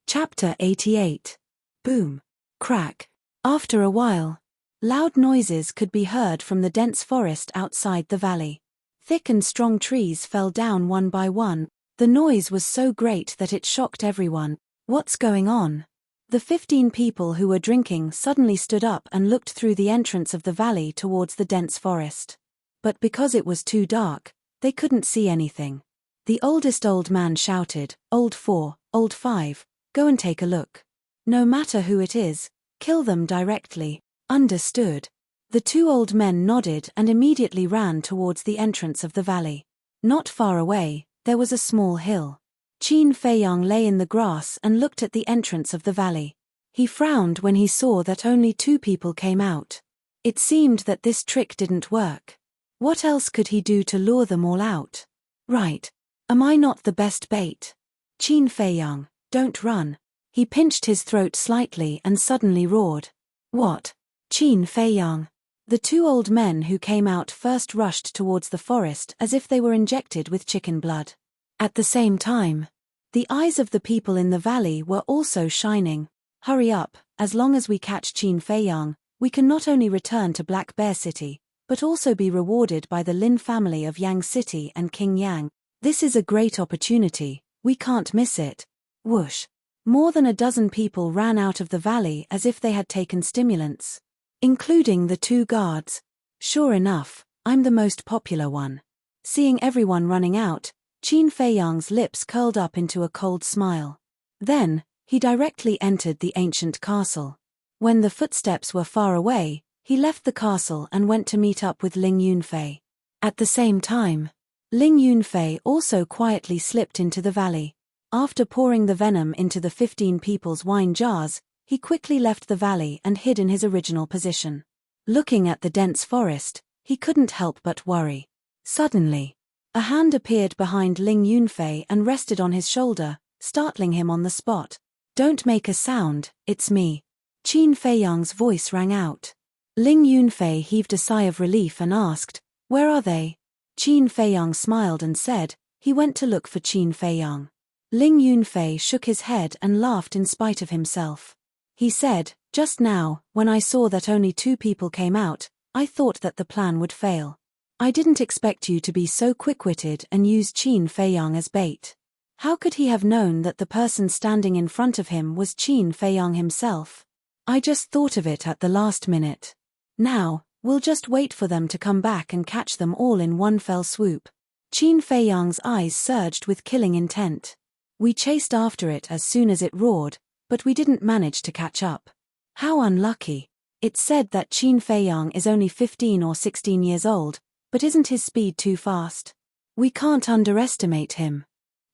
Chapter 88. Boom. Crack. After a while, loud noises could be heard from the dense forest outside the valley. Thick and strong trees fell down one by one. The noise was so great that it shocked everyone. What's going on? The 15 people who were drinking suddenly stood up and looked through the entrance of the valley towards the dense forest. But because it was too dark, they couldn't see anything. The oldest old man shouted, "Old 4, old 5, go and take a look. No matter who it is, kill them directly." Understood. The two old men nodded and immediately ran towards the entrance of the valley. Not far away, there was a small hill. Qin Feiyang lay in the grass and looked at the entrance of the valley. He frowned when he saw that only 2 people came out. It seemed that this trick didn't work. What else could he do to lure them all out? Right. Am I not the best bait? Qin Feiyang, don't run. He pinched his throat slightly and suddenly roared. What? Qin Feiyang. The 2 old men who came out first rushed towards the forest as if they were injected with chicken blood. At the same time, the eyes of the people in the valley were also shining. Hurry up, as long as we catch Qin Feiyang, we can not only return to Black Bear City, but also be rewarded by the Lin family of Yang City and King Yang. This is a great opportunity, we can't miss it. Whoosh. More than a dozen people ran out of the valley as if they had taken stimulants. Including the 2 guards. Sure enough, I'm the most popular one. Seeing everyone running out, Qin Feiyang's lips curled up into a cold smile. Then, he directly entered the ancient castle. When the footsteps were far away, he left the castle and went to meet up with Ling Yunfei. At the same time, Ling Yunfei also quietly slipped into the valley. After pouring the venom into the 15 people's wine jars, he quickly left the valley and hid in his original position. Looking at the dense forest, he couldn't help but worry. Suddenly, a hand appeared behind Ling Yunfei and rested on his shoulder, startling him on the spot. "Don't make a sound, it's me." Qin Feiyang's voice rang out. Ling Yunfei heaved a sigh of relief and asked, "Where are they?" Qin Feiyang smiled and said, "He went to look for Qin Feiyang." Ling Yunfei shook his head and laughed in spite of himself. He said, "Just now, when I saw that only 2 people came out, I thought that the plan would fail. I didn't expect you to be so quick-witted and use Qin Feiyang as bait. How could he have known that the person standing in front of him was Qin Feiyang himself? I just thought of it at the last minute. Now, we'll just wait for them to come back and catch them all in one fell swoop." Qin Feiyang's eyes surged with killing intent. "We chased after it as soon as it roared, but we didn't manage to catch up. How unlucky. It's said that Qin Feiyang is only 15 or 16 years old, but isn't his speed too fast? We can't underestimate him.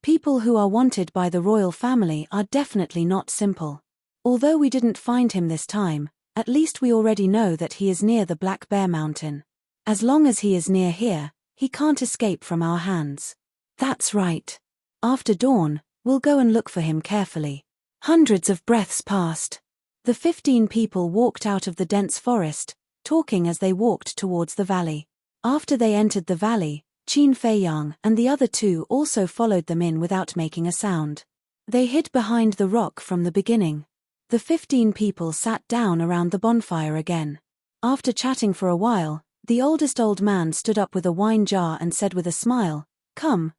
People who are wanted by the royal family are definitely not simple. Although we didn't find him this time, at least we already know that he is near the Black Bear Mountain. As long as he is near here, he can't escape from our hands." "That's right. After dawn, we'll go and look for him carefully." Hundreds of breaths passed. The 15 people walked out of the dense forest, talking as they walked towards the valley. After they entered the valley, Qin Feiyang and the other 2 also followed them in without making a sound. They hid behind the rock from the beginning. The 15 people sat down around the bonfire again. After chatting for a while, the oldest old man stood up with a wine jar and said with a smile, Come,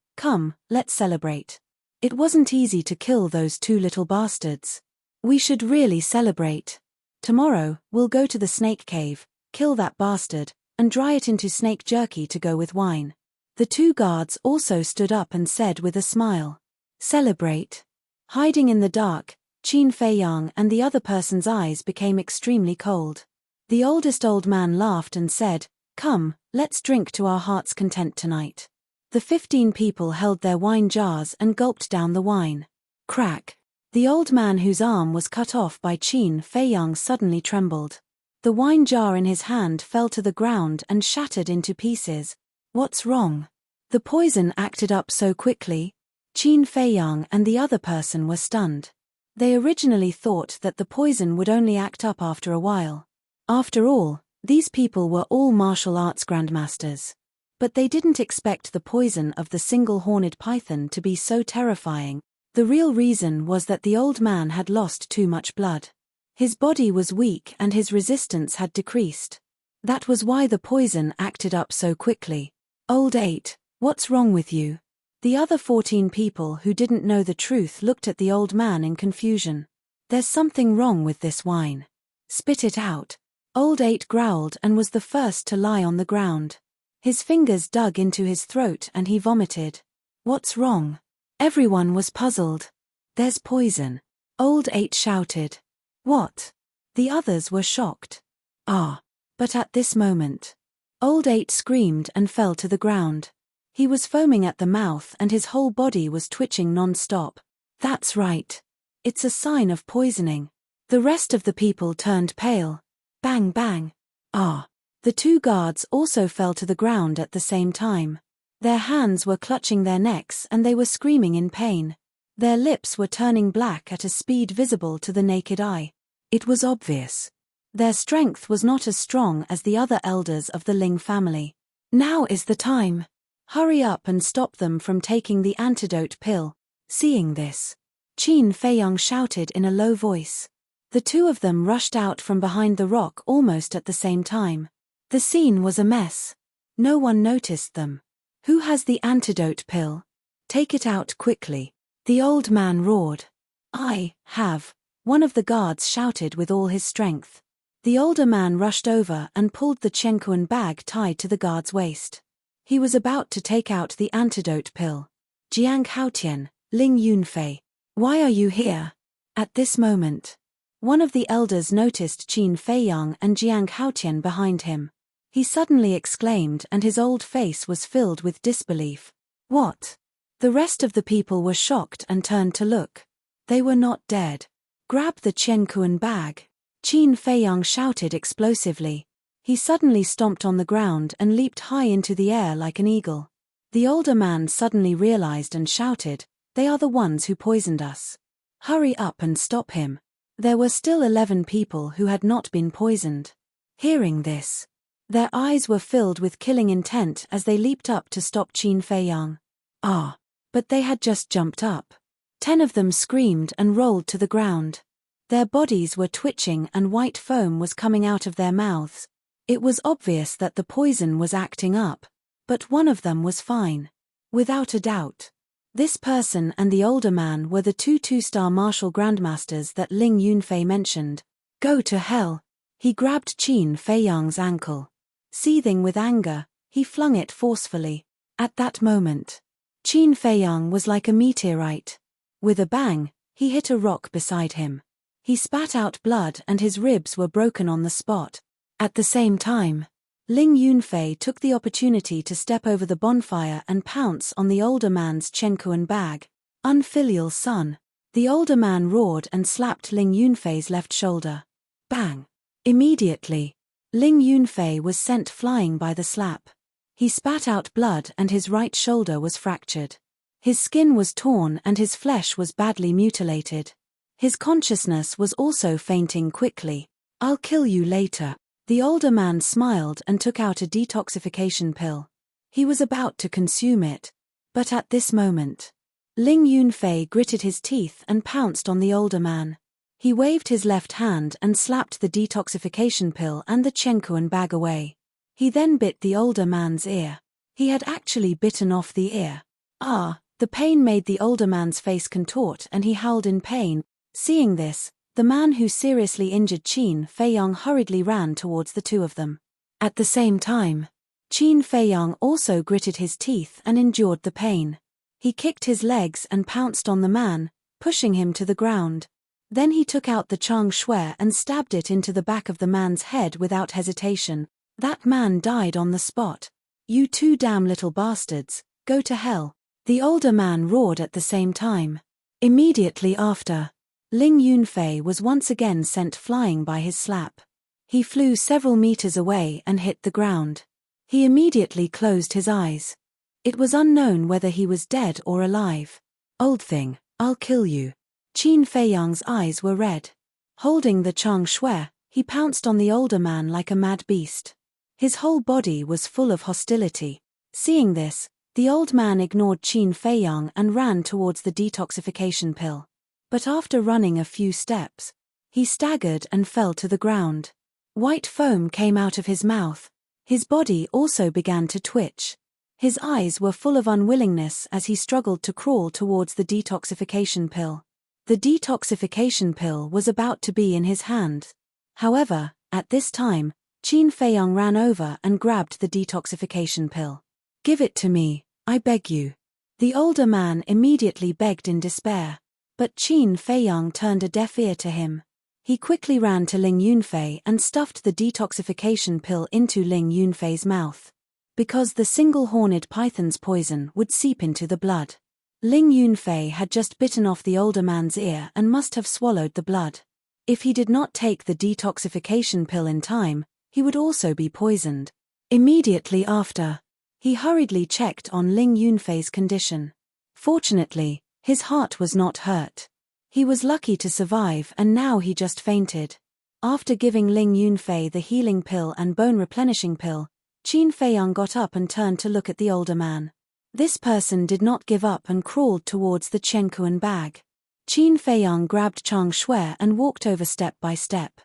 let's celebrate. It wasn't easy to kill those 2 little bastards. We should really celebrate. Tomorrow, we'll go to the snake cave, kill that bastard, and dry it into snake jerky to go with wine." The 2 guards also stood up and said with a smile, "Celebrate." Hiding in the dark, Qin Feiyang and the other person's eyes became extremely cold. The oldest old man laughed and said, "Come, let's drink to our heart's content tonight." The 15 people held their wine jars and gulped down the wine. Crack. The old man whose arm was cut off by Qin Feiyang suddenly trembled. The wine jar in his hand fell to the ground and shattered into pieces. What's wrong? The poison acted up so quickly? Qin Feiyang and the other person were stunned. They originally thought that the poison would only act up after a while. After all, these people were all martial arts grandmasters. But they didn't expect the poison of the single-horned python to be so terrifying. The real reason was that the old man had lost too much blood. His body was weak and his resistance had decreased. That was why the poison acted up so quickly. Old 8, what's wrong with you? The other 14 people who didn't know the truth looked at the old man in confusion. There's something wrong with this wine. Spit it out. Old 8 growled and was the first to lie on the ground. His fingers dug into his throat and he vomited. What's wrong? Everyone was puzzled. There's poison. Old 8 shouted. What? The others were shocked. Ah. But at this moment, Old 8 screamed and fell to the ground. He was foaming at the mouth and his whole body was twitching non-stop. That's right. It's a sign of poisoning. The rest of the people turned pale. Bang bang. Ah. The 2 guards also fell to the ground at the same time. Their hands were clutching their necks and they were screaming in pain. Their lips were turning black at a speed visible to the naked eye. It was obvious. Their strength was not as strong as the other elders of the Ling family. Now is the time. Hurry up and stop them from taking the antidote pill. Seeing this, Qin Feiyang shouted in a low voice. The 2 of them rushed out from behind the rock almost at the same time. The scene was a mess. No one noticed them. Who has the antidote pill? Take it out quickly. The old man roared. I have. One of the guards shouted with all his strength. The older man rushed over and pulled the tranquil bag tied to the guard's waist. He was about to take out the antidote pill. Jiang Haotian, Ling Yunfei. Why are you here? At this moment, one of the elders noticed Qin Feiyang and Jiang Haotian behind him. He suddenly exclaimed and his old face was filled with disbelief. What? The rest of the people were shocked and turned to look. They were not dead. Grab the tranquil bag. Qin Feiyang shouted explosively. He suddenly stomped on the ground and leaped high into the air like an eagle. The older man suddenly realized and shouted, "They are the ones who poisoned us. Hurry up and stop him." There were still 11 people who had not been poisoned. Hearing this, their eyes were filled with killing intent as they leaped up to stop Qin Feiyang. Ah! But they had just jumped up. 10 of them screamed and rolled to the ground. Their bodies were twitching and white foam was coming out of their mouths. It was obvious that the poison was acting up. But one of them was fine. Without a doubt. This person and the older man were the 2 two-star martial grandmasters that Ling Yunfei mentioned. Go to hell! He grabbed Qin Feiyang's ankle. Seething with anger, he flung it forcefully. At that moment, Qin Feiyang was like a meteorite. With a bang, he hit a rock beside him. He spat out blood and his ribs were broken on the spot. At the same time, Ling Yunfei took the opportunity to step over the bonfire and pounce on the older man's tranquil bag. Unfilial son. The older man roared and slapped Ling Yunfei's left shoulder. Bang! Immediately, Ling Yunfei was sent flying by the slap. He spat out blood and his right shoulder was fractured. His skin was torn and his flesh was badly mutilated. His consciousness was also fainting quickly. I'll kill you later. The older man smiled and took out a detoxification pill. He was about to consume it. But at this moment, Ling Yunfei gritted his teeth and pounced on the older man. He waved his left hand and slapped the detoxification pill and the tranquil bag away. He then bit the older man's ear. He had actually bitten off the ear. Ah! The pain made the older man's face contort and he howled in pain. Seeing this, the man who seriously injured Qin Feiyang hurriedly ran towards the 2 of them. At the same time, Qin Feiyang also gritted his teeth and endured the pain. He kicked his legs and pounced on the man, pushing him to the ground. Then he took out the chang shui and stabbed it into the back of the man's head without hesitation. That man died on the spot. You 2 damn little bastards, go to hell. The older man roared at the same time. Immediately after, Ling Yunfei was once again sent flying by his slap. He flew several meters away and hit the ground. He immediately closed his eyes. It was unknown whether he was dead or alive. Old thing, I'll kill you. Qin Feiyang's eyes were red. Holding the chang shui, he pounced on the older man like a mad beast. His whole body was full of hostility. Seeing this, The old man ignored Qin Feiyang and ran towards the detoxification pill. But after running a few steps, he staggered and fell to the ground. White foam came out of his mouth. His body also began to twitch. His eyes were full of unwillingness as he struggled to crawl towards the detoxification pill. The detoxification pill was about to be in his hand. However, at this time, Qin Feiyang ran over and grabbed the detoxification pill. "Give it to me, I beg you." The older man immediately begged in despair. But Qin Feiyang turned a deaf ear to him. He quickly ran to Ling Yunfei and stuffed the detoxification pill into Ling Yunfei's mouth. Because the single-horned python's poison would seep into the blood. Ling Yunfei had just bitten off the older man's ear and must have swallowed the blood. If he did not take the detoxification pill in time, he would also be poisoned. Immediately after, he hurriedly checked on Ling Yunfei's condition. Fortunately, his heart was not hurt. He was lucky to survive and now he just fainted. After giving Ling Yunfei the healing pill and bone replenishing pill, Qin Feiyang got up and turned to look at the older man. This person did not give up and crawled towards the Chenkuan bag. Qin Feiyang grabbed Chang Shui and walked over step by step.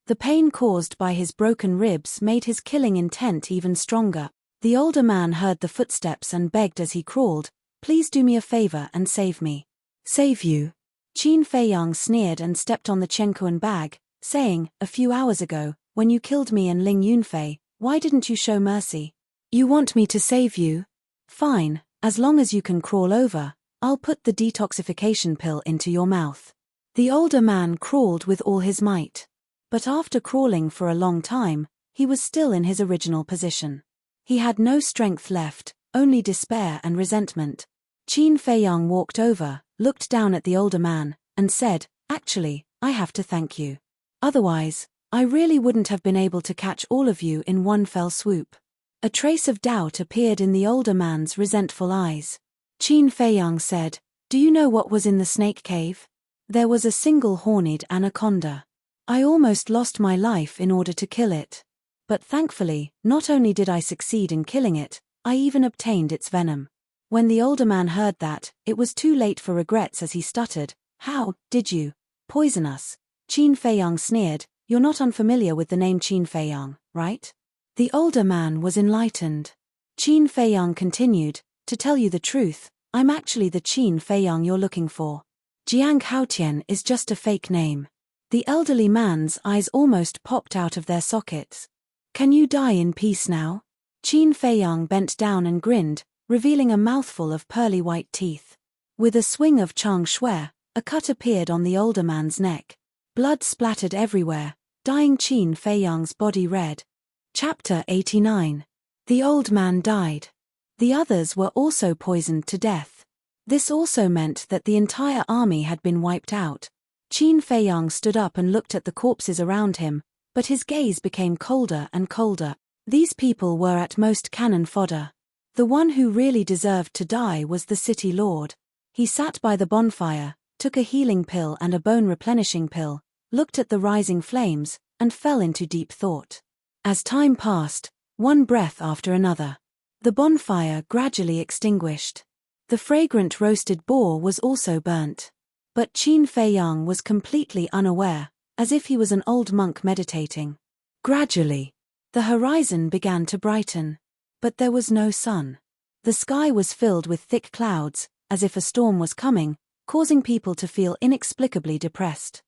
The pain caused by his broken ribs made his killing intent even stronger. The older man heard the footsteps and begged as he crawled, "Please do me a favor and save me." "Save you?" Qin Feiyang sneered and stepped on the Chenkuan bag, saying, "A few hours ago, when you killed me and Ling Yunfei, why didn't you show mercy? You want me to save you? Fine, as long as you can crawl over, I'll put the detoxification pill into your mouth." The older man crawled with all his might. But after crawling for a long time, he was still in his original position. He had no strength left, only despair and resentment. Qin Feiyang walked over, looked down at the older man, and said, "Actually, I have to thank you. Otherwise, I really wouldn't have been able to catch all of you in one fell swoop." A trace of doubt appeared in the older man's resentful eyes. Qin Feiyang said, "Do you know what was in the snake cave? There was a single-horned anaconda. I almost lost my life in order to kill it. But thankfully, not only did I succeed in killing it, I even obtained its venom." When the older man heard that, it was too late for regrets as he stuttered, "How did you poison us?" Qin Feiyang sneered, "You're not unfamiliar with the name Qin Feiyang, right?" The older man was enlightened. Qin Feiyang continued, "To tell you the truth, I'm actually the Qin Feiyang you're looking for. Jiang Haotian is just a fake name." The elderly man's eyes almost popped out of their sockets. "Can you die in peace now?" Qin Feiyang bent down and grinned, revealing a mouthful of pearly white teeth. With a swing of Chang Shui, a cut appeared on the older man's neck. Blood splattered everywhere, dyeing Qin Feiyang's body red. Chapter 89. The old man died. The others were also poisoned to death. This also meant that the entire army had been wiped out. Qin Feiyang stood up and looked at the corpses around him, but his gaze became colder and colder. These people were at most cannon fodder. The one who really deserved to die was the city lord. He sat by the bonfire, took a healing pill and a bone replenishing pill, looked at the rising flames, and fell into deep thought. As time passed, one breath after another, the bonfire gradually extinguished. The fragrant roasted boar was also burnt. But Qin Feiyang was completely unaware, as if he was an old monk meditating. Gradually, the horizon began to brighten. But there was no sun. The sky was filled with thick clouds, as if a storm was coming, causing people to feel inexplicably depressed.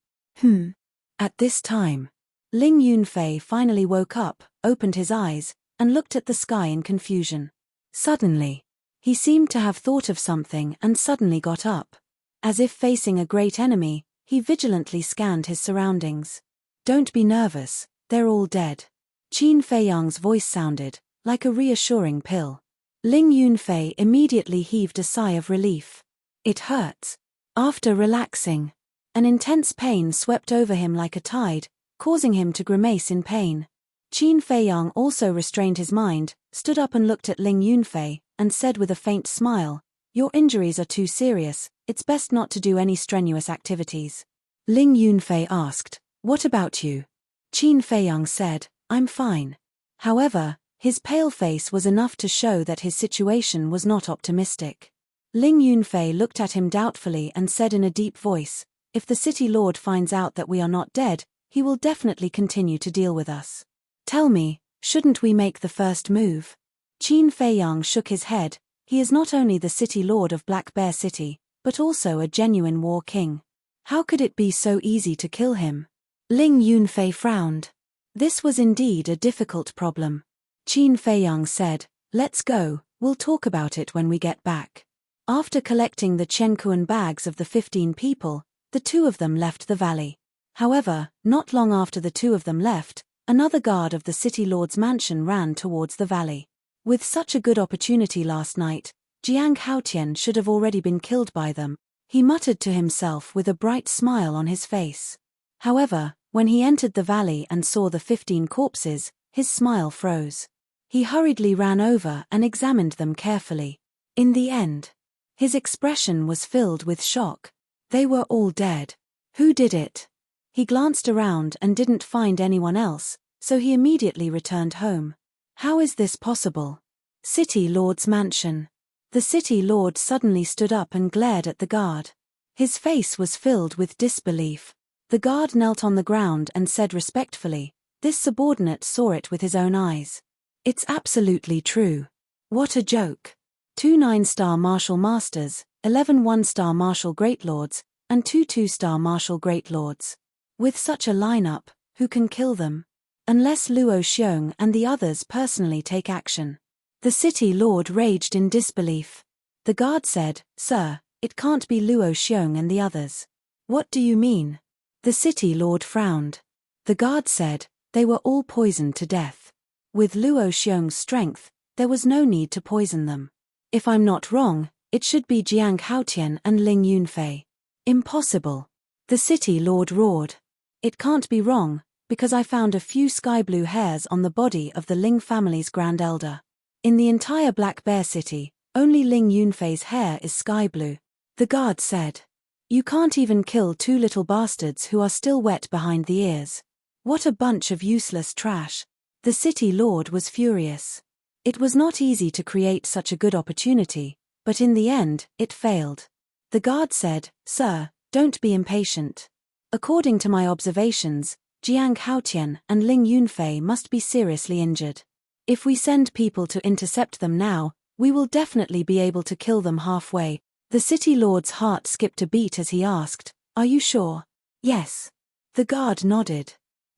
At this time, Ling Yunfei finally woke up, opened his eyes, and looked at the sky in confusion. Suddenly, he seemed to have thought of something and suddenly got up. As if facing a great enemy, he vigilantly scanned his surroundings. "Don't be nervous, they're all dead." Qin Feiyang's voice sounded like a reassuring pill. Ling Yunfei immediately heaved a sigh of relief. "It hurts." After relaxing, an intense pain swept over him like a tide, causing him to grimace in pain. Qin Feiyang also restrained his mind, stood up and looked at Ling Yunfei, and said with a faint smile, "Your injuries are too serious, it's best not to do any strenuous activities." Ling Yunfei asked, "What about you?" Qin Feiyang said, "I'm fine." However, His pale face was enough to show that his situation was not optimistic. Ling Yunfei looked at him doubtfully and said in a deep voice, "If the city lord finds out that we are not dead, he will definitely continue to deal with us. Tell me, shouldn't we make the first move?" Qin Feiyang shook his head. He is not only the city lord of Black Bear City, but also a genuine war king. How could it be so easy to kill him? Ling Yunfei frowned. This was indeed a difficult problem. Qin Feiyang said, "Let's go, we'll talk about it when we get back." After collecting the Chenkuan bags of the 15 people, the two of them left the valley. However, not long after the two of them left, another guard of the city lord's mansion ran towards the valley. With such a good opportunity last night, Jiang Haotian should have already been killed by them, he muttered to himself with a bright smile on his face. However, when he entered the valley and saw the 15 corpses, his smile froze. He hurriedly ran over and examined them carefully. In the end, his expression was filled with shock. They were all dead. Who did it? He glanced around and didn't find anyone else, so he immediately returned home. How is this possible? City Lord's mansion. The city lord suddenly stood up and glared at the guard. His face was filled with disbelief. The guard knelt on the ground and said respectfully, "This subordinate saw it with his own eyes. It's absolutely true. What a joke. 2 9-star martial masters, 11 1-star martial great lords, and 2 2-star martial great lords. With such a lineup, who can kill them? Unless Luo Xiong and the others personally take action." The city lord raged in disbelief. The guard said, "Sir, it can't be Luo Xiong and the others." "What do you mean?" The city lord frowned. The guard said, "They were all poisoned to death. With Luo Xiong's strength, there was no need to poison them. If I'm not wrong, it should be Jiang Haotian and Ling Yunfei." "Impossible." The city lord roared. "It can't be wrong, because I found a few sky blue hairs on the body of the Ling family's grand elder. In the entire Black Bear City, only Ling Yunfei's hair is sky blue." The guard said, "You can't even kill 2 little bastards who are still wet behind the ears. What a bunch of useless trash." The city lord was furious. It was not easy to create such a good opportunity, but in the end, it failed. The guard said, "Sir, don't be impatient. According to my observations, Jiang Haotian and Ling Yunfei must be seriously injured. If we send people to intercept them now, we will definitely be able to kill them halfway." The city lord's heart skipped a beat as he asked, "Are you sure?" "Yes." The guard nodded.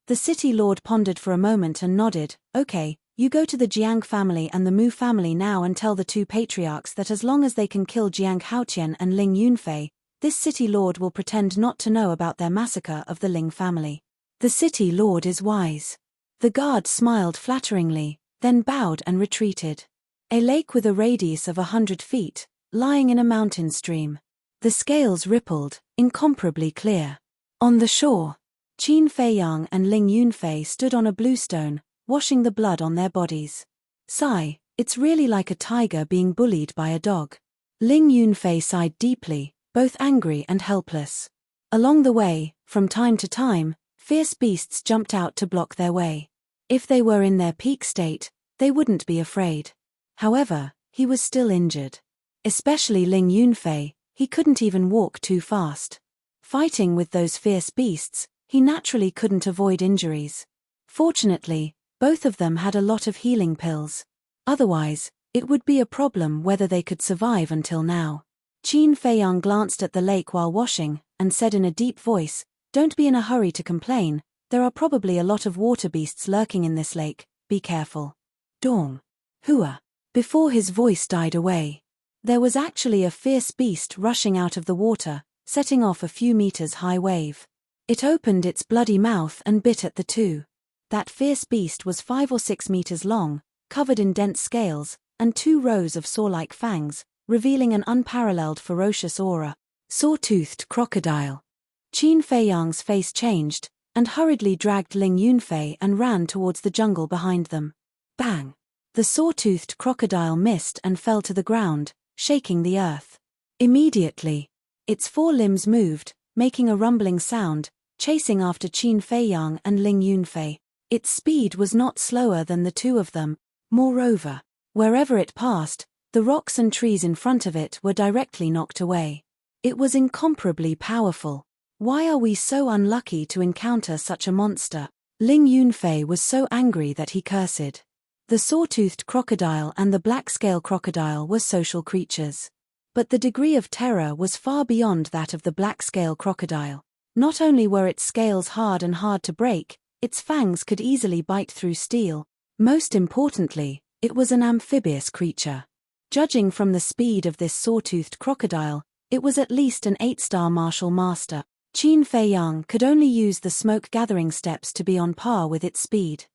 The city lord pondered for a moment and nodded, "Okay, you go to the Jiang family and the Mu family now and tell the 2 patriarchs that as long as they can kill Jiang Haotian and Ling Yunfei, this city lord will pretend not to know about their massacre of the Ling family. The city lord is wise." The guard smiled flatteringly, then bowed and retreated. A lake with a radius of 100 feet, lying in a mountain stream. The scales rippled, incomparably clear. On the shore, Qin Feiyang and Ling Yunfei stood on a bluestone, washing the blood on their bodies. "Sigh, it's really like a tiger being bullied by a dog." Ling Yunfei sighed deeply, both angry and helpless. Along the way, from time to time, fierce beasts jumped out to block their way. If they were in their peak state, they wouldn't be afraid. However, he was still injured. Especially Ling Yunfei, he couldn't even walk too fast. Fighting with those fierce beasts, he naturally couldn't avoid injuries. Fortunately, both of them had a lot of healing pills. Otherwise, it would be a problem whether they could survive until now. Qin Feiyang glanced at the lake while washing, and said in a deep voice, "Don't be in a hurry to complain, there are probably a lot of water beasts lurking in this lake, be careful." Dong. Hua. Before his voice died away, there was actually a fierce beast rushing out of the water, setting off a few meters high wave. It opened its bloody mouth and bit at the two. That fierce beast was 5 or 6 meters long, covered in dense scales, and 2 rows of saw-like fangs, revealing an unparalleled ferocious aura. Saw-toothed crocodile. Qin Feiyang's face changed, and hurriedly dragged Ling Yunfei and ran towards the jungle behind them. Bang! The saw-toothed crocodile missed and fell to the ground, shaking the earth. Immediately, its 4 limbs moved, making a rumbling sound, chasing after Qin Feiyang and Ling Yunfei. Its speed was not slower than the two of them, Moreover, wherever it passed, the rocks and trees in front of it were directly knocked away. It was incomparably powerful. Why are we so unlucky to encounter such a monster? Ling Yunfei was so angry that he cursed. The saw-toothed crocodile and the black-scale crocodile were social creatures. But the degree of terror was far beyond that of the black-scale crocodile. Not only were its scales hard and hard to break, its fangs could easily bite through steel. Most importantly, it was an amphibious creature. Judging from the speed of this saw-toothed crocodile, it was at least an 8-star martial master. Qin Feiyang could only use the smoke-gathering steps to be on par with its speed.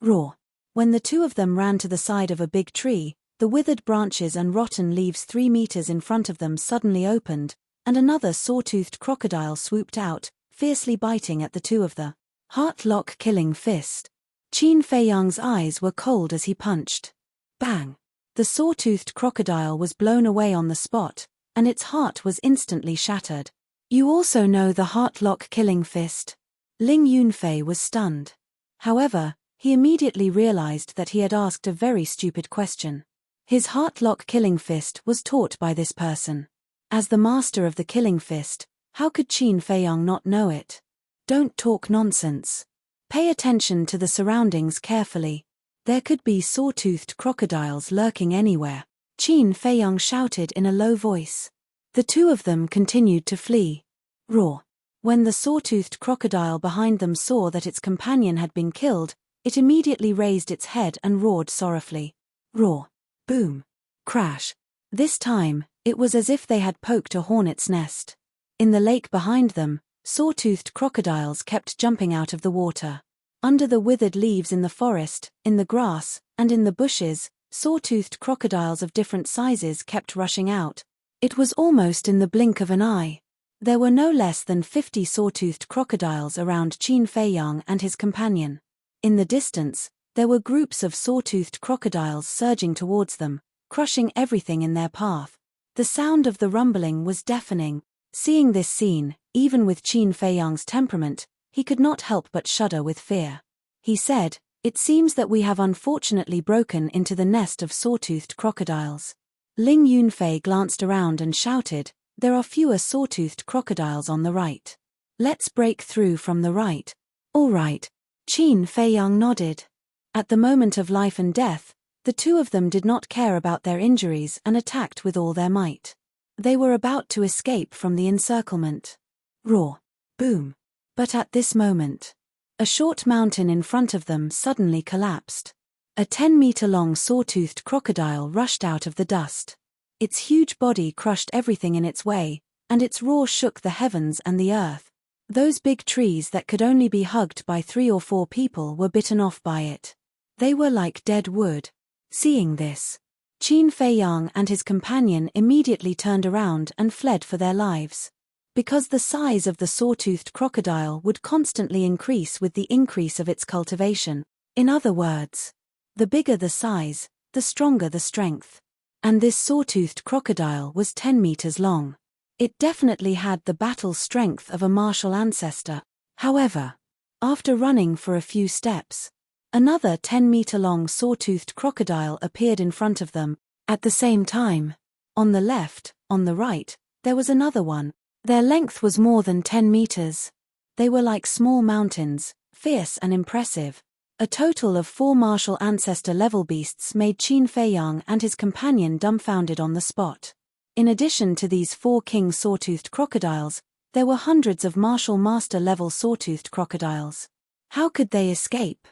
Roar. When the two of them ran to the side of a big tree, the withered branches and rotten leaves 3 meters in front of them suddenly opened, and another saw-toothed crocodile swooped out, fiercely biting at the two of the heart-lock killing fist. Qin Feiyang's eyes were cold as he punched. Bang! The saw-toothed crocodile was blown away on the spot, and its heart was instantly shattered. You also know the heart-lock killing fist? Ling Yunfei was stunned. However, he immediately realized that he had asked a very stupid question. His heart-lock killing fist was taught by this person. As the master of the killing fist, how could Qin Feiyang not know it? Don't talk nonsense. Pay attention to the surroundings carefully. There could be saw-toothed crocodiles lurking anywhere. Qin Feiyang shouted in a low voice. The two of them continued to flee. Roar. When the saw-toothed crocodile behind them saw that its companion had been killed, it immediately raised its head and roared sorrowfully. Roar. Boom. Crash. This time, it was as if they had poked a hornet's nest. In the lake behind them, saw-toothed crocodiles kept jumping out of the water. Under the withered leaves in the forest, in the grass, and in the bushes, saw-toothed crocodiles of different sizes kept rushing out. It was almost in the blink of an eye. There were no less than 50 saw-toothed crocodiles around Qin Feiyang and his companion. In the distance, there were groups of saw-toothed crocodiles surging towards them, crushing everything in their path. The sound of the rumbling was deafening. Seeing this scene, even with Qin Feiyang's temperament, he could not help but shudder with fear. He said, "It seems that we have unfortunately broken into the nest of saw-toothed crocodiles." Ling Yunfei glanced around and shouted, "There are fewer saw-toothed crocodiles on the right. Let's break through from the right." "All right." Qin Feiyang nodded. At the moment of life and death, the two of them did not care about their injuries and attacked with all their might. They were about to escape from the encirclement. Roar. Boom. But at this moment, a short mountain in front of them suddenly collapsed. A 10-meter-long saw-toothed crocodile rushed out of the dust. Its huge body crushed everything in its way, and its roar shook the heavens and the earth. Those big trees that could only be hugged by 3 or 4 people were bitten off by it. They were like dead wood. Seeing this, Qin Feiyang and his companion immediately turned around and fled for their lives. Because the size of the saw-toothed crocodile would constantly increase with the increase of its cultivation. In other words, the bigger the size, the stronger the strength. And this saw-toothed crocodile was 10 meters long. It definitely had the battle strength of a martial ancestor. However, after running for a few steps, another 10-meter-long saw-toothed crocodile appeared in front of them. At the same time, on the left, on the right, there was another one. Their length was more than 10 meters. They were like small mountains, fierce and impressive. A total of 4 martial ancestor-level beasts made Qin Feiyang and his companion dumbfounded on the spot. In addition to these 4 king saw-toothed crocodiles, there were hundreds of martial master-level saw-toothed crocodiles. How could they escape?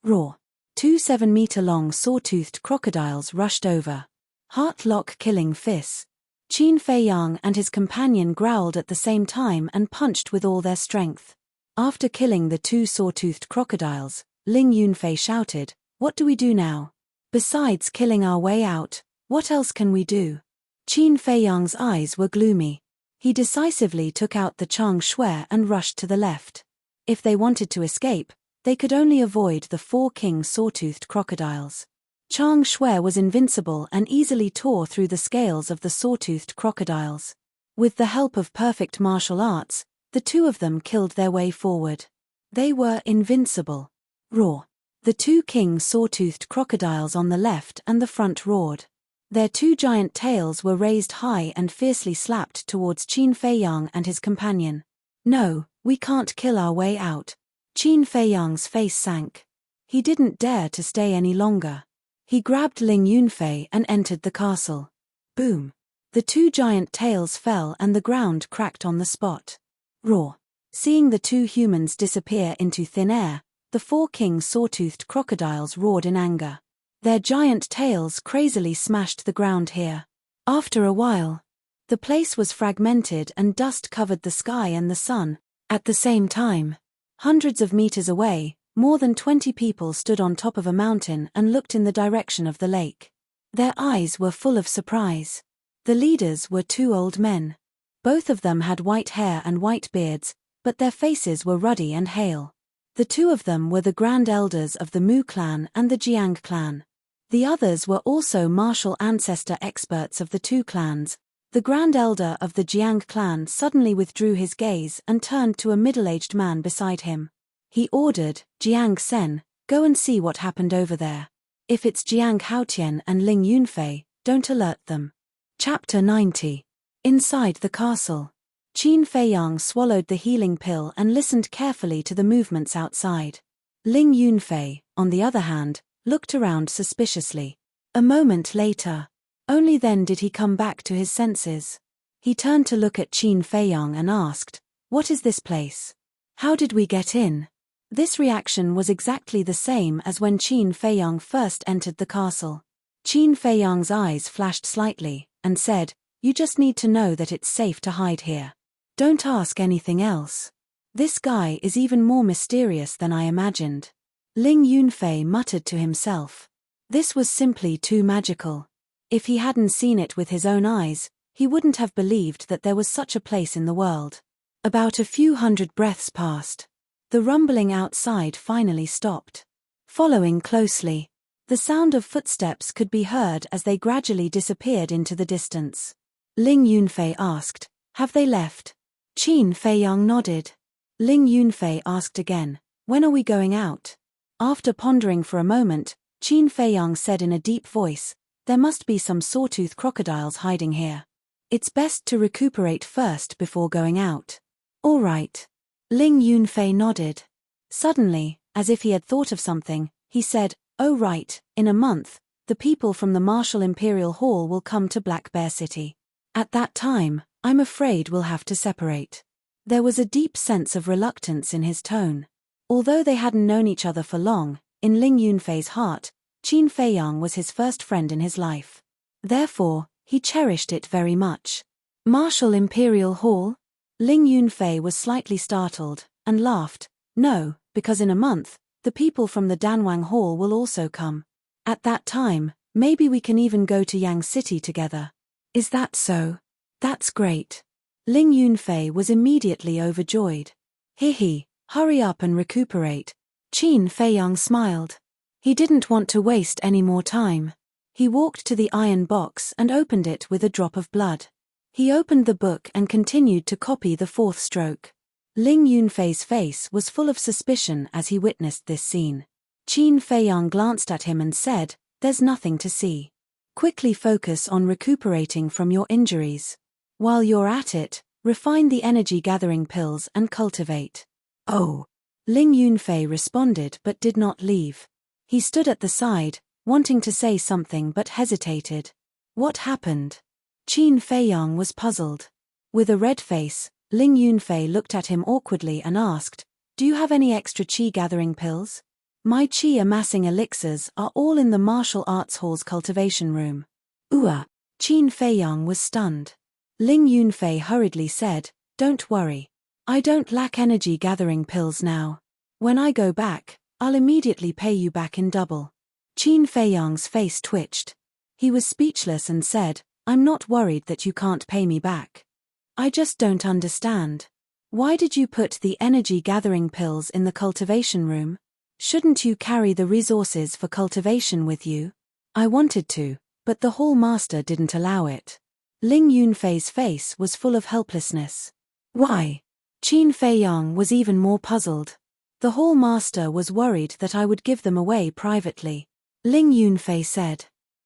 Roar. 2 7-meter-long saw-toothed crocodiles rushed over. Heart-lock killing fists. Qin Feiyang and his companion growled at the same time and punched with all their strength. After killing the 2 saw-toothed crocodiles, Ling Yunfei shouted, "What do we do now? Besides killing our way out, what else can we do?" Qin Feiyang's eyes were gloomy. He decisively took out the Chang Shui and rushed to the left. If they wanted to escape, they could only avoid the 4 king saw-toothed crocodiles. Chang Shui was invincible and easily tore through the scales of the saw-toothed crocodiles. With the help of perfect martial arts, the two of them killed their way forward. They were invincible. Roar. The two king saw-toothed crocodiles on the left and the front roared. Their two giant tails were raised high and fiercely slapped towards Qin Feiyang and his companion. No, we can't kill our way out. Qin Feiyang's face sank. He didn't dare to stay any longer. He grabbed Ling Yunfei and entered the castle. Boom! The two giant tails fell and the ground cracked on the spot. Roar! Seeing the two humans disappear into thin air, the four king saw-toothed crocodiles roared in anger. Their giant tails crazily smashed the ground here. After a while, the place was fragmented and dust covered the sky and the sun. At the same time, hundreds of meters away, more than 20 people stood on top of a mountain and looked in the direction of the lake. Their eyes were full of surprise. The leaders were two old men. Both of them had white hair and white beards, but their faces were ruddy and hale. The two of them were the grand elders of the Mu clan and the Jiang clan. The others were also martial ancestor experts of the two clans. The grand elder of the Jiang clan suddenly withdrew his gaze and turned to a middle-aged man beside him. He ordered, "Jiang Sen, go and see what happened over there. If it's Jiang Haotian and Ling Yunfei, don't alert them." Chapter 90. Inside the castle. Qin Feiyang swallowed the healing pill and listened carefully to the movements outside. Ling Yunfei, on the other hand, looked around suspiciously. A moment later, only then did he come back to his senses. He turned to look at Qin Feiyang and asked, "What is this place? How did we get in?" This reaction was exactly the same as when Qin Feiyang first entered the castle. Qin Feiyang's eyes flashed slightly, and said, "You just need to know that it's safe to hide here. Don't ask anything else. This guy is even more mysterious than I imagined." Ling Yunfei muttered to himself. This was simply too magical. If he hadn't seen it with his own eyes, he wouldn't have believed that there was such a place in the world. About a few hundred breaths passed. The rumbling outside finally stopped. Following closely, the sound of footsteps could be heard as they gradually disappeared into the distance. Ling Yunfei asked, "Have they left?" Qin Feiyang nodded. Ling Yunfei asked again, "When are we going out?" After pondering for a moment, Qin Feiyang said in a deep voice, "There must be some sawtooth crocodiles hiding here. It's best to recuperate first before going out." "All right." Ling Yunfei nodded. Suddenly, as if he had thought of something, he said, "Oh right, in a month, the people from the Martial Imperial Hall will come to Black Bear City. At that time, I'm afraid we'll have to separate." There was a deep sense of reluctance in his tone. Although they hadn't known each other for long, in Ling Yunfei's heart, Qin Feiyang was his first friend in his life. Therefore, he cherished it very much. "Martial Imperial Hall?" Ling Yunfei was slightly startled, and laughed. "No, because in a month, the people from the Danwang Hall will also come. At that time, maybe we can even go to Yang City together." "Is that so? That's great." Ling Yunfei was immediately overjoyed. "Hihi, hurry up and recuperate." Qin Feiyang smiled. He didn't want to waste any more time. He walked to the iron box and opened it with a drop of blood. He opened the book and continued to copy the fourth stroke. Ling Yunfei's face was full of suspicion as he witnessed this scene. Qin Feiyang glanced at him and said, "There's nothing to see. Quickly focus on recuperating from your injuries. While you're at it, refine the energy-gathering pills and cultivate." "Oh." Ling Yunfei responded but did not leave. He stood at the side, wanting to say something but hesitated. What happened? Qin Feiyang was puzzled. With a red face, Ling Yunfei looked at him awkwardly and asked, "Do you have any extra qi-gathering pills?" "My qi-amassing elixirs are all in the martial arts hall's cultivation room." Qin Feiyang was stunned. Ling Yunfei hurriedly said, "Don't worry. I don't lack energy-gathering pills now. When I go back, I'll immediately pay you back in double." Qin Feiyang's face twitched. He was speechless and said, "I'm not worried that you can't pay me back. I just don't understand. Why did you put the energy-gathering pills in the cultivation room? Shouldn't you carry the resources for cultivation with you?" "I wanted to, but the hall master didn't allow it." Ling Yunfei's face was full of helplessness. "Why?" Qin Feiyang was even more puzzled. The hall master was worried that I would give them away privately, Ling Yunfei said.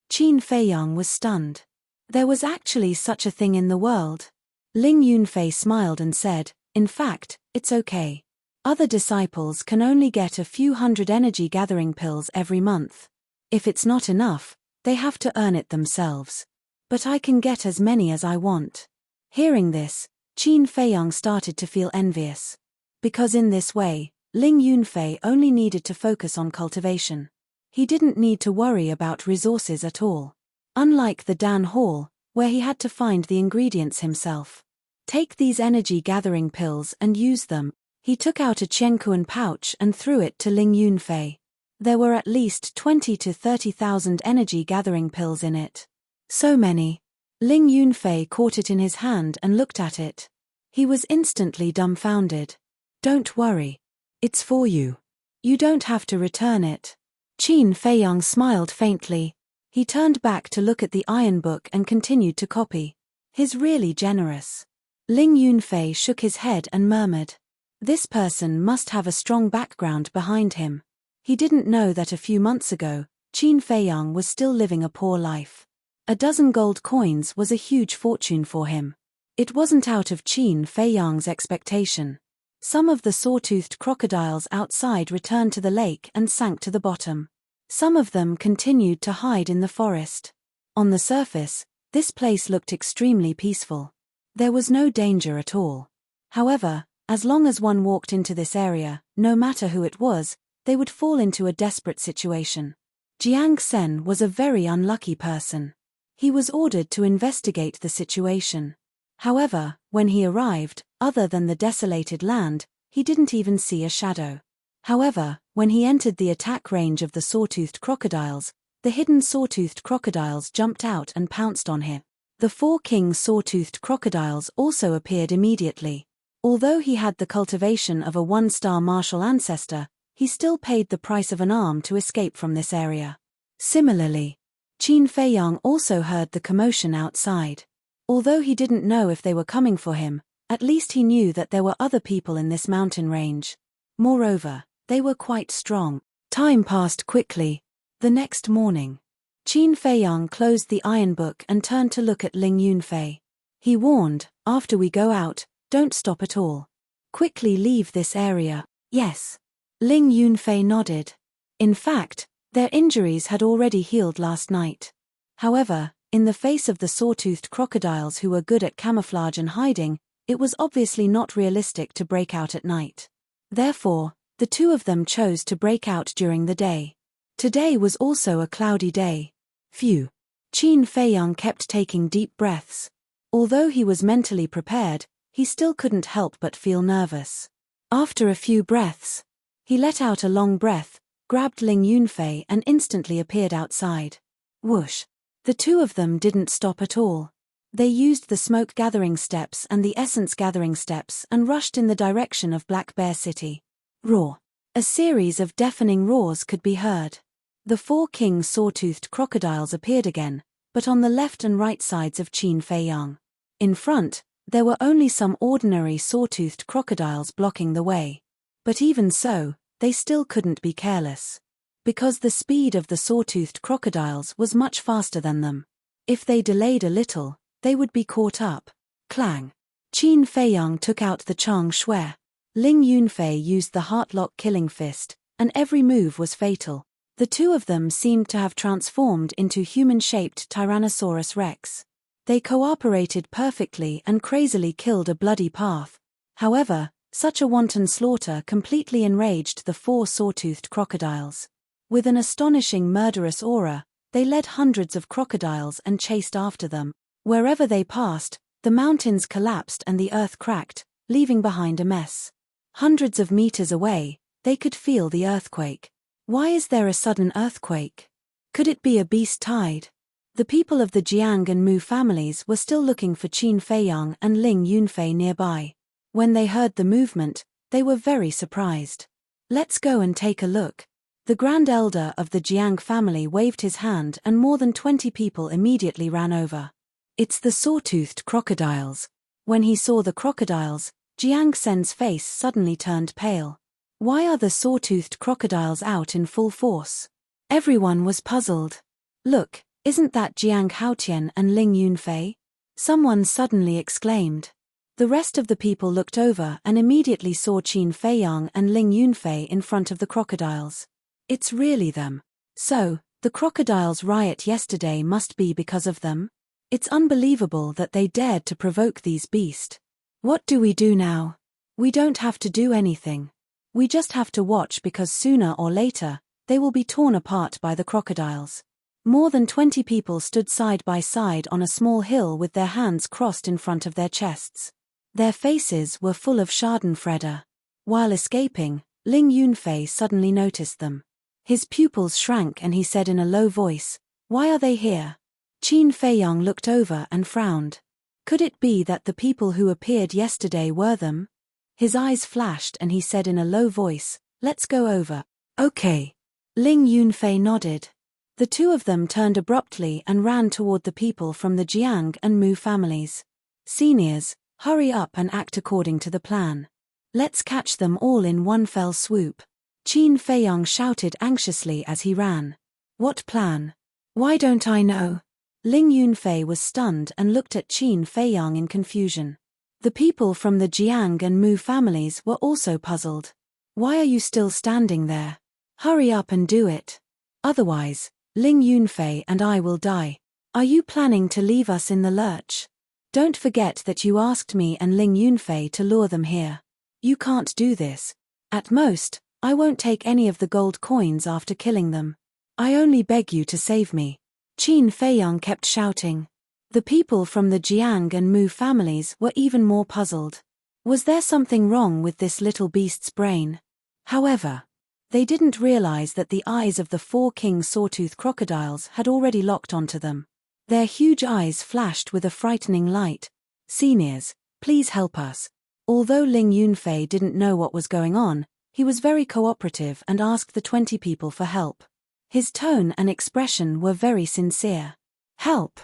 Qin Feiyang was stunned. There was actually such a thing in the world. Ling Yunfei smiled and said, in fact, it's okay. Other disciples can only get a few hundred energy gathering pills every month. If it's not enough, they have to earn it themselves. But I can get as many as I want. Hearing this, Qin Feiyang started to feel envious. Because in this way, Ling Yunfei only needed to focus on cultivation. He didn't need to worry about resources at all. Unlike the Dan Hall, where he had to find the ingredients himself. Take these energy gathering pills and use them. He took out a Qiankuan pouch and threw it to Ling Yunfei. There were at least 20 to 30,000 energy gathering pills in it. So many. Ling Yunfei caught it in his hand and looked at it. He was instantly dumbfounded. Don't worry. It's for you. You don't have to return it. Qin Feiyang smiled faintly. He turned back to look at the iron book and continued to copy. He's really generous. Ling Yunfei shook his head and murmured. This person must have a strong background behind him. He didn't know that a few months ago, Qin Feiyang was still living a poor life. A dozen gold coins was a huge fortune for him. It wasn't out of Qin Feiyang's expectation. Some of the saw-toothed crocodiles outside returned to the lake and sank to the bottom. Some of them continued to hide in the forest. On the surface, this place looked extremely peaceful. There was no danger at all. However, as long as one walked into this area, no matter who it was, they would fall into a desperate situation. Jiang Sen was a very unlucky person. He was ordered to investigate the situation. However, when he arrived, other than the desolated land, he didn't even see a shadow. However, when he entered the attack range of the saw-toothed crocodiles, the hidden saw-toothed crocodiles jumped out and pounced on him. The 4 king saw-toothed crocodiles also appeared immediately. Although he had the cultivation of a 1-star martial ancestor, he still paid the price of an arm to escape from this area. Similarly, Qin Feiyang also heard the commotion outside. Although he didn't know if they were coming for him, at least he knew that there were other people in this mountain range. Moreover, they were quite strong. Time passed quickly. The next morning, Qin Feiyang closed the iron book and turned to look at Ling Yunfei. He warned, after we go out, don't stop at all. Quickly leave this area. Yes. Ling Yunfei nodded. In fact, their injuries had already healed last night. However, in the face of the saw-toothed crocodiles who were good at camouflage and hiding, it was obviously not realistic to break out at night. Therefore, the two of them chose to break out during the day. Today was also a cloudy day. Phew. Qin Feiyang kept taking deep breaths. Although he was mentally prepared, he still couldn't help but feel nervous. After a few breaths, he let out a long breath, grabbed Ling Yunfei and instantly appeared outside. Whoosh. The two of them didn't stop at all. They used the smoke gathering steps and the essence gathering steps and rushed in the direction of Black Bear City. Roar. A series of deafening roars could be heard. The 4 king saw-toothed crocodiles appeared again, but on the left and right sides of Qin Feiyang. In front, there were only some ordinary saw-toothed crocodiles blocking the way. But even so, they still couldn't be careless. Because the speed of the saw-toothed crocodiles was much faster than them. If they delayed a little, they would be caught up. Clang. Qin Feiyang took out the Chang Shui. Ling Yunfei used the Heartlock killing fist, and every move was fatal. The two of them seemed to have transformed into human-shaped Tyrannosaurus Rex. They cooperated perfectly and crazily killed a bloody path. However, such a wanton slaughter completely enraged the 4 saw-toothed crocodiles. With an astonishing murderous aura, they led hundreds of crocodiles and chased after them. Wherever they passed, the mountains collapsed and the earth cracked, leaving behind a mess. Hundreds of meters away, they could feel the earthquake. Why is there a sudden earthquake? Could it be a beast tide? The people of the Jiang and Mu families were still looking for Qin Feiyang and Ling Yunfei nearby. When they heard the movement, they were very surprised. Let's go and take a look. The Grand Elder of the Jiang family waved his hand and more than 20 people immediately ran over. It's the saw-toothed crocodiles. When he saw the crocodiles, Jiang Sen's face suddenly turned pale. Why are the saw-toothed crocodiles out in full force? Everyone was puzzled. Look, isn't that Jiang Haotian and Ling Yunfei? Someone suddenly exclaimed. The rest of the people looked over and immediately saw Qin Feiyang and Ling Yunfei in front of the crocodiles. It's really them. So, the crocodiles' riot yesterday must be because of them? It's unbelievable that they dared to provoke these beasts. What do we do now? We don't have to do anything. We just have to watch because sooner or later, they will be torn apart by the crocodiles. More than 20 people stood side by side on a small hill with their hands crossed in front of their chests. Their faces were full of schadenfreude. While escaping, Ling Yunfei suddenly noticed them. His pupils shrank and he said in a low voice, "Why are they here?" Qin Feiyang looked over and frowned. Could it be that the people who appeared yesterday were them? His eyes flashed and he said in a low voice, "Let's go over." "Okay." Ling Yunfei nodded. The two of them turned abruptly and ran toward the people from the Jiang and Mu families. "Seniors, hurry up and act according to the plan. Let's catch them all in one fell swoop." Qin Feiyang shouted anxiously as he ran. "What plan? Why don't I know?" Ling Yunfei was stunned and looked at Qin Feiyang in confusion. The people from the Jiang and Mu families were also puzzled. "Why are you still standing there? Hurry up and do it. Otherwise, Ling Yunfei and I will die. Are you planning to leave us in the lurch? Don't forget that you asked me and Ling Yunfei to lure them here. You can't do this. At most, I won't take any of the gold coins after killing them. I only beg you to save me." Qin Feiyang kept shouting. The people from the Jiang and Mu families were even more puzzled. Was there something wrong with this little beast's brain? However, they didn't realize that the eyes of the four king sawtooth crocodiles had already locked onto them. Their huge eyes flashed with a frightening light. "Seniors, please help us." Although Ling Yunfei didn't know what was going on, he was very cooperative and asked the 20 people for help. His tone and expression were very sincere. "Help!"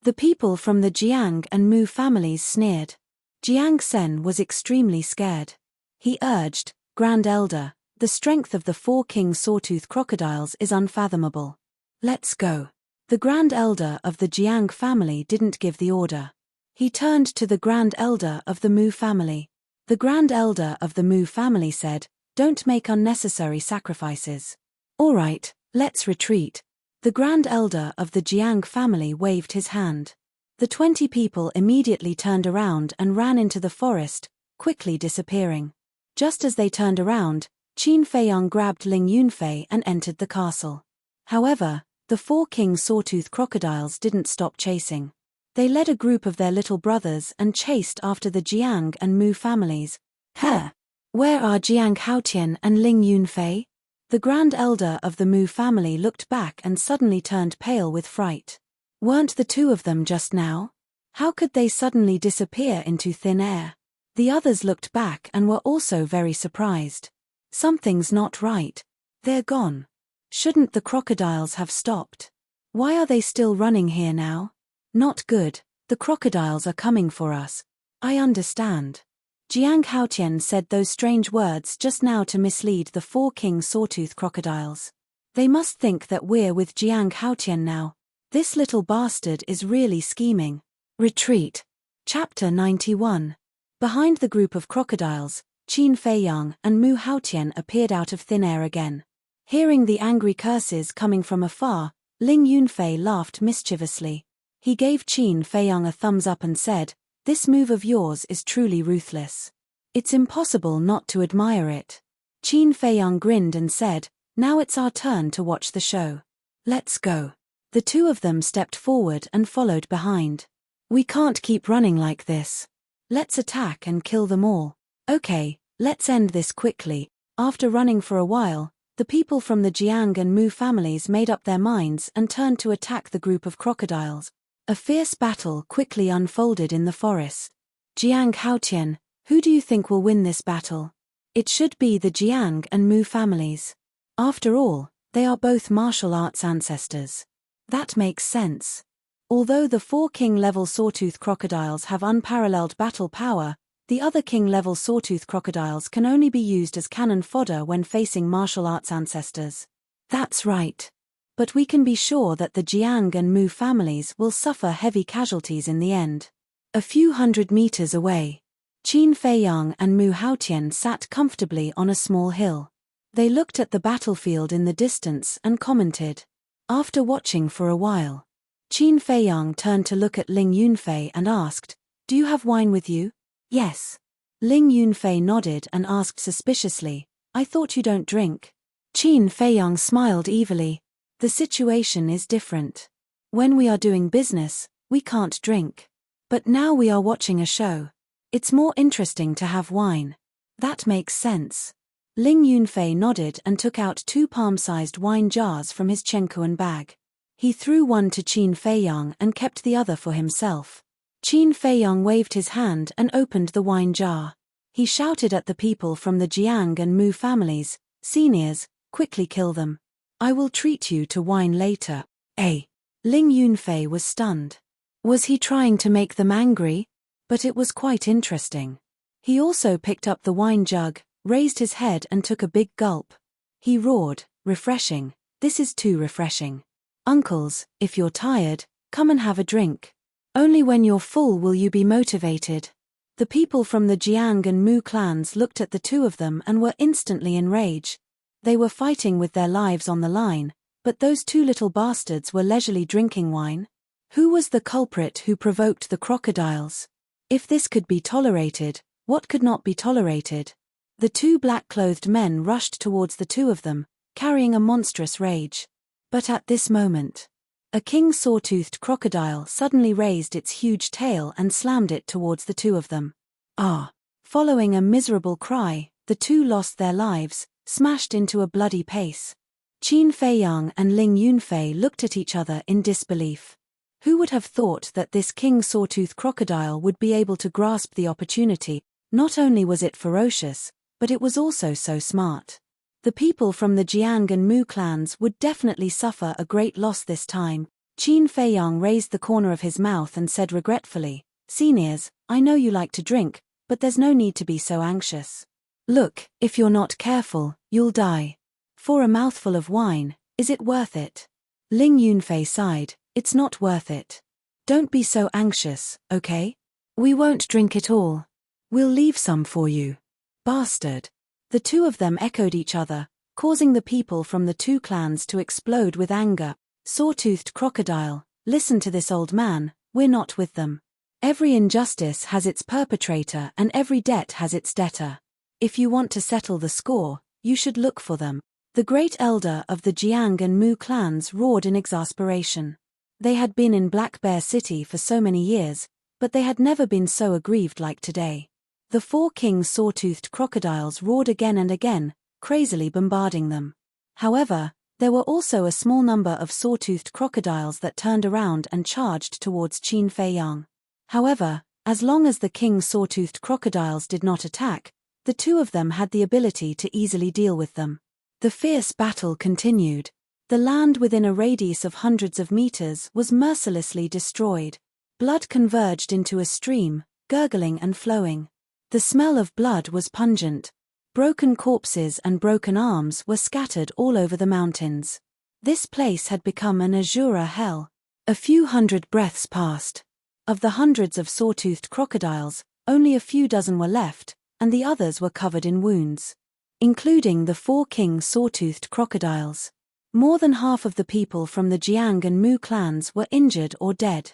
The people from the Jiang and Mu families sneered. Jiang Sen was extremely scared. He urged, "Grand Elder, the strength of the four king sawtooth crocodiles is unfathomable. Let's go." The Grand Elder of the Jiang family didn't give the order. He turned to the Grand Elder of the Mu family. The Grand Elder of the Mu family said, "Don't make unnecessary sacrifices." "All right, let's retreat." The Grand Elder of the Jiang family waved his hand. The 20 people immediately turned around and ran into the forest, quickly disappearing. Just as they turned around, Qin Feiyang grabbed Ling Yunfei and entered the castle. However, the four king sawtooth crocodiles didn't stop chasing. They led a group of their little brothers and chased after the Jiang and Mu families. Where are Jiang Haotian and Ling Yunfei? The Grand Elder of the Mu family looked back and suddenly turned pale with fright. Weren't the two of them just now? How could they suddenly disappear into thin air? The others looked back and were also very surprised. Something's not right. They're gone. Shouldn't the crocodiles have stopped? Why are they still running here now? Not good. The crocodiles are coming for us. I understand. Jiang Haotian said those strange words just now to mislead the four king sawtooth crocodiles. They must think that we're with Jiang Haotian now. This little bastard is really scheming. Retreat. Chapter 91. Behind the group of crocodiles, Qin Feiyang and Mu Haotian appeared out of thin air again. Hearing the angry curses coming from afar, Ling Yunfei laughed mischievously. He gave Qin Feiyang a thumbs up and said, "This move of yours is truly ruthless. It's impossible not to admire it." Qin Feiyang grinned and said, "Now it's our turn to watch the show. Let's go." The two of them stepped forward and followed behind. "We can't keep running like this. Let's attack and kill them all." "Okay, let's end this quickly." After running for a while, the people from the Jiang and Mu families made up their minds and turned to attack the group of crocodiles. A fierce battle quickly unfolded in the forest. "Jiang Haotian, who do you think will win this battle?" "It should be the Jiang and Mu families. After all, they are both martial arts ancestors." "That makes sense. Although the four king-level sawtooth crocodiles have unparalleled battle power, The other king-level sawtooth crocodiles can only be used as cannon fodder when facing martial arts ancestors. That's right. But we can be sure that the Jiang and Mu families will suffer heavy casualties in the end. A few hundred meters away, Qin Feiyang and Mu Haotian sat comfortably on a small hill. They looked at the battlefield in the distance and commented. After watching for a while, Qin Feiyang turned to look at Ling Yunfei and asked, "Do you have wine with you?" "Yes." Ling Yunfei nodded and asked suspiciously, "I thought you don't drink." Qin Feiyang smiled evilly. "The situation is different. When we are doing business, we can't drink. But now we are watching a show. It's more interesting to have wine." "That makes sense." Ling Yunfei nodded and took out 2 palm-sized wine jars from his chenkuan bag. He threw one to Qin Feiyang and kept the other for himself. Qin Feiyang waved his hand and opened the wine jar. He shouted at the people from the Jiang and Mu families, "Seniors, quickly kill them. I will treat you to wine later." Ling Yunfei was stunned. Was he trying to make them angry? But it was quite interesting. He also picked up the wine jug, raised his head and took a big gulp. He roared, "Refreshing, this is too refreshing. Uncles, if you're tired, come and have a drink. Only when you're full will you be motivated." The people from the Jiang and Mu clans looked at the two of them and were instantly enraged. They were fighting with their lives on the line, but those 2 little bastards were leisurely drinking wine. Who was the culprit who provoked the crocodiles? If this could be tolerated, what could not be tolerated? The 2 black-clothed men rushed towards the 2 of them, carrying a monstrous rage. But at this moment, a king saw-toothed crocodile suddenly raised its huge tail and slammed it towards the 2 of them. "Ah!" Following a miserable cry, the 2 lost their lives, smashed into a bloody pace. Qin Feiyang and Ling Yunfei looked at each other in disbelief. Who would have thought that this king sawtooth crocodile would be able to grasp the opportunity? Not only was it ferocious, but it was also so smart. The people from the Jiang and Mu clans would definitely suffer a great loss this time. Qin Feiyang raised the corner of his mouth and said regretfully, "Seniors, I know you like to drink, but there's no need to be so anxious. Look, if you're not careful, you'll die. For a mouthful of wine, is it worth it?" Ling Yunfei sighed, "It's not worth it. Don't be so anxious, okay? We won't drink it all. We'll leave some for you." "Bastard." The 2 of them echoed each other, causing the people from the 2 clans to explode with anger. "Saw-toothed crocodile, listen to this old man, we're not with them. Every injustice has its perpetrator and every debt has its debtor. If you want to settle the score, you should look for them." The great elder of the Jiang and Mu clans roared in exasperation. They had been in Black Bear City for so many years, but they had never been so aggrieved like today. The 4 king saw-toothed crocodiles roared again and again, crazily bombarding them. However, there were also a small number of saw-toothed crocodiles that turned around and charged towards Qin Feiyang. However, as long as the king saw-toothed crocodiles did not attack, the 2 of them had the ability to easily deal with them. The fierce battle continued. The land within a radius of hundreds of meters was mercilessly destroyed. Blood converged into a stream, gurgling and flowing. The smell of blood was pungent. Broken corpses and broken arms were scattered all over the mountains. This place had become an Azura hell. A few hundred breaths passed. Of the hundreds of saw-toothed crocodiles, only a few dozen were left, and the others were covered in wounds, including the 4 king saw-toothed crocodiles. More than half of the people from the Jiang and Mu clans were injured or dead.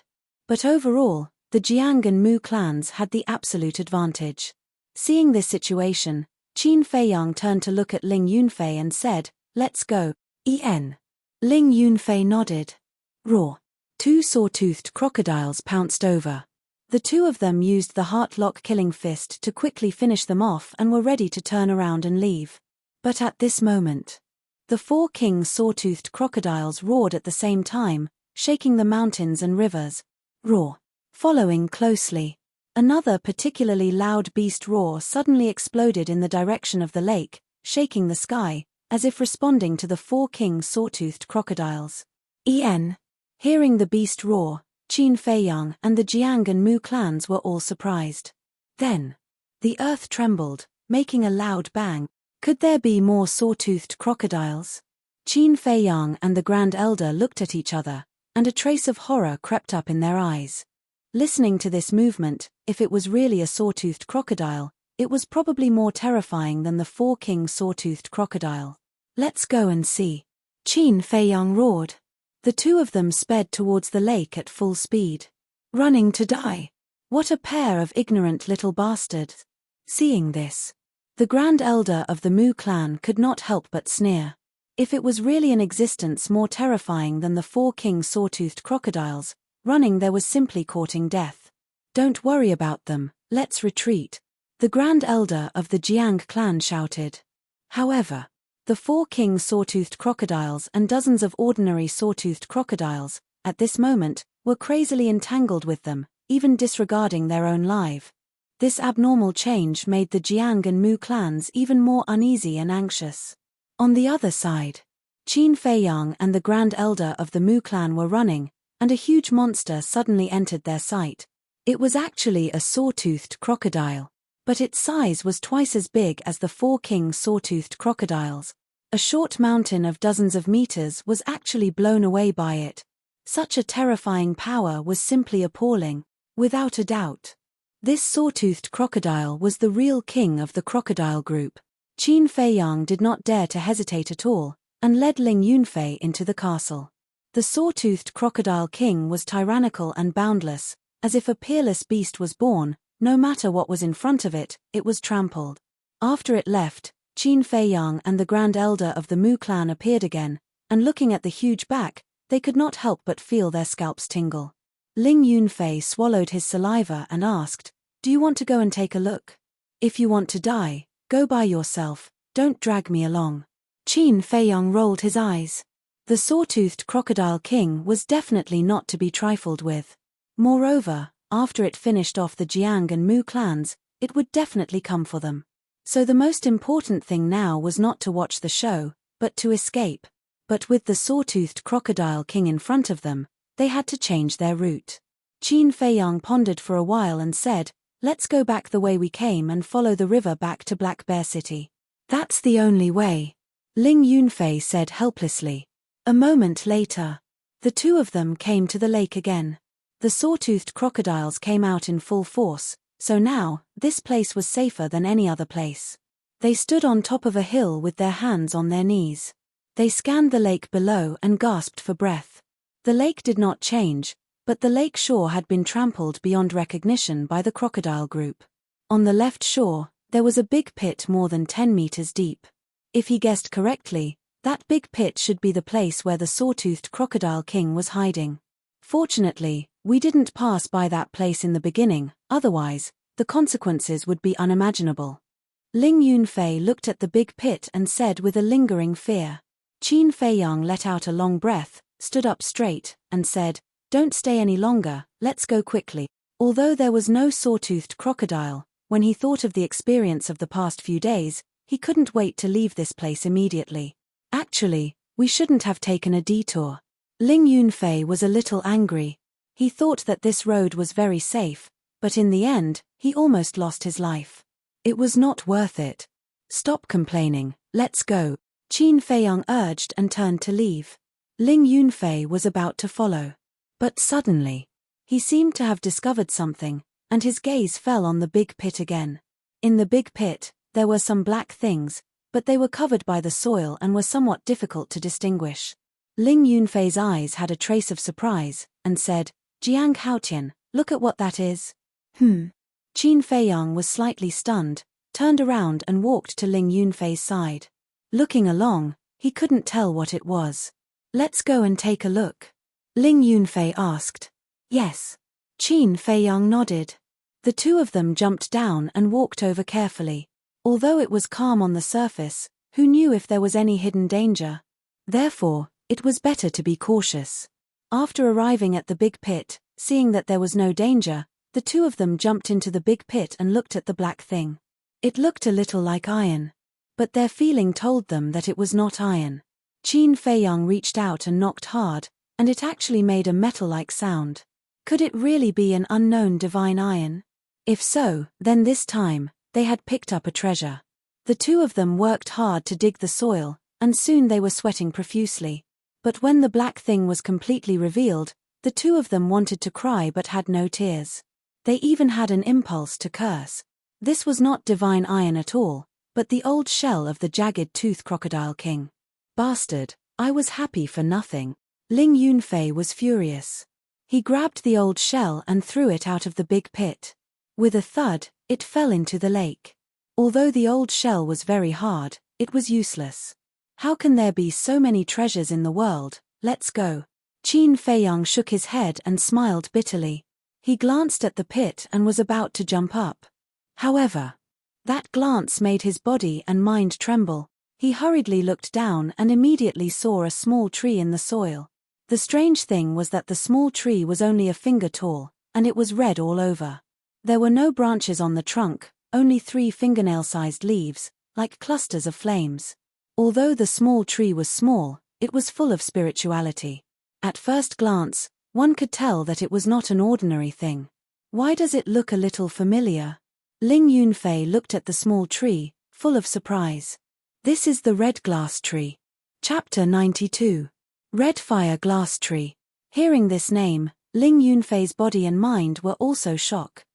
But overall, the Jiang and Mu clans had the absolute advantage. Seeing this situation, Qin Feiyang turned to look at Ling Yunfei and said, "Let's go." Ling Yunfei nodded. Roar. 2 saw-toothed crocodiles pounced over. The 2 of them used the heart-lock killing fist to quickly finish them off and were ready to turn around and leave. But at this moment, the 4 king saw-toothed crocodiles roared at the same time, shaking the mountains and rivers. Roar. Following closely, another particularly loud beast roar suddenly exploded in the direction of the lake, shaking the sky, as if responding to the 4 king saw-toothed crocodiles. Hearing the beast roar, Qin Feiyang and the Jiang and Mu clans were all surprised. Then, The earth trembled, making a loud bang. Could there be more saw-toothed crocodiles? Qin Feiyang and the Grand Elder looked at each other, and a trace of horror crept up in their eyes. Listening to this movement, if it was really a saw-toothed crocodile, it was probably more terrifying than the four-king saw-toothed crocodile. Let's go and see. Qin Feiyang roared. The two of them sped towards the lake at full speed. Running to die. What a pair of ignorant little bastards. Seeing this, the Grand Elder of the Mu clan could not help but sneer. If it was really an existence more terrifying than the four-king saw-toothed crocodiles, running there was simply courting death. Don't worry about them, let's retreat, the Grand Elder of the Jiang clan shouted. However, the four-king saw-toothed crocodiles and dozens of ordinary saw-toothed crocodiles, at this moment, were crazily entangled with them, even disregarding their own life. This abnormal change made the Jiang and Mu clans even more uneasy and anxious. On the other side, Qin Feiyang and the Grand Elder of the Mu clan were running, and a huge monster suddenly entered their sight. It was actually a saw-toothed crocodile, but its size was twice as big as the four-king saw-toothed crocodiles. A short mountain of dozens of meters was actually blown away by it. Such a terrifying power was simply appalling, without a doubt. This saw-toothed crocodile was the real king of the crocodile group. Qin Feiyang did not dare to hesitate at all, and led Ling Yunfei into the castle. The saw-toothed crocodile king was tyrannical and boundless, as if a peerless beast was born, no matter what was in front of it, it was trampled. After it left, Qin Feiyang and the Grand Elder of the Mu clan appeared again, and looking at the huge back, they could not help but feel their scalps tingle. Ling Yunfei swallowed his saliva and asked, "Do you want to go and take a look? If you want to die, go by yourself, don't drag me along." Qin Feiyang rolled his eyes. The saw-toothed crocodile king was definitely not to be trifled with. Moreover, after it finished off the Jiang and Mu clans, it would definitely come for them. So the most important thing now was not to watch the show, but to escape. But with the saw-toothed crocodile king in front of them, they had to change their route. Qin Feiyang pondered for a while and said, "Let's go back the way we came and follow the river back to Black Bear City." "That's the only way," Ling Yunfei said helplessly. A moment later, the two of them came to the lake again. The saw-toothed crocodiles came out in full force, so now, this place was safer than any other place. They stood on top of a hill with their hands on their knees. They scanned the lake below and gasped for breath. The lake did not change, but the lake shore had been trampled beyond recognition by the crocodile group. On the left shore, there was a big pit more than 10 meters deep. If he guessed correctly, that big pit should be the place where the saw-toothed crocodile king was hiding. Fortunately, we didn't pass by that place in the beginning, otherwise, the consequences would be unimaginable. Ling Yunfei looked at the big pit and said with a lingering fear. Qin Feiyang let out a long breath, stood up straight, and said, "Don't stay any longer, let's go quickly." Although there was no saw-toothed crocodile, when he thought of the experience of the past few days, he couldn't wait to leave this place immediately. Actually, we shouldn't have taken a detour. Ling Yunfei was a little angry. He thought that this road was very safe, but in the end, he almost lost his life. It was not worth it. "Stop complaining, let's go," Qin Feiyang urged and turned to leave. Ling Yunfei was about to follow. But suddenly, he seemed to have discovered something, and his gaze fell on the big pit again. In the big pit, there were some black things, but they were covered by the soil and were somewhat difficult to distinguish. Ling Yunfei's eyes had a trace of surprise, and said, "Jiang Haotian, look at what that is." Qin Feiyang was slightly stunned, turned around and walked to Ling Yunfei's side. Looking along, he couldn't tell what it was. "Let's go and take a look," Ling Yunfei asked. "Yes." Qin Feiyang nodded. The two of them jumped down and walked over carefully. Although it was calm on the surface, who knew if there was any hidden danger? Therefore, it was better to be cautious. After arriving at the big pit, seeing that there was no danger, the two of them jumped into the big pit and looked at the black thing. It looked a little like iron. But their feeling told them that it was not iron. Qin Feiyang reached out and knocked hard, and it actually made a metal-like sound. Could it really be an unknown divine iron? If so, then this time, They had picked up a treasure. The two of them worked hard to dig the soil, and soon they were sweating profusely. But when the black thing was completely revealed, the two of them wanted to cry but had no tears. They even had an impulse to curse. This was not divine iron at all, but the old shell of the jagged-toothed crocodile king. Bastard, I was happy for nothing. Ling Yunfei was furious. He grabbed the old shell and threw it out of the big pit. With a thud, it fell into the lake. Although the old shell was very hard, it was useless. How can there be so many treasures in the world? Let's go. Qin Feiyang shook his head and smiled bitterly. He glanced at the pit and was about to jump up. However, that glance made his body and mind tremble. He hurriedly looked down and immediately saw a small tree in the soil. The strange thing was that the small tree was only a finger tall, and it was red all over. There were no branches on the trunk, only 3 fingernail-sized leaves, like clusters of flames. Although the small tree was small, it was full of spirituality. At first glance, one could tell that it was not an ordinary thing. Why does it look a little familiar? Ling Yunfei looked at the small tree, full of surprise. This is the red glass tree. Chapter 92. Red Fire Glass Tree. Hearing this name, Ling Yunfei's body and mind were also shocked.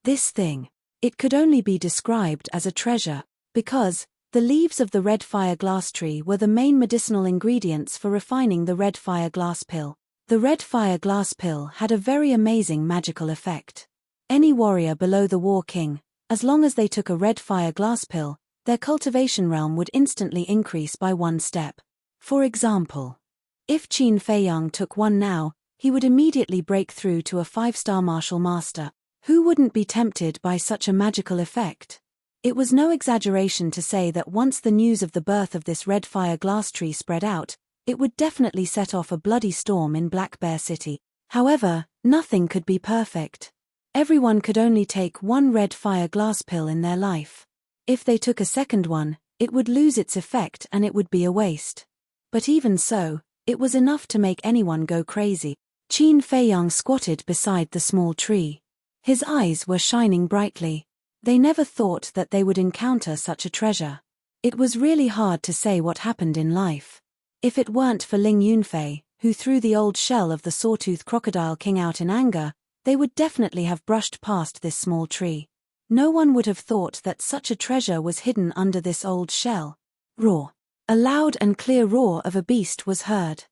This thing. It could only be described as a treasure, because the leaves of the red fire glass tree were the main medicinal ingredients for refining the red fire glass pill. The red fire glass pill had a very amazing magical effect. Any warrior below the war king, as long as they took a red fire glass pill, their cultivation realm would instantly increase by 1 step. For example, if Qin Feiyang took one now, he would immediately break through to a 5-star martial master. Who wouldn't be tempted by such a magical effect? It was no exaggeration to say that once the news of the birth of this red fire glass tree spread out, it would definitely set off a bloody storm in Black Bear City. However, nothing could be perfect. Everyone could only take 1 red fire glass pill in their life. If they took a second one, it would lose its effect and it would be a waste. But even so, it was enough to make anyone go crazy. Qin Feiyang squatted beside the small tree. His eyes were shining brightly. They never thought that they would encounter such a treasure. It was really hard to say what happened in life. If it weren't for Ling Yunfei, who threw the old shell of the sawtooth crocodile king out in anger, they would definitely have brushed past this small tree. No one would have thought that such a treasure was hidden under this old shell. Roar. A loud and clear roar of a beast was heard.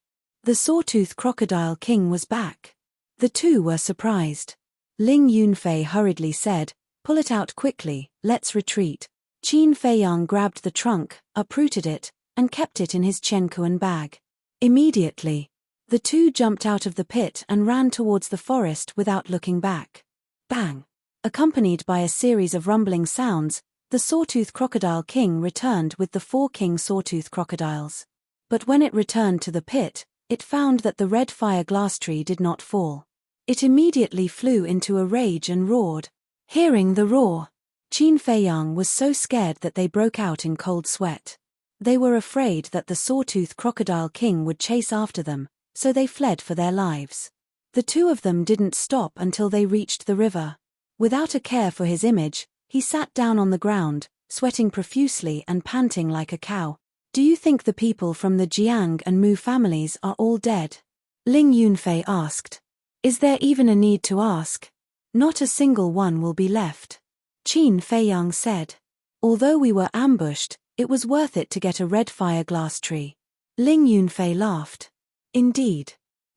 The sawtooth crocodile king was back. The two were surprised. Ling Yunfei hurriedly said, "Pull it out quickly, let's retreat." Qin Feiyang grabbed the trunk, uprooted it, and kept it in his Qiankuan bag. Immediately, the two jumped out of the pit and ran towards the forest without looking back. Bang! Accompanied by a series of rumbling sounds, the sawtooth crocodile king returned with the 4 king sawtooth crocodiles. But when it returned to the pit, it found that the red fire glass tree did not fall. It immediately flew into a rage and roared. Hearing the roar, Qin Feiyang was so scared that they broke out in cold sweat. They were afraid that the sawtooth crocodile king would chase after them, so they fled for their lives. The two of them didn't stop until they reached the river. Without a care for his image, he sat down on the ground, sweating profusely and panting like a cow. "Do you think the people from the Jiang and Mu families are all dead?" Ling Yunfei asked. "Is there even a need to ask? Not a single one will be left," Qin Feiyang said. "Although we were ambushed, it was worth it to get a red fire glass tree." Ling Yunfei laughed. "Indeed."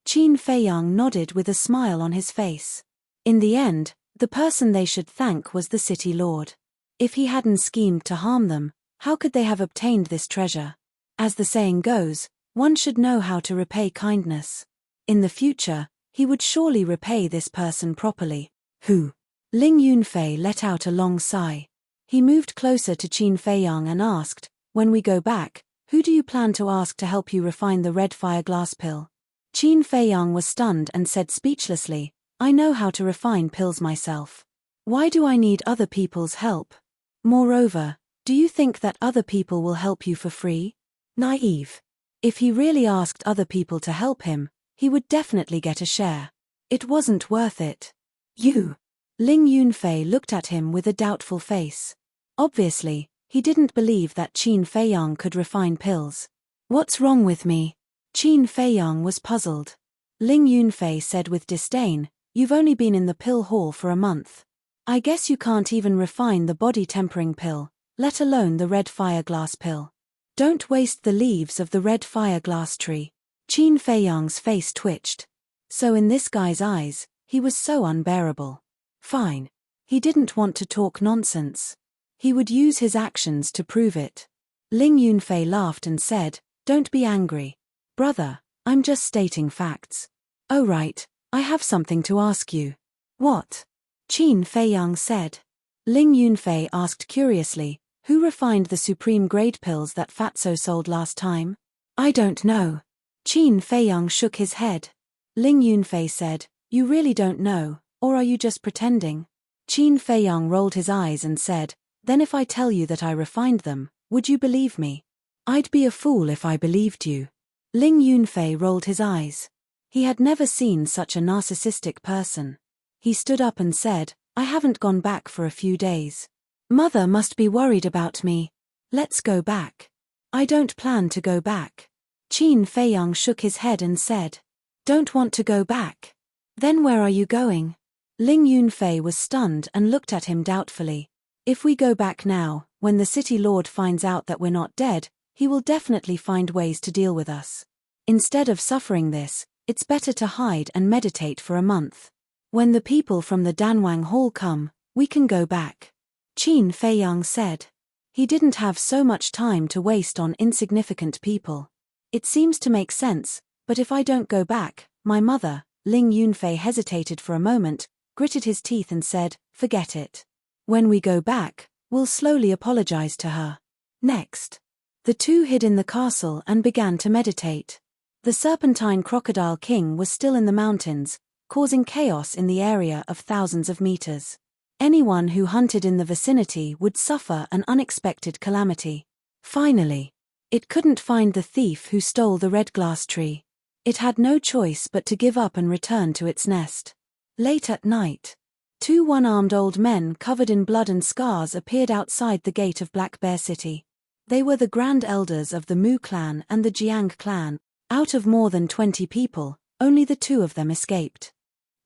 Qin Feiyang nodded with a smile on his face. In the end, the person they should thank was the city lord. If he hadn't schemed to harm them, how could they have obtained this treasure? As the saying goes, one should know how to repay kindness. In the future, he would surely repay this person properly. Who? Ling Yunfei let out a long sigh. He moved closer to Qin Feiyang and asked, "When we go back, who do you plan to ask to help you refine the red fire glass pill?" Qin Feiyang was stunned and said speechlessly, "I know how to refine pills myself. Why do I need other people's help? Moreover, do you think that other people will help you for free?" Naive. If he really asked other people to help him, he would definitely get a share. It wasn't worth it. "You." Ling Yunfei looked at him with a doubtful face. Obviously, he didn't believe that Qin Feiyang could refine pills. "What's wrong with me?" Qin Feiyang was puzzled. Ling Yunfei said with disdain, "You've only been in the pill hall for a month. I guess you can't even refine the body-tempering pill, let alone the red fire glass pill. Don't waste the leaves of the red fire glass tree." Qin Feiyang's face twitched. So in this guy's eyes, he was so unbearable. Fine. He didn't want to talk nonsense. He would use his actions to prove it. Ling Yunfei laughed and said, "Don't be angry. Brother, I'm just stating facts." "Oh right, I have something to ask you." "What?" Qin Feiyang said. Ling Yunfei asked curiously, "Who refined the supreme grade pills that Fatso sold last time?" "I don't know." Qin Feiyang shook his head. Ling Yunfei said, "You really don't know, or are you just pretending?" Qin Feiyang rolled his eyes and said, "Then if I tell you that I refined them, would you believe me?" "I'd be a fool if I believed you." Ling Yunfei rolled his eyes. He had never seen such a narcissistic person. He stood up and said, "I haven't gone back for a few days. Mother must be worried about me. Let's go back." "I don't plan to go back." Qin Feiyang shook his head and said, "Don't want to go back? Then where are you going?" Ling Yunfei was stunned and looked at him doubtfully. "If we go back now, when the city lord finds out that we're not dead, he will definitely find ways to deal with us. Instead of suffering this, it's better to hide and meditate for a month. When the people from the Danwang Hall come, we can go back." Qin Feiyang said. He didn't have so much time to waste on insignificant people. "It seems to make sense, but if I don't go back, my mother," Ling Yunfei hesitated for a moment, gritted his teeth and said, "Forget it. When we go back, we'll slowly apologize to her." Next, the two hid in the castle and began to meditate. The Serpentine Crocodile King was still in the mountains, causing chaos in the area of thousands of meters. Anyone who hunted in the vicinity would suffer an unexpected calamity. Finally, it couldn't find the thief who stole the red glass tree. It had no choice but to give up and return to its nest. Late at night, two one-armed old men covered in blood and scars appeared outside the gate of Black Bear City. They were the Grand Elders of the Mu clan and the Jiang clan. Out of more than 20 people, only the two of them escaped.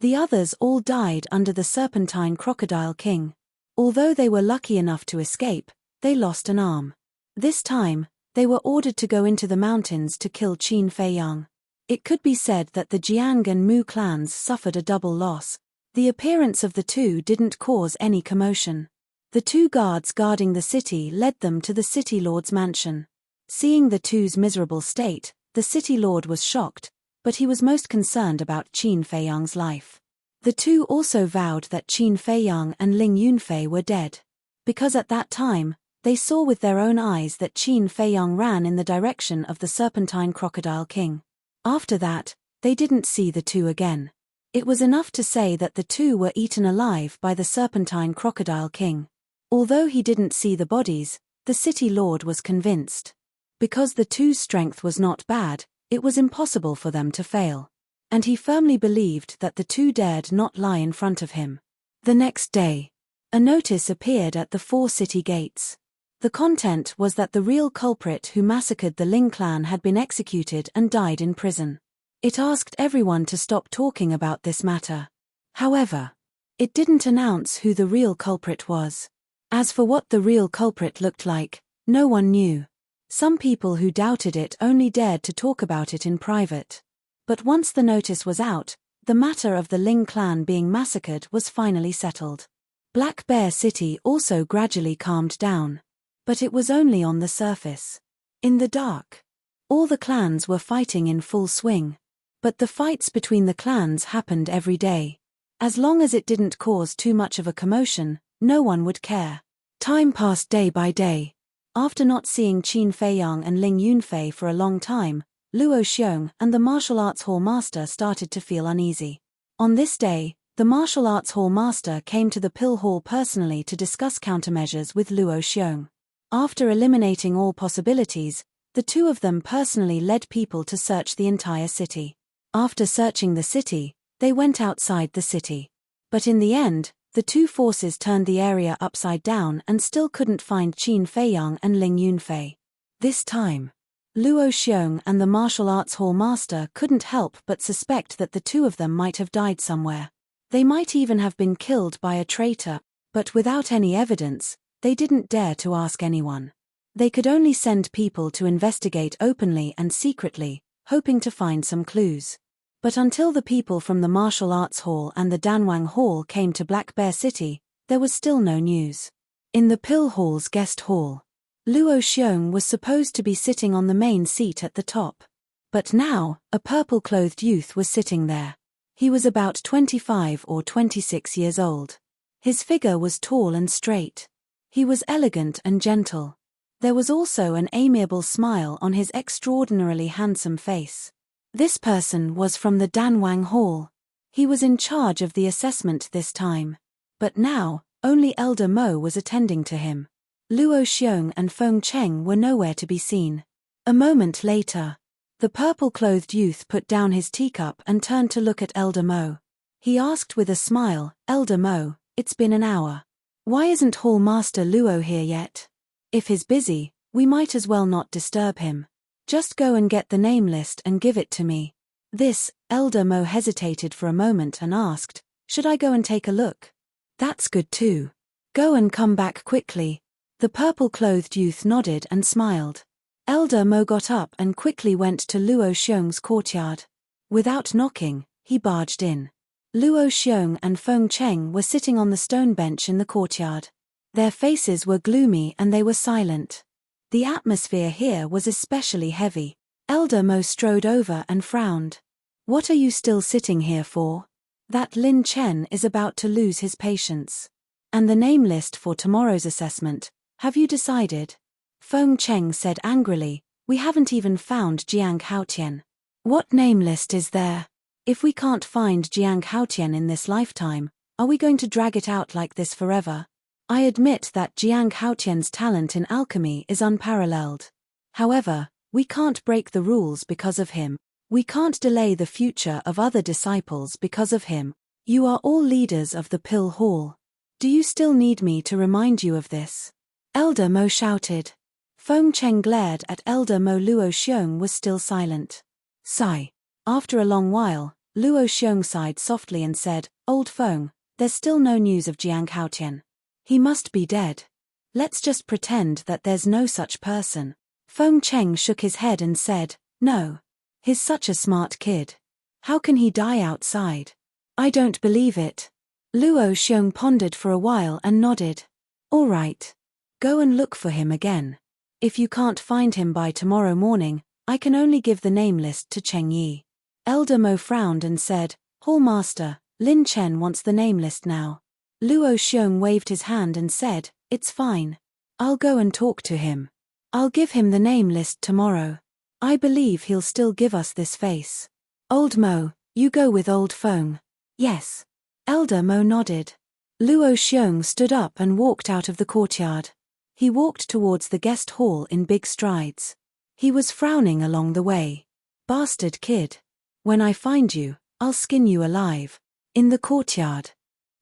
The others all died under the Serpentine Crocodile King. Although they were lucky enough to escape, they lost an arm. This time, they were ordered to go into the mountains to kill Qin Feiyang. It could be said that the Jiang and Mu clans suffered a double loss. The appearance of the two didn't cause any commotion. The two guards guarding the city led them to the city lord's mansion. Seeing the two's miserable state, the city lord was shocked, but he was most concerned about Qin Feiyang's life. The two also vowed that Qin Feiyang and Ling Yunfei were dead. Because at that time, they saw with their own eyes that Qin Feiyang ran in the direction of the Serpentine Crocodile King. After that, they didn't see the two again. It was enough to say that the two were eaten alive by the Serpentine Crocodile King. Although he didn't see the bodies, the city lord was convinced. Because the two's strength was not bad, it was impossible for them to fail. And he firmly believed that the two dared not lie in front of him. The next day, a notice appeared at the 4 city gates. The content was that the real culprit who massacred the Ling clan had been executed and died in prison. It asked everyone to stop talking about this matter. However, it didn't announce who the real culprit was. As for what the real culprit looked like, no one knew. Some people who doubted it only dared to talk about it in private. But once the notice was out, the matter of the Ling clan being massacred was finally settled. Black Bear City also gradually calmed down. But it was only on the surface. In the dark, all the clans were fighting in full swing. But the fights between the clans happened every day. As long as it didn't cause too much of a commotion, no one would care. Time passed day by day. After not seeing Qin Feiyang and Ling Yunfei for a long time, Luo Xiong and the martial arts hall master started to feel uneasy. On this day, the martial arts hall master came to the pill hall personally to discuss countermeasures with Luo Xiong. After eliminating all possibilities, the two of them personally led people to search the entire city. After searching the city, they went outside the city. But in the end, The two forces turned the area upside down and still couldn't find Qin Feiyang and Ling Yunfei. This time, Luo Xiong and the martial arts hall master couldn't help but suspect that the two of them might have died somewhere. They might even have been killed by a traitor, but without any evidence, they didn't dare to ask anyone. They could only send people to investigate openly and secretly, hoping to find some clues. But until the people from the Martial Arts Hall and the Danwang Hall came to Black Bear City, there was still no news. In the Pill Hall's guest hall, Luo Xiong was supposed to be sitting on the main seat at the top. But now, a purple-clothed youth was sitting there. He was about 25 or 26 years old. His figure was tall and straight. He was elegant and gentle. There was also an amiable smile on his extraordinarily handsome face. This person was from the Danwang Hall. He was in charge of the assessment this time. But now, only Elder Mo was attending to him. Luo Xiong and Feng Cheng were nowhere to be seen. A moment later, the purple-clothed youth put down his teacup and turned to look at Elder Mo. He asked with a smile, "Elder Mo, it's been an hour. Why isn't Hall Master Luo here yet? If he's busy, we might as well not disturb him. Just go and get the name list and give it to me." This, Elder Mo hesitated for a moment and asked, "Should I go and take a look?" "That's good too. Go and come back quickly." The purple-clothed youth nodded and smiled. Elder Mo got up and quickly went to Luo Xiong's courtyard. Without knocking, he barged in. Luo Xiong and Feng Cheng were sitting on the stone bench in the courtyard. Their faces were gloomy and they were silent. The atmosphere here was especially heavy. Elder Mo strode over and frowned. "What are you still sitting here for? That Lin Chen is about to lose his patience. And the name list for tomorrow's assessment, have you decided?" Feng Cheng said angrily, "We haven't even found Jiang Haotian. What name list is there? If we can't find Jiang Haotian in this lifetime, are we going to drag it out like this forever? I admit that Jiang Haotian's talent in alchemy is unparalleled. However, we can't break the rules because of him. We can't delay the future of other disciples because of him. You are all leaders of the Pill Hall. Do you still need me to remind you of this?" Elder Mo shouted. Feng Cheng glared at Elder Mo. Luo Xiong was still silent. Sigh. After a long while, Luo Xiong sighed softly and said, "Old Feng, there's still no news of Jiang Haotian. He must be dead. Let's just pretend that there's no such person." Feng Cheng shook his head and said, "No. He's such a smart kid. How can he die outside? I don't believe it." Luo Xiong pondered for a while and nodded. "All right. Go and look for him again. If you can't find him by tomorrow morning, I can only give the name list to Cheng Yi." Elder Mo frowned and said, "Hall Master, Lin Chen wants the name list now." Luo Xiong waved his hand and said, "It's fine. I'll go and talk to him. I'll give him the name list tomorrow. I believe he'll still give us this face." "Old Mo, you go with Old Feng." "Yes." Elder Mo nodded. Luo Xiong stood up and walked out of the courtyard. He walked towards the guest hall in big strides. He was frowning along the way. "Bastard kid. When I find you, I'll skin you alive." In the courtyard.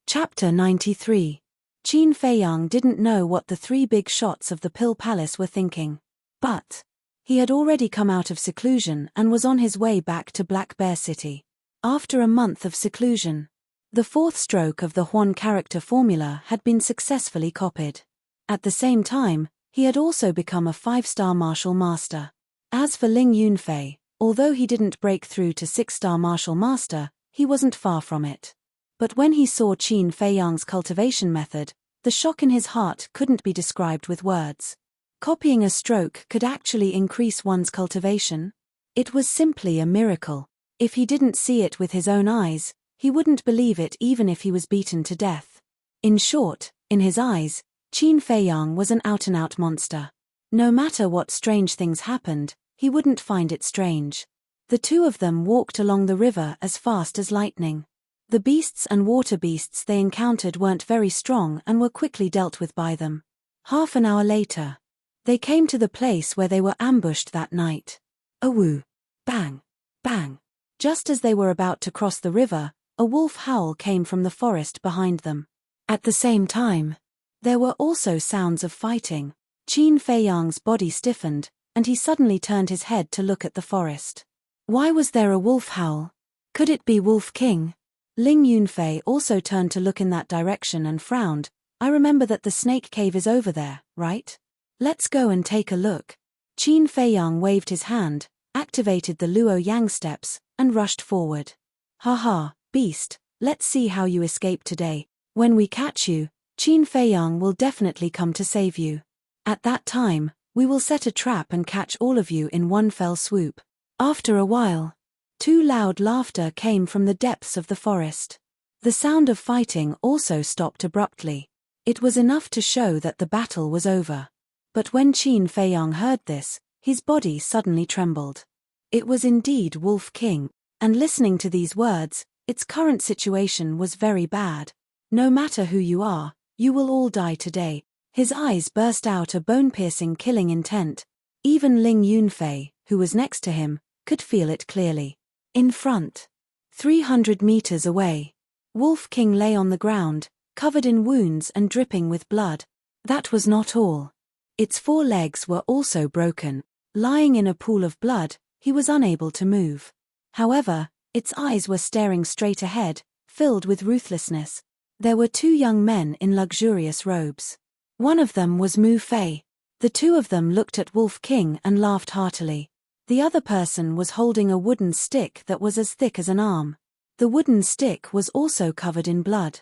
Chapter 93. Qin Feiyang didn't know what the three big shots of the Pill Palace were thinking. But he had already come out of seclusion and was on his way back to Black Bear City. After a month of seclusion, the fourth stroke of the Huan character formula had been successfully copied. At the same time, he had also become a 5-star martial master. As for Ling Yunfei, although he didn't break through to 6-star martial master, he wasn't far from it. But when he saw Qin Feiyang's cultivation method, the shock in his heart couldn't be described with words. Copying a stroke could actually increase one's cultivation. It was simply a miracle. If he didn't see it with his own eyes, he wouldn't believe it even if he was beaten to death. In short, in his eyes, Qin Feiyang was an out-and-out monster. No matter what strange things happened, he wouldn't find it strange. The two of them walked along the river as fast as lightning. The beasts and water beasts they encountered weren't very strong and were quickly dealt with by them. Half an hour later, they came to the place where they were ambushed that night. Awoo! Bang! Bang! Just as they were about to cross the river, a wolf howl came from the forest behind them. At the same time, there were also sounds of fighting. Qin Feiyang's body stiffened, and he suddenly turned his head to look at the forest. Why was there a wolf howl? Could it be Wolf King? Ling Yunfei also turned to look in that direction and frowned. I remember that the snake cave is over there, right? Let's go and take a look. Qin Feiyang waved his hand, activated the Luo Yang steps, and rushed forward. Haha, beast, let's see how you escape today. When we catch you, Qin Feiyang will definitely come to save you. At that time, we will set a trap and catch all of you in one fell swoop. After a while, too loud laughter came from the depths of the forest. The sound of fighting also stopped abruptly. It was enough to show that the battle was over. But when Qin Feiyang heard this, his body suddenly trembled. It was indeed Wolf King, and listening to these words, its current situation was very bad. No matter who you are, you will all die today. His eyes burst out a bone-piercing killing intent. Even Ling Yunfei, who was next to him, could feel it clearly. In front, 300 meters away, Wolf King lay on the ground, covered in wounds and dripping with blood. That was not all. Its 4 legs were also broken. Lying in a pool of blood, he was unable to move. However, its eyes were staring straight ahead, filled with ruthlessness. There were 2 young men in luxurious robes. One of them was Mu Fei. The 2 of them looked at Wolf King and laughed heartily. The other person was holding a wooden stick that was as thick as an arm. The wooden stick was also covered in blood.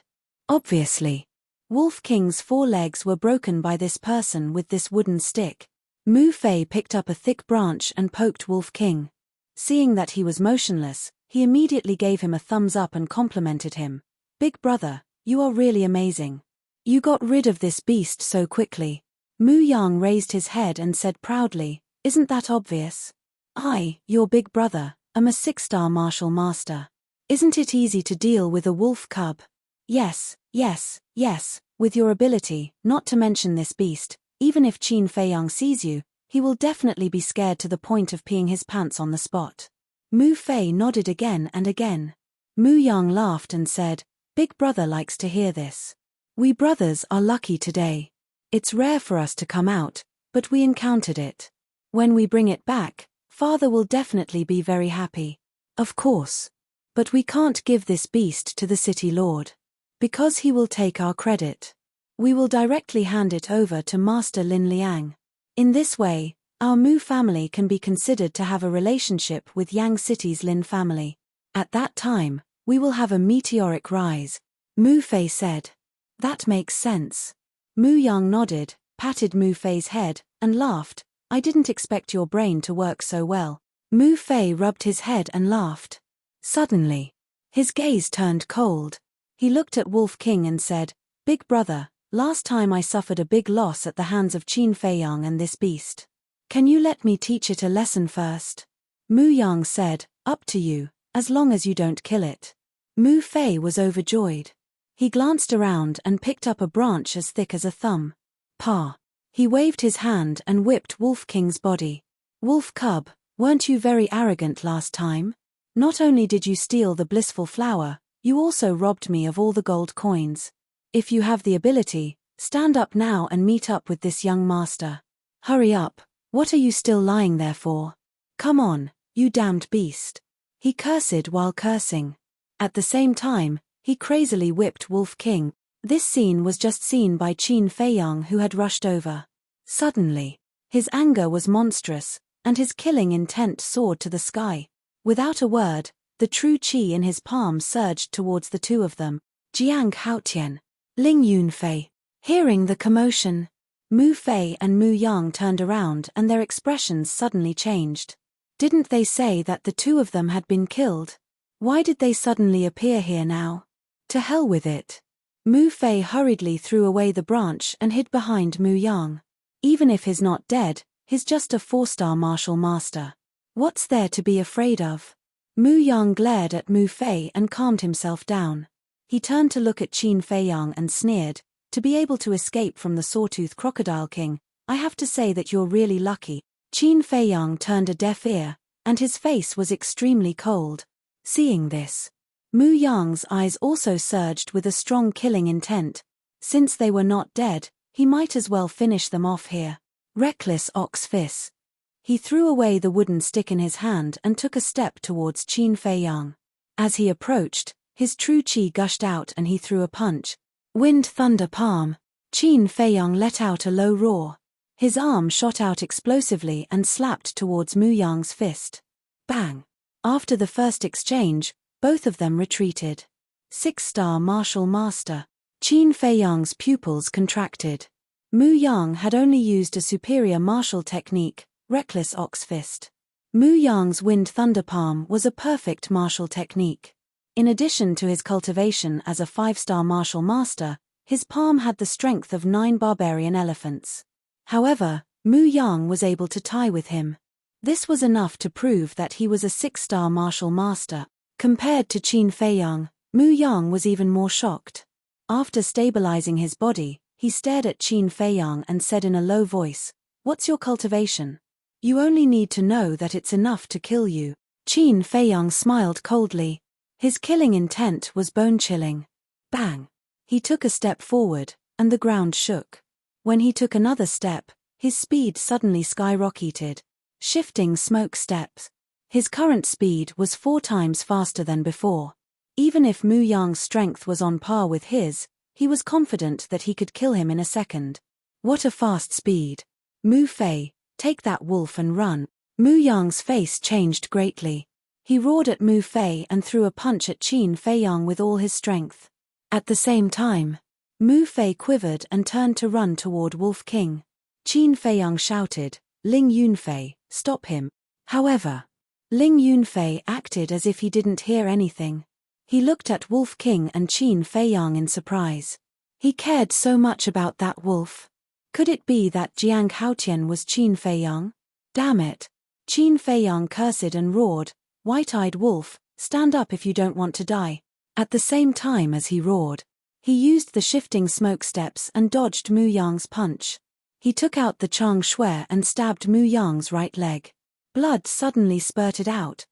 Obviously, Wolf King's 4 legs were broken by this person with this wooden stick. Mu Fei picked up a thick branch and poked Wolf King. Seeing that he was motionless, he immediately gave him a thumbs up and complimented him. Big brother, you are really amazing. You got rid of this beast so quickly. Mu Yang raised his head and said proudly, isn't that obvious? I, your big brother, am a 6-star martial master. Isn't it easy to deal with a wolf cub? Yes, yes, yes, with your ability, not to mention this beast, even if Qin Feiyang sees you, he will definitely be scared to the point of peeing his pants on the spot. Mu Fei nodded again and again. Mu Yang laughed and said, Big brother likes to hear this. We brothers are lucky today. It's rare for us to come out, but we encountered it. When we bring it back, Father will definitely be very happy. Of course. But we can't give this beast to the city lord. Because he will take our credit. We will directly hand it over to Master Lin Liang. In this way, our Mu family can be considered to have a relationship with Yang City's Lin family. At that time, we will have a meteoric rise. Mu Fei said. That makes sense. Mu Yang nodded, patted Mu Fei's head, and laughed. I didn't expect your brain to work so well. Mu Fei rubbed his head and laughed. Suddenly, his gaze turned cold. He looked at Wolf King and said, Big brother, last time I suffered a big loss at the hands of Qin Feiyang and this beast. Can you let me teach it a lesson first? Mu Yang said, up to you, as long as you don't kill it. Mu Fei was overjoyed. He glanced around and picked up a branch as thick as a thumb. Pa. He waved his hand and whipped Wolf King's body. Wolf cub, weren't you very arrogant last time? Not only did you steal the blissful flower, you also robbed me of all the gold coins. If you have the ability, stand up now and meet up with this young master. Hurry up, what are you still lying there for? Come on, you damned beast. He cursed while cursing. At the same time, he crazily whipped Wolf King. This scene was just seen by Qin Feiyang, who had rushed over. Suddenly, his anger was monstrous, and his killing intent soared to the sky. Without a word, the true qi in his palm surged towards the 2 of them. Jiang Haotian, Ling Yunfei. Hearing the commotion, Mu Fei and Mu Yang turned around and their expressions suddenly changed. Didn't they say that the 2 of them had been killed? Why did they suddenly appear here now? To hell with it. Mu Fei hurriedly threw away the branch and hid behind Mu Yang. Even if he's not dead, he's just a 4-star martial master. What's there to be afraid of? Mu Yang glared at Mu Fei and calmed himself down. He turned to look at Qin Feiyang and sneered, to be able to escape from the Sawtooth Crocodile King, I have to say that you're really lucky. Qin Feiyang turned a deaf ear, and his face was extremely cold. Seeing this, Mu Yang's eyes also surged with a strong killing intent. Since they were not dead, he might as well finish them off here. Reckless ox fist. He threw away the wooden stick in his hand and took a step towards Qin Fei Yang. As he approached, his true chi gushed out and he threw a punch. Wind thunder palm. Qin Fei Yang let out a low roar. His arm shot out explosively and slapped towards Mu Yang's fist. Bang! After the first exchange, both of them retreated. 6-star martial master. Qin Fei Yang's pupils contracted. Mu Yang had only used a superior martial technique, reckless ox fist. Mu Yang's wind thunder palm was a perfect martial technique. In addition to his cultivation as a 5-star martial master, his palm had the strength of 9 barbarian elephants. However, Mu Yang was able to tie with him. This was enough to prove that he was a 6-star martial master. Compared to Qin Fei Yang, Mu Yang was even more shocked. After stabilizing his body, he stared at Qin Fei Yang and said in a low voice, "What's your cultivation? You only need to know that it's enough to kill you." Qin Fei Yang smiled coldly. His killing intent was bone-chilling. Bang! He took a step forward, and the ground shook. When he took another step, his speed suddenly skyrocketed. Shifting smoke steps. His current speed was 4 times faster than before. Even if Mu Yang's strength was on par with his, he was confident that he could kill him in a second. What a fast speed! Mu Fei, take that wolf and run. Mu Yang's face changed greatly. He roared at Mu Fei and threw a punch at Qin Fei Yang with all his strength. At the same time, Mu Fei quivered and turned to run toward Wolf King. Qin Fei Yang shouted, "Ling Yunfei, stop him." However, Ling Yunfei acted as if he didn't hear anything. He looked at Wolf King and Qin Fei Yang in surprise. He cared so much about that wolf. Could it be that Jiang Haotian was Qin Fei Yang? Damn it! Qin Fei Yang cursed and roared, "White-eyed wolf, stand up if you don't want to die." At the same time as he roared, he used the shifting smoke steps and dodged Mu Yang's punch. He took out the Chang Shui and stabbed Mu Yang's right leg. Blood suddenly spurted out.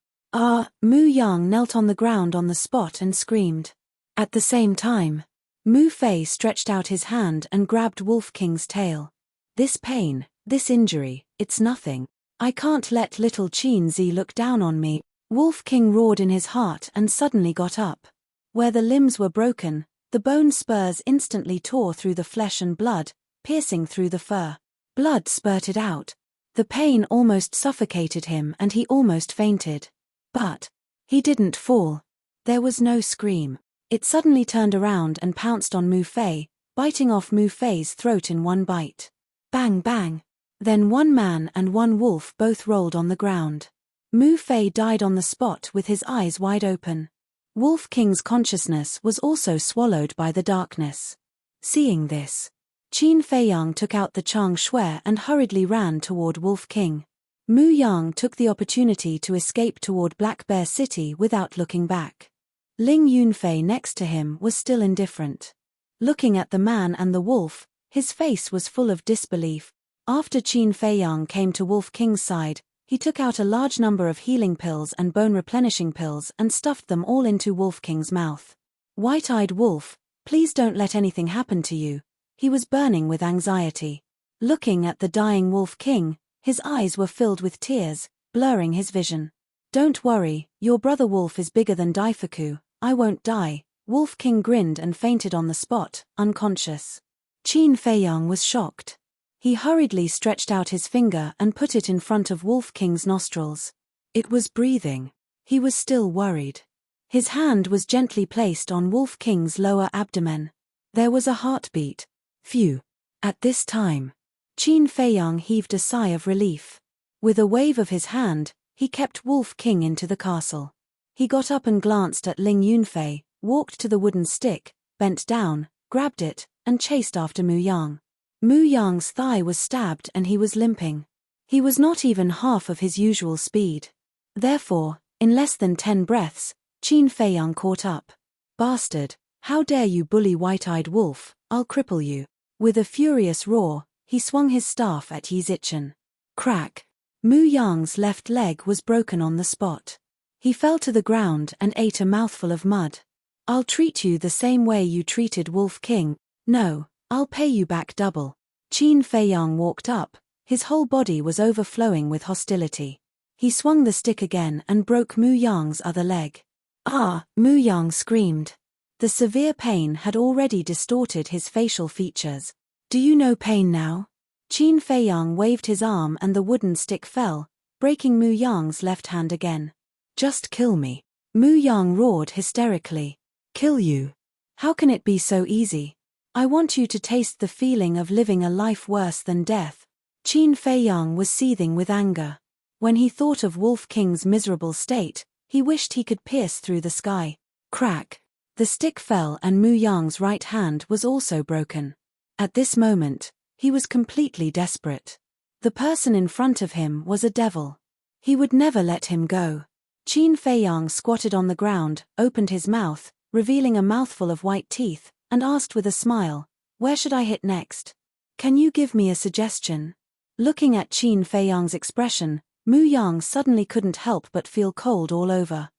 Mu Yang knelt on the ground on the spot and screamed. At the same time, Mu Fei stretched out his hand and grabbed Wolf King's tail. "This pain, this injury, it's nothing. I can't let little Qin Zi look down on me." Wolf King roared in his heart and suddenly got up. Where the limbs were broken, the bone spurs instantly tore through the flesh and blood, piercing through the fur. Blood spurted out. The pain almost suffocated him and he almost fainted. But he didn't fall. There was no scream. It suddenly turned around and pounced on Mu Fei, biting off Mu Fei's throat in one bite. Bang bang. Then one man and one wolf both rolled on the ground. Mu Fei died on the spot with his eyes wide open. Wolf King's consciousness was also swallowed by the darkness. Seeing this, Qin Fei Yang took out the Chang Shui and hurriedly ran toward Wolf King. Mu Yang took the opportunity to escape toward Black Bear City without looking back. Ling Yunfei next to him was still indifferent. Looking at the man and the wolf, his face was full of disbelief. After Qin Fei Yang came to Wolf King's side, he took out a large number of healing pills and bone-replenishing pills and stuffed them all into Wolf King's mouth. "White-eyed wolf, please don't let anything happen to you." He was burning with anxiety. Looking at the dying Wolf King, his eyes were filled with tears, blurring his vision. "Don't worry, your brother Wolf is bigger than Daifuku, I won't die." Wolf King grinned and fainted on the spot, unconscious. Qin Fei Yang was shocked. He hurriedly stretched out his finger and put it in front of Wolf King's nostrils. It was breathing. He was still worried. His hand was gently placed on Wolf King's lower abdomen. There was a heartbeat. Phew. At this time, Qin Fei Yang heaved a sigh of relief. With a wave of his hand, he kept Wolf King into the castle. He got up and glanced at Ling Yunfei, walked to the wooden stick, bent down, grabbed it, and chased after Mu Yang. Mu Yang's thigh was stabbed and he was limping. He was not even half of his usual speed. Therefore, in less than 10 breaths, Qin Fei Yang caught up. "Bastard, how dare you bully White-Eyed Wolf, I'll cripple you." With a furious roar, he swung his staff at Yi Zichen. Crack! Mu Yang's left leg was broken on the spot. He fell to the ground and ate a mouthful of mud. "I'll treat you the same way you treated Wolf King." No, I'll pay you back double. Qin Feiyang walked up, his whole body was overflowing with hostility. He swung the stick again and broke Mu Yang's other leg. Ah! Mu Yang screamed. The severe pain had already distorted his facial features. Do you know pain now? Qin Feiyang waved his arm and the wooden stick fell, breaking Mu Yang's left hand again. Just kill me. Mu Yang roared hysterically. Kill you? How can it be so easy? I want you to taste the feeling of living a life worse than death. Qin Feiyang was seething with anger. When he thought of Wolf King's miserable state, he wished he could pierce through the sky. Crack! The stick fell and Mu Yang's right hand was also broken. At this moment, he was completely desperate. The person in front of him was a devil. He would never let him go. Qin Feiyang squatted on the ground, opened his mouth, revealing a mouthful of white teeth, and asked with a smile, "Where should I hit next? Can you give me a suggestion?" Looking at Qin Feiyang's expression, Mu Yang suddenly couldn't help but feel cold all over.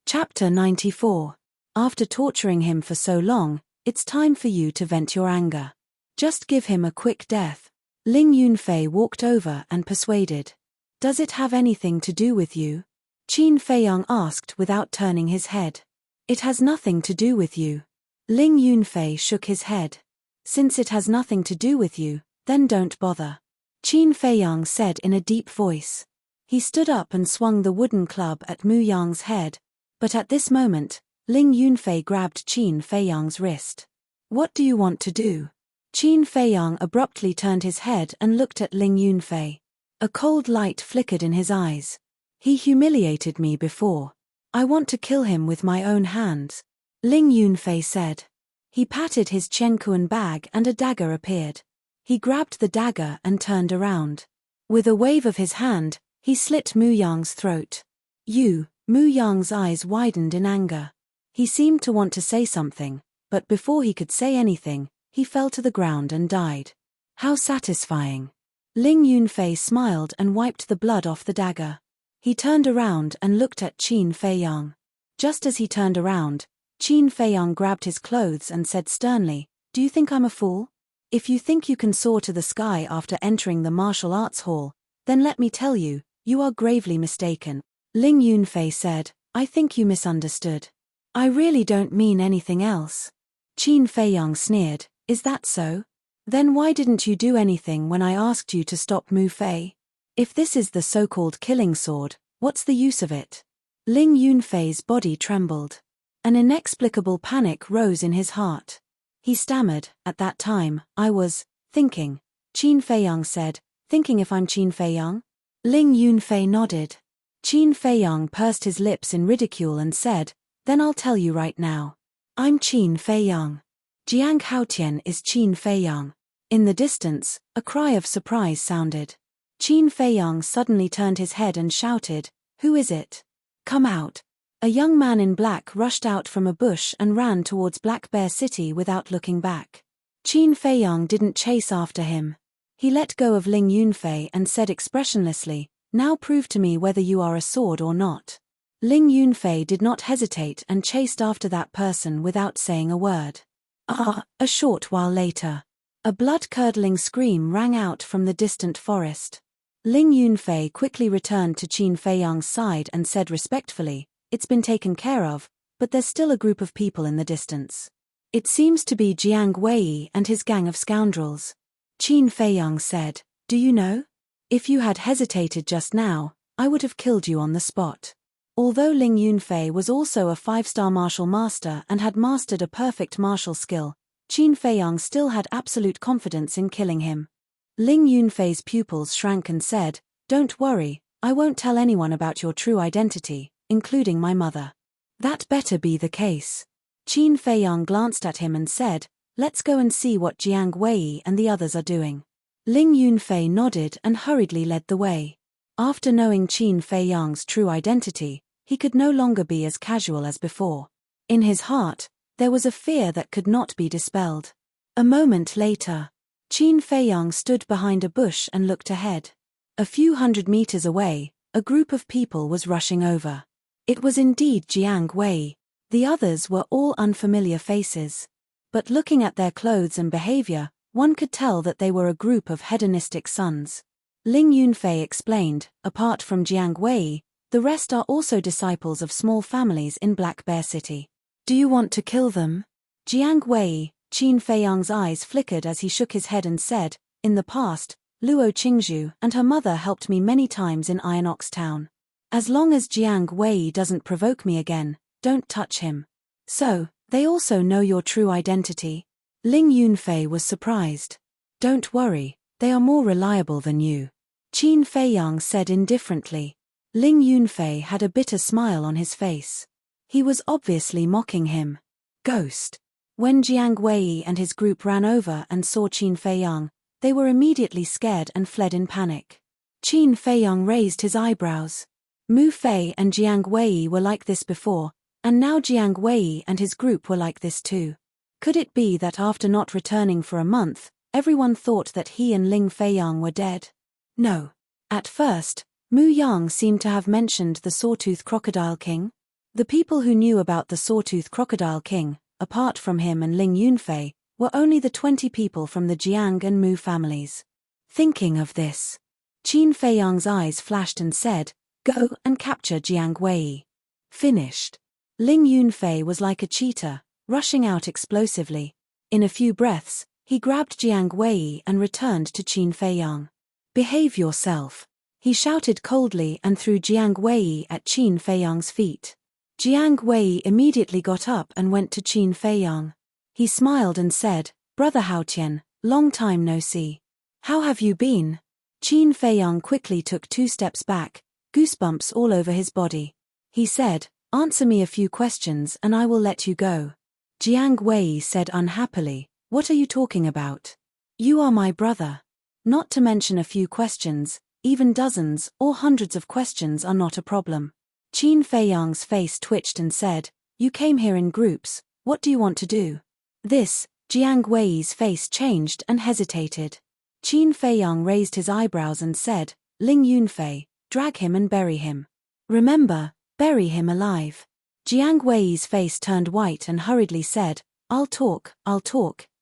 Chapter 94. After torturing him for so long, it's time for you to vent your anger. Just give him a quick death. Ling Yunfei walked over and persuaded. Does it have anything to do with you? Qin Feiyang asked without turning his head. It has nothing to do with you. Ling Yunfei shook his head. Since it has nothing to do with you, then don't bother. Qin Feiyang said in a deep voice. He stood up and swung the wooden club at Mu Yang's head. But at this moment, Ling Yunfei grabbed Qin Feiyang's wrist. What do you want to do? Qin Feiyang abruptly turned his head and looked at Ling Yunfei. A cold light flickered in his eyes. He humiliated me before. I want to kill him with my own hands. Ling Yunfei said. He patted his Qianquan bag and a dagger appeared. He grabbed the dagger and turned around. With a wave of his hand, he slit Mu Yang's throat. Mu Yang's eyes widened in anger. He seemed to want to say something, but before he could say anything, he fell to the ground and died. How satisfying. Ling Yunfei smiled and wiped the blood off the dagger. He turned around and looked at Qin Feiyang. Just as he turned around, Qin Feiyang grabbed his clothes and said sternly, "Do you think I'm a fool? If you think you can soar to the sky after entering the martial arts hall, then let me tell you, you are gravely mistaken." Ling Yunfei said, "I think you misunderstood. I really don't mean anything else." Qin Feiyang sneered, "Is that so? Then why didn't you do anything when I asked you to stop Mu Fei? If this is the so-called killing sword, what's the use of it?" Ling Yunfei's body trembled. An inexplicable panic rose in his heart. He stammered, "At that time, I was thinking." Qin Feiyang said, "Thinking if I'm Qin Feiyang?" Ling Yunfei nodded. Qin Feiyang pursed his lips in ridicule and said, "Then I'll tell you right now. I'm Qin Feiyang. Jiang Haotian is Qin Feiyang." In the distance, a cry of surprise sounded. Qin Feiyang suddenly turned his head and shouted, "Who is it? Come out." A young man in black rushed out from a bush and ran towards Black Bear City without looking back. Qin Feiyang didn't chase after him. He let go of Ling Yunfei and said expressionlessly, "Now prove to me whether you are a sword or not." Ling Yunfei did not hesitate and chased after that person without saying a word. A short while later, a blood-curdling scream rang out from the distant forest. Ling Yunfei quickly returned to Qin Feiyang's side and said respectfully, "It's been taken care of, but there's still a group of people in the distance. It seems to be Jiang Wei and his gang of scoundrels." Qin Feiyang said, "Do you know? If you had hesitated just now, I would have killed you on the spot." Although Ling Yunfei was also a 5-star martial master and had mastered a perfect martial skill, Qin Feiyang still had absolute confidence in killing him. Ling Yunfei's pupils shrank and said, "Don't worry, I won't tell anyone about your true identity, including my mother." That better be the case. Qin Feiyang glanced at him and said, "Let's go and see what Jiang Wei and the others are doing." Ling Yunfei nodded and hurriedly led the way. After knowing Qin Feiyang's true identity, he could no longer be as casual as before. In his heart, there was a fear that could not be dispelled. A moment later, Qin Feiyang stood behind a bush and looked ahead. A few hundred meters away, a group of people was rushing over. It was indeed Jiang Wei. The others were all unfamiliar faces. But looking at their clothes and behavior, one could tell that they were a group of hedonistic sons. Ling Yunfei explained, apart from Jiang Wei, the rest are also disciples of small families in Black Bear City. Do you want to kill them? Jiang Wei, Qin Feiyang's eyes flickered as he shook his head and said, in the past, Luo Qingzhu and her mother helped me many times in Iron Ox Town. As long as Jiang Wei doesn't provoke me again, don't touch him. So, they also know your true identity? Ling Yunfei was surprised. Don't worry, they are more reliable than you. Qin Feiyang said indifferently. Ling Yunfei had a bitter smile on his face. He was obviously mocking him. Ghost. When Jiang Wei and his group ran over and saw Qin Feiyang, they were immediately scared and fled in panic. Qin Feiyang raised his eyebrows. Mu Fei and Jiang Wei were like this before, and now Jiang Wei and his group were like this too. Could it be that after not returning for a month, everyone thought that he and Ling Feiyang were dead? No. At first, Mu Yang seemed to have mentioned the Sawtooth Crocodile King. The people who knew about the Sawtooth Crocodile King, apart from him and Ling Yunfei, were only the 20 people from the Jiang and Mu families. Thinking of this, Qin Feiyang's eyes flashed and said, "Go and capture Jiang Wei." Finished. Ling Yunfei was like a cheetah, rushing out explosively. In a few breaths, he grabbed Jiang Wei and returned to Qin Feiyang. "Behave yourself," he shouted coldly and threw Jiang Wei at Qin Feiyang's feet. Jiang Wei immediately got up and went to Qin Feiyang. He smiled and said, "Brother Haotian, long time no see. How have you been?" Qin Feiyang quickly took 2 steps back, goosebumps all over his body. He said, "Answer me a few questions and I will let you go." Jiang Wei said unhappily, "What are you talking about? You are my brother. Not to mention a few questions, even dozens or hundreds of questions are not a problem." Qin Feiyang's face twitched and said, "You came here in groups, what do you want to do?" This, Jiang Wei's face changed and hesitated. Qin Feiyang raised his eyebrows and said, "Ling Yunfei, drag him and bury him. Remember, bury him alive." Jiang Wei's face turned white and hurriedly said, I'll talk,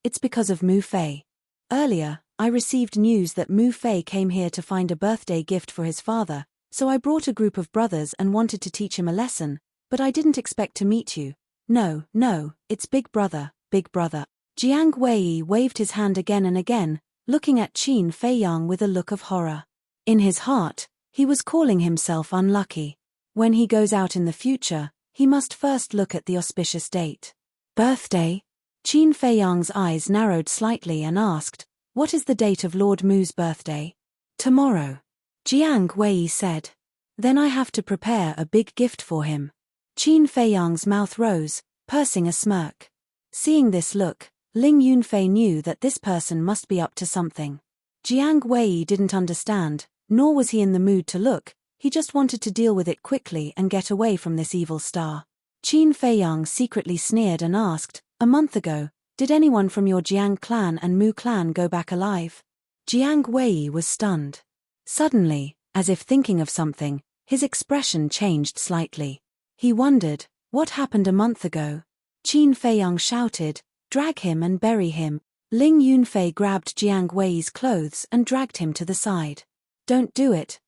it's because of Mu Fei. Earlier, I received news that Mu Fei came here to find a birthday gift for his father, so I brought a group of brothers and wanted to teach him a lesson, but I didn't expect to meet you. No, it's Big Brother, Big Brother. Jiang Wei waved his hand again and again, looking at Qin Feiyang with a look of horror. In his heart, he was calling himself unlucky. When he goes out in the future, he must first look at the auspicious date. Birthday? Qin Feiyang's eyes narrowed slightly and asked, "What is the date of Lord Mu's birthday?" "Tomorrow." Jiang Wei said. "Then I have to prepare a big gift for him." Qin Feiyang's mouth rose, pursing a smirk. Seeing this look, Ling Yunfei knew that this person must be up to something. Jiang Wei didn't understand, nor was he in the mood to look, he just wanted to deal with it quickly and get away from this evil star. Qin Feiyang secretly sneered and asked, "A month ago, did anyone from your Jiang clan and Mu clan go back alive?" Jiang Wei was stunned. Suddenly, as if thinking of something, his expression changed slightly. He wondered, what happened a month ago? Qin Feiyang shouted, "Drag him and bury him." Ling Yunfei grabbed Jiang Wei's clothes and dragged him to the side. Don't do it,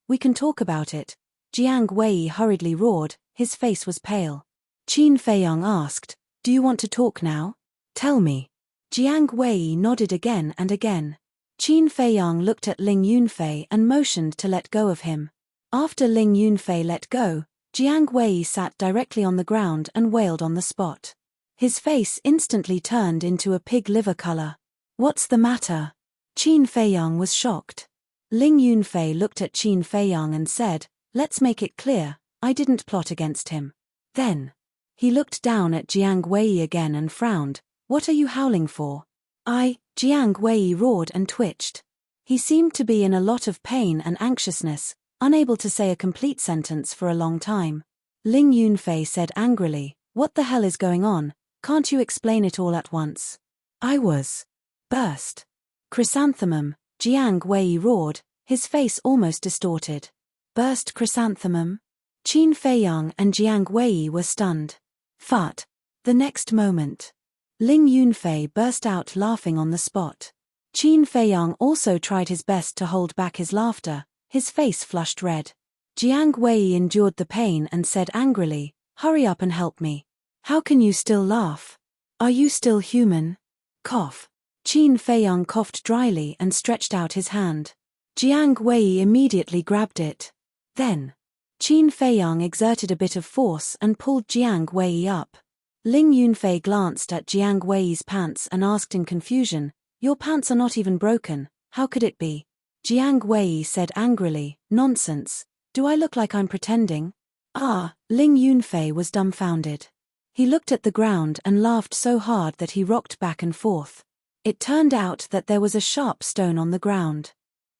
we can talk about it." Jiang Wei hurriedly roared, his face was pale. Qin Feiyang asked, "Do you want to talk now? Tell me." Jiang Wei nodded again and again. Qin Feiyang looked at Ling Yunfei and motioned to let go of him. After Ling Yunfei let go, Jiang Wei sat directly on the ground and wailed on the spot. His face instantly turned into a pig liver color. "What's the matter?" Qin Feiyang was shocked. Ling Yunfei looked at Qin Feiyang and said, "Let's make it clear, I didn't plot against him." Then, he looked down at Jiang Wei again and frowned. "What are you howling for?" Jiang Wei roared and twitched. He seemed to be in a lot of pain and anxiousness, unable to say a complete sentence for a long time. Ling Yunfei said angrily, "What the hell is going on? Can't you explain it all at once?" "I was burst." "Chrysanthemum," Jiang Wei roared, his face almost distorted. "Burst chrysanthemum?" Qin Feiyang and Jiang Wei were stunned. Fart. The next moment, Ling Yunfei burst out laughing on the spot. Qin Feiyang also tried his best to hold back his laughter, his face flushed red. Jiang Wei endured the pain and said angrily, "Hurry up and help me. How can you still laugh? Are you still human?" Cough. Qin Feiyang coughed dryly and stretched out his hand. Jiang Wei immediately grabbed it. Then, Qin Feiyang exerted a bit of force and pulled Jiang Wei up. Ling Yunfei glanced at Jiang Wei's pants and asked in confusion, "Your pants are not even broken, how could it be?" Jiang Wei said angrily, "Nonsense, do I look like I'm pretending?" Ling Yunfei was dumbfounded. He looked at the ground and laughed so hard that he rocked back and forth. It turned out that there was a sharp stone on the ground.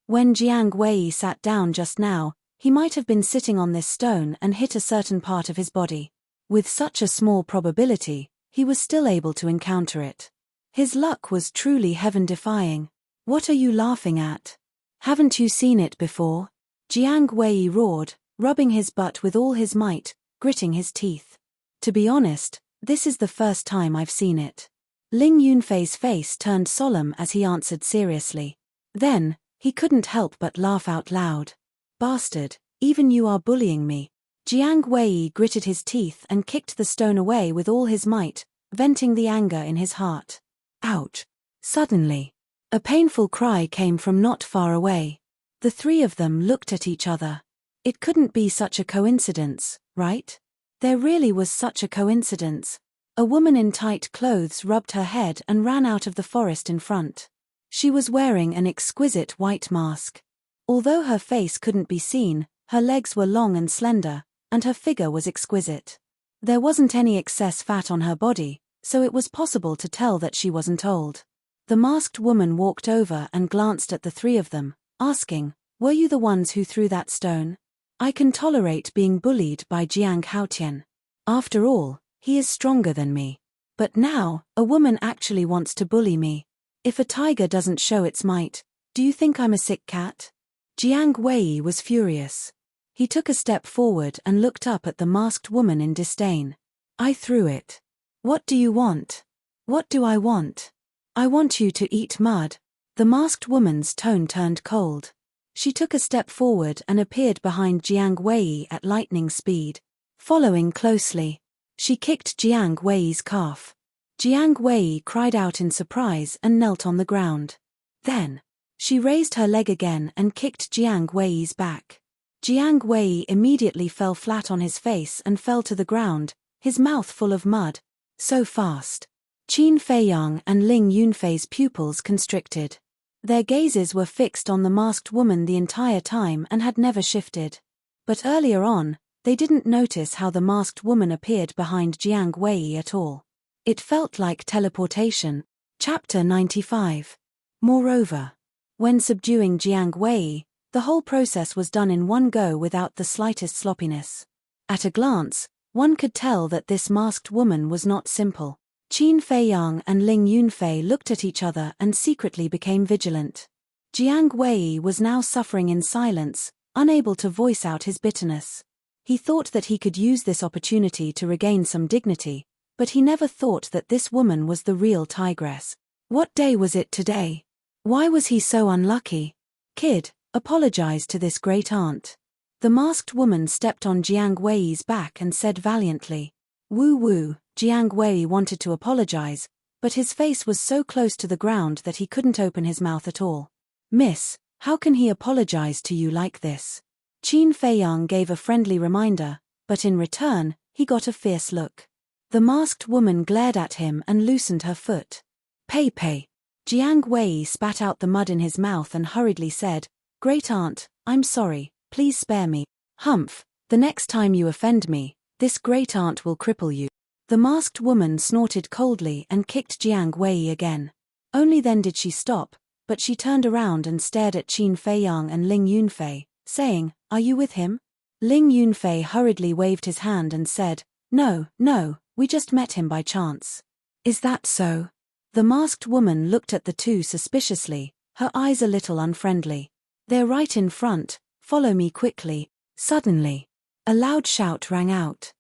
When Jiang Wei sat down just now, he might have been sitting on this stone and hit a certain part of his body. With such a small probability, he was still able to encounter it. His luck was truly heaven-defying. "What are you laughing at? Haven't you seen it before?" Jiang Wei roared, rubbing his butt with all his might, gritting his teeth. "To be honest, this is the first time I've seen it." Ling Yunfei's face turned solemn as he answered seriously. Then, he couldn't help but laugh out loud. "Bastard, even you are bullying me." Jiang Wei gritted his teeth and kicked the stone away with all his might, venting the anger in his heart. Ouch! Suddenly, a painful cry came from not far away. The three of them looked at each other. It couldn't be such a coincidence, right? There really was such a coincidence. A woman in tight clothes rubbed her head and ran out of the forest in front. She was wearing an exquisite white mask. Although her face couldn't be seen, her legs were long and slender, and her figure was exquisite. There wasn't any excess fat on her body, so it was possible to tell that she wasn't old. The masked woman walked over and glanced at the three of them, asking, "Were you the ones who threw that stone? I can tolerate being bullied by Jiang Haotian. After all, he is stronger than me. But now, a woman actually wants to bully me. If a tiger doesn't show its might, do you think I'm a sick cat?" Jiang Wei was furious. He took a step forward and looked up at the masked woman in disdain. "I threw it. What do you want?" "What do I want? I want you to eat mud." The masked woman's tone turned cold. She took a step forward and appeared behind Jiang Wei at lightning speed. Following closely, she kicked Jiang Wei's calf. Jiang Wei cried out in surprise and knelt on the ground. Then, she raised her leg again and kicked Jiang Wei's back. Jiang Wei immediately fell flat on his face and fell to the ground, his mouth full of mud. So fast. Qin Feiyang and Ling Yunfei's pupils constricted. Their gazes were fixed on the masked woman the entire time and had never shifted. But earlier on, they didn't notice how the masked woman appeared behind Jiang Wei at all. It felt like teleportation. Chapter 95. Moreover, when subduing Jiang Wei, the whole process was done in one go without the slightest sloppiness. At a glance, one could tell that this masked woman was not simple. Qin Feiyang and Ling Yunfei looked at each other and secretly became vigilant. Jiang Wei was now suffering in silence, unable to voice out his bitterness. He thought that he could use this opportunity to regain some dignity, but he never thought that this woman was the real tigress. What day was it today? Why was he so unlucky? "Kid, apologize to this great aunt." The masked woman stepped on Jiang Wei's back and said valiantly. Woo. Jiang Wei wanted to apologize, but his face was so close to the ground that he couldn't open his mouth at all. "Miss, how can he apologize to you like this?" Qin Feiyang gave a friendly reminder, but in return, he got a fierce look. The masked woman glared at him and loosened her foot. Pei. Jiang Wei spat out the mud in his mouth and hurriedly said, "Great aunt, I'm sorry, please spare me." "Humph, the next time you offend me, this great aunt will cripple you." The masked woman snorted coldly and kicked Jiang Wei again. Only then did she stop, but she turned around and stared at Qin Feiyang and Ling Yunfei, saying, "Are you with him?" Ling Yunfei hurriedly waved his hand and said, No, we just met him by chance." "Is that so?" The masked woman looked at the two suspiciously, her eyes a little unfriendly. "They're right in front, follow me quickly." Suddenly, a loud shout rang out.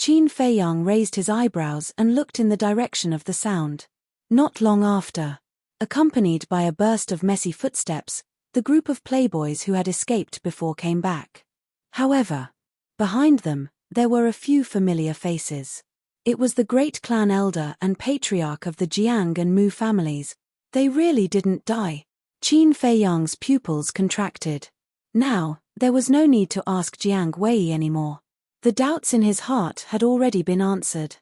Qin Feiyang raised his eyebrows and looked in the direction of the sound. Not long after, accompanied by a burst of messy footsteps, the group of playboys who had escaped before came back. However, behind them, there were a few familiar faces. It was the great clan elder and patriarch of the Jiang and Mu families. They really didn't die. Qin Feiyang's pupils contracted. Now, there was no need to ask Jiang Wei anymore. The doubts in his heart had already been answered.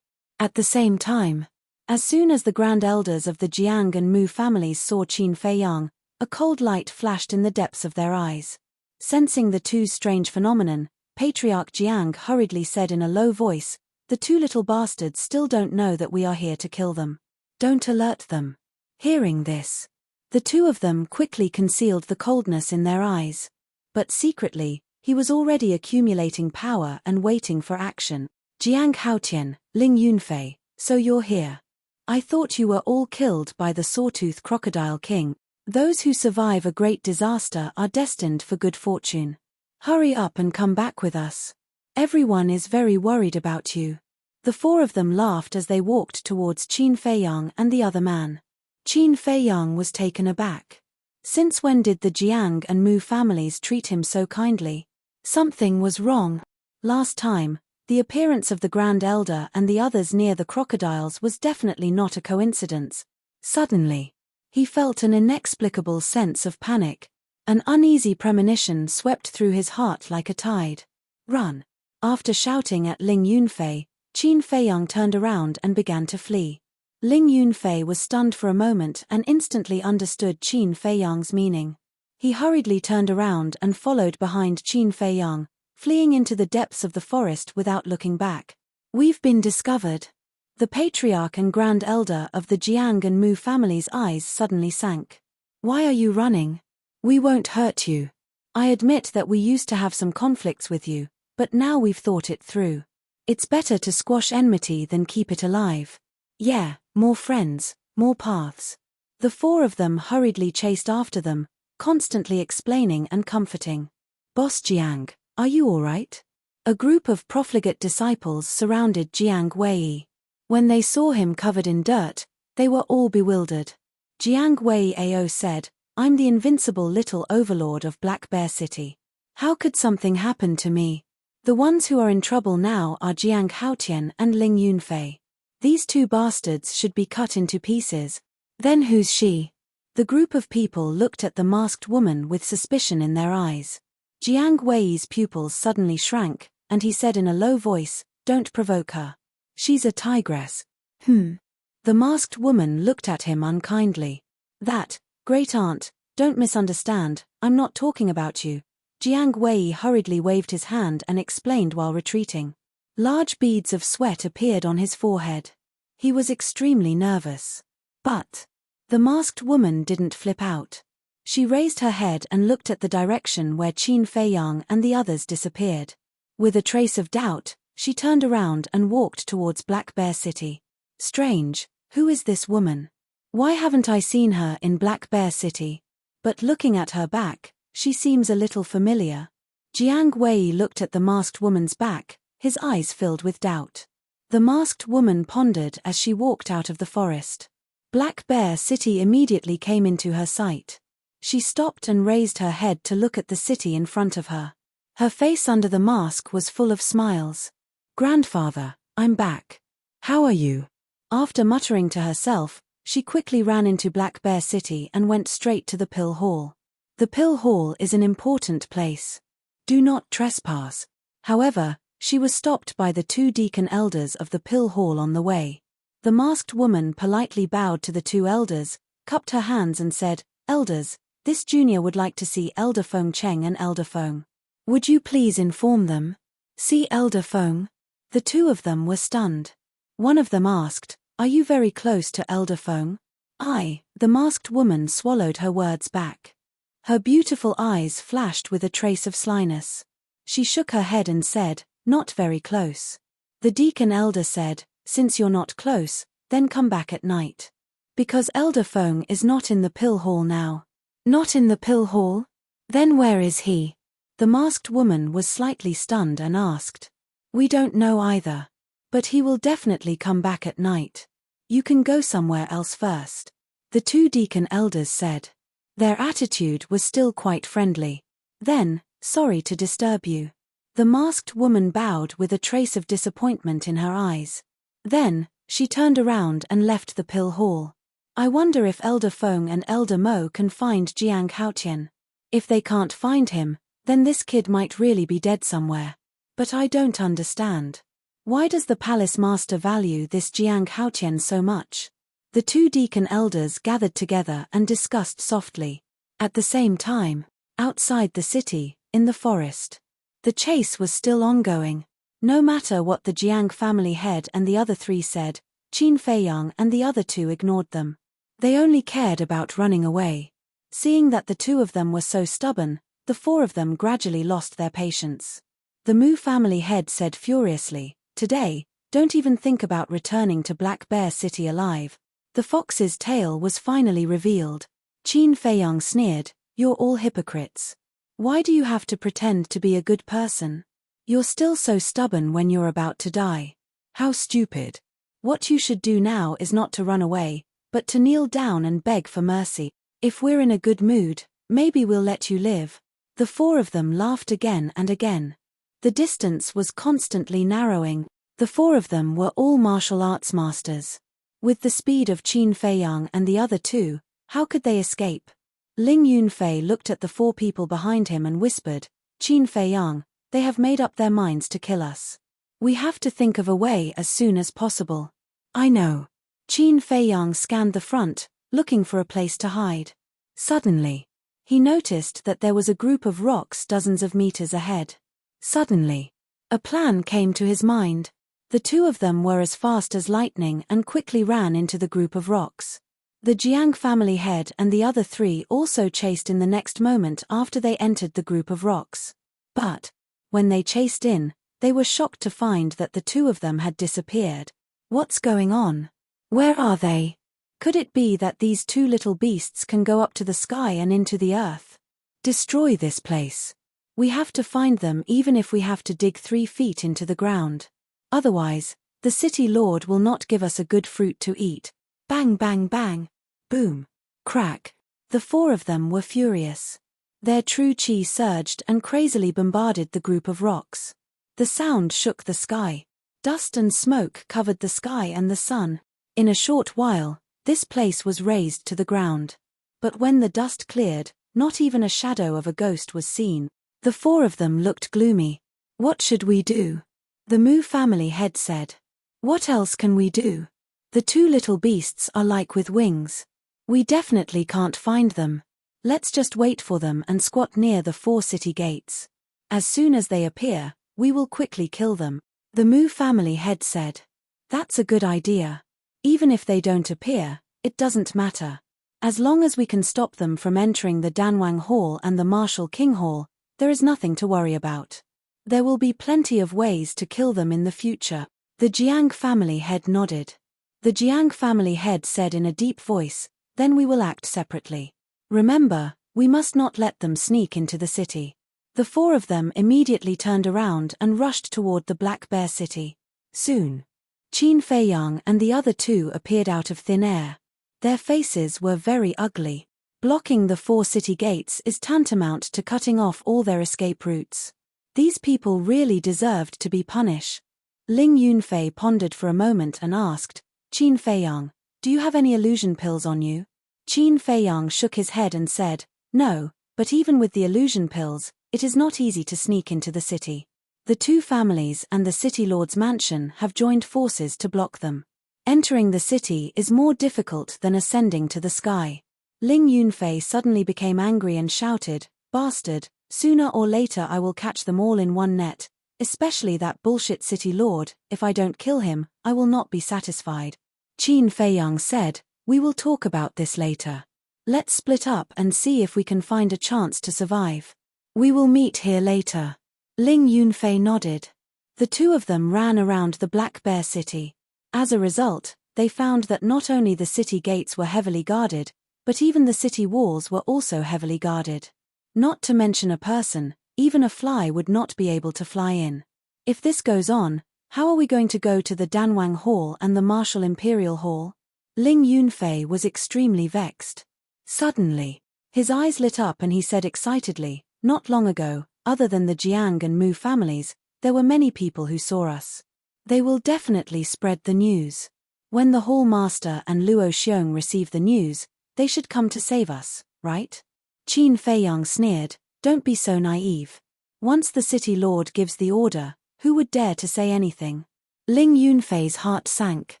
At the same time, as soon as the grand elders of the Jiang and Mu families saw Qin Feiyang, a cold light flashed in the depths of their eyes. Sensing the two's strange phenomenon, Patriarch Jiang hurriedly said in a low voice, "The two little bastards still don't know that we are here to kill them. Don't alert them." Hearing this, the two of them quickly concealed the coldness in their eyes. But secretly, he was already accumulating power and waiting for action. "Jiang Haotian, Ling Yunfei, so you're here. I thought you were all killed by the Sawtooth Crocodile King. Those who survive a great disaster are destined for good fortune. Hurry up and come back with us. Everyone is very worried about you." The four of them laughed as they walked towards Qin Feiyang and the other man. Qin Feiyang was taken aback. Since when did the Jiang and Mu families treat him so kindly? Something was wrong. Last time, the appearance of the Grand Elder and the others near the crocodiles was definitely not a coincidence. Suddenly, he felt an inexplicable sense of panic. An uneasy premonition swept through his heart like a tide. "Run!" After shouting at Ling Yunfei, Qin Feiyang turned around and began to flee. Ling Yunfei was stunned for a moment and instantly understood Qin Feiyang's meaning. He hurriedly turned around and followed behind Qin Feiyang, fleeing into the depths of the forest without looking back. "We've been discovered." The patriarch and grand elder of the Jiang and Mu family's eyes suddenly sank. "Why are you running? We won't hurt you. I admit that we used to have some conflicts with you, but now we've thought it through. It's better to squash enmity than keep it alive. Yeah, more friends, more paths." The four of them hurriedly chased after them, constantly explaining and comforting. "Boss Jiang, are you all right?" A group of profligate disciples surrounded Jiang Wei. When they saw him covered in dirt, they were all bewildered. Jiang Wei Ao said, "I'm the invincible little overlord of Black Bear City. How could something happen to me? The ones who are in trouble now are Jiang Haotian and Ling Yunfei. These two bastards should be cut into pieces." "Then who's she?" The group of people looked at the masked woman with suspicion in their eyes. Jiang Wei's pupils suddenly shrank, and he said in a low voice, "Don't provoke her. She's a tigress." The masked woman looked at him unkindly. "That, great aunt, don't misunderstand, I'm not talking about you." Jiang Wei hurriedly waved his hand and explained while retreating. Large beads of sweat appeared on his forehead. He was extremely nervous. But the masked woman didn't flip out. She raised her head and looked at the direction where Qin Feiyang and the others disappeared. With a trace of doubt, she turned around and walked towards Black Bear City. "Strange, who is this woman? Why haven't I seen her in Black Bear City? But looking at her back, she seems a little familiar." Jiang Wei looked at the masked woman's back, his eyes filled with doubt. The masked woman pondered as she walked out of the forest. Black Bear City immediately came into her sight. She stopped and raised her head to look at the city in front of her. Her face under the mask was full of smiles. "Grandfather, I'm back. How are you?" After muttering to herself, she quickly ran into Black Bear City and went straight to the Pill Hall. The Pill Hall is an important place. Do not trespass. However, she was stopped by the two deacon elders of the Pill Hall on the way. The masked woman politely bowed to the two elders, cupped her hands and said, "Elders, this junior would like to see Elder Feng Cheng and Elder Feng. Would you please inform them?" "See Elder Feng?" The two of them were stunned. One of them asked, "Are you very close to Elder Feng?" "I." The masked woman swallowed her words back. Her beautiful eyes flashed with a trace of slyness. She shook her head and said, "Not very close." The deacon elder said, "Since you're not close, then come back at night. Because Elder Feng is not in the Pill Hall now." "Not in the Pill Hall? Then where is he?" The masked woman was slightly stunned and asked. "We don't know either." But he will definitely come back at night. You can go somewhere else first. The two deacon elders said. Their attitude was still quite friendly. Then, sorry to disturb you. The masked woman bowed with a trace of disappointment in her eyes. Then, she turned around and left the pill hall. I wonder if Elder Feng and Elder Mo can find Jiang Haotian. If they can't find him, then this kid might really be dead somewhere. But I don't understand. Why does the palace master value this Jiang Haotian so much? The two deacon elders gathered together and discussed softly. At the same time, outside the city, in the forest, the chase was still ongoing. No matter what the Jiang family head and the other three said, Qin Feiyang and the other two ignored them. They only cared about running away. Seeing that the two of them were so stubborn, the four of them gradually lost their patience. The Mu family head said furiously, "Today, don't even think about returning to Black Bear City alive." The fox's tail was finally revealed. Qin Feiyang sneered, "You're all hypocrites. Why do you have to pretend to be a good person? You're still so stubborn when you're about to die. How stupid. What you should do now is not to run away, but to kneel down and beg for mercy. If we're in a good mood, maybe we'll let you live." The four of them laughed again and again. The distance was constantly narrowing. The four of them were all martial arts masters. With the speed of Qin Feiyang and the other two, how could they escape? Ling Yunfei looked at the four people behind him and whispered, "Qin Feiyang, they have made up their minds to kill us. We have to think of a way as soon as possible." "I know." Qin Feiyang scanned the front, looking for a place to hide. Suddenly, he noticed that there was a group of rocks dozens of meters ahead. Suddenly, a plan came to his mind. The two of them were as fast as lightning and quickly ran into the group of rocks. The Jiang family head and the other three also chased in the next moment after they entered the group of rocks. But, when they chased in, they were shocked to find that the two of them had disappeared. What's going on? Where are they? Could it be that these two little beasts can go up to the sky and into the earth? Destroy this place. We have to find them even if we have to dig 3 feet into the ground. Otherwise, the city lord will not give us a good fruit to eat. Bang bang bang. Boom. Crack. The four of them were furious. Their true chi surged and crazily bombarded the group of rocks. The sound shook the sky. Dust and smoke covered the sky and the sun. In a short while, this place was razed to the ground. But when the dust cleared, not even a shadow of a ghost was seen. The four of them looked gloomy. "What should we do?" The Mu family head said. "What else can we do? The two little beasts are like with wings. We definitely can't find them. Let's just wait for them and squat near the 4 city gates. As soon as they appear, we will quickly kill them." The Mu family head said. "That's a good idea. Even if they don't appear, it doesn't matter. As long as we can stop them from entering the Danwang Hall and the Martial King Hall, there is nothing to worry about. There will be plenty of ways to kill them in the future." The Jiang family head nodded. The Jiang family head said in a deep voice, "Then we will act separately. Remember, we must not let them sneak into the city." The four of them immediately turned around and rushed toward the Black Bear City. Soon, Qin Feiyang and the other two appeared out of thin air. Their faces were very ugly. Blocking the 4 city gates is tantamount to cutting off all their escape routes. These people really deserved to be punished. Ling Yunfei pondered for a moment and asked, "Qin Feiyang, do you have any illusion pills on you?" Qin Feiyang shook his head and said, "No, but even with the illusion pills, it is not easy to sneak into the city. The two families and the city lord's mansion have joined forces to block them. Entering the city is more difficult than ascending to the sky." Ling Yunfei suddenly became angry and shouted, "Bastard, sooner or later I will catch them all in one net, especially that bullshit city lord. If I don't kill him, I will not be satisfied." Qin Feiyang said, "We will talk about this later. Let's split up and see if we can find a chance to survive. We will meet here later." Ling Yunfei nodded. The two of them ran around the Black Bear City. As a result, they found that not only the city gates were heavily guarded, but even the city walls were also heavily guarded. Not to mention a person, even a fly would not be able to fly in. If this goes on, How are we going to go to the Danwang Hall and the Martial Imperial Hall? Ling Yunfei was extremely vexed. Suddenly, his eyes lit up and he said excitedly, "Not long ago, other than the Jiang and Mu families, there were many people who saw us. They will definitely spread the news. When the Hall Master and Luo Xiong receive the news, they should come to save us, right?" Qin Feiyang sneered, "Don't be so naive. Once the city lord gives the order, who would dare to say anything?" Ling Yunfei's heart sank.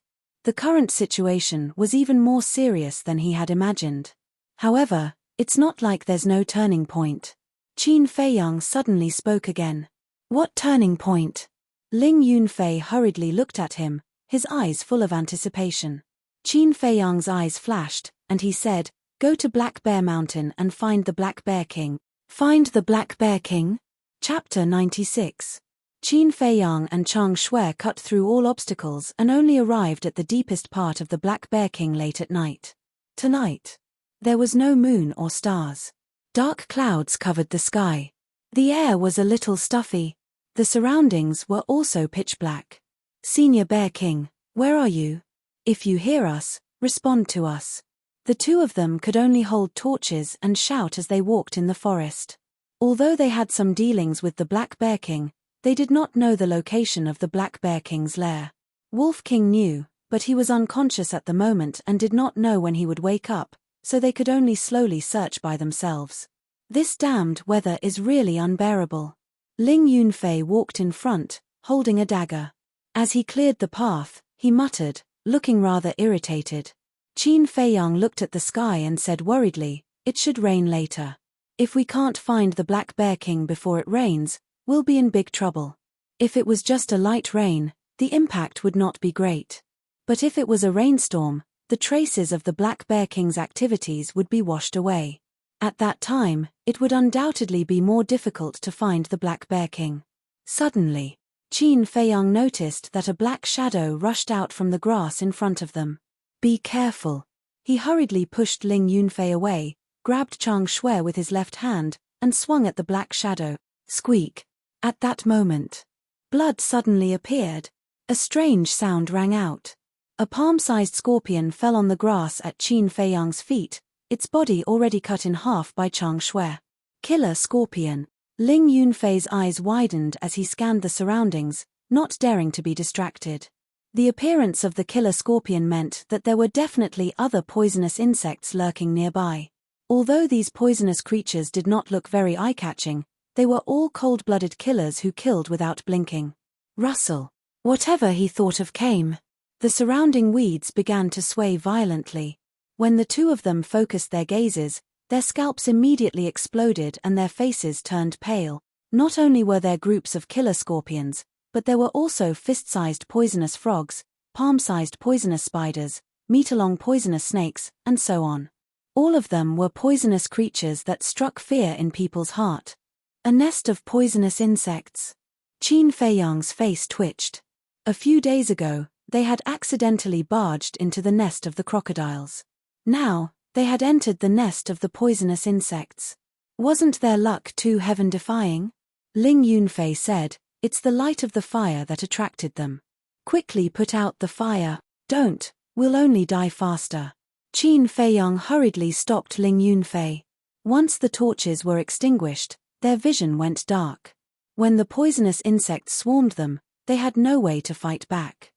The current situation was even more serious than he had imagined. However, it's not like there's no turning point. Qin Feiyang suddenly spoke again. "What turning point?" Ling Yunfei hurriedly looked at him, his eyes full of anticipation. Qin Feiyang's eyes flashed, and he said, "Go to Black Bear Mountain and find the Black Bear King." Find the Black Bear King? Chapter 96. Qin Feiyang and Chang Shui cut through all obstacles and only arrived at the deepest part of the Black Bear King late at night. Tonight, there was no moon or stars. Dark clouds covered the sky. The air was a little stuffy. The surroundings were also pitch black. "Senior Bear King, where are you? If you hear us, respond to us." The two of them could only hold torches and shout as they walked in the forest. Although they had some dealings with the Black Bear King, they did not know the location of the Black Bear King's lair. Wolf King knew, but he was unconscious at the moment and did not know when he would wake up, so they could only slowly search by themselves. This damned weather is really unbearable. Ling Yunfei walked in front, holding a dagger. As he cleared the path, he muttered, looking rather irritated. Qin Feiyang looked at the sky and said worriedly, "It should rain later. If we can't find the Black Bear King before it rains, we'll be in big trouble. If it was just a light rain, the impact would not be great. But if it was a rainstorm, the traces of the Black Bear King's activities would be washed away. At that time, it would undoubtedly be more difficult to find the Black Bear King." Suddenly, Qin Feiyang noticed that a black shadow rushed out from the grass in front of them. "Be careful." He hurriedly pushed Ling Yunfei away, grabbed Chang Shui with his left hand, and swung at the black shadow. Squeak. At that moment, blood suddenly appeared. A strange sound rang out. A palm-sized scorpion fell on the grass at Qin Feiyang's feet, its body already cut in half by Chang Shui. Killer scorpion. Ling Yunfei's eyes widened as he scanned the surroundings, not daring to be distracted. The appearance of the killer scorpion meant that there were definitely other poisonous insects lurking nearby. Although these poisonous creatures did not look very eye-catching, they were all cold-blooded killers who killed without blinking. Rustle. Whatever he thought of came. The surrounding weeds began to sway violently. When the two of them focused their gazes, their scalps immediately exploded and their faces turned pale. Not only were there groups of killer scorpions, but there were also fist-sized poisonous frogs, palm-sized poisonous spiders, meter-long poisonous snakes, and so on. All of them were poisonous creatures that struck fear in people's heart. A nest of poisonous insects. Qin Feiyang's face twitched. A few days ago, they had accidentally barged into the nest of the crocodiles. Now, they had entered the nest of the poisonous insects. Wasn't their luck too heaven-defying? Ling Yunfei said, "It's the light of the fire that attracted them. Quickly put out the fire." "Don't, we'll only die faster." Qin Feiyang hurriedly stopped Ling Yunfei. Once the torches were extinguished, their vision went dark. When the poisonous insects swarmed them, they had no way to fight back.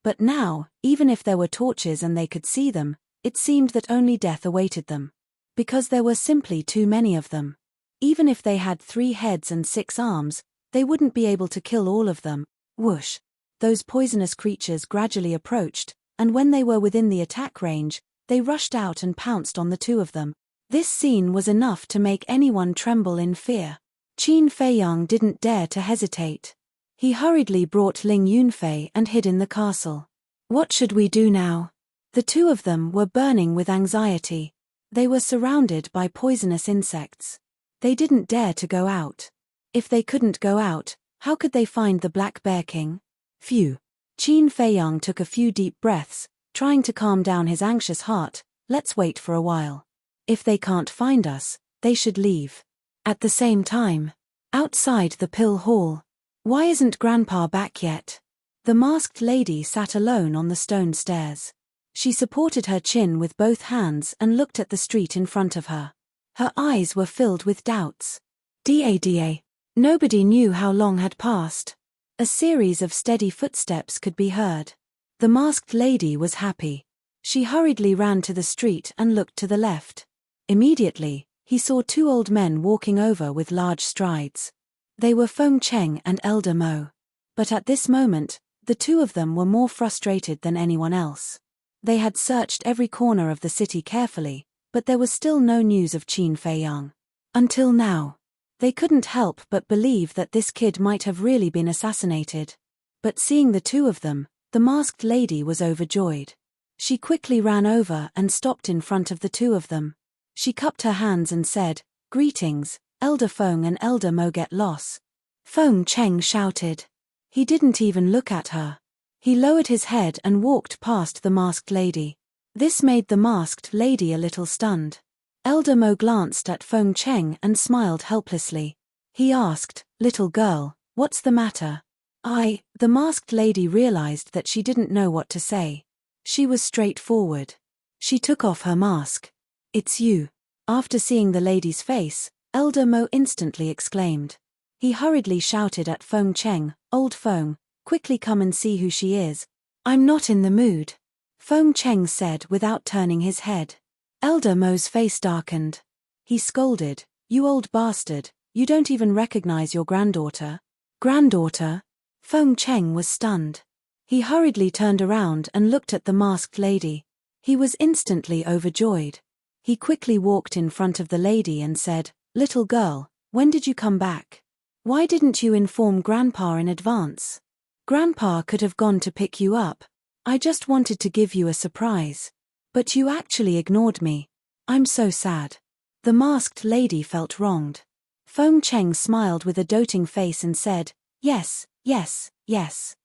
But now, even if there were torches and they could see them, it seemed that only death awaited them. Because there were simply too many of them. Even if they had 3 heads and 6 arms, they wouldn't be able to kill all of them. Whoosh! Those poisonous creatures gradually approached, and when they were within the attack range, they rushed out and pounced on the two of them. This scene was enough to make anyone tremble in fear. Qin Feiyang didn't dare to hesitate. He hurriedly brought Ling Yunfei and hid in the castle. What should we do now? The two of them were burning with anxiety. They were surrounded by poisonous insects. They didn't dare to go out. If they couldn't go out, how could they find the Black Bear King? Phew. Qin Feiyang took a few deep breaths, trying to calm down his anxious heart. Let's wait for a while. If they can't find us, they should leave. At the same time, outside the pill hall. Why isn't Grandpa back yet? The masked lady sat alone on the stone stairs. She supported her chin with both hands and looked at the street in front of her. Her eyes were filled with doubts. Da. Nobody knew how long had passed. A series of steady footsteps could be heard. The masked lady was happy. She hurriedly ran to the street and looked to the left. Immediately, he saw two old men walking over with large strides. They were Feng Cheng and Elder Mo. But at this moment, the two of them were more frustrated than anyone else. They had searched every corner of the city carefully, but there was still no news of Qin Feiyang. Until now. They couldn't help but believe that this kid might have really been assassinated. But seeing the two of them, the masked lady was overjoyed. She quickly ran over and stopped in front of the two of them. She cupped her hands and said, "Greetings, Elder Feng and Elder Mo, get lost." Feng Cheng shouted. He didn't even look at her. He lowered his head and walked past the masked lady. This made the masked lady a little stunned. Elder Mo glanced at Feng Cheng and smiled helplessly. He asked, "Little girl, what's the matter?" The masked lady realized that she didn't know what to say. She was straightforward. She took off her mask. "It's you." After seeing the lady's face, Elder Mo instantly exclaimed. He hurriedly shouted at Feng Cheng, "Old Feng, quickly come and see who she is." "I'm not in the mood," Feng Cheng said without turning his head. Elder Mo's face darkened. He scolded, "You old bastard, you don't even recognize your granddaughter." "Granddaughter?" Feng Cheng was stunned. He hurriedly turned around and looked at the masked lady. He was instantly overjoyed. He quickly walked in front of the lady and said, "Little girl, when did you come back? Why didn't you inform Grandpa in advance? Grandpa could have gone to pick you up. I just wanted to give you a surprise. But you actually ignored me. I'm so sad." The masked lady felt wronged. Feng Cheng smiled with a doting face and said, "Yes, yes, yes.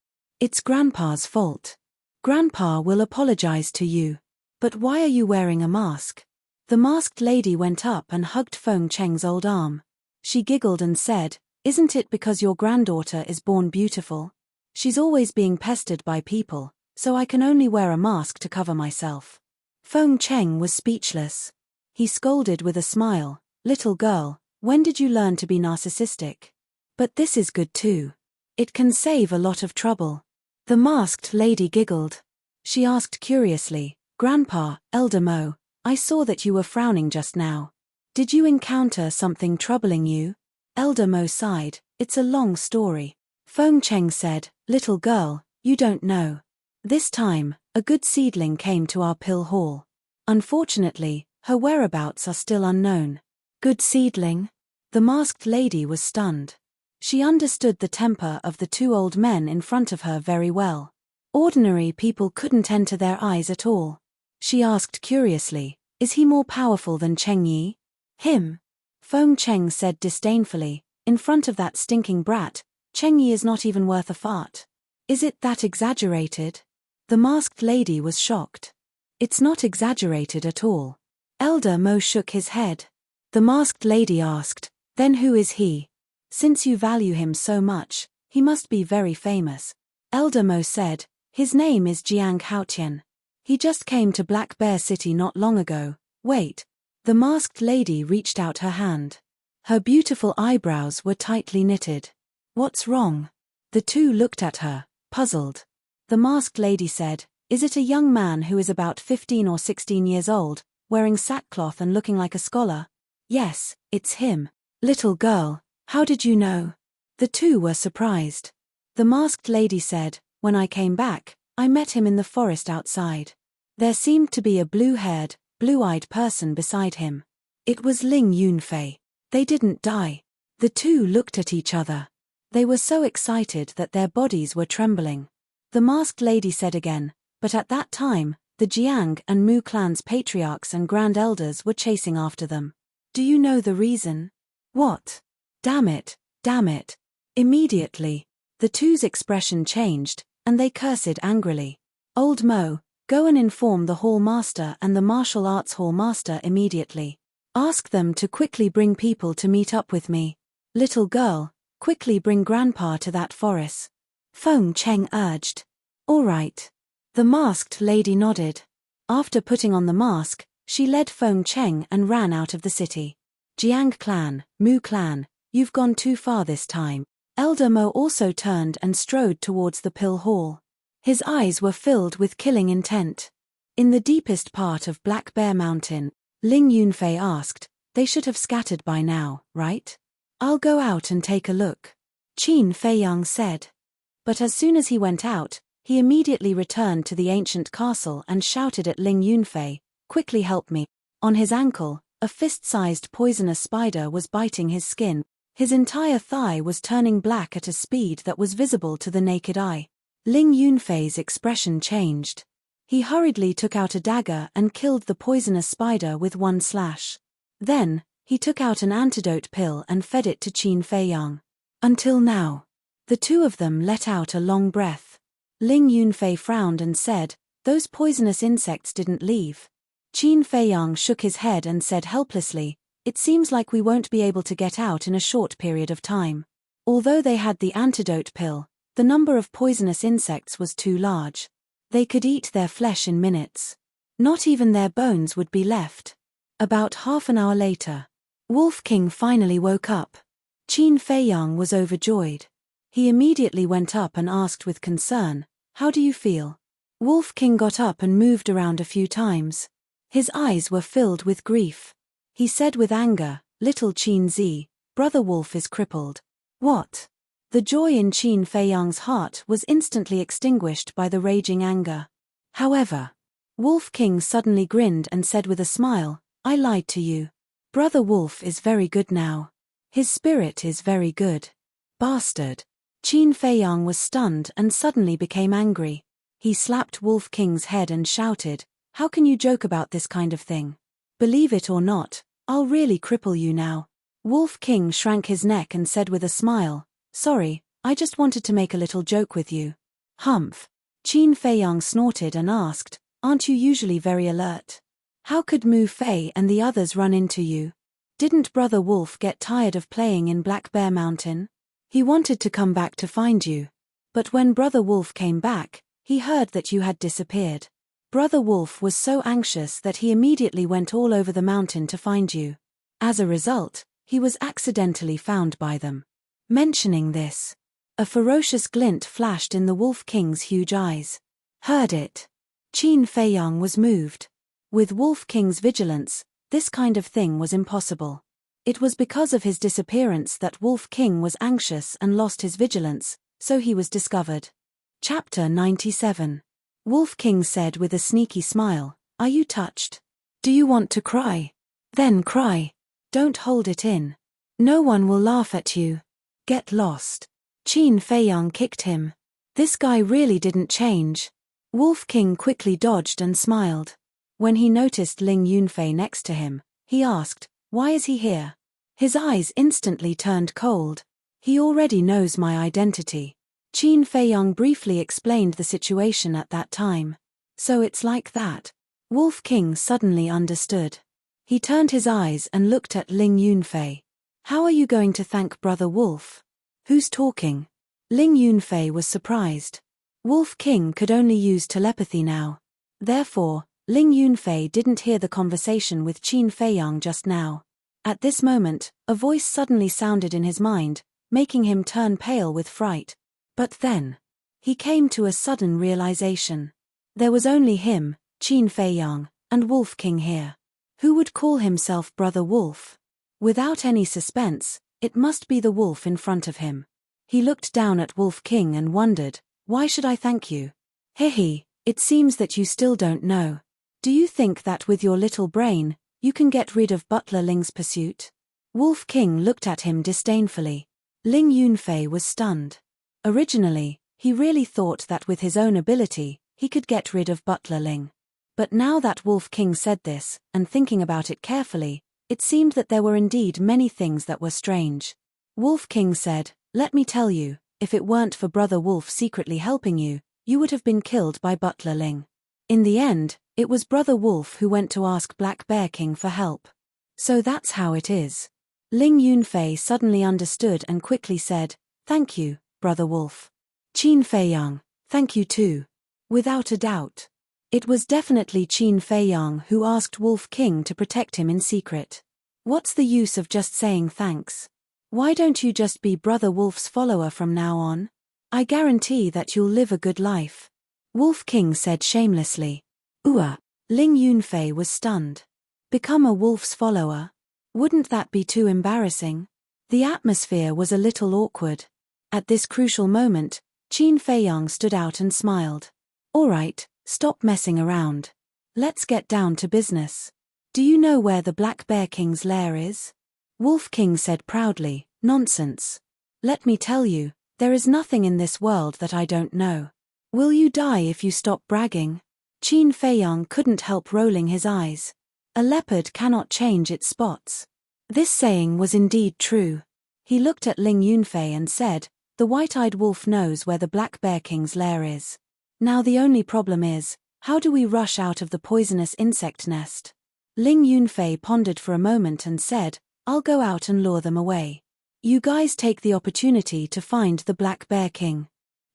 It's Grandpa's fault. Grandpa will apologize to you. But why are you wearing a mask?" The masked lady went up and hugged Feng Cheng's old arm. She giggled and said, "Isn't it because your granddaughter is born beautiful? She's always being pestered by people, so I can only wear a mask to cover myself." Feng Cheng was speechless. He scolded with a smile, "Little girl, when did you learn to be narcissistic? But this is good too. It can save a lot of trouble." The masked lady giggled. She asked curiously, "Grandpa, Elder Mo, I saw that you were frowning just now. Did you encounter something troubling you?" Elder Mo sighed, "It's a long story." Feng Cheng said, "Little girl, you don't know. This time, a good seedling came to our pill hall. Unfortunately, her whereabouts are still unknown." "Good seedling?" The masked lady was stunned. She understood the temper of the two old men in front of her very well. Ordinary people couldn't enter their eyes at all. She asked curiously, "Is he more powerful than Cheng Yi?" "Him?" Feng Cheng said disdainfully, "In front of that stinking brat, Cheng Yi is not even worth a fart." "Is it that exaggerated?" The masked lady was shocked. "It's not exaggerated at all." Elder Mo shook his head. The masked lady asked, "Then who is he? Since you value him so much, he must be very famous." Elder Mo said, "His name is Jiang Haotian. He just came to Black Bear City not long ago." "Wait." The masked lady reached out her hand. Her beautiful eyebrows were tightly knitted. "What's wrong?" The two looked at her, puzzled. The masked lady said, "Is it a young man who is about 15 or 16 years old, wearing sackcloth and looking like a scholar?" "Yes, it's him." "Little girl, how did you know?" The two were surprised. The masked lady said, "When I came back, I met him in the forest outside. There seemed to be a blue-haired, blue-eyed person beside him. It was Ling Yunfei. They didn't die." The two looked at each other. They were so excited that their bodies were trembling. The masked lady said again, "But at that time, the Jiang and Mu clans' patriarchs and grand elders were chasing after them. Do you know the reason?" "What?" Damn it, damn it." Immediately, the two's expression changed, and they cursed angrily. "Old Mo, go and inform the hall master and the martial arts hall master immediately. Ask them to quickly bring people to meet up with me. Little girl, quickly bring Grandpa to that forest." Feng Cheng urged. All right. The masked lady nodded. After putting on the mask, she led Feng Cheng and ran out of the city. Jiang clan, Mu clan, you've gone too far this time. Elder Mo also turned and strode towards the pill hall. His eyes were filled with killing intent. In the deepest part of Black Bear Mountain, Ling Yunfei asked, they should have scattered by now, right? I'll go out and take a look. Qin Feiyang said. But as soon as he went out, he immediately returned to the ancient castle and shouted at Ling Yunfei, quickly help me. On his ankle, a fist-sized poisonous spider was biting his skin. His entire thigh was turning black at a speed that was visible to the naked eye. Ling Yunfei's expression changed. He hurriedly took out a dagger and killed the poisonous spider with one slash. Then, he took out an antidote pill and fed it to Qin Feiyang. Until now. The two of them let out a long breath. Ling Yunfei frowned and said, those poisonous insects didn't leave. Qin Feiyang shook his head and said helplessly, it seems like we won't be able to get out in a short period of time. Although they had the antidote pill, the number of poisonous insects was too large. They could eat their flesh in minutes. Not even their bones would be left. About half an hour later, Wolf King finally woke up. Qin Feiyang was overjoyed. He immediately went up and asked with concern, how do you feel? Wolf King got up and moved around a few times. His eyes were filled with grief. He said with anger, little Qin Zi, brother Wolf is crippled. What? The joy in Qin Feiyang's heart was instantly extinguished by the raging anger. However, Wolf King suddenly grinned and said with a smile, I lied to you. Brother Wolf is very good now. His spirit is very good. Bastard. Qin Feiyang was stunned and suddenly became angry. He slapped Wolf King's head and shouted, how can you joke about this kind of thing? Believe it or not, I'll really cripple you now. Wolf King shrank his neck and said with a smile, sorry, I just wanted to make a little joke with you. Humph. Qin Feiyang snorted and asked, aren't you usually very alert? How could Mu Fei and the others run into you? Didn't Brother Wolf get tired of playing in Black Bear Mountain? He wanted to come back to find you. But when Brother Wolf came back, he heard that you had disappeared. Brother Wolf was so anxious that he immediately went all over the mountain to find you. As a result, he was accidentally found by them. Mentioning this, a ferocious glint flashed in the Wolf King's huge eyes. Heard it. Qin Feiyang was moved. With Wolf King's vigilance, this kind of thing was impossible. It was because of his disappearance that Wolf King was anxious and lost his vigilance, so he was discovered. Chapter 97. Wolf King said with a sneaky smile, are you touched? Do you want to cry? Then cry. Don't hold it in. No one will laugh at you. Get lost. Qin Feiyang kicked him. This guy really didn't change. Wolf King quickly dodged and smiled. When he noticed Ling Yunfei next to him, he asked, why is he here? His eyes instantly turned cold. He already knows my identity. Qin Feiyang briefly explained the situation at that time. So it's like that. Wolf King suddenly understood. He turned his eyes and looked at Ling Yunfei. How are you going to thank Brother Wolf? Who's talking? Ling Yunfei was surprised. Wolf King could only use telepathy now. Therefore, Ling Yunfei didn't hear the conversation with Qin Feiyang just now. At this moment, a voice suddenly sounded in his mind, making him turn pale with fright. But then, he came to a sudden realization. There was only him, Qin Feiyang, and Wolf King here. Who would call himself Brother Wolf? Without any suspense, it must be the wolf in front of him. He looked down at Wolf King and wondered, why should I thank you? Hehe, it seems that you still don't know. Do you think that with your little brain, you can get rid of Butler Ling's pursuit? Wolf King looked at him disdainfully. Ling Yunfei was stunned. Originally, he really thought that with his own ability, he could get rid of Butler Ling. But now that Wolf King said this, and thinking about it carefully, it seemed that there were indeed many things that were strange. Wolf King said, let me tell you, if it weren't for Brother Wolf secretly helping you, you would have been killed by Butler Ling. In the end, it was Brother Wolf who went to ask Black Bear King for help. So that's how it is. Ling Yunfei suddenly understood and quickly said, thank you, Brother Wolf. Qin Feiyang, thank you too. Without a doubt. It was definitely Qin Feiyang who asked Wolf King to protect him in secret. What's the use of just saying thanks? Why don't you just be Brother Wolf's follower from now on? I guarantee that you'll live a good life. Wolf King said shamelessly. Ling Yunfei was stunned. Become a wolf's follower? Wouldn't that be too embarrassing? The atmosphere was a little awkward. At this crucial moment, Qin Feiyang stood out and smiled. Alright, stop messing around. Let's get down to business. Do you know where the Black Bear King's lair is? Wolf King said proudly, nonsense. Let me tell you, there is nothing in this world that I don't know. Will you die if you stop bragging? Qin Feiyang couldn't help rolling his eyes. A leopard cannot change its spots. This saying was indeed true. He looked at Ling Yunfei and said, the white-eyed wolf knows where the Black Bear King's lair is. Now the only problem is, how do we rush out of the poisonous insect nest? Ling Yunfei pondered for a moment and said, I'll go out and lure them away. You guys take the opportunity to find the Black Bear King.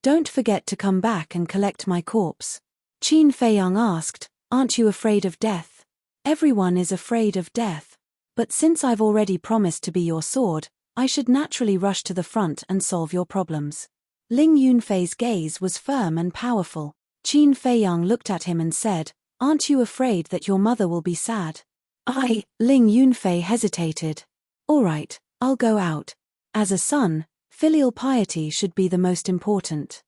Don't forget to come back and collect my corpse. Qin Feiyang asked, aren't you afraid of death? Everyone is afraid of death. But since I've already promised to be your sword, I should naturally rush to the front and solve your problems. Ling Yunfei's gaze was firm and powerful. Qin Feiyang looked at him and said, aren't you afraid that your mother will be sad? Ling Yunfei hesitated. Alright, I'll go out. As a son, filial piety should be the most important.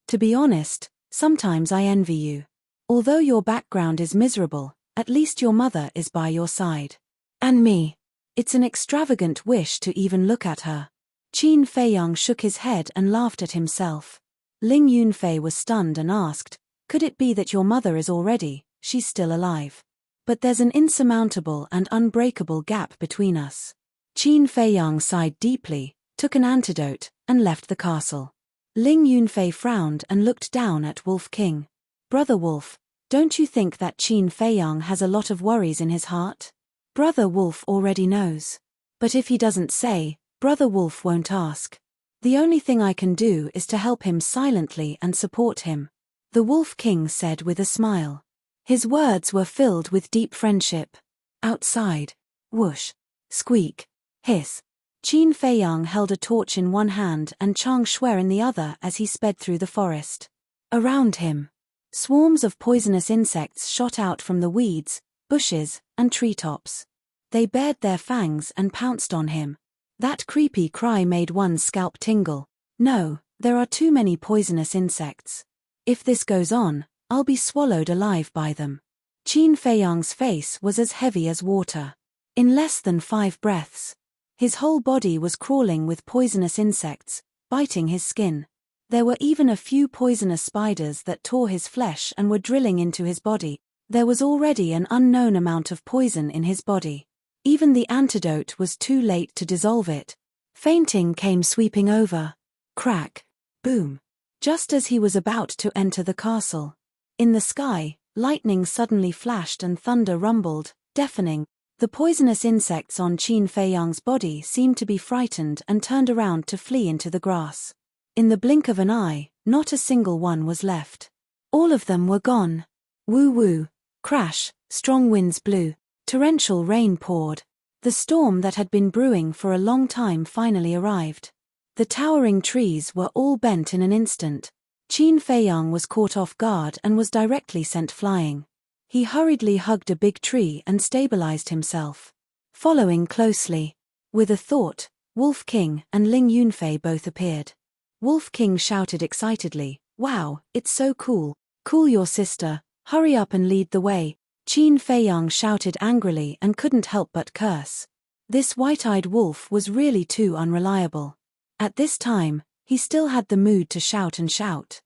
To be honest, sometimes I envy you. Although your background is miserable, at least your mother is by your side. And me. It's an extravagant wish to even look at her. Qin Feiyang shook his head and laughed at himself. Ling Yunfei was stunned and asked, could it be that your mother is already, she's still alive? But there's an insurmountable and unbreakable gap between us. Qin Feiyang sighed deeply, took an antidote, and left the castle. Ling Yunfei frowned and looked down at Wolf King. Brother Wolf, don't you think that Qin Feiyang has a lot of worries in his heart? Brother Wolf already knows. But if he doesn't say, Brother Wolf won't ask. The only thing I can do is to help him silently and support him. The Wolf King said with a smile. His words were filled with deep friendship. Outside. Whoosh. Squeak. Hiss. Qin Feiyang held a torch in one hand and Chang Shui in the other as he sped through the forest. Around him, swarms of poisonous insects shot out from the weeds, bushes, and treetops. They bared their fangs and pounced on him. That creepy cry made one's scalp tingle. No, there are too many poisonous insects. If this goes on, I'll be swallowed alive by them. Qin Feiyang's face was as heavy as water. In less than 5 breaths, his whole body was crawling with poisonous insects, biting his skin. There were even a few poisonous spiders that tore his flesh and were drilling into his body. There was already an unknown amount of poison in his body. Even the antidote was too late to dissolve it. Fainting came sweeping over. Crack. Boom. Just as he was about to enter the castle. In the sky, lightning suddenly flashed and thunder rumbled, deafening. The poisonous insects on Qin Feiyang's body seemed to be frightened and turned around to flee into the grass. In the blink of an eye, not a single one was left. All of them were gone. Woo-woo. Crash, strong winds blew. Torrential rain poured. The storm that had been brewing for a long time finally arrived. The towering trees were all bent in an instant. Qin Feiyang was caught off guard and was directly sent flying. He hurriedly hugged a big tree and stabilized himself. Following closely. With a thought, Wolf King and Ling Yunfei both appeared. Wolf King shouted excitedly, "Wow, it's so cool. Cool your sister, hurry up and lead the way." Qin Feiyang shouted angrily and couldn't help but curse. This white-eyed wolf was really too unreliable. At this time, he still had the mood to shout and shout.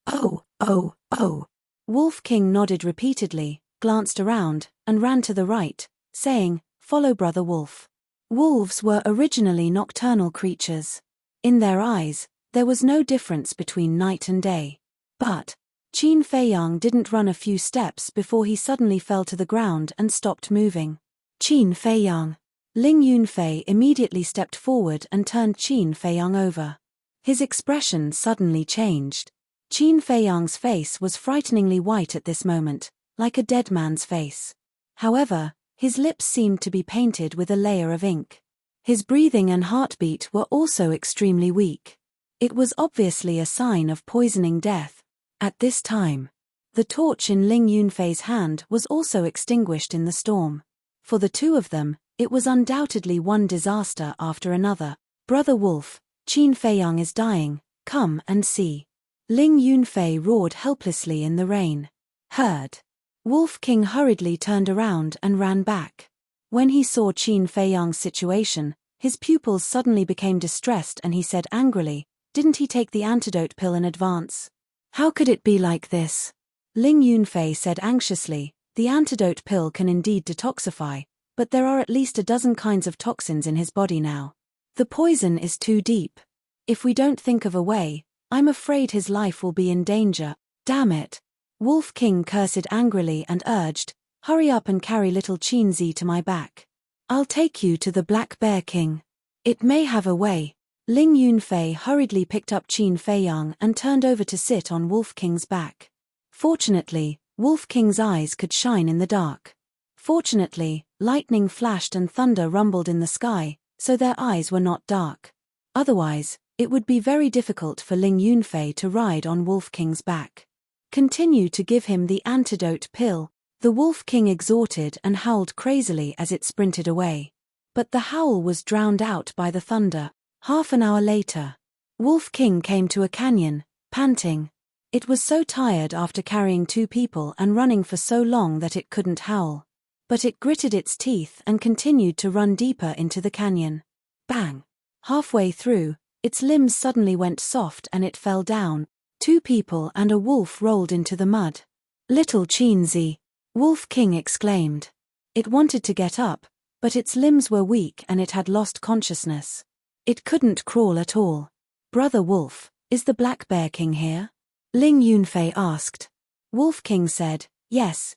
"Oh, oh, oh." Wolf King nodded repeatedly, glanced around, and ran to the right, saying, "Follow Brother Wolf." Wolves were originally nocturnal creatures. In their eyes, there was no difference between night and day. But Qin Feiyang didn't run a few steps before he suddenly fell to the ground and stopped moving. "Qin Feiyang." Ling Yunfei immediately stepped forward and turned Qin Feiyang over. His expression suddenly changed. Qin Feiyang's face was frighteningly white at this moment, like a dead man's face. However, his lips seemed to be painted with a layer of ink. His breathing and heartbeat were also extremely weak. It was obviously a sign of poisoning death. At this time, the torch in Ling Yunfei's hand was also extinguished in the storm. For the two of them, it was undoubtedly one disaster after another. "Brother Wolf, Qin Feiyang is dying, come and see." Ling Yunfei roared helplessly in the rain. Heard. Wolf King hurriedly turned around and ran back. When he saw Qin Feiyang's situation, his pupils suddenly became distressed and he said angrily, "Didn't he take the antidote pill in advance? How could it be like this?" Ling Yunfei said anxiously, "The antidote pill can indeed detoxify, but there are at least a dozen kinds of toxins in his body now. The poison is too deep. If we don't think of a way, I'm afraid his life will be in danger." "Damn it." Wolf King cursed angrily and urged, "Hurry up and carry little Qinzi to my back. I'll take you to the Black Bear King. It may have a way." Ling Yunfei hurriedly picked up Qin Feiyang and turned over to sit on Wolf King's back. Fortunately, Wolf King's eyes could shine in the dark. Fortunately, lightning flashed and thunder rumbled in the sky, so their eyes were not dark. Otherwise, it would be very difficult for Ling Yunfei to ride on Wolf King's back. "Continue to give him the antidote pill," the Wolf King exhorted and howled crazily as it sprinted away. But the howl was drowned out by the thunder. Half an hour later, Wolf King came to a canyon, panting. It was so tired after carrying two people and running for so long that it couldn't howl. But it gritted its teeth and continued to run deeper into the canyon. Bang! Halfway through, its limbs suddenly went soft and it fell down. Two people and a wolf rolled into the mud. "Little Qinzi!" Wolf King exclaimed. It wanted to get up, but its limbs were weak and it had lost consciousness. It couldn't crawl at all. "Brother Wolf, is the Black Bear King here?" Ling Yunfei asked. Wolf King said, yes,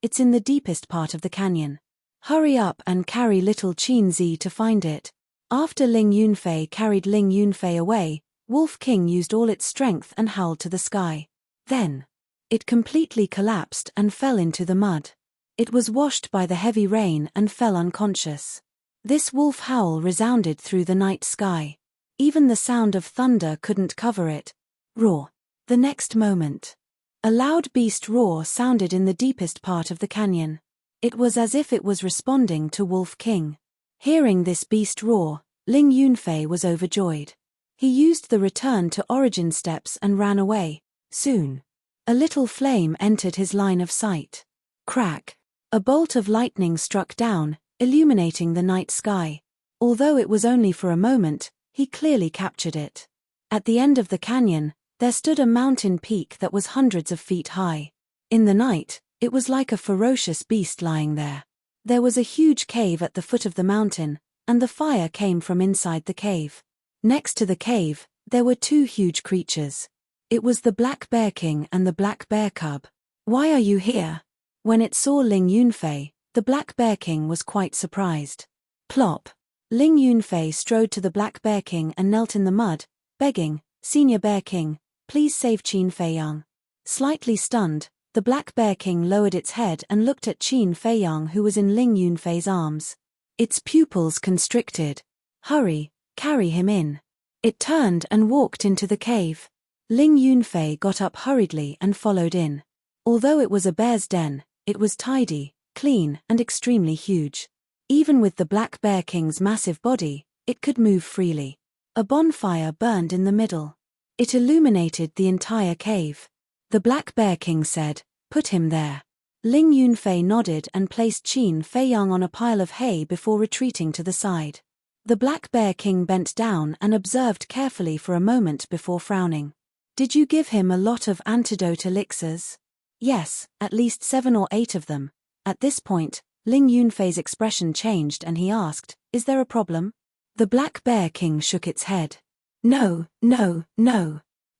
it's in the deepest part of the canyon. Hurry up and carry little Qinzi to find it." After Ling Yunfei carried Ling Yunfei away, Wolf King used all its strength and howled to the sky. Then, it completely collapsed and fell into the mud. It was washed by the heavy rain and fell unconscious. This wolf howl resounded through the night sky. Even the sound of thunder couldn't cover it. Roar. The next moment, a loud beast roar sounded in the deepest part of the canyon. It was as if it was responding to Wolf King. Hearing this beast roar, Ling Yunfei was overjoyed. He used the return to origin steps and ran away. Soon, a little flame entered his line of sight. Crack! A bolt of lightning struck down, illuminating the night sky. Although it was only for a moment, he clearly captured it. At the end of the canyon, there stood a mountain peak that was hundreds of feet high. In the night, it was like a ferocious beast lying there. There was a huge cave at the foot of the mountain, and the fire came from inside the cave. Next to the cave, there were two huge creatures. It was the Black Bear King and the Black Bear Cub. "Why are you here?" When it saw Ling Yunfei, the Black Bear King was quite surprised. Plop! Ling Yunfei strode to the Black Bear King and knelt in the mud, begging, "Senior Bear King, please save Qin Feiyang." Slightly stunned, the Black Bear King lowered its head and looked at Qin Feiyang who was in Ling Yunfei's arms. Its pupils constricted. "Hurry, carry him in." It turned and walked into the cave. Ling Yunfei got up hurriedly and followed in. Although it was a bear's den, it was tidy, clean, and extremely huge. Even with the Black Bear King's massive body, it could move freely. A bonfire burned in the middle. It illuminated the entire cave. The Black Bear King said, "Put him there." Ling Yunfei nodded and placed Qin Feiyang on a pile of hay before retreating to the side. The Black Bear King bent down and observed carefully for a moment before frowning. "Did you give him a lot of antidote elixirs?" "Yes, at least 7 or 8 of them." At this point, Ling Yunfei's expression changed and he asked, "Is there a problem?" The Black Bear King shook its head. No.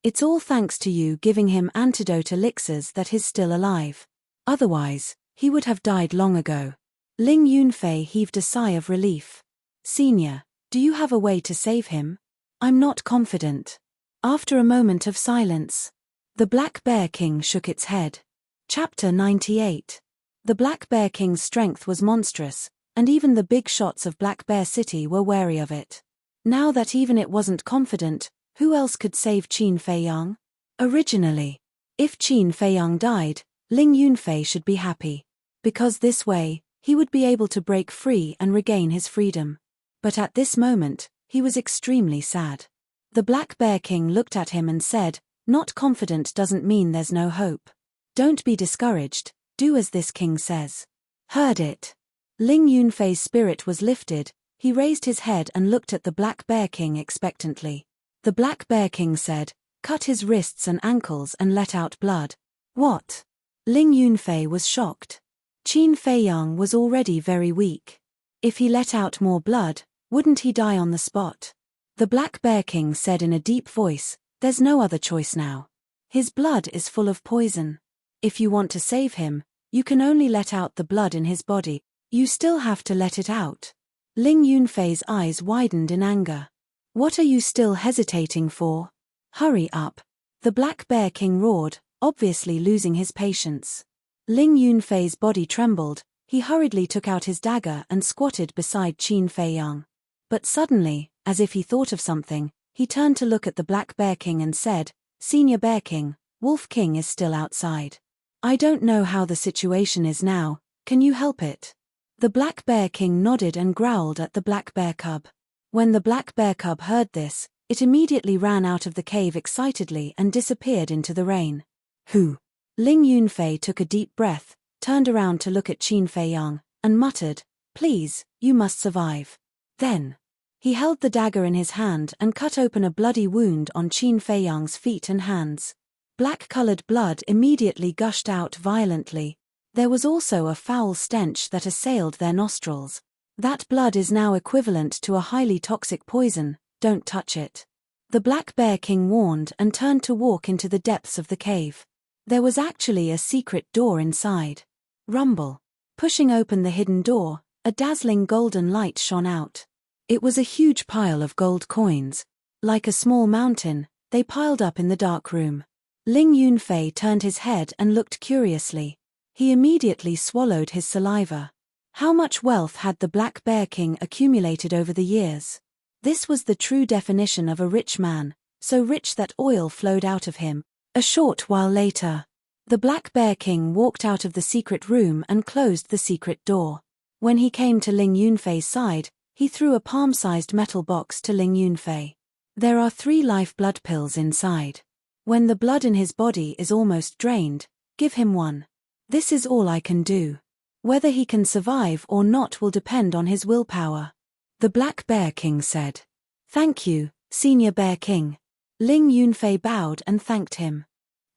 It's all thanks to you giving him antidote elixirs that he's still alive. Otherwise, he would have died long ago." Ling Yunfei heaved a sigh of relief. "Senior, do you have a way to save him?" I'm not confident. After a moment of silence, the Black Bear King shook its head. Chapter 98. The Black Bear King's strength was monstrous, and even the big shots of Black Bear City were wary of it. Now that even it wasn't confident, who else could save Qin Fei Yang? Originally, if Qin Fei Yang died, Ling Yunfei should be happy. Because this way, he would be able to break free and regain his freedom. But at this moment, he was extremely sad. The Black Bear King looked at him and said, "Not confident doesn't mean there's no hope. Don't be discouraged, do as this king says." Heard it. Ling Yunfei's spirit was lifted, he raised his head and looked at the Black Bear King expectantly. The Black Bear King said, "Cut his wrists and ankles and let out blood." What? Ling Yunfei was shocked. Qin Fei Yang was already very weak. If he let out more blood, wouldn't he die on the spot? The Black Bear King said in a deep voice, "There's no other choice now. His blood is full of poison. If you want to save him, you can only let out the blood in his body. You still have to let it out." Ling Yunfei's eyes widened in anger. "What are you still hesitating for? Hurry up!" The Black Bear King roared, obviously losing his patience. Ling Yunfei's body trembled, he hurriedly took out his dagger and squatted beside Qin Fei Yang. But suddenly, as if he thought of something, he turned to look at the Black Bear King and said, "Senior Bear King, Wolf King is still outside. I don't know how the situation is now, can you help it?" The Black Bear King nodded and growled at the Black Bear Cub. When the Black Bear Cub heard this, it immediately ran out of the cave excitedly and disappeared into the rain. "Who?" Ling Yunfei took a deep breath, turned around to look at Qin Fei Yang, and muttered, "Please, you must survive." Then, he held the dagger in his hand and cut open a bloody wound on Qin Fei Yang's feet and hands. Black-colored blood immediately gushed out violently. There was also a foul stench that assailed their nostrils. "That blood is now equivalent to a highly toxic poison, don't touch it." The Black Bear King warned and turned to walk into the depths of the cave. There was actually a secret door inside. Rumble. Pushing open the hidden door, a dazzling golden light shone out. It was a huge pile of gold coins. Like a small mountain, they piled up in the dark room. Ling Yunfei turned his head and looked curiously. He immediately swallowed his saliva. How much wealth had the Black Bear King accumulated over the years? This was the true definition of a rich man, so rich that oil flowed out of him. A short while later, the Black Bear King walked out of the secret room and closed the secret door. When he came to Ling Yunfei's side, he threw a palm-sized metal box to Ling Yunfei. "There are 3 life blood pills inside. When the blood in his body is almost drained, give him one. This is all I can do. Whether he can survive or not will depend on his willpower." The Black Bear King said. "Thank you, Senior Bear King." Ling Yunfei bowed and thanked him.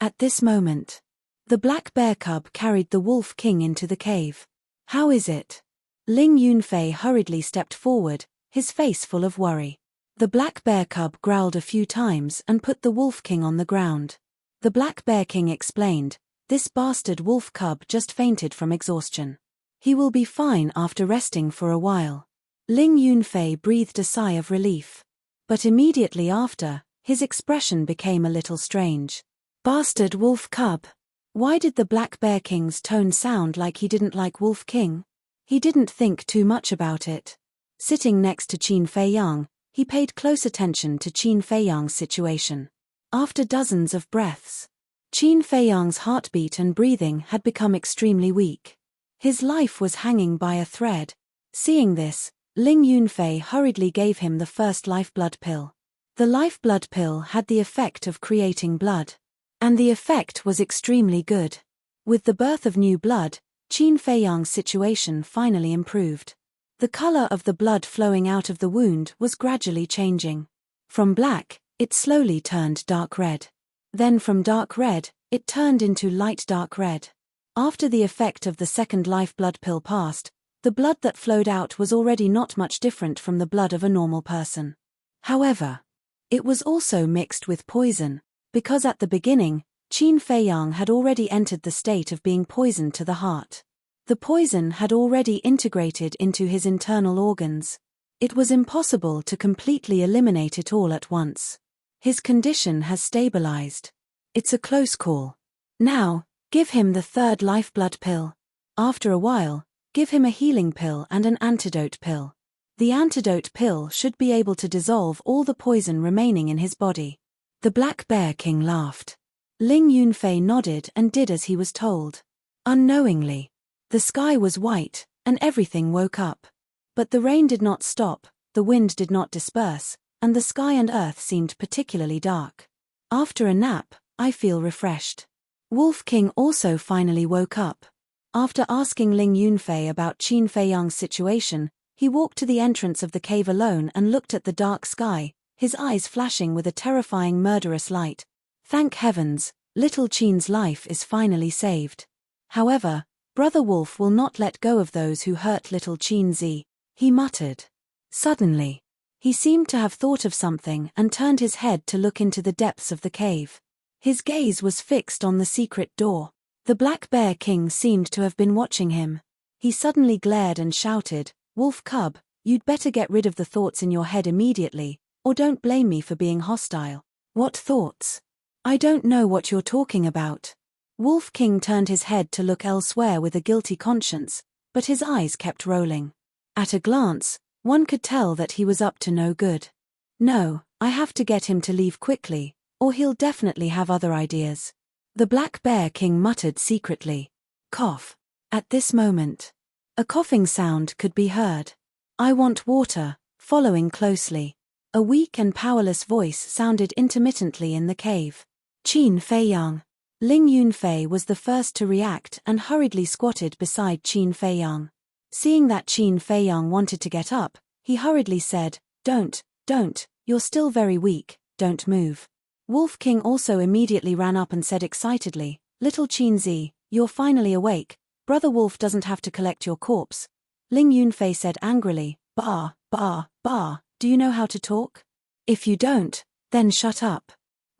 At this moment, the Black Bear Cub carried the Wolf King into the cave. "How is it?" Ling Yunfei hurriedly stepped forward, his face full of worry. The Black Bear Cub growled a few times and put the Wolf King on the ground. The Black Bear King explained, "This bastard wolf cub just fainted from exhaustion. He will be fine after resting for a while." Ling Yunfei breathed a sigh of relief. But immediately after, his expression became a little strange. "Bastard wolf cub." Why did the Black Bear King's tone sound like he didn't like Wolf King? He didn't think too much about it. Sitting next to Qin Fei Yang, he paid close attention to Qin Fei Yang's situation. After dozens of breaths, Qin Fei Yang's heartbeat and breathing had become extremely weak. His life was hanging by a thread. Seeing this, Ling Yunfei hurriedly gave him the first lifeblood pill. The lifeblood pill had the effect of creating blood. And the effect was extremely good. With the birth of new blood, Qin Fei Yang's situation finally improved. The color of the blood flowing out of the wound was gradually changing. From black, it slowly turned dark red. Then from dark red, it turned into light dark red. After the effect of the second lifeblood pill passed, the blood that flowed out was already not much different from the blood of a normal person. However, it was also mixed with poison, because at the beginning, Qin Fei Yang had already entered the state of being poisoned to the heart. The poison had already integrated into his internal organs. It was impossible to completely eliminate it all at once. His condition has stabilized. It's a close call. Now, give him the third lifeblood pill. After a while, give him a healing pill and an antidote pill. The antidote pill should be able to dissolve all the poison remaining in his body. The Black Bear King laughed. Ling Yunfei nodded and did as he was told. Unknowingly, the sky was white, and everything woke up. But the rain did not stop, the wind did not disperse, and the sky and earth seemed particularly dark. After a nap, I feel refreshed. Wolf King also finally woke up. After asking Ling Yunfei about Qin Feiyang's situation, he walked to the entrance of the cave alone and looked at the dark sky, his eyes flashing with a terrifying murderous light. Thank heavens, little Qin's life is finally saved. However, Brother Wolf will not let go of those who hurt little Qin Zi, he muttered. Suddenly, he seemed to have thought of something and turned his head to look into the depths of the cave. His gaze was fixed on the secret door. The Black Bear King seemed to have been watching him. He suddenly glared and shouted, "Wolf Cub, you'd better get rid of the thoughts in your head immediately, or don't blame me for being hostile." "What thoughts? I don't know what you're talking about." Wolf King turned his head to look elsewhere with a guilty conscience, but his eyes kept rolling. At a glance, one could tell that he was up to no good. "No, I have to get him to leave quickly, or he'll definitely have other ideas." The Black Bear King muttered secretly. Cough. At this moment, a coughing sound could be heard. "I want water," following closely. A weak and powerless voice sounded intermittently in the cave. "Qin Feiyang." Ling Yunfei was the first to react and hurriedly squatted beside Qin Feiyang. Seeing that Qin Feiyang wanted to get up, he hurriedly said, Don't, you're still very weak, don't move." Wolf King also immediately ran up and said excitedly, "Little Qin Zi, you're finally awake. Brother Wolf doesn't have to collect your corpse." Ling Yunfei said angrily, "Bah, do you know how to talk? If you don't, then shut up."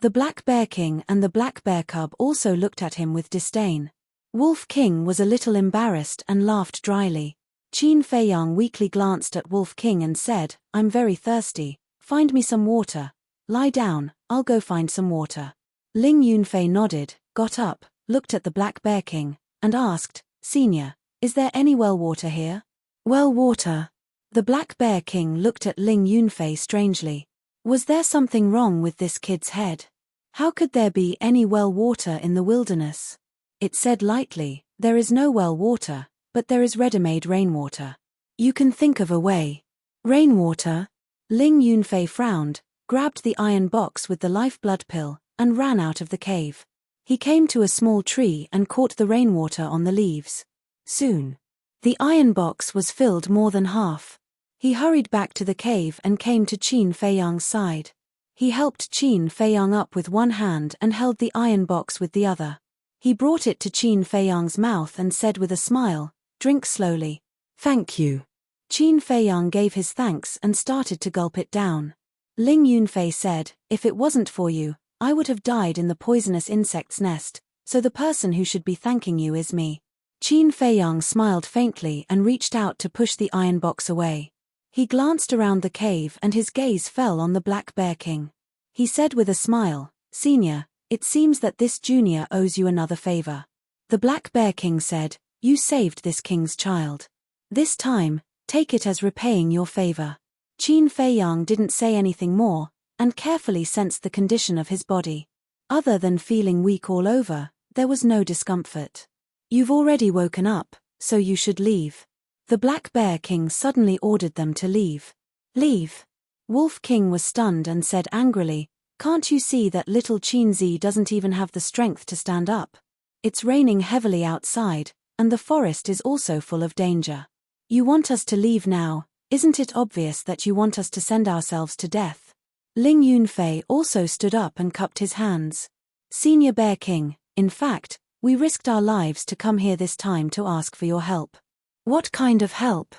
The Black Bear King and the Black Bear Cub also looked at him with disdain. Wolf King was a little embarrassed and laughed dryly. Qin Feiyang weakly glanced at Wolf King and said, "I'm very thirsty, find me some water." "Lie down, I'll go find some water." Ling Yunfei nodded, got up, looked at the Black Bear King, and asked, "Senior, is there any well water here?" "Well water?" The Black Bear King looked at Ling Yunfei strangely. Was there something wrong with this kid's head? How could there be any well water in the wilderness? It said lightly, "There is no well water, but there is ready-made rainwater. You can think of a way." "Rainwater?" Ling Yunfei frowned, grabbed the iron box with the lifeblood pill, and ran out of the cave. He came to a small tree and caught the rainwater on the leaves. Soon, the iron box was filled more than half. He hurried back to the cave and came to Qin Feiyang's side. He helped Qin Feiyang up with one hand and held the iron box with the other. He brought it to Qin Feiyang's mouth and said with a smile, "Drink slowly." "Thank you." Qin Feiyang gave his thanks and started to gulp it down. Ling Yunfei said, "If it wasn't for you, I would have died in the poisonous insect's nest, so the person who should be thanking you is me." Qin Feiyang smiled faintly and reached out to push the iron box away. He glanced around the cave and his gaze fell on the Black Bear King. He said with a smile, "Senior, it seems that this junior owes you another favor." The Black Bear King said, "You saved this king's child. This time, take it as repaying your favor." Qin Feiyang didn't say anything more, and carefully sensed the condition of his body. Other than feeling weak all over, there was no discomfort. "You've already woken up, so you should leave." The Black Bear King suddenly ordered them to leave. "Leave?" Wolf King was stunned and said angrily, "Can't you see that little Qin Zi doesn't even have the strength to stand up? It's raining heavily outside, and the forest is also full of danger. You want us to leave now? Isn't it obvious that you want us to send ourselves to death?" Ling Yunfei also stood up and cupped his hands. "Senior Bear King, in fact, we risked our lives to come here this time to ask for your help." "What kind of help?"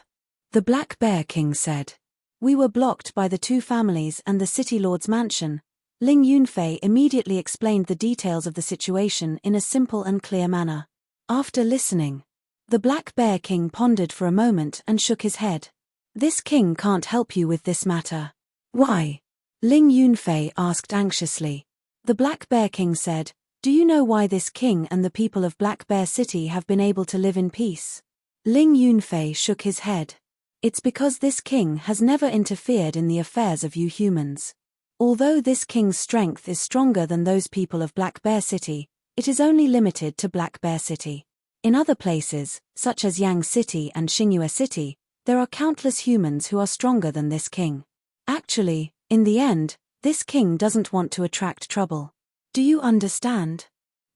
The Black Bear King said. "We were blocked by the two families and the city lord's mansion." Ling Yunfei immediately explained the details of the situation in a simple and clear manner. After listening, the Black Bear King pondered for a moment and shook his head. This king can't help you with this matter. Why? Ling Yunfei asked anxiously. The Black Bear King said, "Do you know why this king and the people of Black Bear City have been able to live in peace?" Ling Yunfei shook his head. It's because this king has never interfered in the affairs of you humans. Although this king's strength is stronger than those people of Black Bear City, it is only limited to Black Bear City. In other places, such as Yang City and Xingyue City, there are countless humans who are stronger than this king. Actually, in the end, this king doesn't want to attract trouble. Do you understand?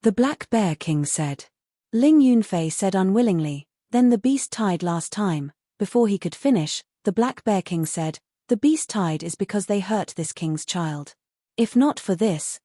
The Black Bear King said. Ling Yunfei said unwillingly, "Then the beast tied last time." Before he could finish, the Black Bear King said, "The beast tied is because they hurt this king's child. If not for this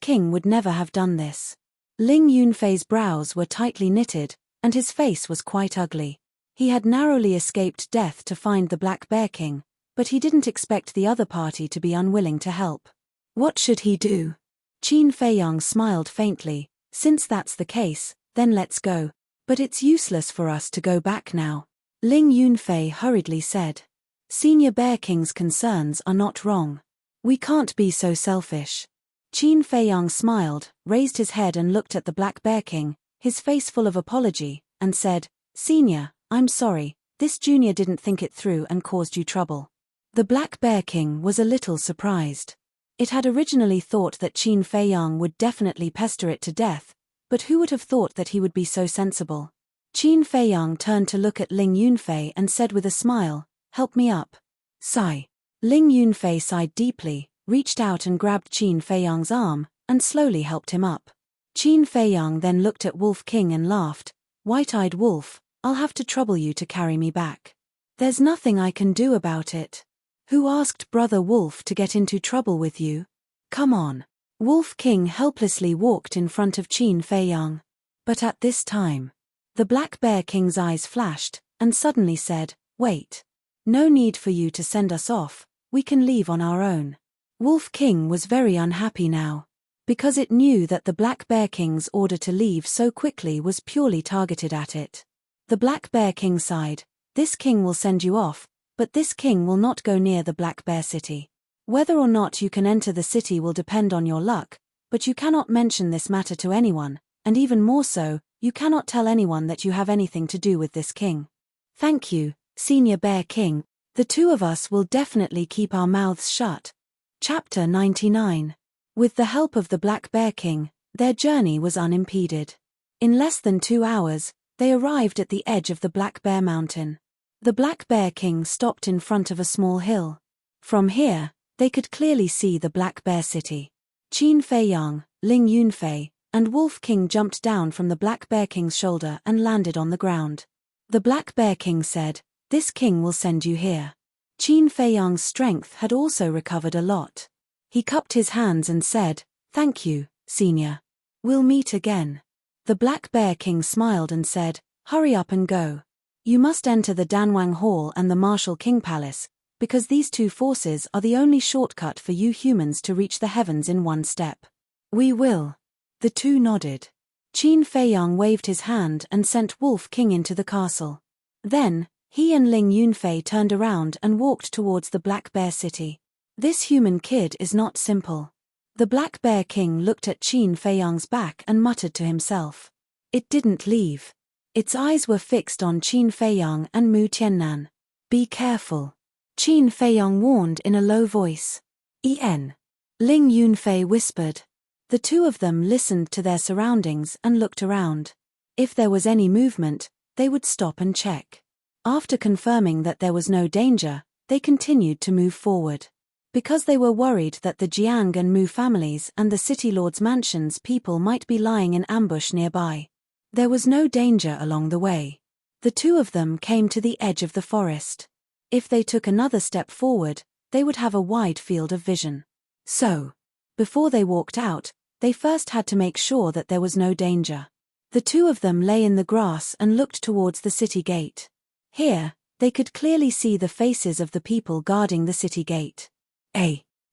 king would never have done this." Ling Yunfei's brows were tightly knitted, and his face was quite ugly. He had narrowly escaped death to find the Black Bear King, but he didn't expect the other party to be unwilling to help. What should he do? Qin Feiyang smiled faintly. "Since that's the case, then let's go. But it's useless for us to go back now," Ling Yunfei hurriedly said. "Senior Bear King's concerns are not wrong. We can't be so selfish." Qin Feiyang smiled, raised his head and looked at the Black Bear King, his face full of apology, and said, "Senior, I'm sorry, this junior didn't think it through and caused you trouble." The Black Bear King was a little surprised. It had originally thought that Qin Feiyang would definitely pester it to death, but who would have thought that he would be so sensible? Qin Feiyang turned to look at Ling Yunfei and said with a smile, "Help me up." Sigh. Ling Yunfei sighed deeply, reached out and grabbed Qin Feiyang's arm, and slowly helped him up. Qin Feiyang then looked at Wolf King and laughed, "White-eyed wolf, I'll have to trouble you to carry me back. There's nothing I can do about it. Who asked Brother Wolf to get into trouble with you? Come on." Wolf King helplessly walked in front of Qin Feiyang. But at this time, the Black Bear King's eyes flashed, and suddenly said, "Wait. No need for you to send us off, we can leave on our own." Wolf King was very unhappy now, because it knew that the Black Bear King's order to leave so quickly was purely targeted at it. The Black Bear King sighed, "This king will send you off, but this king will not go near the Black Bear City. Whether or not you can enter the city will depend on your luck, but you cannot mention this matter to anyone, and even more so, you cannot tell anyone that you have anything to do with this king." "Thank you, Senior Bear King. The two of us will definitely keep our mouths shut." Chapter 99. With the help of the Black Bear King, their journey was unimpeded. In less than 2 hours, they arrived at the edge of the Black Bear Mountain. The Black Bear King stopped in front of a small hill. From here, they could clearly see the Black Bear City. Qin Feiyang, Ling Yunfei, and Wolf King jumped down from the Black Bear King's shoulder and landed on the ground. The Black Bear King said, "This king will send you here." Qin Feiyang's strength had also recovered a lot. He cupped his hands and said, "Thank you, Senior. We'll meet again." The Black Bear King smiled and said, "Hurry up and go. You must enter the Danwang Hall and the Martial King Palace, because these two forces are the only shortcut for you humans to reach the heavens in one step." "We will." The two nodded. Qin Feiyang waved his hand and sent Wolf King into the castle. Then, he and Ling Yunfei turned around and walked towards the Black Bear City. "This human kid is not simple." The Black Bear King looked at Qin Feiyang's back and muttered to himself. It didn't leave. Its eyes were fixed on Qin Feiyang and Mu Tiannan. "Be careful," Qin Feiyang warned in a low voice. "En," Ling Yunfei whispered. The two of them listened to their surroundings and looked around. If there was any movement, they would stop and check. After confirming that there was no danger, they continued to move forward. Because they were worried that the Jiang and Mu families and the City Lord's mansion's people might be lying in ambush nearby. There was no danger along the way. The two of them came to the edge of the forest. If they took another step forward, they would have a wide field of vision. So, before they walked out, they first had to make sure that there was no danger. The two of them lay in the grass and looked towards the city gate. Here, they could clearly see the faces of the people guarding the city gate.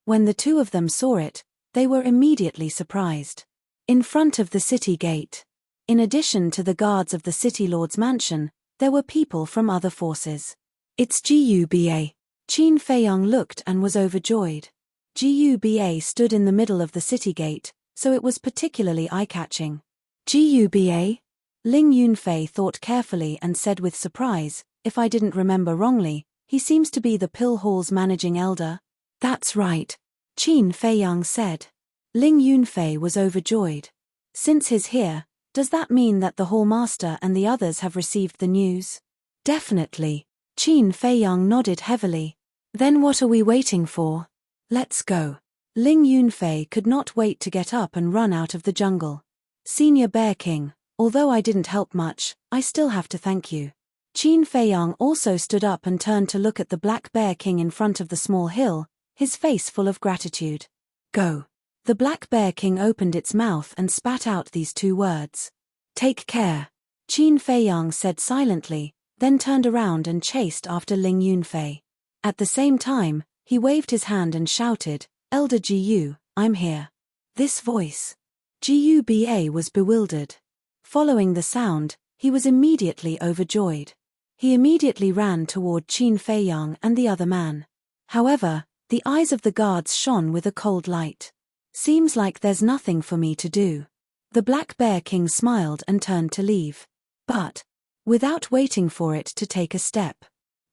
When the two of them saw it, they were immediately surprised. In front of the city gate, in addition to the guards of the City Lord's mansion, there were people from other forces. It's Guba. Qin Feiyang looked and was overjoyed. Guba stood in the middle of the city gate, so it was particularly eye-catching. Guba? Ling Yunfei thought carefully and said with surprise, if I didn't remember wrongly, he seems to be the Pill Hall's managing elder. That's right, Qin Feiyang said. Ling Yunfei was overjoyed. Since he's here, does that mean that the Hall Master and the others have received the news? Definitely. Qin Feiyang nodded heavily. Then what are we waiting for? Let's go. Ling Yunfei could not wait to get up and run out of the jungle. Senior Bear King, although I didn't help much, I still have to thank you. Qin Feiyang also stood up and turned to look at the Black Bear King in front of the small hill, his face full of gratitude. Go. The Black Bear King opened its mouth and spat out these two words. Take care. Qin Feiyang said silently, then turned around and chased after Ling Yunfei. At the same time, he waved his hand and shouted, Elder Gu, I'm here. This voice. Guba was bewildered. Following the sound, he was immediately overjoyed. He immediately ran toward Qin Feiyang and the other man. However, the eyes of the guards shone with a cold light. Seems like there's nothing for me to do. The Black Bear King smiled and turned to leave. But, without waiting for it to take a step.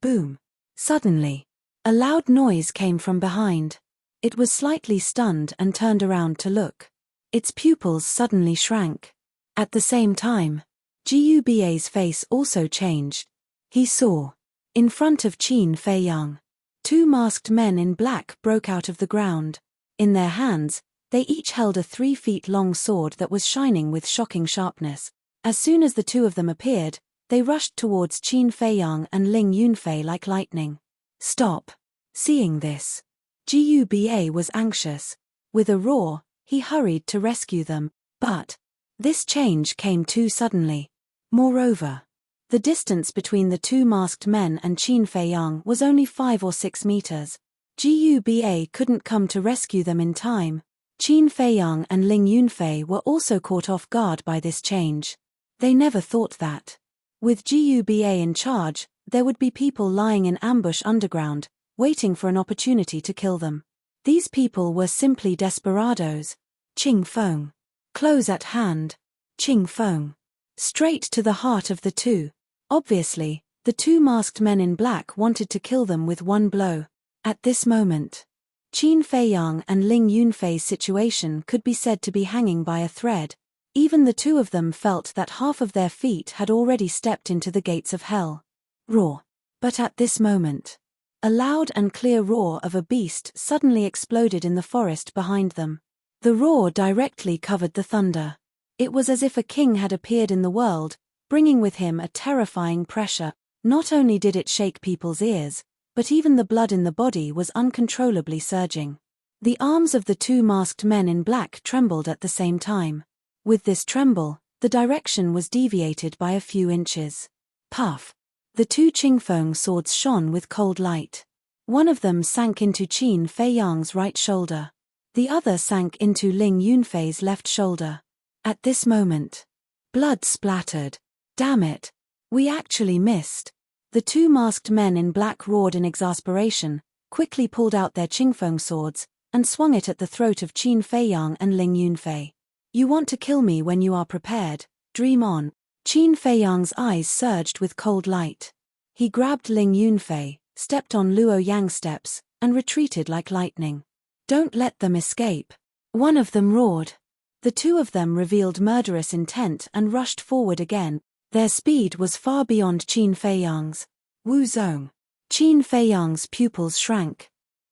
Boom. Suddenly, a loud noise came from behind. It was slightly stunned and turned around to look. Its pupils suddenly shrank. At the same time, Guba's face also changed. He saw, in front of Qin Feiyang, two masked men in black broke out of the ground. In their hands, they each held a 3 feet long sword that was shining with shocking sharpness. As soon as the two of them appeared, they rushed towards Qin Feiyang and Ling Yunfei like lightning. Stop. Seeing this, Guba was anxious. With a roar, he hurried to rescue them, but this change came too suddenly. Moreover, the distance between the two masked men and Qin Feiyang was only 5 or 6 meters. Guba couldn't come to rescue them in time. Qin Feiyang and Ling Yunfei were also caught off guard by this change. They never thought that, with Guba in charge, there would be people lying in ambush underground, waiting for an opportunity to kill them. These people were simply desperados. Qing Feng. Close at hand. Qing Feng. Straight to the heart of the two. Obviously, the two masked men in black wanted to kill them with one blow. At this moment, Qin Feiyang and Ling Yunfei's situation could be said to be hanging by a thread. Even the two of them felt that half of their feet had already stepped into the gates of hell. Roar. But at this moment, a loud and clear roar of a beast suddenly exploded in the forest behind them. The roar directly covered the thunder. It was as if a king had appeared in the world, bringing with him a terrifying pressure. Not only did it shake people's ears, but even the blood in the body was uncontrollably surging. The arms of the two masked men in black trembled at the same time. With this tremble, the direction was deviated by a few inches. Puff. The two Qingfeng swords shone with cold light. One of them sank into Qin Feiyang's right shoulder. The other sank into Ling Yunfei's left shoulder. At this moment, blood splattered. Damn it. We actually missed. The two masked men in black roared in exasperation, quickly pulled out their Qingfeng swords, and swung it at the throat of Qin Feiyang and Ling Yunfei. You want to kill me when you are prepared, dream on. Qin Feiyang's eyes surged with cold light. He grabbed Ling Yunfei, stepped on Luo Yang's steps, and retreated like lightning. Don't let them escape. One of them roared. The two of them revealed murderous intent and rushed forward again. Their speed was far beyond Qin Feiyang's. Wu Zong. Qin Feiyang's pupils shrank.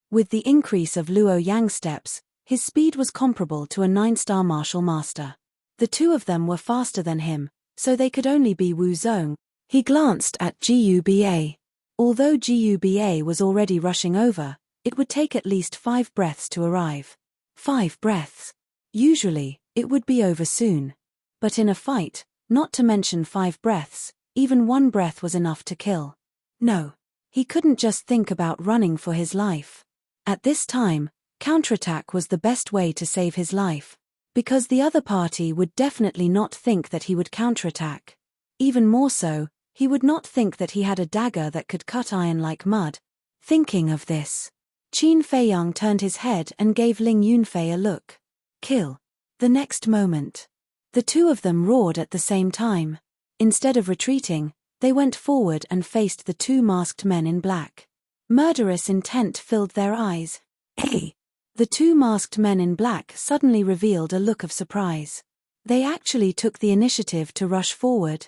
With the increase of Luo Yang's steps, his speed was comparable to a 9-star martial master. The two of them were faster than him, so they could only be Wu Zong. He glanced at Guba. Although Guba was already rushing over, it would take at least 5 breaths to arrive. 5 breaths. Usually, it would be over soon. But in a fight, not to mention 5 breaths, even 1 breath was enough to kill. No. He couldn't just think about running for his life. At this time, counterattack was the best way to save his life. Because the other party would definitely not think that he would counterattack. Even more so, He would not think that he had a dagger that could cut iron like mud. Thinking of this, Qin Feiyang turned his head and gave Ling Yunfei a look. Kill. The next moment, the two of them roared at the same time. Instead of retreating, they went forward and faced the two masked men in black. Murderous intent filled their eyes. Hey! The two masked men in black suddenly revealed a look of surprise. They actually took the initiative to rush forward.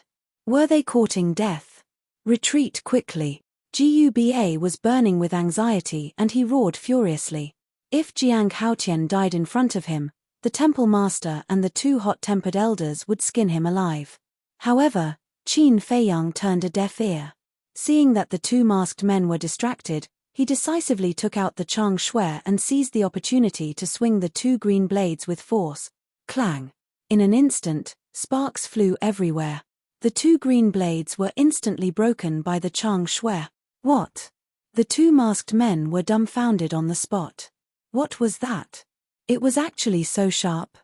Were they courting death? Retreat quickly. Guba was burning with anxiety and he roared furiously. If Jiang Haotian died in front of him, the temple master and the two hot-tempered elders would skin him alive. However, Qin Feiyang turned a deaf ear. Seeing that the two masked men were distracted, he decisively took out the Chang Shui and seized the opportunity to swing the two green blades with force. Clang! In an instant, sparks flew everywhere. The two green blades were instantly broken by the Chang Shui. What? The two masked men were dumbfounded on the spot. What was that? It was actually so sharp.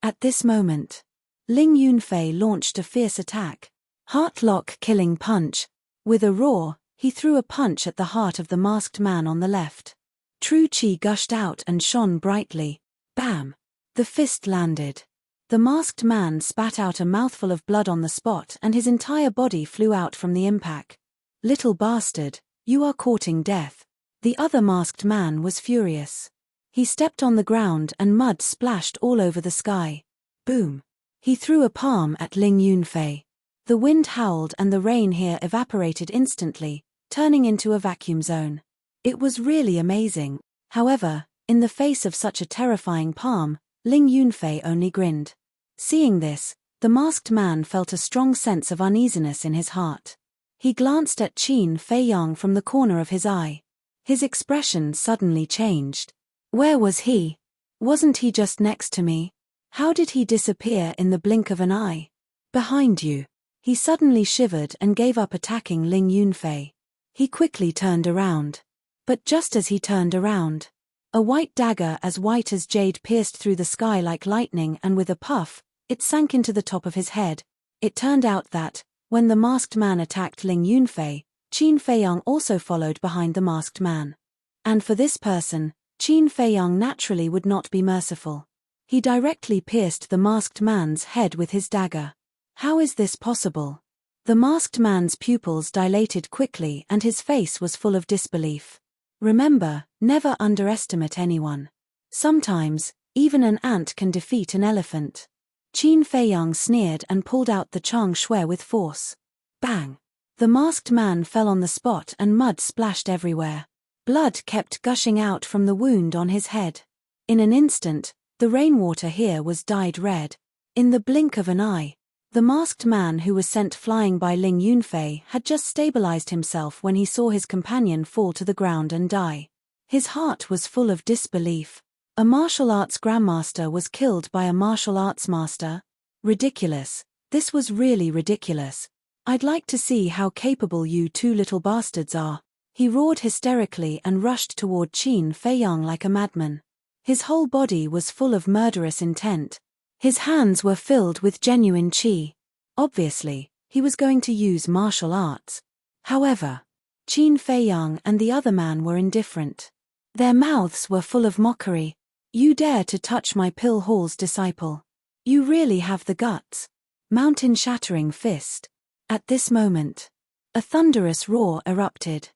At this moment, Ling Yunfei launched a fierce attack. Heartlock killing punch. With a roar, he threw a punch at the heart of the masked man on the left. True chi gushed out and shone brightly. Bam! The fist landed. The masked man spat out a mouthful of blood on the spot and his entire body flew out from the impact. Little bastard, you are courting death. The other masked man was furious. He stepped on the ground and mud splashed all over the sky. Boom! He threw a palm at Ling Yunfei. The wind howled and the rain here evaporated instantly, turning into a vacuum zone. It was really amazing. However, in the face of such a terrifying palm, Ling Yunfei only grinned. Seeing this, the masked man felt a strong sense of uneasiness in his heart. He glanced at Qin Feiyang from the corner of his eye. His expression suddenly changed. Where was he? Wasn't he just next to me? How did he disappear in the blink of an eye? Behind you. He suddenly shivered and gave up attacking Ling Yunfei. He quickly turned around. But just as he turned around, a white dagger as white as jade pierced through the sky like lightning and with a puff, it sank into the top of his head. It turned out that, when the masked man attacked Ling Yunfei, Qin Feiyang also followed behind the masked man. And for this person, Qin Feiyang naturally would not be merciful. He directly pierced the masked man's head with his dagger. How is this possible? The masked man's pupils dilated quickly and his face was full of disbelief. Remember, never underestimate anyone. Sometimes, even an ant can defeat an elephant. Qin Feiyang sneered and pulled out the Chang Shui with force. Bang! The masked man fell on the spot and mud splashed everywhere. Blood kept gushing out from the wound on his head. In an instant, the rainwater here was dyed red. In the blink of an eye, the masked man who was sent flying by Ling Yunfei had just stabilized himself when he saw his companion fall to the ground and die. His heart was full of disbelief. A martial arts grandmaster was killed by a martial arts master? Ridiculous. This was really ridiculous. I'd like to see how capable you two little bastards are. He roared hysterically and rushed toward Qin Feiyang like a madman. His whole body was full of murderous intent. His hands were filled with genuine qi. Obviously, he was going to use martial arts. However, Qin Feiyang and the other man were indifferent. Their mouths were full of mockery. You dare to touch my pill hall's disciple. You really have the guts. Mountain-shattering fist. At this moment, a thunderous roar erupted.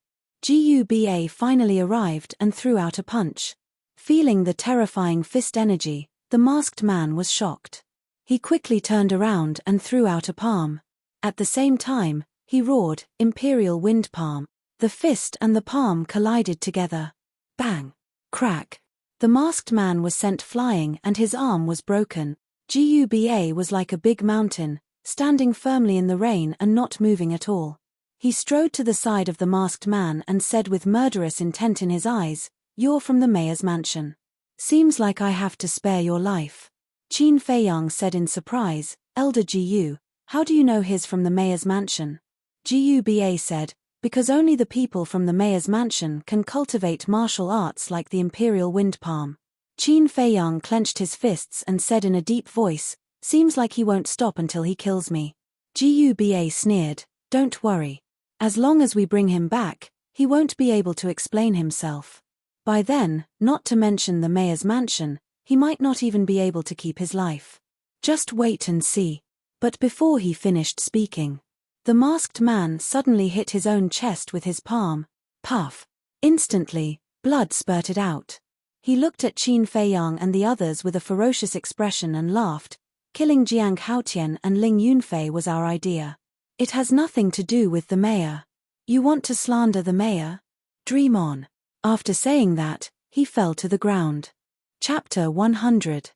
Guba finally arrived and threw out a punch. Feeling the terrifying fist energy, the masked man was shocked. He quickly turned around and threw out a palm. At the same time, he roared, Imperial Wind Palm. The fist and the palm collided together. Bang! Crack! The masked man was sent flying and his arm was broken. Guba was like a big mountain, standing firmly in the rain and not moving at all. He strode to the side of the masked man and said with murderous intent in his eyes, You're from the mayor's mansion. Seems like I have to spare your life. Qin Feiyang said in surprise, Elder Gu, how do you know he's from the mayor's mansion? Guba said, because only the people from the mayor's mansion can cultivate martial arts like the Imperial Wind Palm. Qin Feiyang clenched his fists and said in a deep voice, Seems like he won't stop until he kills me. Guba sneered, Don't worry. As long as we bring him back, he won't be able to explain himself. By then, not to mention the mayor's mansion, he might not even be able to keep his life. Just wait and see. But before he finished speaking, the masked man suddenly hit his own chest with his palm. Puff. Instantly, blood spurted out. He looked at Qin Feiyang and the others with a ferocious expression and laughed. Killing Jiang Haotian and Ling Yunfei was our idea. It has nothing to do with the mayor. You want to slander the mayor? Dream on. After saying that, he fell to the ground. Chapter 100.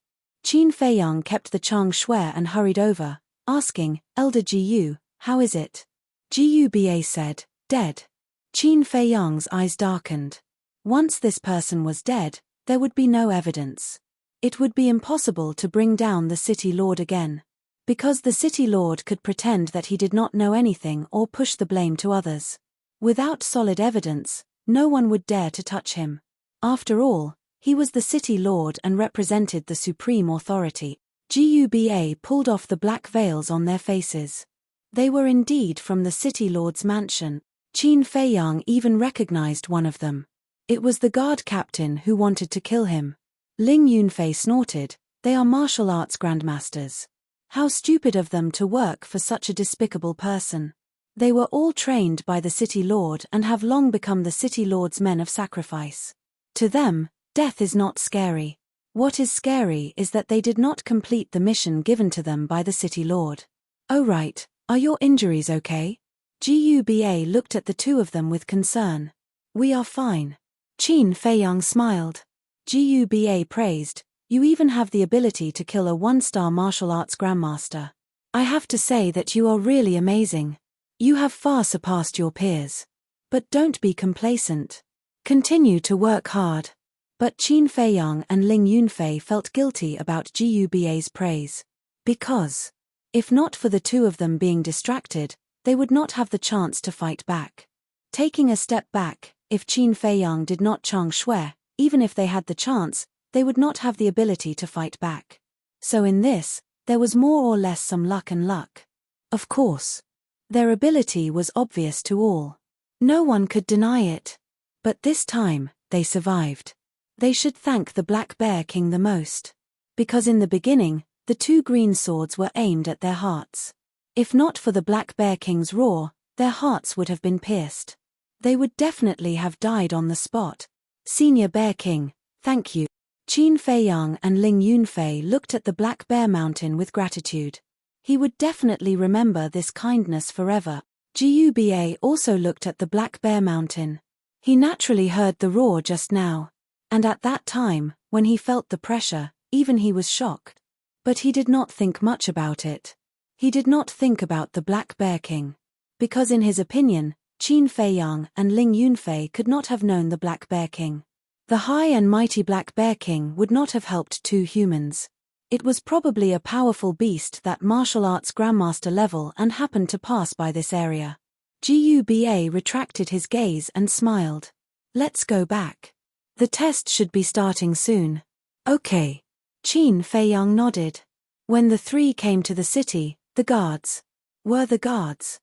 Qin Feiyang kept the Chang Shui and hurried over, asking, Elder Jiyu, how is it? Jiyu said, dead. Qin Feiyang's eyes darkened. Once this person was dead, there would be no evidence. It would be impossible to bring down the city lord again. Because the city lord could pretend that he did not know anything or push the blame to others. Without solid evidence, no one would dare to touch him. After all, he was the city lord and represented the supreme authority. GUBA pulled off the black veils on their faces. They were indeed from the city lord's mansion. Qin Feiyang even recognized one of them. It was the guard captain who wanted to kill him. Ling Yunfei snorted, they are martial arts grandmasters. How stupid of them to work for such a despicable person. They were all trained by the city lord and have long become the city lord's men of sacrifice. To them, death is not scary. What is scary is that they did not complete the mission given to them by the city lord. Oh right, are your injuries okay? GUBA looked at the two of them with concern. We are fine. Qin Feiyang smiled. GUBA praised, you even have the ability to kill a one-star martial arts grandmaster. I have to say that you are really amazing. You have far surpassed your peers. But don't be complacent. Continue to work hard. But Qin Feiyang and Ling Yunfei felt guilty about GUBA's praise. Because, if not for the two of them being distracted, they would not have the chance to fight back. Taking a step back, if Qin Feiyang did not Chang Shui, even if they had the chance, they would not have the ability to fight back. So in this, there was more or less some luck and luck. Of course. Their ability was obvious to all. No one could deny it. But this time, they survived. They should thank the Black Bear King the most. Because in the beginning, the two green swords were aimed at their hearts. If not for the Black Bear King's roar, their hearts would have been pierced. They would definitely have died on the spot. Senior Bear King, thank you. Qin Feiyang and Ling Yunfei looked at the Black Bear Mountain with gratitude. He would definitely remember this kindness forever. GUBA also looked at the Black Bear Mountain. He naturally heard the roar just now. And at that time, when he felt the pressure, even he was shocked. But he did not think much about it. He did not think about the Black Bear King. Because in his opinion, Qin Feiyang and Ling Yunfei could not have known the Black Bear King. The high and mighty Black Bear King would not have helped two humans. It was probably a powerful beast that martial arts grandmaster level and happened to pass by this area. GUBA retracted his gaze and smiled. Let's go back. The test should be starting soon. Okay. Qin Feiyang nodded. When the three came to the city, the guards. Were the guards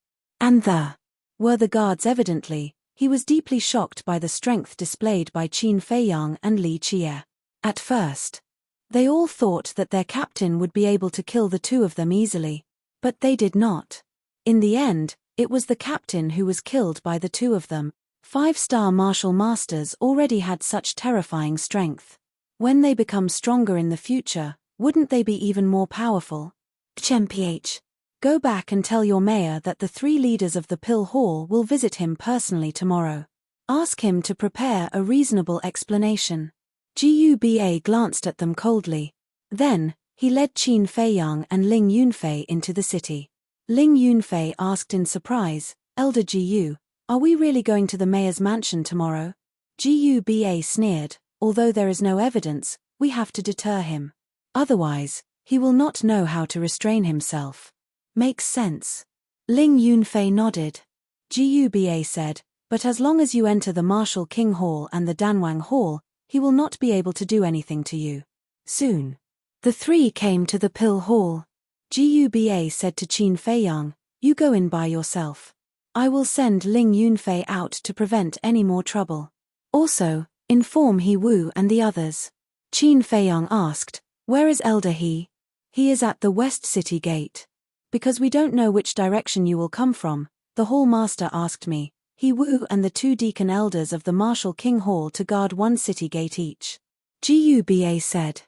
evidently. He was deeply shocked by the strength displayed by Qin Feiyang and Li Qie. At first, they all thought that their captain would be able to kill the two of them easily. But they did not. In the end, it was the captain who was killed by the two of them. 5-star martial masters already had such terrifying strength. When they become stronger in the future, wouldn't they be even more powerful? Chmph. Go back and tell your mayor that the 3 leaders of the Pill Hall will visit him personally tomorrow. Ask him to prepare a reasonable explanation. GUBA glanced at them coldly. Then, he led Qin Feiyang and Ling Yunfei into the city. Ling Yunfei asked in surprise, Elder Gu, are we really going to the mayor's mansion tomorrow? GUBA sneered, although there is no evidence, we have to deter him. Otherwise, he will not know how to restrain himself. Makes sense. Ling Yunfei nodded. GUBA said, but as long as you enter the Martial King Hall and the Danwang Hall, he will not be able to do anything to you. Soon. The 3 came to the Pill Hall. GUBA said to Qin Feiyang, you go in by yourself. I will send Ling Yunfei out to prevent any more trouble. Also, inform He Wu and the others. Qin Feiyang asked, where is Elder He? He is at the West City Gate. Because we don't know which direction you will come from, the Hall Master asked me, He Wu and the 2 deacon elders of the Martial King Hall to guard 1 city gate each. Guba said.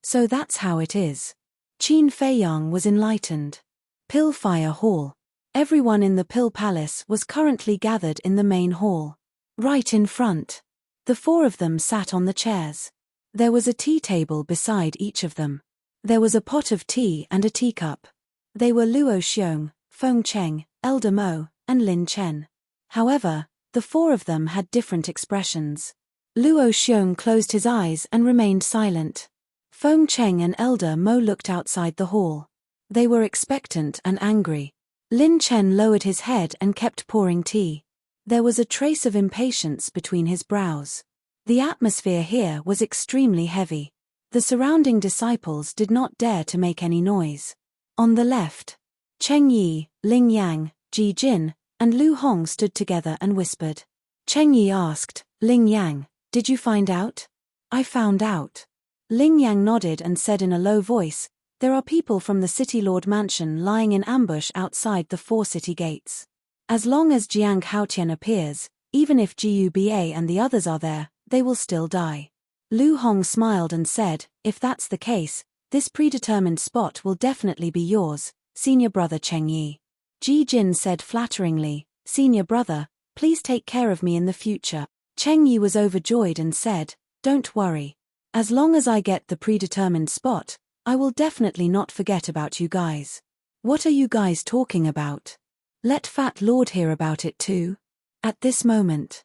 So that's how it is. Qin Feiyang was enlightened. Pillfire Hall. Everyone in the Pill Palace was currently gathered in the main hall. Right in front. The 4 of them sat on the chairs. There was a tea table beside each of them. There was a pot of tea and a teacup. They were Luo Xiong, Feng Cheng, Elder Mo, and Lin Chen. However, the 4 of them had different expressions. Luo Xiong closed his eyes and remained silent. Feng Cheng and Elder Mo looked outside the hall. They were expectant and angry. Lin Chen lowered his head and kept pouring tea. There was a trace of impatience between his brows. The atmosphere here was extremely heavy. The surrounding disciples did not dare to make any noise. On the left, Cheng Yi, Ling Yang, Ji Jin, and Lu Hong stood together and whispered. Cheng Yi asked, Ling Yang, did you find out? I found out. Ling Yang nodded and said in a low voice, there are people from the City Lord Mansion lying in ambush outside the 4 city gates. As long as Jiang Haotian appears, even if Guba and the others are there, they will still die. Lu Hong smiled and said, if that's the case, this predetermined spot will definitely be yours, Senior Brother Cheng Yi. Ji Jin said flatteringly, Senior Brother, please take care of me in the future. Cheng Yi was overjoyed and said, don't worry. As long as I get the predetermined spot, I will definitely not forget about you guys. What are you guys talking about? Let Fat Lord hear about it too. At this moment,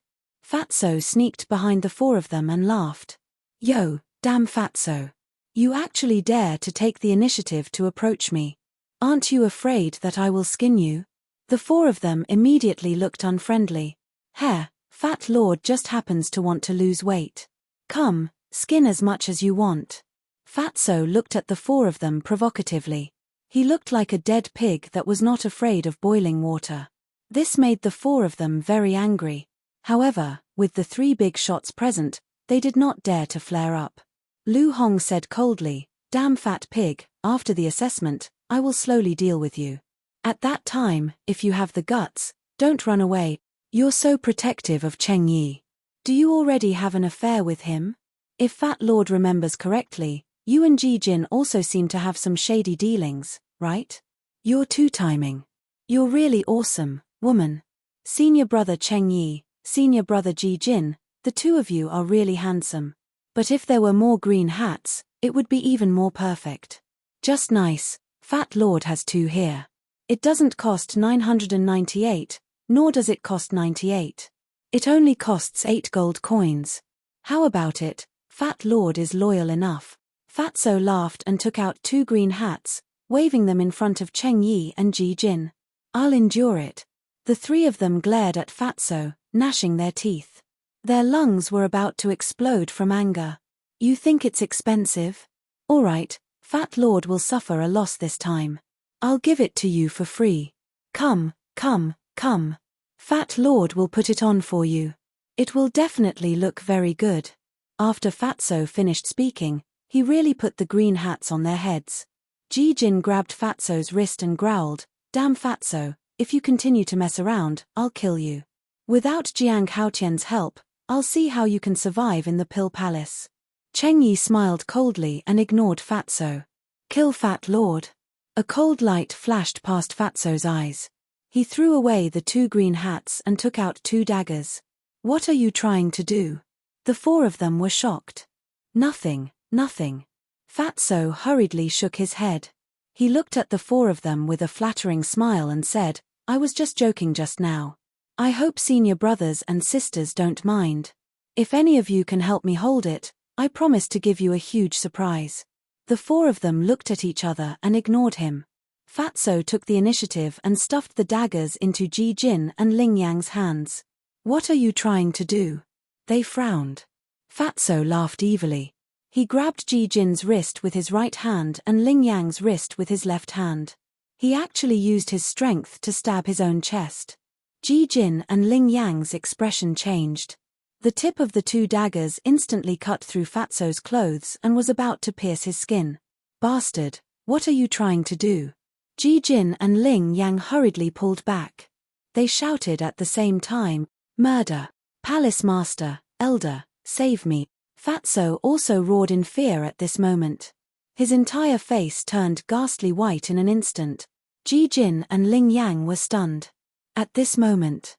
Fatso sneaked behind the 4 of them and laughed. Yo, damn Fatso. You actually dare to take the initiative to approach me. Aren't you afraid that I will skin you? The 4 of them immediately looked unfriendly. Heh, Fat Lord just happens to want to lose weight. Come, skin as much as you want. Fatso looked at the 4 of them provocatively. He looked like a dead pig that was not afraid of boiling water. This made the 4 of them very angry. However, with the 3 big shots present, they did not dare to flare up. Lu Hong said coldly, damn fat pig, after the assessment, I will slowly deal with you. At that time, if you have the guts, don't run away. You're so protective of Cheng Yi. Do you already have an affair with him? If Fat Lord remembers correctly, you and Ji Jin also seem to have some shady dealings, right? You're two-timing. You're really awesome, woman. Senior Brother Cheng Yi, Senior Brother Ji Jin, the 2 of you are really handsome. But if there were more green hats, it would be even more perfect. Just nice, Fat Lord has 2 here. It doesn't cost 998, nor does it cost 98. It only costs 8 gold coins. How about it? Fat Lord is loyal enough. Fatso laughed and took out 2 green hats, waving them in front of Cheng Yi and Ji Jin. I'll endure it. The 3 of them glared at Fatso, gnashing their teeth. Their lungs were about to explode from anger. You think it's expensive? Alright, Fat Lord will suffer a loss this time. I'll give it to you for free. Come, come, come. Fat Lord will put it on for you. It will definitely look very good. After Fatso finished speaking, he really put the green hats on their heads. Ji Jin grabbed Fatso's wrist and growled, damn Fatso, if you continue to mess around, I'll kill you. Without Jiang Haotian's help, I'll see how you can survive in the Pill Palace. Cheng Yi smiled coldly and ignored Fatso. Kill Fat Lord. A cold light flashed past Fatso's eyes. He threw away the 2 green hats and took out 2 daggers. What are you trying to do? The 4 of them were shocked. Nothing, nothing. Fatso hurriedly shook his head. He looked at the 4 of them with a flattering smile and said, I was just joking just now. I hope senior brothers and sisters don't mind. If any of you can help me hold it, I promise to give you a huge surprise. The 4 of them looked at each other and ignored him. Fatso took the initiative and stuffed the daggers into Ji Jin and Ling Yang's hands. What are you trying to do? They frowned. Fatso laughed evilly. He grabbed Ji Jin's wrist with his right hand and Ling Yang's wrist with his left hand. He actually used his strength to stab his own chest. Ji Jin and Ling Yang's expression changed. The tip of the two daggers instantly cut through Fatso's clothes and was about to pierce his skin. Bastard, what are you trying to do? Ji Jin and Ling Yang hurriedly pulled back. They shouted at the same time, "Murder! Palace Master, Elder, save me!" Fatso also roared in fear at this moment. His entire face turned ghastly white in an instant. Ji Jin and Ling Yang were stunned. At this moment,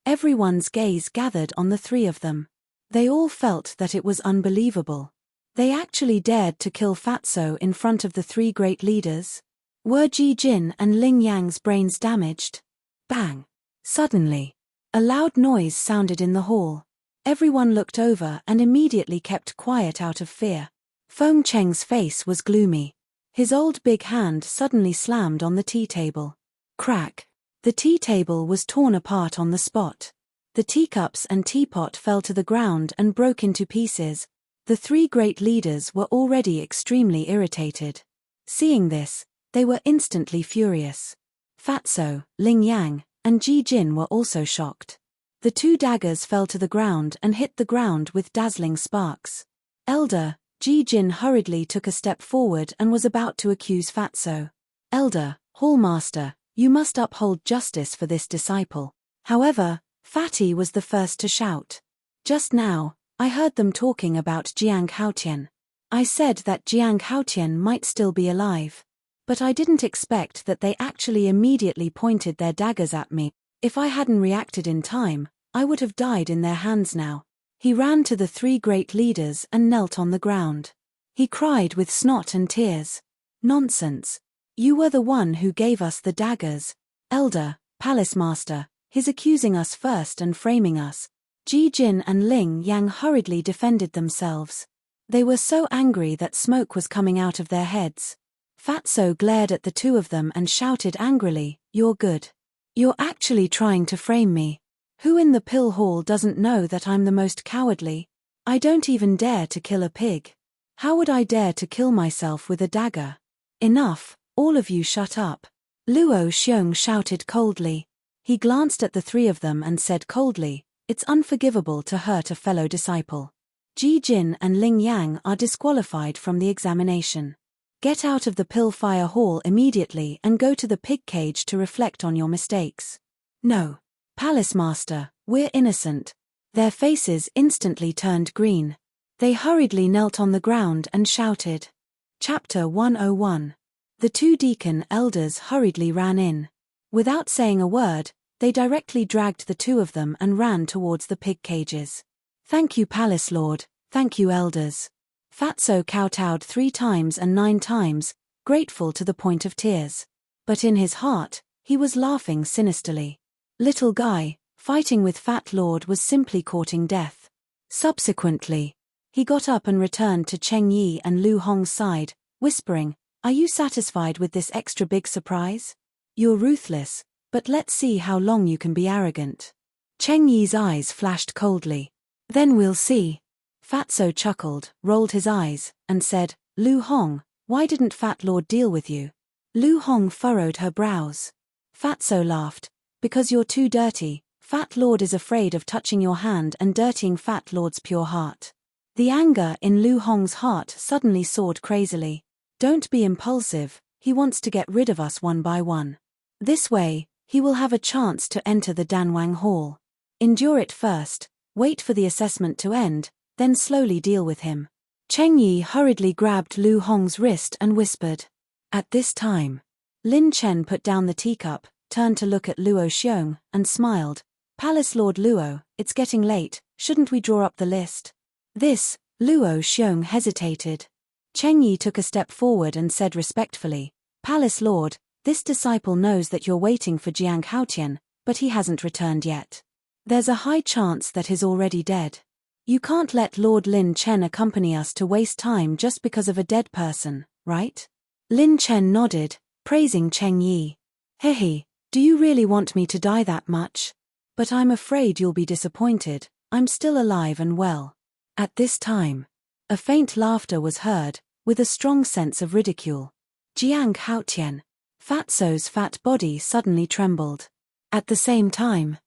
everyone's gaze gathered on the three of them. They all felt that it was unbelievable. They actually dared to kill Fatso in front of the three great leaders. Were Ji Jin and Ling Yang's brains damaged? Bang! Suddenly, a loud noise sounded in the hall. Everyone looked over and immediately kept quiet out of fear. Feng Cheng's face was gloomy. His old big hand suddenly slammed on the tea table. Crack! The tea table was torn apart on the spot. The teacups and teapot fell to the ground and broke into pieces. The three great leaders were already extremely irritated. Seeing this, they were instantly furious. Fatso, Ling Yang, and Ji Jin were also shocked. The two daggers fell to the ground and hit the ground with dazzling sparks. Elder, Ji Jin hurriedly took a step forward and was about to accuse Fatso. "Elder, Hallmaster, you must uphold justice for this disciple." However, Fatty was the first to shout. "Just now, I heard them talking about Jiang Haotian. I said that Jiang Haotian might still be alive. But I didn't expect that they actually immediately pointed their daggers at me. If I hadn't reacted in time, I would have died in their hands now." He ran to the three great leaders and knelt on the ground. He cried with snot and tears. "Nonsense. You were the one who gave us the daggers. Elder, Palace Master, he's accusing us first and framing us." Ji Jin and Ling Yang hurriedly defended themselves. They were so angry that smoke was coming out of their heads. Fatso glared at the two of them and shouted angrily, "You're good. You're actually trying to frame me. Who in the pill hall doesn't know that I'm the most cowardly? I don't even dare to kill a pig. How would I dare to kill myself with a dagger? Enough, all of you shut up." Luo Xiong shouted coldly. He glanced at the three of them and said coldly, "It's unforgivable to hurt a fellow disciple. Ji Jin and Ling Yang are disqualified from the examination. Get out of the pill fire hall immediately and go to the pig cage to reflect on your mistakes." "No. Palace Master, we're innocent." Their faces instantly turned green. They hurriedly knelt on the ground and shouted. Chapter 101. The two deacon elders hurriedly ran in. Without saying a word, they directly dragged the two of them and ran towards the pig cages. "Thank you, Palace Lord, thank you, elders." Fatso kowtowed 3 times and 9 times, grateful to the point of tears. But in his heart, he was laughing sinisterly. Little guy, fighting with Fat Lord was simply courting death. Subsequently, he got up and returned to Cheng Yi and Lu Hong's side, whispering, "Are you satisfied with this extra big surprise? You're ruthless, but let's see how long you can be arrogant." Cheng Yi's eyes flashed coldly. "Then we'll see." Fatso chuckled, rolled his eyes, and said, "Lu Hong, why didn't Fat Lord deal with you?" Lu Hong furrowed her brows. Fatso laughed, "Because you're too dirty. Fat Lord is afraid of touching your hand and dirtying Fat Lord's pure heart." The anger in Lu Hong's heart suddenly soared crazily. "Don't be impulsive, he wants to get rid of us one by one. This way, he will have a chance to enter the Danwang Hall. Endure it first, wait for the assessment to end, then slowly deal with him." Cheng Yi hurriedly grabbed Lu Hong's wrist and whispered. At this time, Lin Chen put down the teacup, turned to look at Luo Xiong, and smiled. "Palace Lord Luo, it's getting late, shouldn't we draw up the list?" This, Luo Xiong hesitated. Cheng Yi took a step forward and said respectfully, "Palace Lord, this disciple knows that you're waiting for Jiang Haotian, but he hasn't returned yet. There's a high chance that he's already dead. You can't let Lord Lin Chen accompany us to waste time just because of a dead person, right?" Lin Chen nodded, praising Cheng Yi. "Hehe, do you really want me to die that much? But I'm afraid you'll be disappointed, I'm still alive and well." At this time, a faint laughter was heard, with a strong sense of ridicule. Jiang Haotian. Fatso's fat body suddenly trembled. At the same time,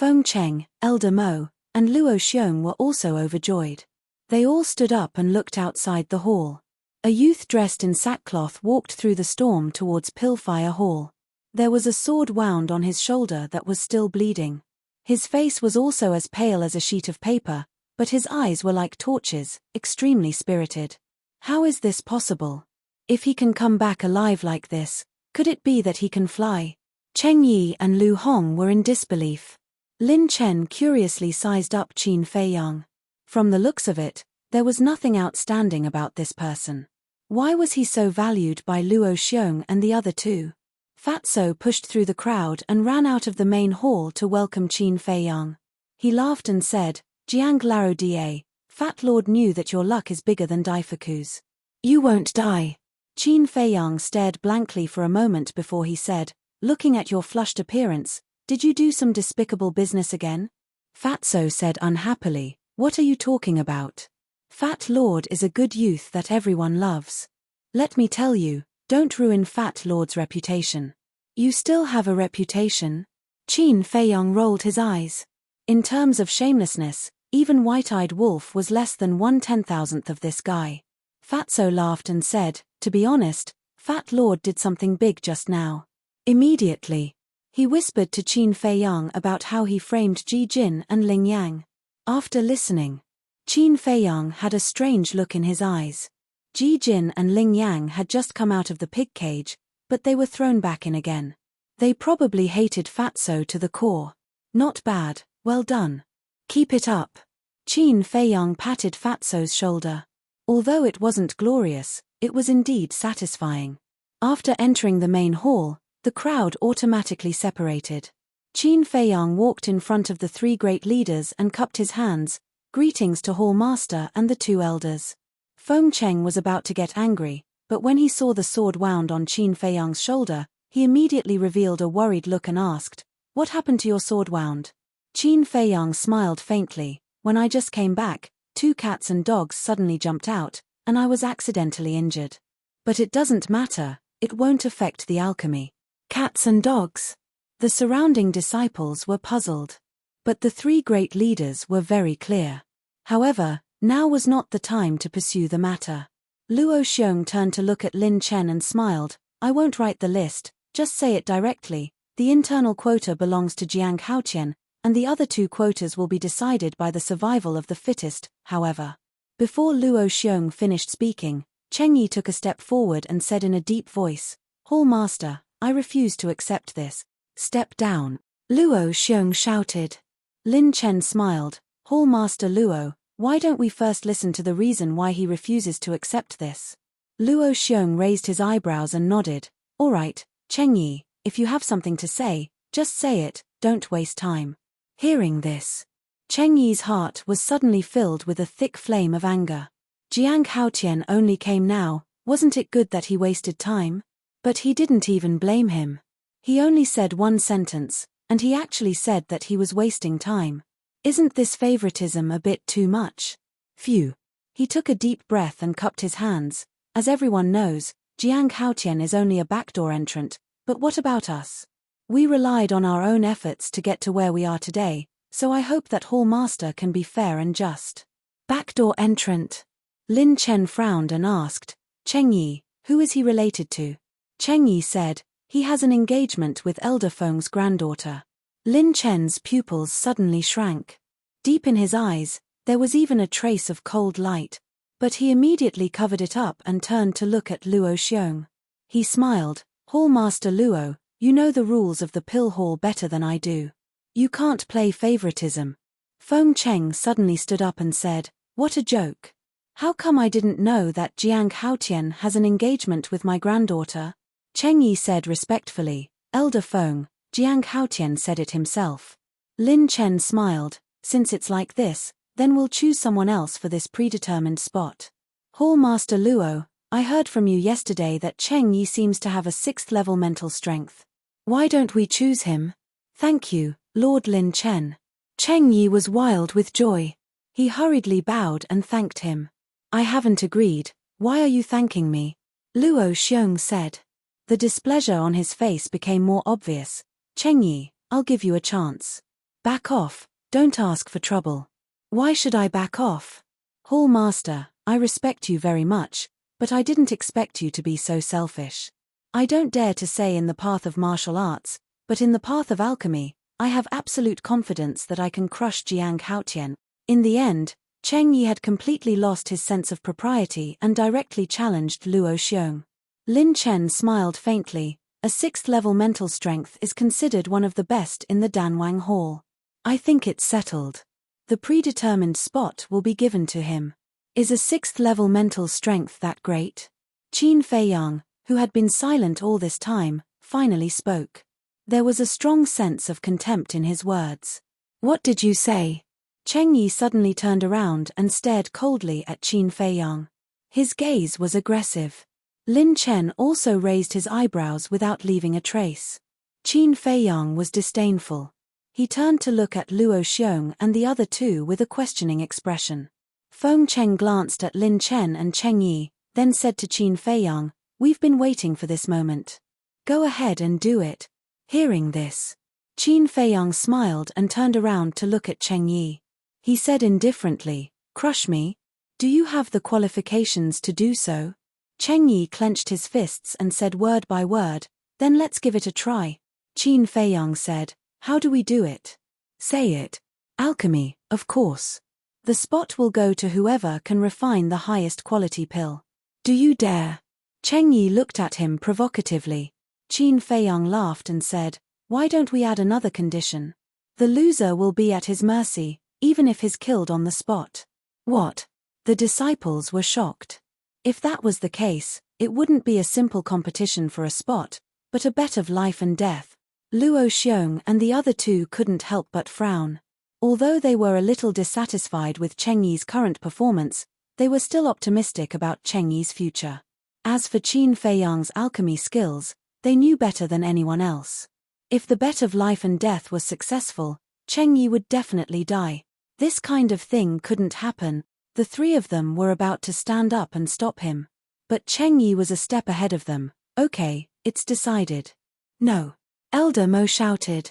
Feng Cheng, Elder Mo, and Luo Xiong were also overjoyed. They all stood up and looked outside the hall. A youth dressed in sackcloth walked through the storm towards Pillfire Hall. There was a sword wound on his shoulder that was still bleeding. His face was also as pale as a sheet of paper, but his eyes were like torches, extremely spirited. How is this possible? If he can come back alive like this, could it be that he can fly? Cheng Yi and Lu Hong were in disbelief. Lin Chen curiously sized up Qin Feiyang. From the looks of it, there was nothing outstanding about this person. Why was he so valued by Luo Xiong and the other two? Fatso pushed through the crowd and ran out of the main hall to welcome Qin Feiyang. He laughed and said, "Jiang Laro Da, Fat Lord knew that your luck is bigger than Daifuku's. You won't die." Qin Feiyang stared blankly for a moment before he said, "Looking at your flushed appearance, did you do some despicable business again?" Fatso said unhappily, "What are you talking about? Fat Lord is a good youth that everyone loves. Let me tell you, don't ruin Fat Lord's reputation." "You still have a reputation?" Qin Feiyang rolled his eyes. In terms of shamelessness, even White-Eyed Wolf was less than 1/10,000th of this guy. Fatso laughed and said, "To be honest, Fat Lord did something big just now." Immediately, he whispered to Qin Feiyang about how he framed Ji Jin and Ling Yang. After listening, Qin Feiyang had a strange look in his eyes. Ji Jin and Ling Yang had just come out of the pig cage, but they were thrown back in again. They probably hated Fatso to the core. "Not bad, well done. Keep it up." Qin Feiyang patted Fatso's shoulder. Although it wasn't glorious, it was indeed satisfying. After entering the main hall, the crowd automatically separated. Qin Feiyang walked in front of the three great leaders and cupped his hands, greetings to Hall Master and the two elders. Feng Cheng was about to get angry, but when he saw the sword wound on Qin Feiyang's shoulder, he immediately revealed a worried look and asked, "What happened to your sword wound?" Qin Feiyang smiled faintly, "When I just came back, 2 cats and dogs suddenly jumped out, and I was accidentally injured. But it doesn't matter, it won't affect the alchemy." Cats and dogs? The surrounding disciples were puzzled. But the three great leaders were very clear. However, now was not the time to pursue the matter. Luo Xiong turned to look at Lin Chen and smiled, "I won't write the list, just say it directly. The internal quota belongs to Jiang Haotian, and the other 2 quotas will be decided by the survival of the fittest, however." Before Luo Xiong finished speaking, Cheng Yi took a step forward and said in a deep voice, "Hall Master, I refuse to accept this. Step down." Luo Xiong shouted. Lin Chen smiled, "Hall Master Luo, why don't we first listen to the reason why he refuses to accept this?" Luo Xiong raised his eyebrows and nodded, "All right, Cheng Yi, if you have something to say, just say it, don't waste time." Hearing this, Cheng Yi's heart was suddenly filled with a thick flame of anger. Jiang Haotian only came now, wasn't it good that he wasted time? But he didn't even blame him. He only said one sentence, and he actually said that he was wasting time. Isn't this favoritism a bit too much? Phew. He took a deep breath and cupped his hands. As everyone knows, Jiang Haotian is only a backdoor entrant, but what about us? We relied on our own efforts to get to where we are today, so I hope that Hall Master can be fair and just. Backdoor entrant. Lin Chen frowned and asked, "Cheng Yi, who is he related to?" Cheng Yi said, "He has an engagement with Elder Feng's granddaughter." Lin Chen's pupils suddenly shrank. Deep in his eyes, there was even a trace of cold light, but he immediately covered it up and turned to look at Luo Xiong. He smiled, "Hall Master Luo, you know the rules of the Pill Hall better than I do. You can't play favoritism." Feng Cheng suddenly stood up and said, "What a joke. How come I didn't know that Jiang Haotian has an engagement with my granddaughter?" Cheng Yi said respectfully, "Elder Feng, Jiang Haotian said it himself." Lin Chen smiled, "Since it's like this, then we'll choose someone else for this predetermined spot. Hall Master Luo, I heard from you yesterday that Cheng Yi seems to have a 6th level mental strength. Why don't we choose him?" "Thank you, Lord Lin Chen." Cheng Yi was wild with joy. He hurriedly bowed and thanked him. "I haven't agreed, why are you thanking me?" Luo Xiong said. The displeasure on his face became more obvious. "Cheng Yi, I'll give you a chance. Back off, don't ask for trouble. Why should I back off? Hall Master, I respect you very much, but I didn't expect you to be so selfish. I don't dare to say in the path of martial arts, but in the path of alchemy, I have absolute confidence that I can crush Jiang Haotian. In the end, Cheng Yi had completely lost his sense of propriety and directly challenged Luo Xiong. Lin Chen smiled faintly. A 6th level mental strength is considered one of the best in the Danwang Hall. I think it's settled. The predetermined spot will be given to him. Is a 6th level mental strength that great? Qin Feiyang, who had been silent all this time, finally spoke. There was a strong sense of contempt in his words. What did you say? Cheng Yi suddenly turned around and stared coldly at Qin Feiyang. His gaze was aggressive. Lin Chen also raised his eyebrows without leaving a trace. Qin Feiyang was disdainful. He turned to look at Luo Xiong and the other two with a questioning expression. Feng Cheng glanced at Lin Chen and Cheng Yi, then said to Qin Feiyang, "We've been waiting for this moment. Go ahead and do it." Hearing this, Qin Feiyang smiled and turned around to look at Cheng Yi. He said indifferently, "Crush me? Do you have the qualifications to do so?" Cheng Yi clenched his fists and said word by word, "Then let's give it a try." Qin Feiyang said, "How do we do it?" "Say it." "Alchemy, of course. The spot will go to whoever can refine the highest quality pill." "Do you dare?" Cheng Yi looked at him provocatively. Qin Feiyang laughed and said, "Why don't we add another condition? The loser will be at his mercy, even if he's killed on the spot." "What?" The disciples were shocked. If that was the case, it wouldn't be a simple competition for a spot, but a bet of life and death. Luo Xiong and the other two couldn't help but frown. Although they were a little dissatisfied with Cheng Yi's current performance, they were still optimistic about Cheng Yi's future. As for Qin Feiyang's alchemy skills, they knew better than anyone else. If the bet of life and death was successful, Cheng Yi would definitely die. This kind of thing couldn't happen. The three of them were about to stand up and stop him. But Cheng Yi was a step ahead of them. "Okay, it's decided." "No." Elder Mo shouted.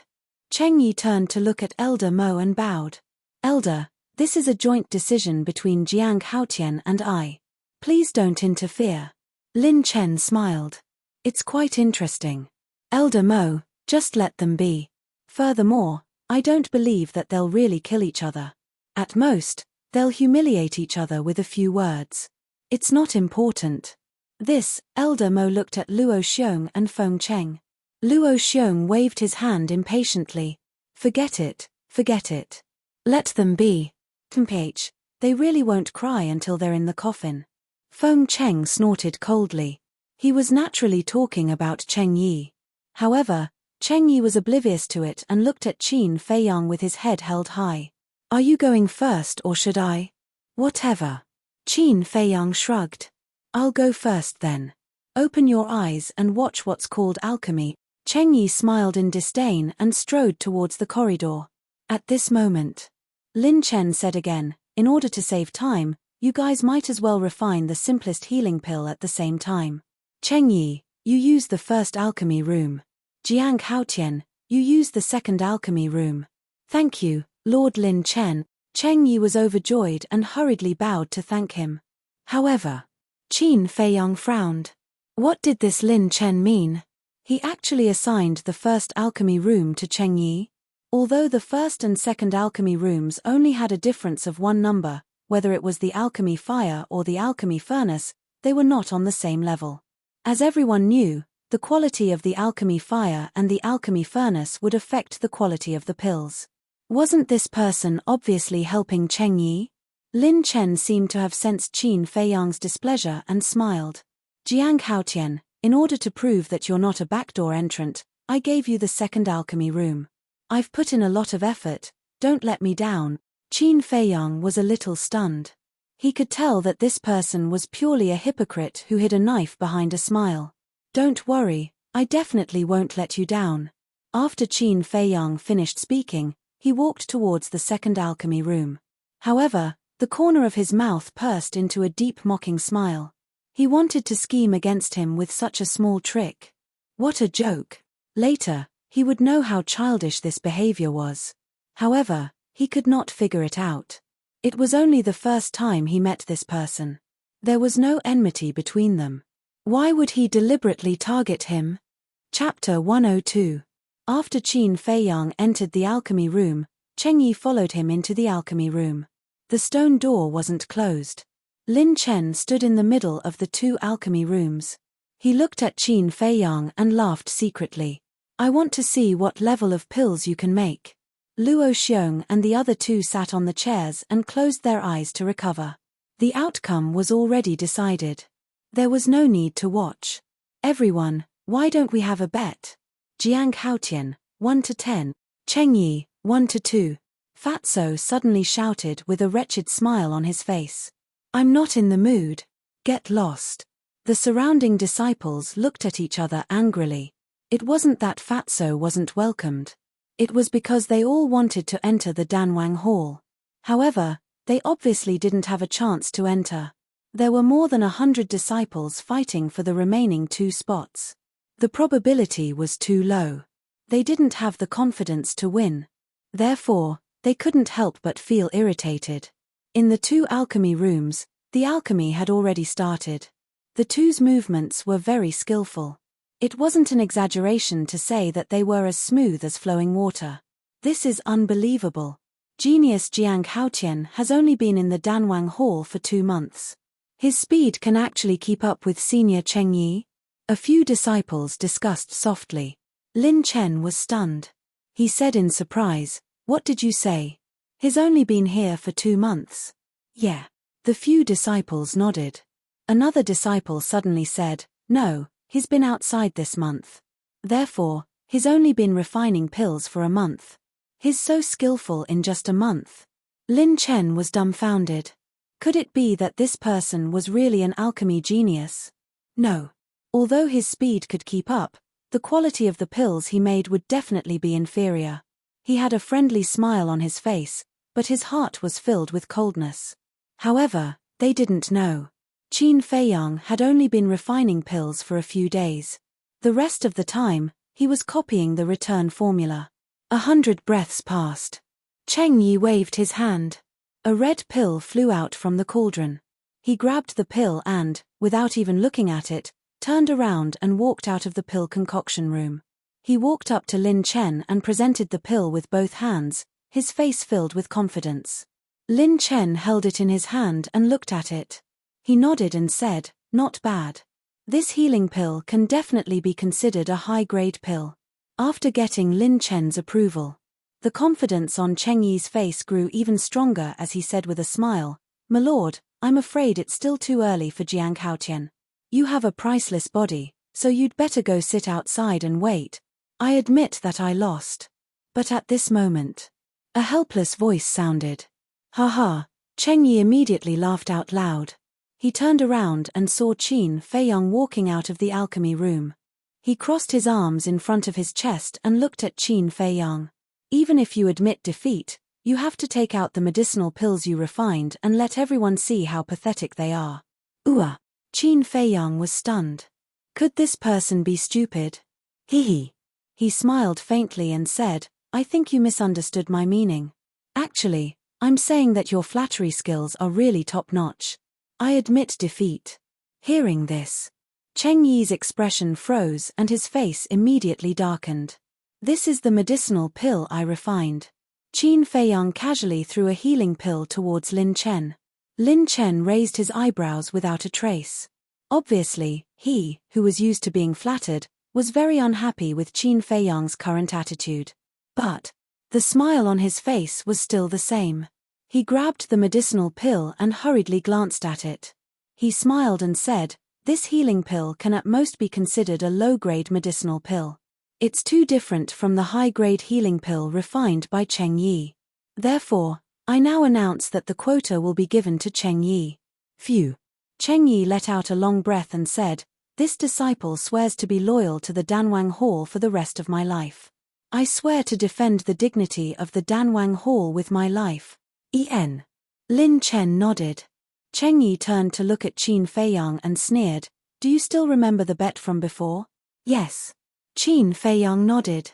Cheng Yi turned to look at Elder Mo and bowed. "Elder, this is a joint decision between Jiang Haotian and I. Please don't interfere." Lin Chen smiled. "It's quite interesting." "Elder Mo, just let them be. Furthermore, I don't believe that they'll really kill each other. At most, they'll humiliate each other with a few words. It's not important." This, Elder Mo looked at Luo Xiong and Feng Cheng. Luo Xiong waved his hand impatiently. Forget it. Let them be. Temph, they really won't cry until they're in the coffin." Feng Cheng snorted coldly. He was naturally talking about Cheng Yi. However, Cheng Yi was oblivious to it and looked at Qin Feiyang with his head held high. "Are you going first or should I?" "Whatever." Qin Feiyang shrugged. "I'll go first then. Open your eyes and watch what's called alchemy." Cheng Yi smiled in disdain and strode towards the corridor. At this moment, Lin Chen said again, "In order to save time, you guys might as well refine the simplest healing pill at the same time. Cheng Yi, you use the first alchemy room. Jiang Haotian, you use the second alchemy room." "Thank you, Lord Lin Chen." Cheng Yi was overjoyed and hurriedly bowed to thank him. However, Qin Feiyang frowned. What did this Lin Chen mean? He actually assigned the first alchemy room to Cheng Yi? Although the first and second alchemy rooms only had a difference of one number, whether it was the alchemy fire or the alchemy furnace, they were not on the same level. As everyone knew, the quality of the alchemy fire and the alchemy furnace would affect the quality of the pills. Wasn't this person obviously helping Cheng Yi? Lin Chen seemed to have sensed Qin Feiyang's displeasure and smiled. "Jiang Haotian, in order to prove that you're not a backdoor entrant, I gave you the second alchemy room. I've put in a lot of effort, don't let me down." Qin Feiyang was a little stunned. He could tell that this person was purely a hypocrite who hid a knife behind a smile. "Don't worry, I definitely won't let you down." After Qin Feiyang finished speaking, he walked towards the second alchemy room. However, the corner of his mouth pursed into a deep mocking smile. He wanted to scheme against him with such a small trick. What a joke. Later, he would know how childish this behavior was. However, he could not figure it out. It was only the first time he met this person. There was no enmity between them. Why would he deliberately target him? Chapter 102. After Qin Feiyang entered the alchemy room, Cheng Yi followed him into the alchemy room. The stone door wasn't closed. Lin Chen stood in the middle of the two alchemy rooms. He looked at Qin Feiyang and laughed secretly. I want to see what level of pills you can make. Luo Xiong and the other two sat on the chairs and closed their eyes to recover. The outcome was already decided. There was no need to watch. Everyone, why don't we have a bet? Jiang Haotian, 1 to 10. Cheng Yi, 1 to 2. Fatso suddenly shouted with a wretched smile on his face. I'm not in the mood. Get lost. The surrounding disciples looked at each other angrily. It wasn't that Fatso wasn't welcomed. It was because they all wanted to enter the Danwang Hall. However, they obviously didn't have a chance to enter. There were more than 100 disciples fighting for the remaining 2 spots. The probability was too low. They didn't have the confidence to win. Therefore, they couldn't help but feel irritated. In the 2 alchemy rooms, the alchemy had already started. The 2's movements were very skillful. It wasn't an exaggeration to say that they were as smooth as flowing water. This is unbelievable. Genius Jiang Haotian has only been in the Danwang Hall for 2 months. His speed can actually keep up with senior Cheng Yi? A few disciples discussed softly. Lin Chen was stunned. He said in surprise, "What did you say? He's only been here for 2 months." Yeah. The few disciples nodded. Another disciple suddenly said, "No, he's been outside this month. Therefore, he's only been refining pills for a month. He's so skillful in just a month." Lin Chen was dumbfounded. Could it be that this person was really an alchemy genius? No. Although his speed could keep up, the quality of the pills he made would definitely be inferior. He had a friendly smile on his face, but his heart was filled with coldness. However, they didn't know. Qin Feiyang had only been refining pills for a few days. The rest of the time, he was copying the return formula. 100 breaths passed. Cheng Yi waved his hand. A red pill flew out from the cauldron. He grabbed the pill and, without even looking at it, turned around and walked out of the pill concoction room. He walked up to Lin Chen and presented the pill with both hands, his face filled with confidence. Lin Chen held it in his hand and looked at it. He nodded and said, "Not bad. This healing pill can definitely be considered a high-grade pill." After getting Lin Chen's approval, the confidence on Cheng Yi's face grew even stronger as he said with a smile, "My lord, I'm afraid it's still too early for Jiang Haotian. You have a priceless body, so you'd better go sit outside and wait. I admit that I lost." But at this moment, a helpless voice sounded. "Ha ha." Cheng Yi immediately laughed out loud. He turned around and saw Qin Feiyang walking out of the alchemy room. He crossed his arms in front of his chest and looked at Qin Feiyang. "Even if you admit defeat, you have to take out the medicinal pills you refined and let everyone see how pathetic they are." Qin Feiyang was stunned. Could this person be stupid? He smiled faintly and said, "I think you misunderstood my meaning. Actually, I'm saying that your flattery skills are really top-notch. I admit defeat." Hearing this, Cheng Yi's expression froze and his face immediately darkened. "This is the medicinal pill I refined." Qin Feiyang casually threw a healing pill towards Lin Chen. Lin Chen raised his eyebrows without a trace. Obviously, he, who was used to being flattered, was very unhappy with Qin Feiyang's current attitude. But the smile on his face was still the same. He grabbed the medicinal pill and hurriedly glanced at it. He smiled and said, "This healing pill can at most be considered a low-grade medicinal pill. It's too different from the high-grade healing pill refined by Cheng Yi. Therefore, I now announce that the quota will be given to Cheng Yi." Phew. Cheng Yi let out a long breath and said, "This disciple swears to be loyal to the Danwang Hall for the rest of my life. I swear to defend the dignity of the Danwang Hall with my life." Lin Chen nodded. Cheng Yi turned to look at Qin Feiyang and sneered, "Do you still remember the bet from before?" "Yes." Qin Feiyang nodded.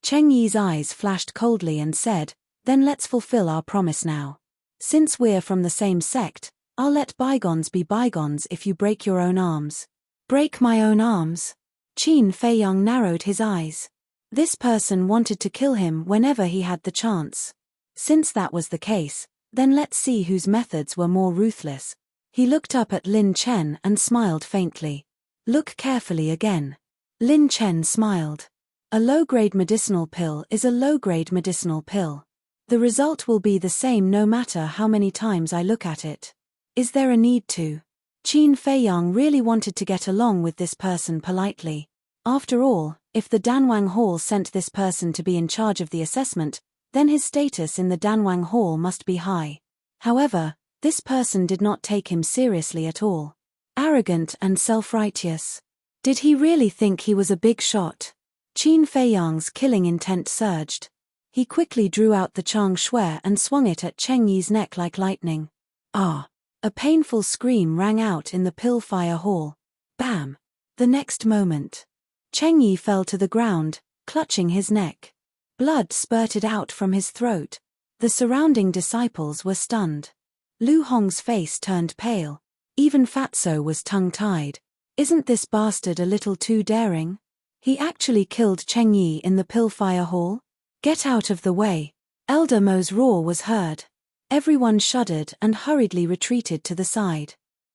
Cheng Yi's eyes flashed coldly and said, Then let's fulfill our promise now. Since we're from the same sect, I'll let bygones be bygones if you break your own arms. Break my own arms? Qin Feiyang narrowed his eyes. This person wanted to kill him whenever he had the chance. Since that was the case, then let's see whose methods were more ruthless. He looked up at Lin Chen and smiled faintly. Look carefully again. Lin Chen smiled. A low-grade medicinal pill is a low-grade medicinal pill. The result will be the same no matter how many times I look at it. Is there a need to? Qin Feiyang really wanted to get along with this person politely. After all, if the Danwang Hall sent this person to be in charge of the assessment, then his status in the Danwang Hall must be high. However, this person did not take him seriously at all. Arrogant and self-righteous. Did he really think he was a big shot? Qin Feiyang's killing intent surged. He quickly drew out the Chang Shui and swung it at Cheng Yi's neck like lightning. Ah! A painful scream rang out in the Pillfire Hall. Bam! The next moment, Cheng Yi fell to the ground, clutching his neck. Blood spurted out from his throat. The surrounding disciples were stunned. Lu Hong's face turned pale. Even Fatso was tongue-tied. Isn't this bastard a little too daring? He actually killed Cheng Yi in the Pillfire Hall? Get out of the way. Elder Mo's roar was heard. Everyone shuddered and hurriedly retreated to the side.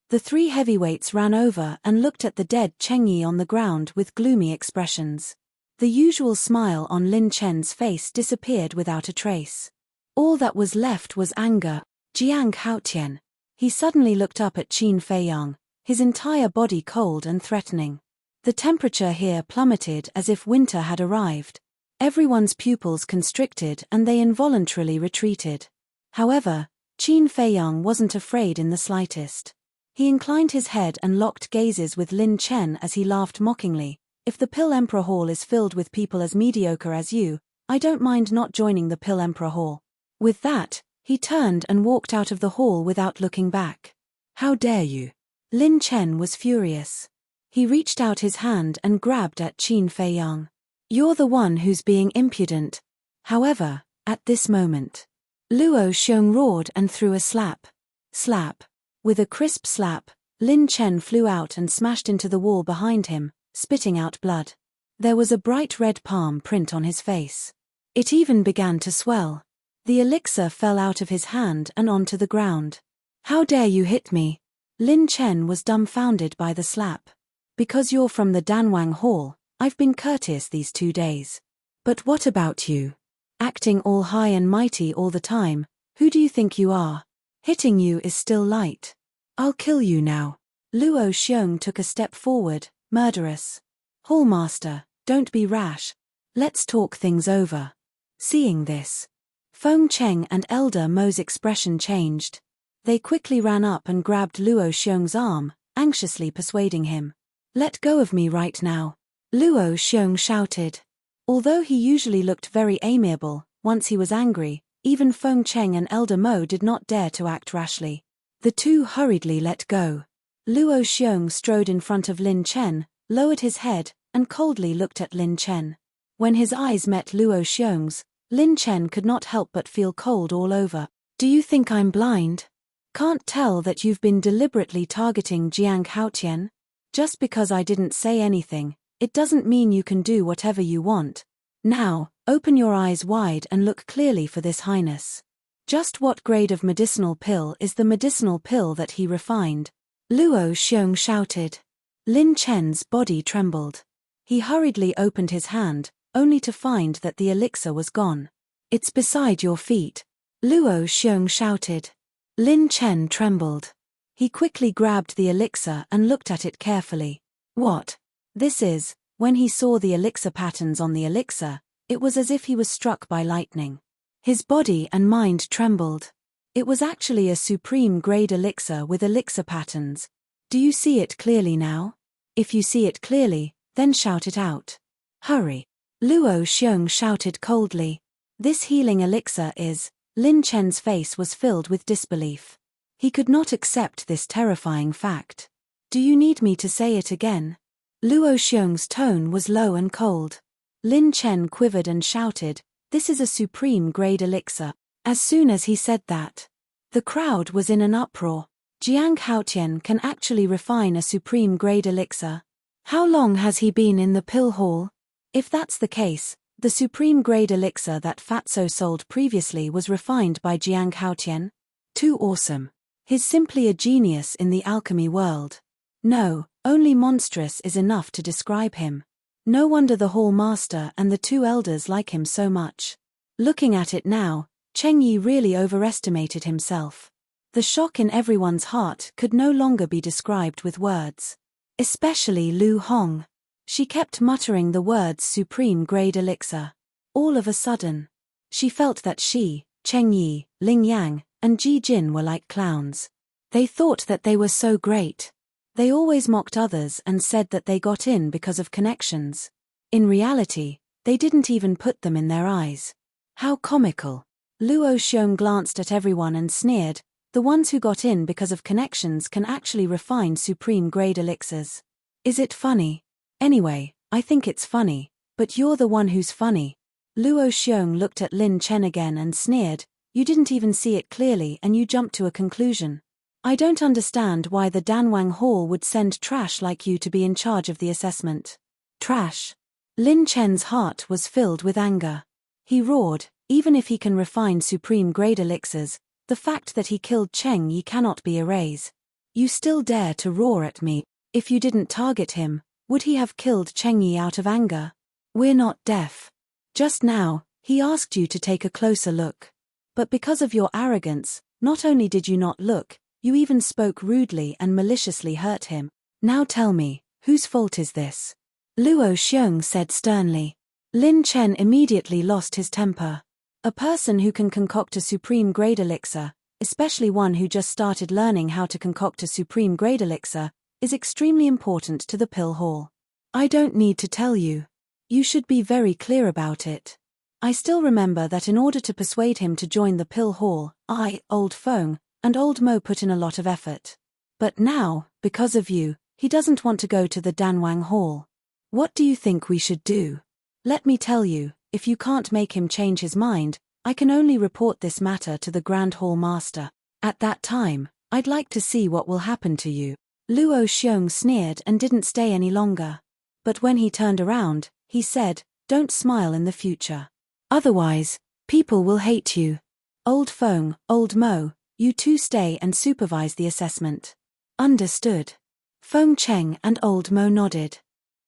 The three heavyweights ran over and looked at the dead Cheng Yi on the ground with gloomy expressions. The usual smile on Lin Chen's face disappeared without a trace. All that was left was anger. Jiang Haotian. He suddenly looked up at Qin Feiyang, his entire body cold and threatening. The temperature here plummeted as if winter had arrived. Everyone's pupils constricted and they involuntarily retreated. However, Qin Feiyang wasn't afraid in the slightest. He inclined his head and locked gazes with Lin Chen as he laughed mockingly. If the Pill Emperor Hall is filled with people as mediocre as you, I don't mind not joining the Pill Emperor Hall. With that, he turned and walked out of the hall without looking back. How dare you? Lin Chen was furious. He reached out his hand and grabbed at Qin Feiyang. You're the one who's being impudent. However, at this moment, Luo Xiong roared and threw a slap. Slap. With a crisp slap, Lin Chen flew out and smashed into the wall behind him, spitting out blood. There was a bright red palm print on his face. It even began to swell. The elixir fell out of his hand and onto the ground. How dare you hit me? Lin Chen was dumbfounded by the slap. Because you're from the Danwang Hall, I've been courteous these 2 days. But what about you? Acting all high and mighty all the time, who do you think you are? Hitting you is still light. I'll kill you now. Luo Xiong took a step forward, murderous. Hallmaster, don't be rash. Let's talk things over. Seeing this, Feng Cheng and Elder Mo's expression changed. They quickly ran up and grabbed Luo Xiong's arm, anxiously persuading him. Let go of me right now. Luo Xiong shouted. Although he usually looked very amiable, once he was angry, even Feng Cheng and Elder Mo did not dare to act rashly. The two hurriedly let go. Luo Xiong strode in front of Lin Chen, lowered his head, and coldly looked at Lin Chen. When his eyes met Luo Xiong's, Lin Chen could not help but feel cold all over. Do you think I'm blind? Can't tell that you've been deliberately targeting Jiang Haotian? Just because I didn't say anything, it doesn't mean you can do whatever you want. Now, open your eyes wide and look clearly for this highness. Just what grade of medicinal pill is the medicinal pill that he refined? Luo Xiong shouted. Lin Chen's body trembled. He hurriedly opened his hand, only to find that the elixir was gone. It's beside your feet. Luo Xiong shouted. Lin Chen trembled. He quickly grabbed the elixir and looked at it carefully. What? This is, when he saw the elixir patterns on the elixir, it was as if he was struck by lightning. His body and mind trembled. It was actually a supreme grade elixir with elixir patterns. Do you see it clearly now? If you see it clearly, then shout it out. Hurry. Luo Xiong shouted coldly. This healing elixir is... Lin Chen's face was filled with disbelief. He could not accept this terrifying fact. Do you need me to say it again? Luo Xiong's tone was low and cold. Lin Chen quivered and shouted, This is a supreme grade elixir. As soon as he said that, the crowd was in an uproar. Jiang Haotian can actually refine a supreme grade elixir. How long has he been in the pill hall? If that's the case, the supreme grade elixir that Fatso sold previously was refined by Jiang Haotian? Too awesome. He's simply a genius in the alchemy world. No, only monstrous is enough to describe him. No wonder the hall master and the two elders like him so much. Looking at it now, Cheng Yi really overestimated himself. The shock in everyone's heart could no longer be described with words. Especially Lu Hong. She kept muttering the words supreme grade elixir. All of a sudden, she felt that she, Cheng Yi, Ling Yang, and Ji Jin were like clowns. They thought that they were so great. They always mocked others and said that they got in because of connections. In reality, they didn't even put them in their eyes. How comical. Luo Xiong glanced at everyone and sneered, the ones who got in because of connections can actually refine supreme grade elixirs. Is it funny? Anyway, I think it's funny, but you're the one who's funny. Luo Xiong looked at Lin Chen again and sneered, you didn't even see it clearly and you jumped to a conclusion. I don't understand why the Danwang Hall would send trash like you to be in charge of the assessment. Trash. Lin Chen's heart was filled with anger. He roared, even if he can refine supreme grade elixirs, the fact that he killed Cheng Yi cannot be erased. You still dare to roar at me. If you didn't target him, would he have killed Cheng Yi out of anger? We're not deaf. Just now, he asked you to take a closer look. But because of your arrogance, not only did you not look, you even spoke rudely and maliciously hurt him. Now tell me, whose fault is this? Luo Xiong said sternly. Lin Chen immediately lost his temper. A person who can concoct a supreme grade elixir, especially one who just started learning how to concoct a supreme grade elixir, is extremely important to the pill hall. I don't need to tell you. You should be very clear about it. I still remember that in order to persuade him to join the pill hall, I, Old Feng, and Old Mo put in a lot of effort. But now, because of you, he doesn't want to go to the Danwang Hall. What do you think we should do? Let me tell you, if you can't make him change his mind, I can only report this matter to the Grand Hall Master. At that time, I'd like to see what will happen to you. Luo Xiong sneered and didn't stay any longer. But when he turned around, he said, don't smile in the future. Otherwise, people will hate you. Old Feng, Old Mo, you two stay and supervise the assessment. Understood. Feng Cheng and Old Mo nodded.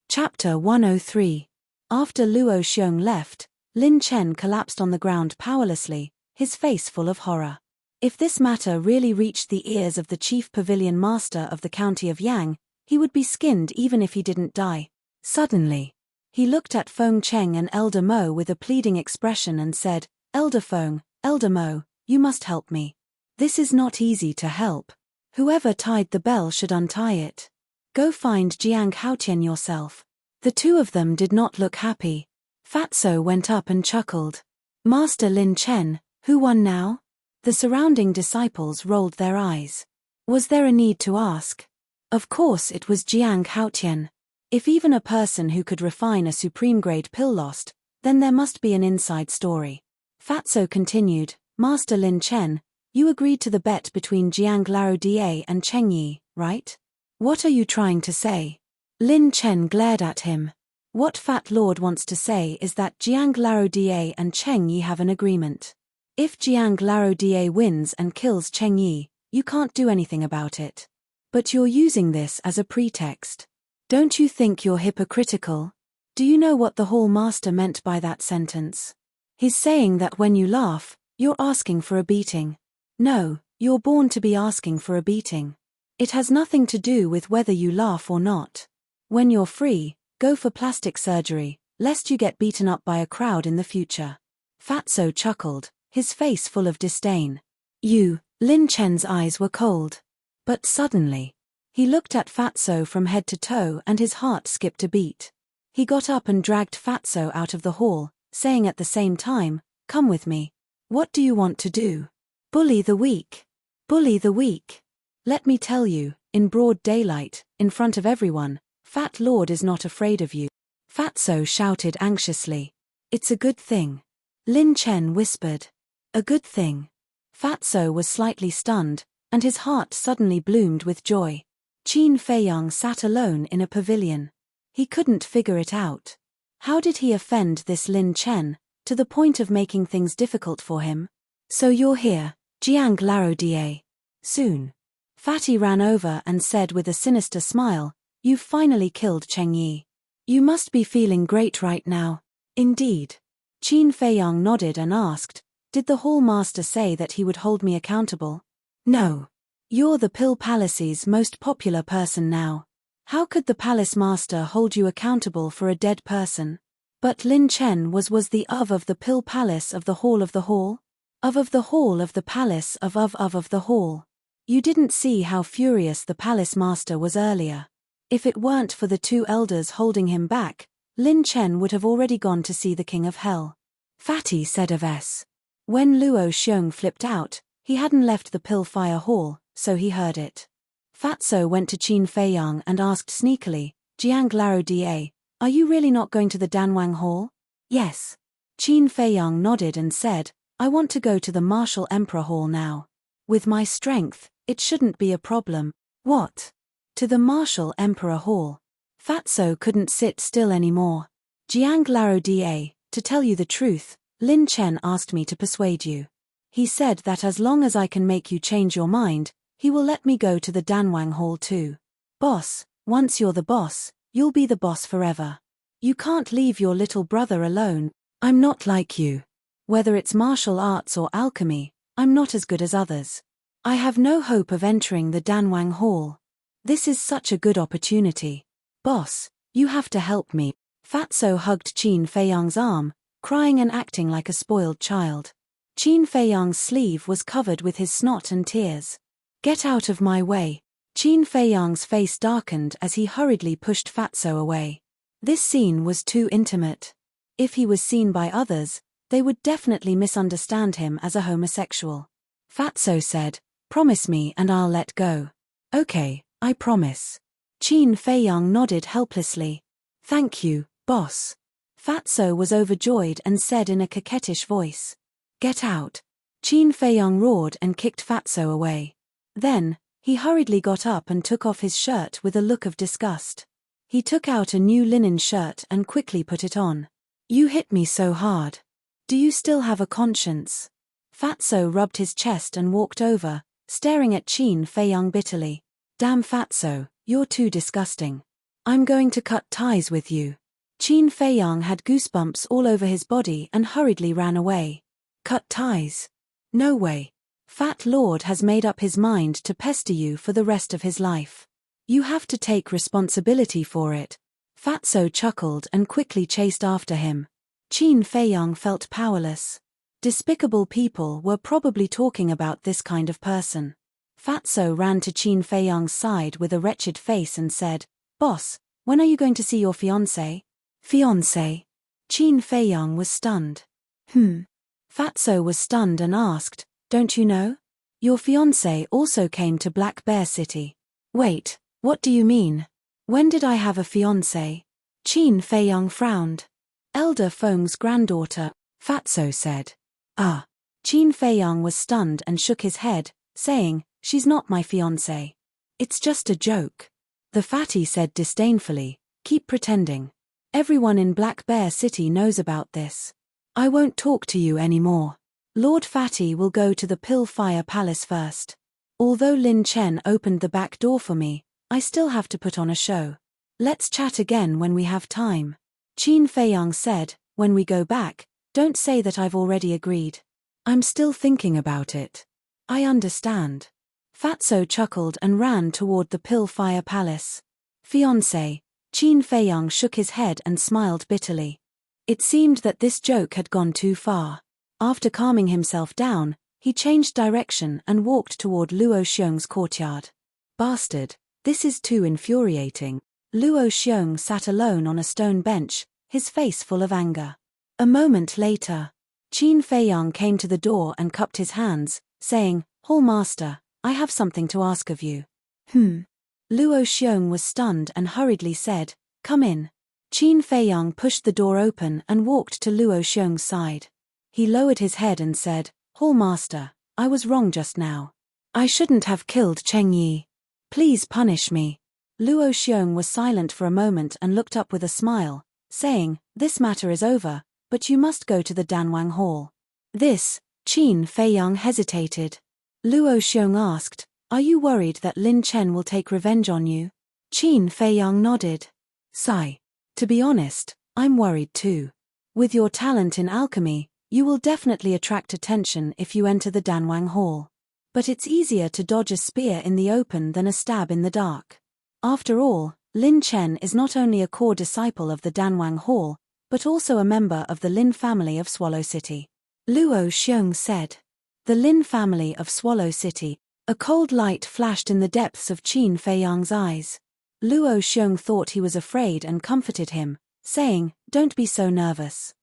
Chapter 103. After Luo Xiong left, Lin Chen collapsed on the ground powerlessly, his face full of horror. If this matter really reached the ears of the chief pavilion master of the county of Yang, he would be skinned even if he didn't die. Suddenly, he looked at Feng Cheng and Elder Mo with a pleading expression and said, Elder Feng, Elder Mo, you must help me. This is not easy to help. Whoever tied the bell should untie it. Go find Jiang Haotian yourself. The two of them did not look happy. Fatso went up and chuckled. Master Lin Chen, who won now? The surrounding disciples rolled their eyes. Was there a need to ask? Of course it was Jiang Haotian. If even a person who could refine a supreme grade pill lost, then there must be an inside story. Fatso continued, Master Lin Chen, you agreed to the bet between Jiang Lao Da and Cheng Yi, right? What are you trying to say? Lin Chen glared at him. What Fat Lord wants to say is that Jiang Lao Da and Cheng Yi have an agreement. If Jiang Lao Da wins and kills Cheng Yi, you can't do anything about it. But you're using this as a pretext. Don't you think you're hypocritical? Do you know what the Hall Master meant by that sentence? He's saying that when you laugh, you're asking for a beating. No, you're born to be asking for a beating. It has nothing to do with whether you laugh or not. When you're free, go for plastic surgery, lest you get beaten up by a crowd in the future. Fatso chuckled, his face full of disdain. Lin Chen's eyes were cold. But suddenly, he looked at Fatso from head to toe and his heart skipped a beat. He got up and dragged Fatso out of the hall, saying at the same time, come with me. What do you want to do? Bully the weak. Bully the weak. Let me tell you, in broad daylight, in front of everyone, Fat Lord is not afraid of you. Fatso shouted anxiously. It's a good thing. Lin Chen whispered. A good thing. Fatso was slightly stunned, and his heart suddenly bloomed with joy. Qin Feiyang sat alone in a pavilion. He couldn't figure it out. How did he offend this Lin Chen, to the point of making things difficult for him? So you're here, Jiang Larodie. Soon. Fatty ran over and said with a sinister smile, you've finally killed Cheng Yi. You must be feeling great right now. Indeed. Qin Feiyang nodded and asked, did the Hall Master say that he would hold me accountable? No. You're the Pill Palace's most popular person now. How could the Palace Master hold you accountable for a dead person? But Lin Chen was the of the Pill Palace of the Hall of the Hall? Of the Hall of the Palace of the Hall. You didn't see how furious the Palace Master was earlier. If it weren't for the two elders holding him back, Lin Chen would have already gone to see the King of Hell. Fatty said of S. When Luo Xiong flipped out, he hadn't left the Pill Fire Hall, so he heard it. Fatso went to Qin Feiyang and asked sneakily, Jiang Larodie, are you really not going to the Danwang Hall? Yes. Qin Feiyang nodded and said, I want to go to the Martial Emperor Hall now. With my strength, it shouldn't be a problem. What? To the Martial Emperor Hall. Fatso couldn't sit still anymore. Jiang Larodie, to tell you the truth, Lin Chen asked me to persuade you. He said that as long as I can make you change your mind, he will let me go to the Danwang Hall too. Boss, once you're the boss, you'll be the boss forever. You can't leave your little brother alone. I'm not like you. Whether it's martial arts or alchemy, I'm not as good as others. I have no hope of entering the Danwang Hall. This is such a good opportunity. Boss, you have to help me. Fatso hugged Qin Feiyang's arm, crying and acting like a spoiled child. Qin Feiyang's sleeve was covered with his snot and tears. Get out of my way. Qin Feiyang's face darkened as he hurriedly pushed Fatso away. This scene was too intimate. If he was seen by others, they would definitely misunderstand him as a homosexual. Fatso said, promise me and I'll let go. Okay, I promise. Qin Feiyang nodded helplessly. Thank you, boss. Fatso was overjoyed and said in a coquettish voice. Get out. Qin Feiyang roared and kicked Fatso away. Then, he hurriedly got up and took off his shirt with a look of disgust. He took out a new linen shirt and quickly put it on. You hit me so hard. Do you still have a conscience? Fatso rubbed his chest and walked over, staring at Qin Feiyang bitterly. Damn Fatso, you're too disgusting. I'm going to cut ties with you. Qin Feiyang had goosebumps all over his body and hurriedly ran away. Cut ties? No way. Fat Lord has made up his mind to pester you for the rest of his life. You have to take responsibility for it. Fatso chuckled and quickly chased after him. Qin Feiyang felt powerless. Despicable people were probably talking about this kind of person. Fatso ran to Qin Feiyang's side with a wretched face and said, Boss, when are you going to see your fiancé? Fiancé? Qin Feiyang was stunned. Fatso was stunned and asked, don't you know? Your fiancé also came to Black Bear City. Wait, what do you mean? When did I have a fiancé? Qin Feiyang frowned. Elder Feng's granddaughter, Fatso said. Ah. Qin Feiyang was stunned and shook his head, saying, she's not my fiancé. It's just a joke. The fatty said disdainfully, keep pretending. Everyone in Black Bear City knows about this. I won't talk to you anymore. Lord Fatty will go to the Pill Fire Palace first. Although Lin Chen opened the back door for me, I still have to put on a show. Let's chat again when we have time. Qin Feiyang said, when we go back, don't say that I've already agreed. I'm still thinking about it. I understand. Fatso chuckled and ran toward the Pill Fire Palace. Fiancé. Qin Feiyang shook his head and smiled bitterly. It seemed that this joke had gone too far. After calming himself down, he changed direction and walked toward Luo Xiong's courtyard. Bastard, this is too infuriating. Luo Xiong sat alone on a stone bench, his face full of anger. A moment later, Qin Feiyang came to the door and cupped his hands, saying, Hall Master, I have something to ask of you. Luo Xiong was stunned and hurriedly said, come in. Qin Feiyang pushed the door open and walked to Luo Xiong's side. He lowered his head and said, "Hall Master, I was wrong just now. I shouldn't have killed Cheng Yi. Please punish me." Luo Xiong was silent for a moment and looked up with a smile, saying, "This matter is over, but you must go to the Danwang Hall." This, Qin Feiyang hesitated. Luo Xiong asked, "Are you worried that Lin Chen will take revenge on you?" Qin Feiyang nodded. "Sigh. To be honest, I'm worried too. With your talent in alchemy, you will definitely attract attention if you enter the Danwang Hall. But it's easier to dodge a spear in the open than a stab in the dark. After all, Lin Chen is not only a core disciple of the Danwang Hall, but also a member of the Lin family of Swallow City." Luo Xiong said. The Lin family of Swallow City. A cold light flashed in the depths of Qin Feiyang's eyes. Luo Xiong thought he was afraid and comforted him, saying, "Don't be so nervous.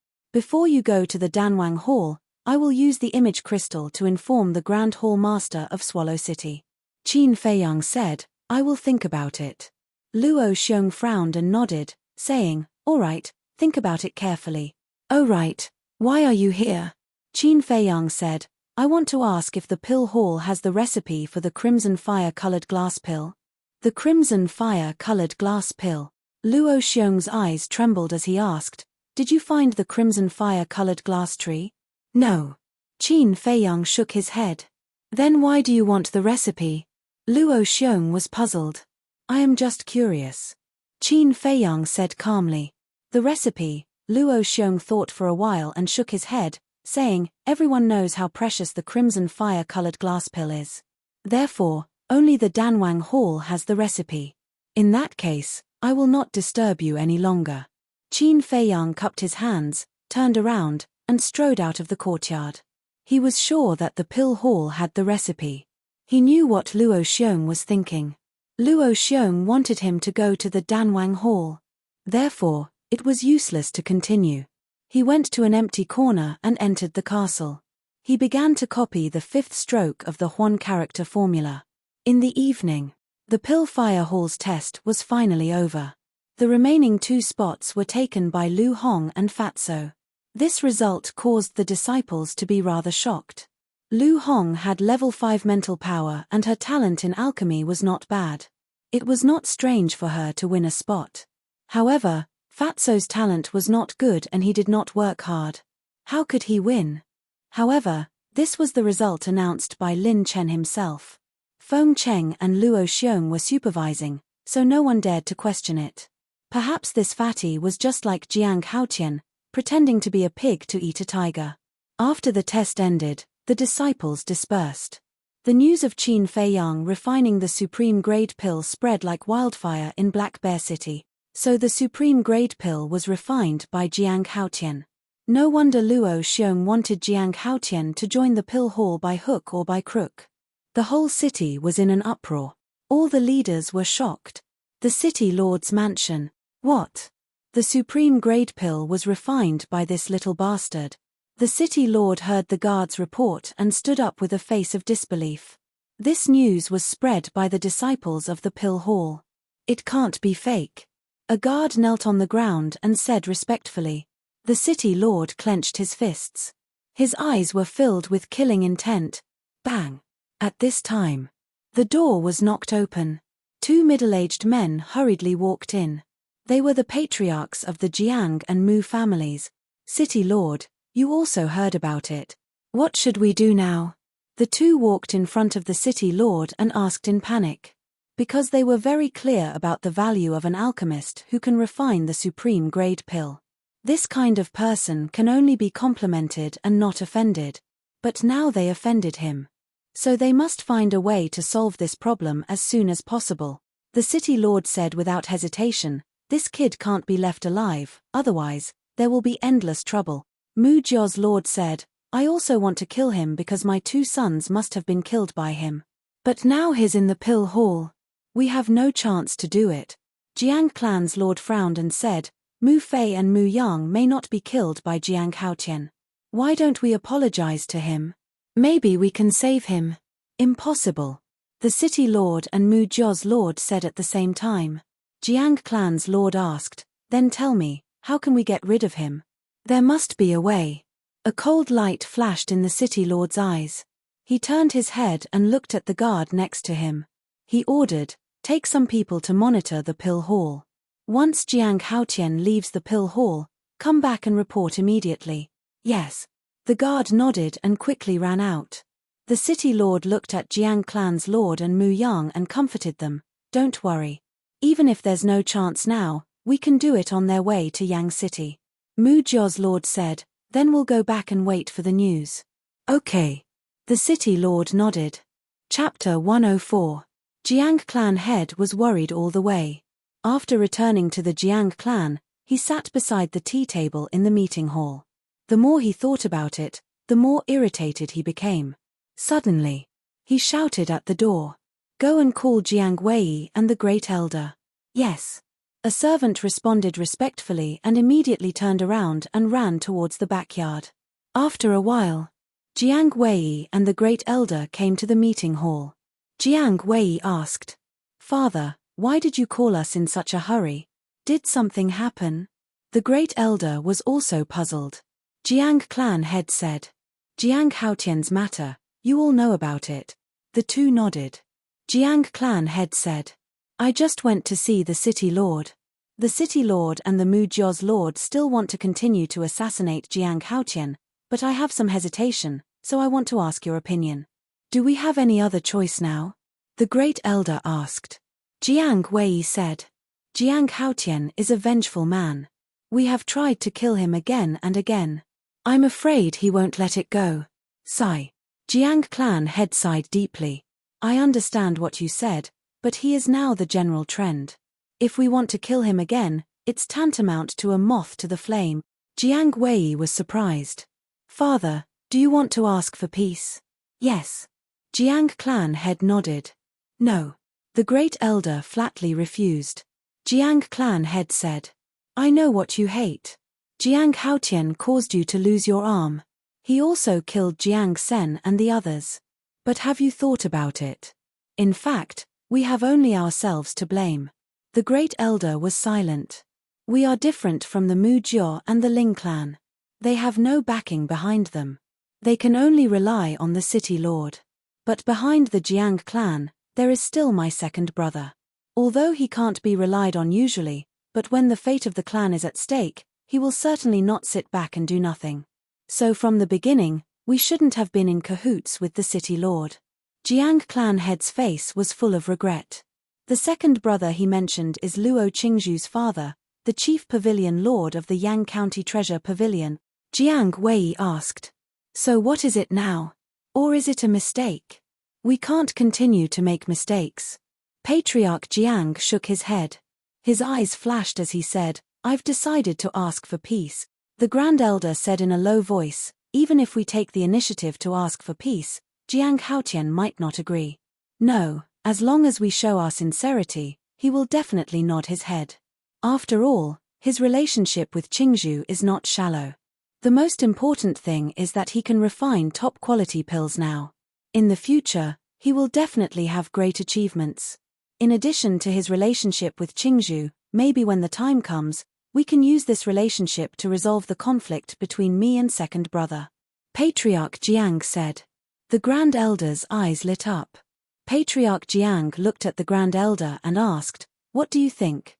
Before you go to the Danwang Hall, I will use the image crystal to inform the Grand Hall Master of Swallow City." Qin Feiyang said, "I will think about it." Luo Xiong frowned and nodded, saying, "All right, think about it carefully." "Oh right, why are you here?" Qin Feiyang said, "I want to ask if the pill hall has the recipe for the crimson fire-colored glass pill." The crimson fire-colored glass pill. Luo Xiong's eyes trembled as he asked, "Did you find the crimson fire-colored glass tree?" "No." Qin Feiyang shook his head. "Then why do you want the recipe?" Luo Xiong was puzzled. "I am just curious." Qin Feiyang said calmly. "The recipe." Luo Xiong thought for a while and shook his head, saying, "Everyone knows how precious the crimson fire-colored glass pill is. Therefore, only the Danwang Hall has the recipe. In that case, I will not disturb you any longer." Qin Feiyang cupped his hands, turned around, and strode out of the courtyard. He was sure that the pill hall had the recipe. He knew what Luo Xiong was thinking. Luo Xiong wanted him to go to the Danwang Hall. Therefore, it was useless to continue. He went to an empty corner and entered the castle. He began to copy the fifth stroke of the Huan character formula. In the evening, the Pill Fire Hall's test was finally over. The remaining 2 spots were taken by Lu Hong and Fatso. This result caused the disciples to be rather shocked. Lu Hong had level 5 mental power and her talent in alchemy was not bad. It was not strange for her to win a spot. However, Fatso's talent was not good and he did not work hard. How could he win? However, this was the result announced by Lin Chen himself. Feng Cheng and Luo Xiong were supervising, so no one dared to question it. Perhaps this fatty was just like Jiang Haotian, pretending to be a pig to eat a tiger. After the test ended, the disciples dispersed. The news of Qin Feiyang refining the supreme grade pill spread like wildfire in Black Bear City. So the supreme grade pill was refined by Jiang Haotian. No wonder Luo Xiong wanted Jiang Haotian to join the pill hall by hook or by crook. The whole city was in an uproar. All the leaders were shocked. The city lord's mansion. What? The supreme grade pill was refined by this little bastard. The city lord heard the guard's report and stood up with a face of disbelief. This news was spread by the disciples of the pill hall. It can't be fake. A guard knelt on the ground and said respectfully. The city lord clenched his fists. His eyes were filled with killing intent. Bang! At this time, the door was knocked open. 2 middle-aged men hurriedly walked in. They were the patriarchs of the Jiang and Mu families. "City lord, you also heard about it. What should we do now?" The 2 walked in front of the city lord and asked in panic. Because they were very clear about the value of an alchemist who can refine the supreme grade pill. This kind of person can only be complimented and not offended. But now they offended him. So they must find a way to solve this problem as soon as possible. The city lord said without hesitation, "This kid can't be left alive, otherwise, there will be endless trouble." Mu Jia's lord said, "I also want to kill him because my 2 sons must have been killed by him. But now he's in the pill hall. We have no chance to do it." Jiang clan's lord frowned and said, "Mu Fei and Mu Yang may not be killed by Jiang Haotian. Why don't we apologize to him? Maybe we can save him." "Impossible." The city lord and Mu Jia's lord said at the same time. Jiang clan's lord asked, "Then tell me, how can we get rid of him?" "There must be a way." A cold light flashed in the city lord's eyes. He turned his head and looked at the guard next to him. He ordered, "Take some people to monitor the pill hall. Once Jiang Haotian leaves the pill hall, come back and report immediately." "Yes." The guard nodded and quickly ran out. The city lord looked at Jiang clan's lord and Mu Yang and comforted them. "Don't worry. Even if there's no chance now, we can do it on their way to Yang City." Mu Jia's lord said, "Then we'll go back and wait for the news." "Okay." The city lord nodded. Chapter 104. Jiang clan head was worried all the way. After returning to the Jiang clan, he sat beside the tea table in the meeting hall. The more he thought about it, the more irritated he became. Suddenly, he shouted at the door, "Go and call Jiang Wei and the Great Elder." "Yes." A servant responded respectfully and immediately turned around and ran towards the backyard. After a while, Jiang Wei and the Great Elder came to the meeting hall. Jiang Wei asked, "Father, why did you call us in such a hurry? Did something happen?" The Great Elder was also puzzled. Jiang clan head said, "Jiang Haotian's matter, you all know about it." The two nodded. Jiang clan head said, "I just went to see the city lord. The city lord and the Mu Jia's lord still want to continue to assassinate Jiang Haotian, but I have some hesitation, so I want to ask your opinion. Do we have any other choice now?" The Great Elder asked. Jiang Wei said, "Jiang Haotian is a vengeful man. We have tried to kill him again and again. I'm afraid he won't let it go." Sigh. Jiang clan head sighed deeply. "I understand what you said, but he is now the general trend. If we want to kill him again, it's tantamount to a moth to the flame." Jiang Wei was surprised. "Father, do you want to ask for peace?" "Yes." Jiang clan head nodded. "No." The Great Elder flatly refused. Jiang clan head said, "I know what you hate. Jiang Haotian caused you to lose your arm. He also killed Jiang Sen and the others. But have you thought about it? In fact, we have only ourselves to blame." The Great Elder was silent. "We are different from the Mu Jia and the Ling clan. They have no backing behind them. They can only rely on the city lord. But behind the Jiang clan, there is still my second brother. Although he can't be relied on usually, but when the fate of the clan is at stake, he will certainly not sit back and do nothing. So from the beginning, we shouldn't have been in cahoots with the city lord." Jiang clan head's face was full of regret. The second brother he mentioned is Luo Qingzhu's father, the chief pavilion lord of the Yang County Treasure Pavilion. Jiang Wei asked, "So what is it now? Or is it a mistake? We can't continue to make mistakes." Patriarch Jiang shook his head. His eyes flashed as he said, "I've decided to ask for peace." The Grand Elder said in a low voice, "Even if we take the initiative to ask for peace, Jiang Haotian might not agree." "No, as long as we show our sincerity, he will definitely nod his head. After all, his relationship with Qingzhu is not shallow. The most important thing is that he can refine top-quality pills now. In the future, he will definitely have great achievements. In addition to his relationship with Qingzhu, maybe when the time comes, we can use this relationship to resolve the conflict between me and second brother." Patriarch Jiang said. The Grand Elder's eyes lit up. Patriarch Jiang looked at the Grand Elder and asked, "What do you think?"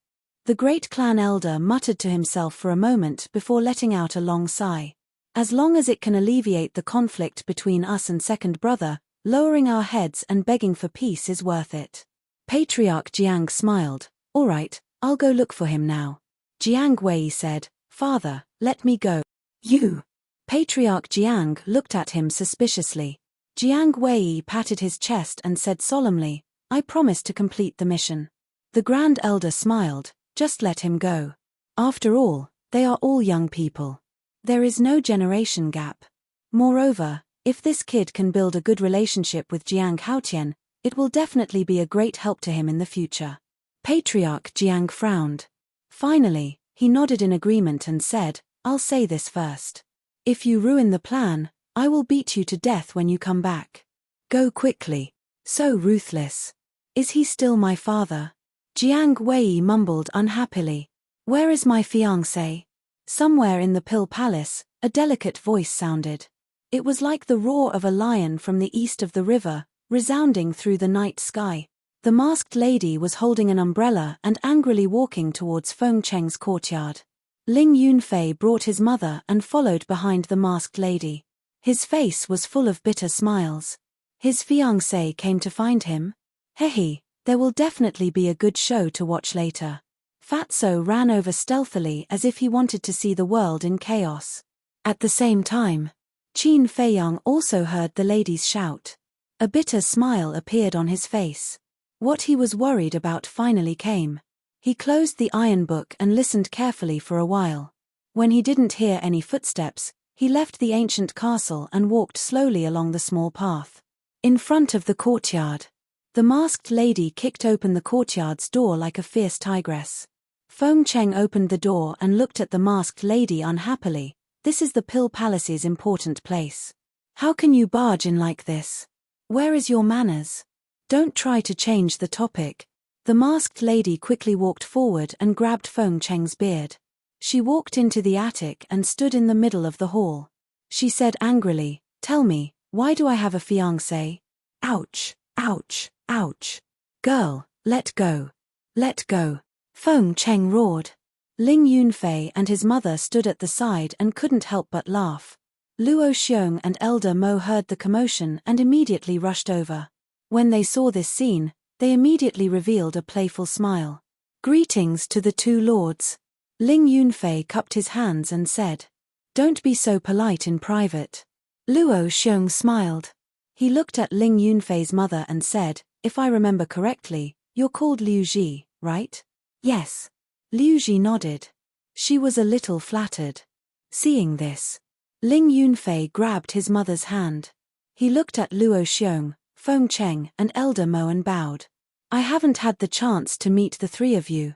The Great Clan Elder muttered to himself for a moment before letting out a long sigh. "As long as it can alleviate the conflict between us and second brother, lowering our heads and begging for peace is worth it." Patriarch Jiang smiled. "All right, I'll go look for him now." Jiang Wei said, "Father, let me go." "You?" Patriarch Jiang looked at him suspiciously. Jiang Wei patted his chest and said solemnly, "I promise to complete the mission." The Grand Elder smiled, "Just let him go. After all, they are all young people. There is no generation gap. Moreover, if this kid can build a good relationship with Jiang Haotian, it will definitely be a great help to him in the future." Patriarch Jiang frowned. Finally, he nodded in agreement and said, "I'll say this first. If you ruin the plan, I will beat you to death when you come back. Go quickly. So ruthless. Is he still my father?" Jiang Wei mumbled unhappily. "Where is my fiancé?" "Somewhere in the Pill Palace," A delicate voice sounded. It was like the roar of a lion from the east of the river, resounding through the night sky. The masked lady was holding an umbrella and angrily walking towards Feng Cheng's courtyard. Ling Yunfei brought his mother and followed behind the masked lady. His face was full of bitter smiles. His fiancée came to find him? Hehe, there will definitely be a good show to watch later. Fatso ran over stealthily as if he wanted to see the world in chaos. At the same time, Qin Feiyang also heard the ladies shout. A bitter smile appeared on his face. What he was worried about finally came. He closed the iron book and listened carefully for a while. When he didn't hear any footsteps, he left the ancient castle and walked slowly along the small path. In front of the courtyard, the masked lady kicked open the courtyard's door like a fierce tigress. Feng Cheng opened the door and looked at the masked lady unhappily. This is the Pill Palace's important place. How can you barge in like this? Where is your manners? Don't try to change the topic. The masked lady quickly walked forward and grabbed Feng Cheng's beard. She walked into the attic and stood in the middle of the hall. She said angrily, "Tell me, why do I have a fiancé?" Ouch, ouch, ouch. Girl, let go. Let go. Feng Cheng roared. Ling Yunfei and his mother stood at the side and couldn't help but laugh. Luo Xiong and Elder Mo heard the commotion and immediately rushed over. When they saw this scene, they immediately revealed a playful smile. Greetings to the two lords. Ling Yunfei cupped his hands and said, "Don't be so polite in private." Luo Xiong smiled. He looked at Ling Yunfei's mother and said, "If I remember correctly, you're called Liu Ji, right?" "Yes." Liu Ji nodded. She was a little flattered. Seeing this, Ling Yunfei grabbed his mother's hand. He looked at Luo Xiong, Feng Cheng and Elder Mo and bowed. "I haven't had the chance to meet the three of you.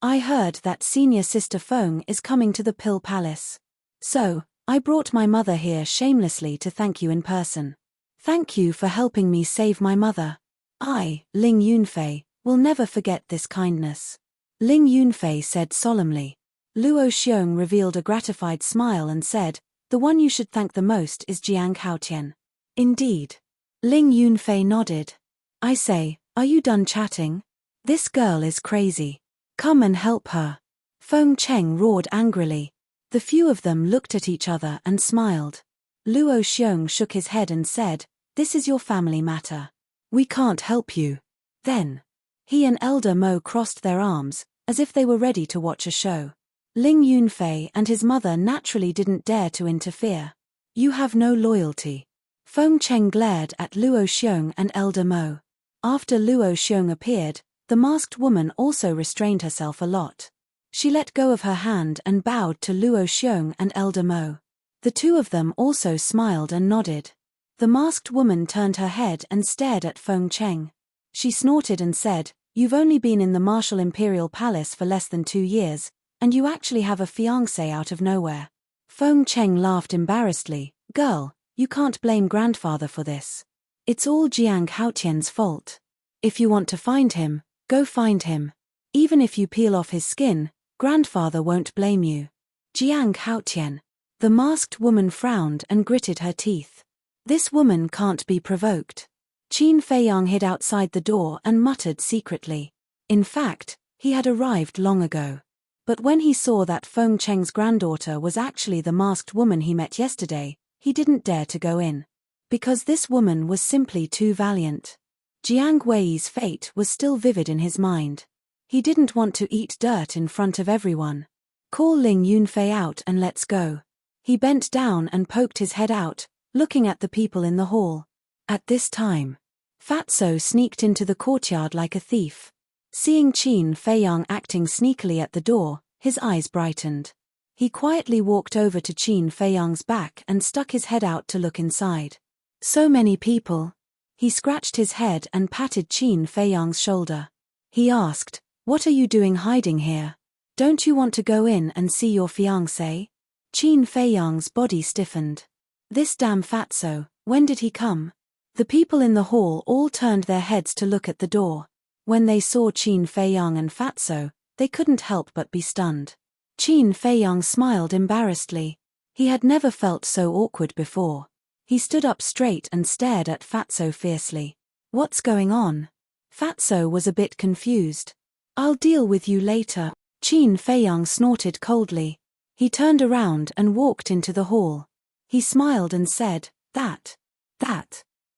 I heard that senior sister Feng is coming to the Pill Palace. So, I brought my mother here shamelessly to thank you in person. Thank you for helping me save my mother. I, Ling Yunfei, will never forget this kindness." Ling Yunfei said solemnly. Luo Xiong revealed a gratified smile and said, "The one you should thank the most is Jiang Haotian." "Indeed." Ling Yunfei nodded. "I say, are you done chatting? This girl is crazy. Come and help her." Feng Cheng roared angrily. The few of them looked at each other and smiled. Luo Xiong shook his head and said, "This is your family matter. We can't help you." Then, he and Elder Mo crossed their arms, as if they were ready to watch a show. Ling Yunfei and his mother naturally didn't dare to interfere. "You have no loyalty." Feng Cheng glared at Luo Xiong and Elder Mo. After Luo Xiong appeared, the masked woman also restrained herself a lot. She let go of her hand and bowed to Luo Xiong and Elder Mo. The two of them also smiled and nodded. The masked woman turned her head and stared at Feng Cheng. She snorted and said, "You've only been in the Martial Imperial Palace for less than 2 years, and you actually have a fiancé out of nowhere." Feng Cheng laughed embarrassedly. "Girl, you can't blame grandfather for this. It's all Jiang Haotian's fault. If you want to find him, go find him. Even if you peel off his skin, grandfather won't blame you." Jiang Haotian. The masked woman frowned and gritted her teeth. This woman can't be provoked. Qin Feiyang hid outside the door and muttered secretly. In fact, he had arrived long ago. But when he saw that Feng Cheng's granddaughter was actually the masked woman he met yesterday, he didn't dare to go in. Because this woman was simply too valiant. Jiang Wei's fate was still vivid in his mind. He didn't want to eat dirt in front of everyone. "Call Ling Yunfei out and let's go." He bent down and poked his head out, looking at the people in the hall. At this time, Fatso sneaked into the courtyard like a thief. Seeing Qin Feiyang acting sneakily at the door, his eyes brightened. He quietly walked over to Qin Feiyang's back and stuck his head out to look inside. So many people. He scratched his head and patted Qin Feiyang's shoulder. He asked, "What are you doing hiding here? Don't you want to go in and see your fiancé?" Qin Feiyang's body stiffened. This damn Fatso, when did he come? The people in the hall all turned their heads to look at the door. When they saw Qin Feiyang and Fatso, they couldn't help but be stunned. Qin Feiyang smiled embarrassedly. He had never felt so awkward before. He stood up straight and stared at Fatso fiercely. What's going on? Fatso was a bit confused. I'll deal with you later, Qin Feiyang snorted coldly. He turned around and walked into the hall. He smiled and said, That.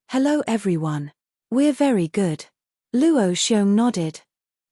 Hello everyone. We're very good. Luo Xiong nodded.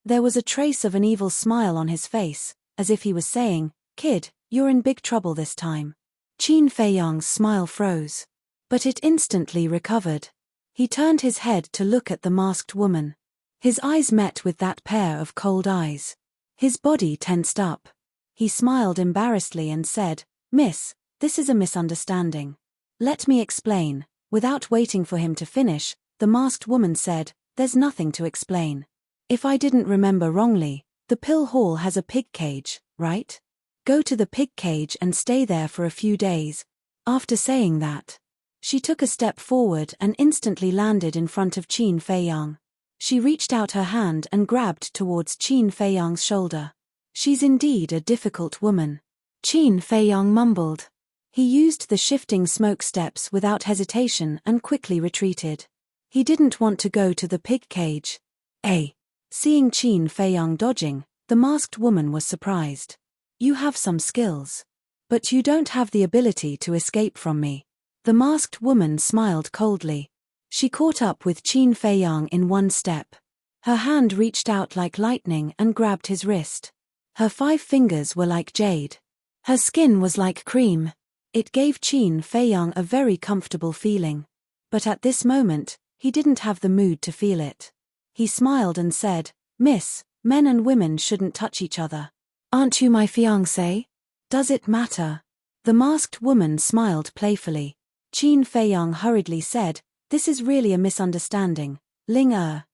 There was a trace of an evil smile on his face, as if he was saying, Kid, you're in big trouble this time. Qin Feiyang's smile froze. But it instantly recovered. He turned his head to look at the masked woman. His eyes met with that pair of cold eyes. His body tensed up. He smiled embarrassedly and said, Miss, this is a misunderstanding. Let me explain. Without waiting for him to finish, the masked woman said, There's nothing to explain. If I didn't remember wrongly, the pill hall has a pig cage, right? Go to the pig cage and stay there for a few days. After saying that, she took a step forward and instantly landed in front of Qin Feiyang. She reached out her hand and grabbed towards Qin Feiyang's shoulder. She's indeed a difficult woman. Qin Feiyang mumbled. He used the shifting smoke steps without hesitation and quickly retreated. He didn't want to go to the pig cage. Seeing Qin Feiyang dodging, the masked woman was surprised. You have some skills. But you don't have the ability to escape from me. The masked woman smiled coldly. She caught up with Qin Feiyang in one step. Her hand reached out like lightning and grabbed his wrist. Her 5 fingers were like jade. Her skin was like cream. It gave Qin Feiyang a very comfortable feeling. But at this moment, he didn't have the mood to feel it. He smiled and said, Miss, men and women shouldn't touch each other. Aren't you my fiancé? Does it matter? The masked woman smiled playfully. Qin Feiyang hurriedly said, This is really a misunderstanding. Ling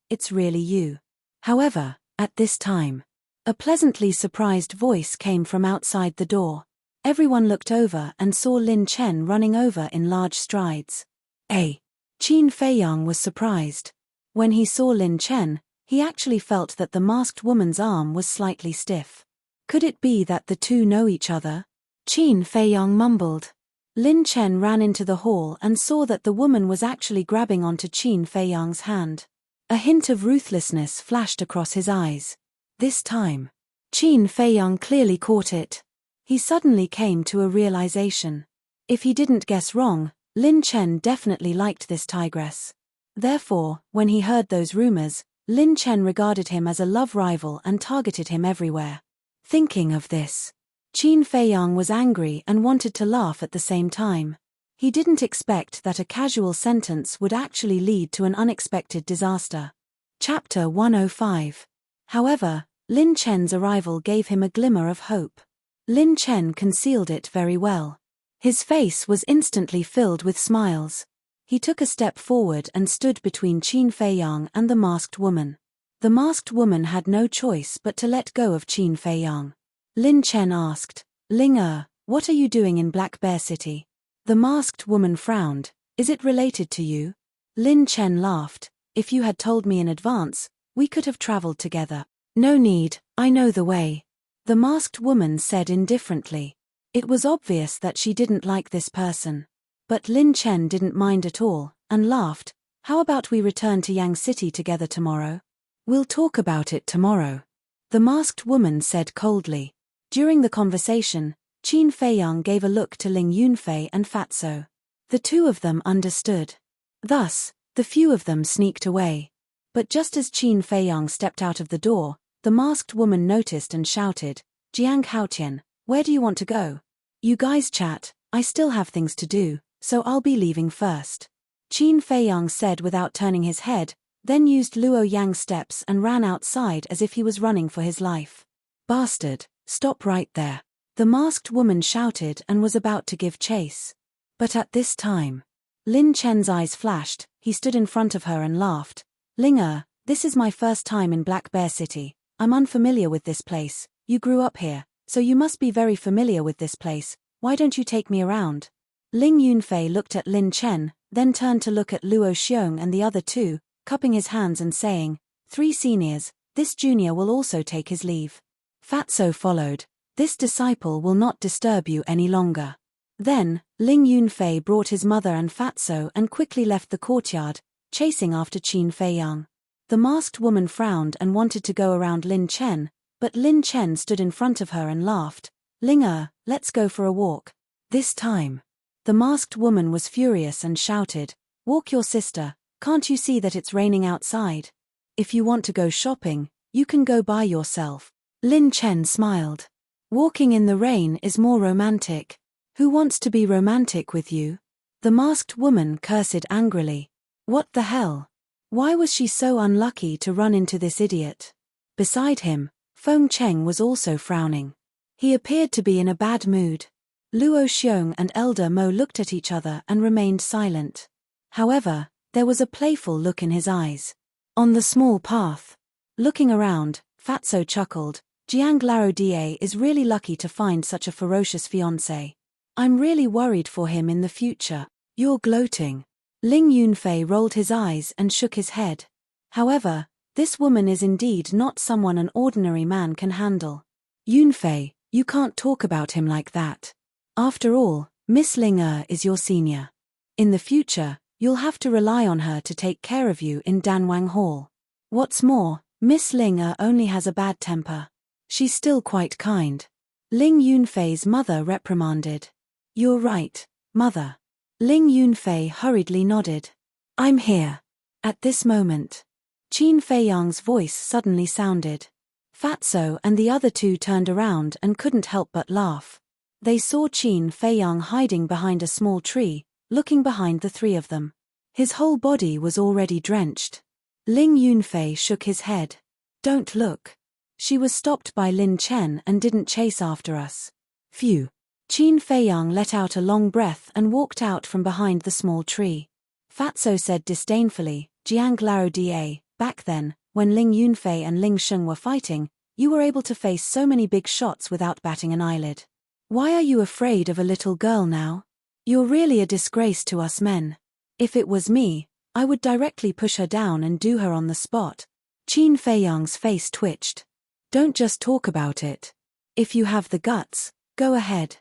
it's really you. However, at this time, a pleasantly surprised voice came from outside the door. Everyone looked over and saw Lin Chen running over in large strides. Qin Feiyang was surprised. When he saw Lin Chen, he actually felt that the masked woman's arm was slightly stiff. Could it be that the two know each other? Qin Feiyang mumbled. Lin Chen ran into the hall and saw that the woman was actually grabbing onto Qin Feiyang's hand. A hint of ruthlessness flashed across his eyes. This time, Qin Feiyang clearly caught it. He suddenly came to a realization. If he didn't guess wrong, Lin Chen definitely liked this tigress. Therefore, when he heard those rumors, Lin Chen regarded him as a love rival and targeted him everywhere. Thinking of this, Qin Feiyang was angry and wanted to laugh at the same time. He didn't expect that a casual sentence would actually lead to an unexpected disaster. Chapter 105. However, Lin Chen's arrival gave him a glimmer of hope. Lin Chen concealed it very well. His face was instantly filled with smiles. He took a step forward and stood between Qin Feiyang and the masked woman. The masked woman had no choice but to let go of Qin Feiyang. Lin Chen asked, Ling what are you doing in Black Bear City? The masked woman frowned. Is it related to you? Lin Chen laughed. If you had told me in advance, we could have traveled together. No need, I know the way. The masked woman said indifferently. It was obvious that she didn't like this person. But Lin Chen didn't mind at all, and laughed. How about we return to Yang City together tomorrow? We'll talk about it tomorrow. The masked woman said coldly. During the conversation, Qin Feiyang gave a look to Ling Yunfei and Fatso. The two of them understood. Thus, the few of them sneaked away. But just as Qin Feiyang stepped out of the door, the masked woman noticed and shouted, Jiang Haotian, where do you want to go? You guys chat, I still have things to do, so I'll be leaving first. Qin Feiyang said without turning his head, then used Luo Yang's steps and ran outside as if he was running for his life. Bastard, stop right there. The masked woman shouted and was about to give chase. But at this time, Lin Chen's eyes flashed. He stood in front of her and laughed. Ling this is my first time in Black Bear City. I'm unfamiliar with this place. You grew up here, so you must be very familiar with this place. Why don't you take me around? Ling Yunfei looked at Lin Chen, then turned to look at Luo Xiong and the other two, cupping his hands and saying, 3 seniors, this junior will also take his leave. Fatso followed. This disciple will not disturb you any longer. Then, Ling Yunfei brought his mother and Fatso and quickly left the courtyard, chasing after Qin Feiyang. The masked woman frowned and wanted to go around Lin Chen, but Lin Chen stood in front of her and laughed. Ling let's go for a walk. This time. The masked woman was furious and shouted, walk your sister, can't you see that it's raining outside? If you want to go shopping, you can go by yourself. Lin Chen smiled. Walking in the rain is more romantic. Who wants to be romantic with you? The masked woman cursed angrily. What the hell? Why was she so unlucky to run into this idiot? Beside him, Feng Cheng was also frowning. He appeared to be in a bad mood. Luo Xiong and Elder Mo looked at each other and remained silent. However, there was a playful look in his eyes. On the small path. Looking around, Fatso chuckled, Jiang Laro Da is really lucky to find such a ferocious fiancé. I'm really worried for him in the future. You're gloating. Ling Yunfei rolled his eyes and shook his head. However, this woman is indeed not someone an ordinary man can handle. Yunfei, you can't talk about him like that. After all, Miss Ling is your senior. In the future, you'll have to rely on her to take care of you in Danwang Hall. What's more, Miss Ling only has a bad temper. She's still quite kind. Ling Yunfei's mother reprimanded. You're right, mother. Ling Yunfei hurriedly nodded. I'm here. At this moment, Qin Feiyang's voice suddenly sounded. Fatso and the other two turned around and couldn't help but laugh. They saw Qin Feiyang hiding behind a small tree, looking behind the three of them. His whole body was already drenched. Ling Yunfei shook his head. Don't look. She was stopped by Lin Chen and didn't chase after us. Phew. Qin Feiyang let out a long breath and walked out from behind the small tree. Fatso said disdainfully, Jiang Laro Da, back then, when Ling Yunfei and Ling Sheng were fighting, you were able to face so many big shots without batting an eyelid. Why are you afraid of a little girl now? You're really a disgrace to us men. If it was me, I would directly push her down and do her on the spot. Qin Feiyang's face twitched. Don't just talk about it. If you have the guts, go ahead.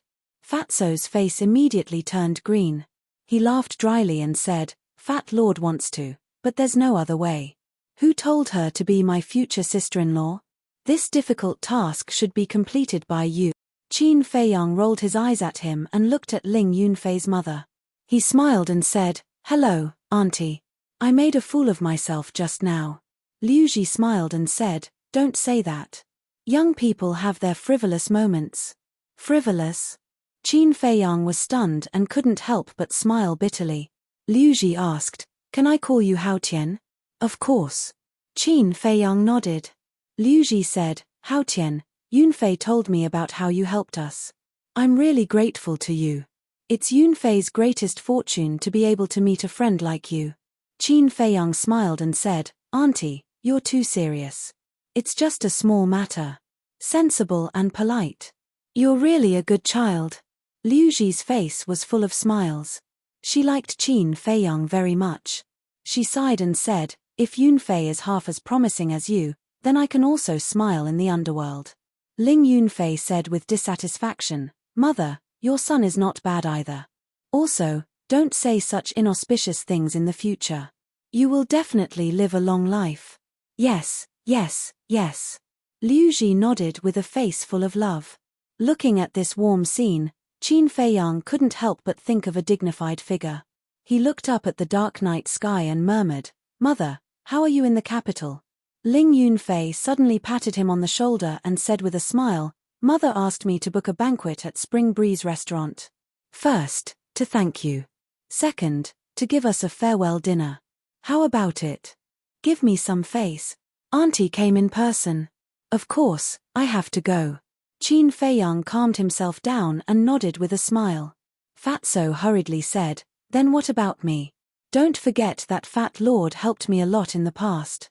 Fatso's face immediately turned green. He laughed dryly and said, Fat Lord wants to, but there's no other way. Who told her to be my future sister-in-law? This difficult task should be completed by you. Qin Feiyang rolled his eyes at him and looked at Ling Yunfei's mother. He smiled and said, Hello, Auntie. I made a fool of myself just now. Liu Ji smiled and said, Don't say that. Young people have their frivolous moments. Frivolous? Qin Feiyang was stunned and couldn't help but smile bitterly. Liu Ji asked, Can I call you Hao Tian? Of course. Qin Feiyang nodded. Liu Ji said, Hao Tian, Yunfei told me about how you helped us. I'm really grateful to you. It's Yunfei's greatest fortune to be able to meet a friend like you. Qin Feiyang smiled and said, Auntie, you're too serious. It's just a small matter. Sensible and polite. You're really a good child. Liu Ji's face was full of smiles. She liked Qin Feiyang very much. She sighed and said, If Yunfei is half as promising as you, then I can also smile in the underworld. Ling Yunfei said with dissatisfaction, Mother, your son is not bad either. Also, don't say such inauspicious things in the future. You will definitely live a long life. Yes, yes, yes. Liu Ji nodded with a face full of love. Looking at this warm scene, Qin Feiyang couldn't help but think of a dignified figure. He looked up at the dark night sky and murmured, Mother, how are you in the capital? Ling Yunfei suddenly patted him on the shoulder and said with a smile, Mother asked me to book a banquet at Spring Breeze restaurant. First, to thank you. Second, to give us a farewell dinner. How about it? Give me some face. Auntie came in person. Of course, I have to go. Qin Feiyang calmed himself down and nodded with a smile. Fatso hurriedly said, Then what about me? Don't forget that Fat Lord helped me a lot in the past.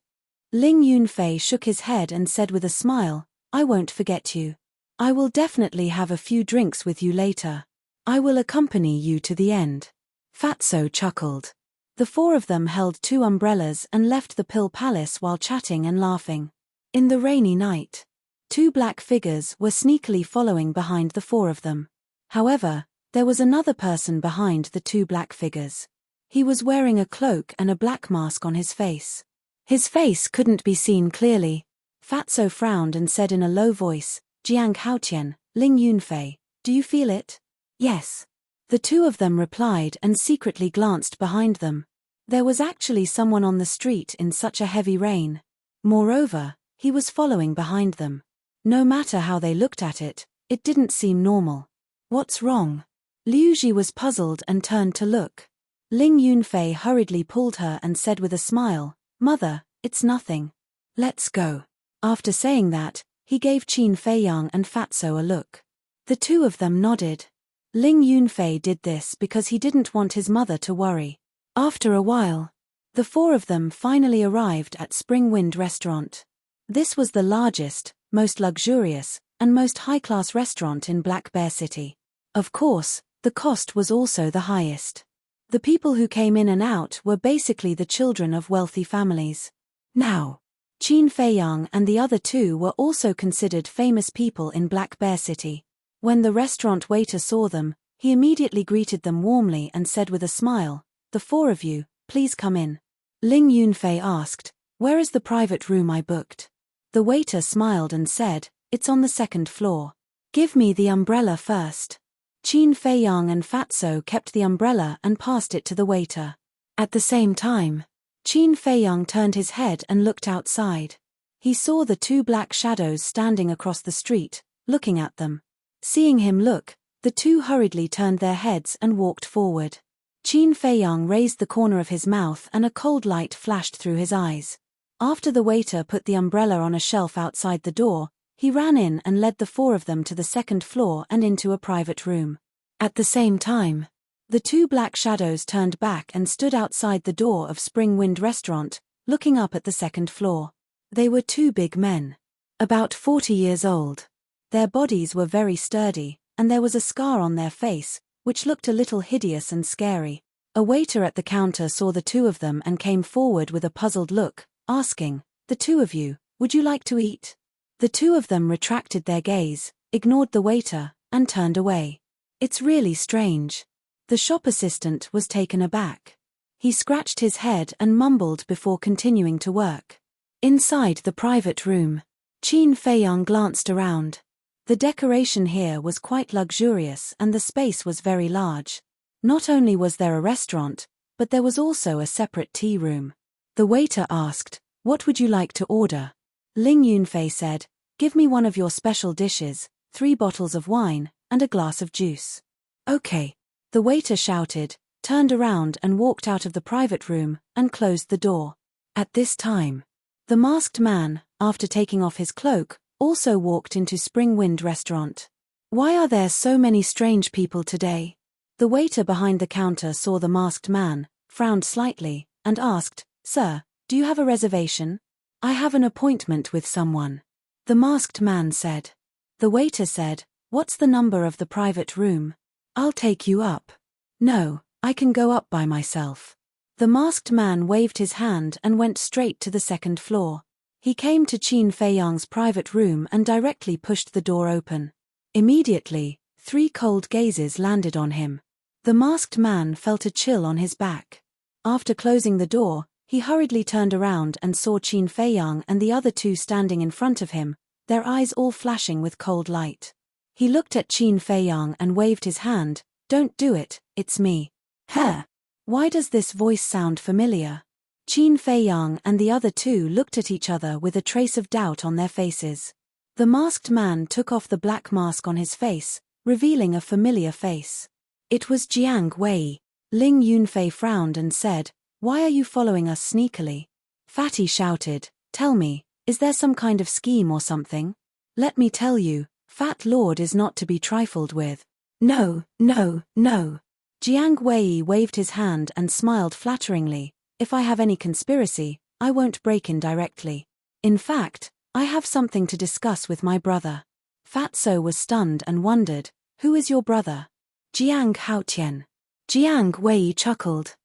Ling Yunfei shook his head and said with a smile, I won't forget you. I will definitely have a few drinks with you later. I will accompany you to the end. Fatso chuckled. The four of them held 2 umbrellas and left the Pill Palace while chatting and laughing. In the rainy night, 2 black figures were sneakily following behind the 4 of them. However, There was another person behind the two black figures. He was wearing a cloak and a black mask on his face. His face couldn't be seen clearly. Fatso frowned and said in a low voice, Jiang Haotian, Ling Yunfei, do you feel it? Yes. The two of them replied and secretly glanced behind them. There was actually someone on the street in such a heavy rain. Moreover, he was following behind them. No matter how they looked at it, it didn't seem normal. What's wrong? Liu Ji was puzzled and turned to look. Ling Yunfei hurriedly pulled her and said with a smile, Mother, it's nothing. Let's go. After saying that, he gave Qin Feiyang and Fatso a look. The two of them nodded. Ling Yunfei did this because he didn't want his mother to worry. After a while, the four of them finally arrived at Spring Wind Restaurant. This was the largest, most luxurious, and most high-class restaurant in Black Bear City. Of course, the cost was also the highest. The people who came in and out were basically the children of wealthy families. Now, Qin Feiyang and the other two were also considered famous people in Black Bear City. When the restaurant waiter saw them, he immediately greeted them warmly and said with a smile, The four of you, please come in. Ling Yunfei asked, Where is the private room I booked? The waiter smiled and said, It's on the second floor. Give me the umbrella first. Qin Feiyang and Fatso kept the umbrella and passed it to the waiter. At the same time, Qin Feiyang turned his head and looked outside. He saw the two black shadows standing across the street, looking at them. Seeing him look, the two hurriedly turned their heads and walked forward. Qin Feiyang raised the corner of his mouth and a cold light flashed through his eyes. After the waiter put the umbrella on a shelf outside the door, he ran in and led the four of them to the second floor and into a private room. At the same time, the two black shadows turned back and stood outside the door of Spring Wind Restaurant, looking up at the second floor. They were two big men. About 40 years old. Their bodies were very sturdy, and there was a scar on their face, which looked a little hideous and scary. A waiter at the counter saw the two of them and came forward with a puzzled look, asking, The two of you, would you like to eat? The two of them retracted their gaze, ignored the waiter, and turned away. It's really strange. The shop assistant was taken aback. He scratched his head and mumbled before continuing to work. Inside the private room, Qin Feiyang glanced around. The decoration here was quite luxurious and the space was very large. Not only was there a restaurant, but there was also a separate tea room. The waiter asked, What would you like to order? Ling Yunfei said, Give me one of your special dishes, 3 bottles of wine, and a glass of juice. Okay. The waiter shouted, turned around and walked out of the private room, and closed the door. At this time, the masked man, after taking off his cloak, also walked into Spring Wind Restaurant. Why are there so many strange people today? The waiter behind the counter saw the masked man, frowned slightly, and asked, Sir, do you have a reservation? I have an appointment with someone. The masked man said. The waiter said, What's the number of the private room? I'll take you up. No, I can go up by myself. The masked man waved his hand and went straight to the second floor. He came to Qin Feiyang's private room and directly pushed the door open. Immediately, 3 cold gazes landed on him. The masked man felt a chill on his back. After closing the door, he hurriedly turned around and saw Qin Feiyang and the other two standing in front of him, their eyes all flashing with cold light. He looked at Qin Feiyang and waved his hand, Don't do it, it's me. Huh? Why does this voice sound familiar? Qin Feiyang and the other two looked at each other with a trace of doubt on their faces. The masked man took off the black mask on his face, revealing a familiar face. It was Jiang Wei. Ling Yunfei frowned and said, Why are you following us sneakily? Fatty shouted, Tell me, is there some kind of scheme or something? Let me tell you, Fat Lord is not to be trifled with. No, no, no. Jiang Wei waved his hand and smiled flatteringly. If I have any conspiracy, I won't break in directly. In fact, I have something to discuss with my brother. Fatso was stunned and wondered, Who is your brother? Jiang Haotian. Jiang Wei chuckled.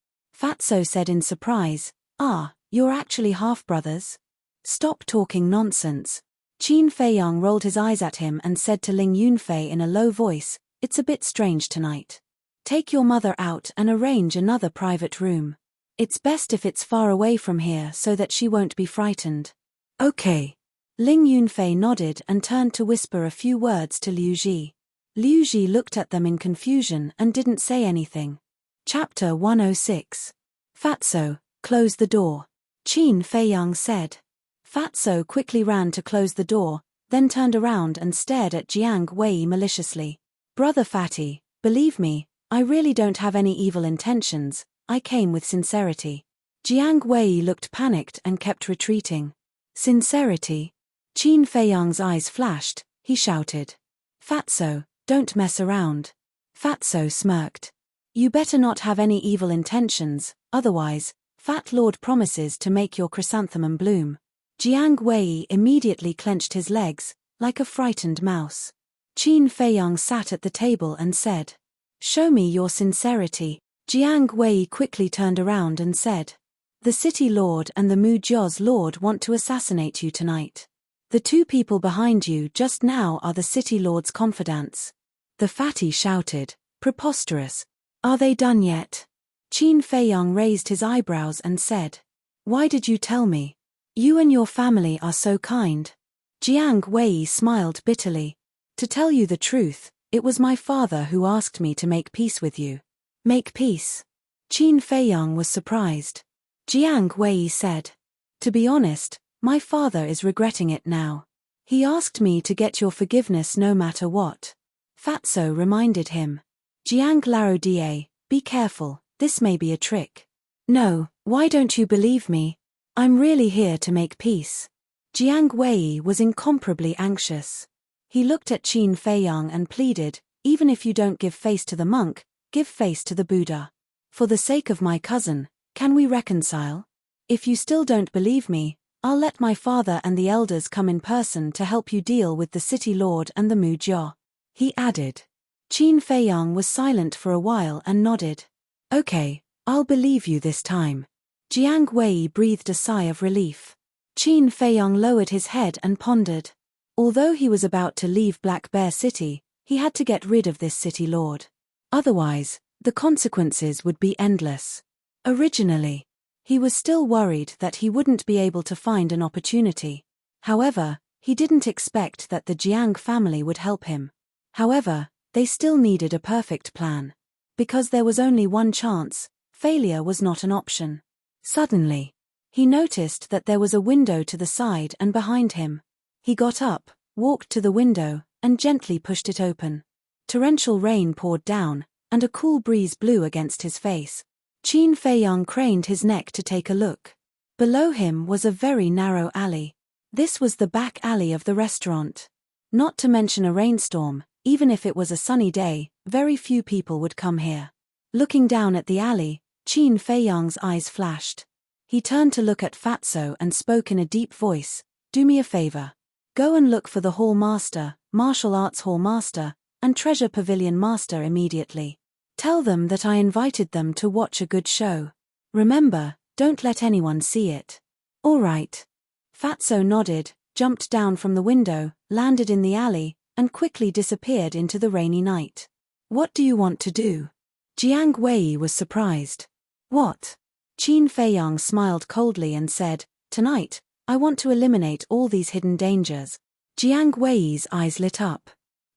Fatso said in surprise, Ah, you're actually half-brothers? Stop talking nonsense. Qin Feiyang rolled his eyes at him and said to Ling Yunfei in a low voice, It's a bit strange tonight. Take your mother out and arrange another private room. It's best if it's far away from here so that she won't be frightened. Okay. Ling Yunfei nodded and turned to whisper a few words to Liu Ji. Liu Ji looked at them in confusion and didn't say anything. Chapter 106. Fatso, close the door. Qin Feiyang said. Fatso quickly ran to close the door, then turned around and stared at Jiang Wei maliciously. Brother Fatty, believe me, I really don't have any evil intentions, I came with sincerity. Jiang Wei looked panicked and kept retreating. Sincerity? Qin Feiyang's eyes flashed, he shouted. Fatso, don't mess around. Fatso smirked. You better not have any evil intentions, otherwise, Fat Lord promises to make your chrysanthemum bloom. Jiang Wei immediately clenched his legs, like a frightened mouse. Qin Feiyang sat at the table and said, Show me your sincerity. Jiang Wei quickly turned around and said, The City Lord and the Mu Jiao's Lord want to assassinate you tonight. The two people behind you just now are the City Lord's confidants. The fatty shouted, Preposterous. Are they done yet? Qin Feiyang raised his eyebrows and said, Why did you tell me? You and your family are so kind. Jiang Wei smiled bitterly. To tell you the truth, it was my father who asked me to make peace with you. Make peace? Qin Feiyang was surprised. Jiang Wei said, To be honest, my father is regretting it now. He asked me to get your forgiveness no matter what. Fatso reminded him. Jiang Lao Die, be careful, this may be a trick. No, why don't you believe me? I'm really here to make peace. Jiang Wei was incomparably anxious. He looked at Qin Feiyang and pleaded, Even if you don't give face to the monk, give face to the Buddha. For the sake of my cousin, can we reconcile? If you still don't believe me, I'll let my father and the elders come in person to help you deal with the City Lord and the Mu Jia. He added. Qin Feiyang was silent for a while and nodded. Okay, I'll believe you this time. Jiang Wei breathed a sigh of relief. Qin Feiyang lowered his head and pondered. Although he was about to leave Black Bear City, he had to get rid of this City Lord. Otherwise, the consequences would be endless. Originally, he was still worried that he wouldn't be able to find an opportunity. However, he didn't expect that the Jiang family would help him. However, they still needed a perfect plan. Because there was only one chance, failure was not an option. Suddenly, he noticed that there was a window to the side and behind him. He got up, walked to the window, and gently pushed it open. Torrential rain poured down, and a cool breeze blew against his face. Qin Feiyang craned his neck to take a look. Below him was a very narrow alley. This was the back alley of the restaurant. Not to mention a rainstorm, even if it was a sunny day, very few people would come here. Looking down at the alley, Qin Feiyang's eyes flashed. He turned to look at Fatso and spoke in a deep voice, Do me a favor. Go and look for the Hall Master, Martial Arts Hall Master, and Treasure Pavilion Master immediately. Tell them that I invited them to watch a good show. Remember, don't let anyone see it. All right. Fatso nodded, jumped down from the window, landed in the alley, and quickly disappeared into the rainy night. What do you want to do? Jiang Wei was surprised. What? Qin Feiyang smiled coldly and said, Tonight, I want to eliminate all these hidden dangers. Jiang Wei's eyes lit up.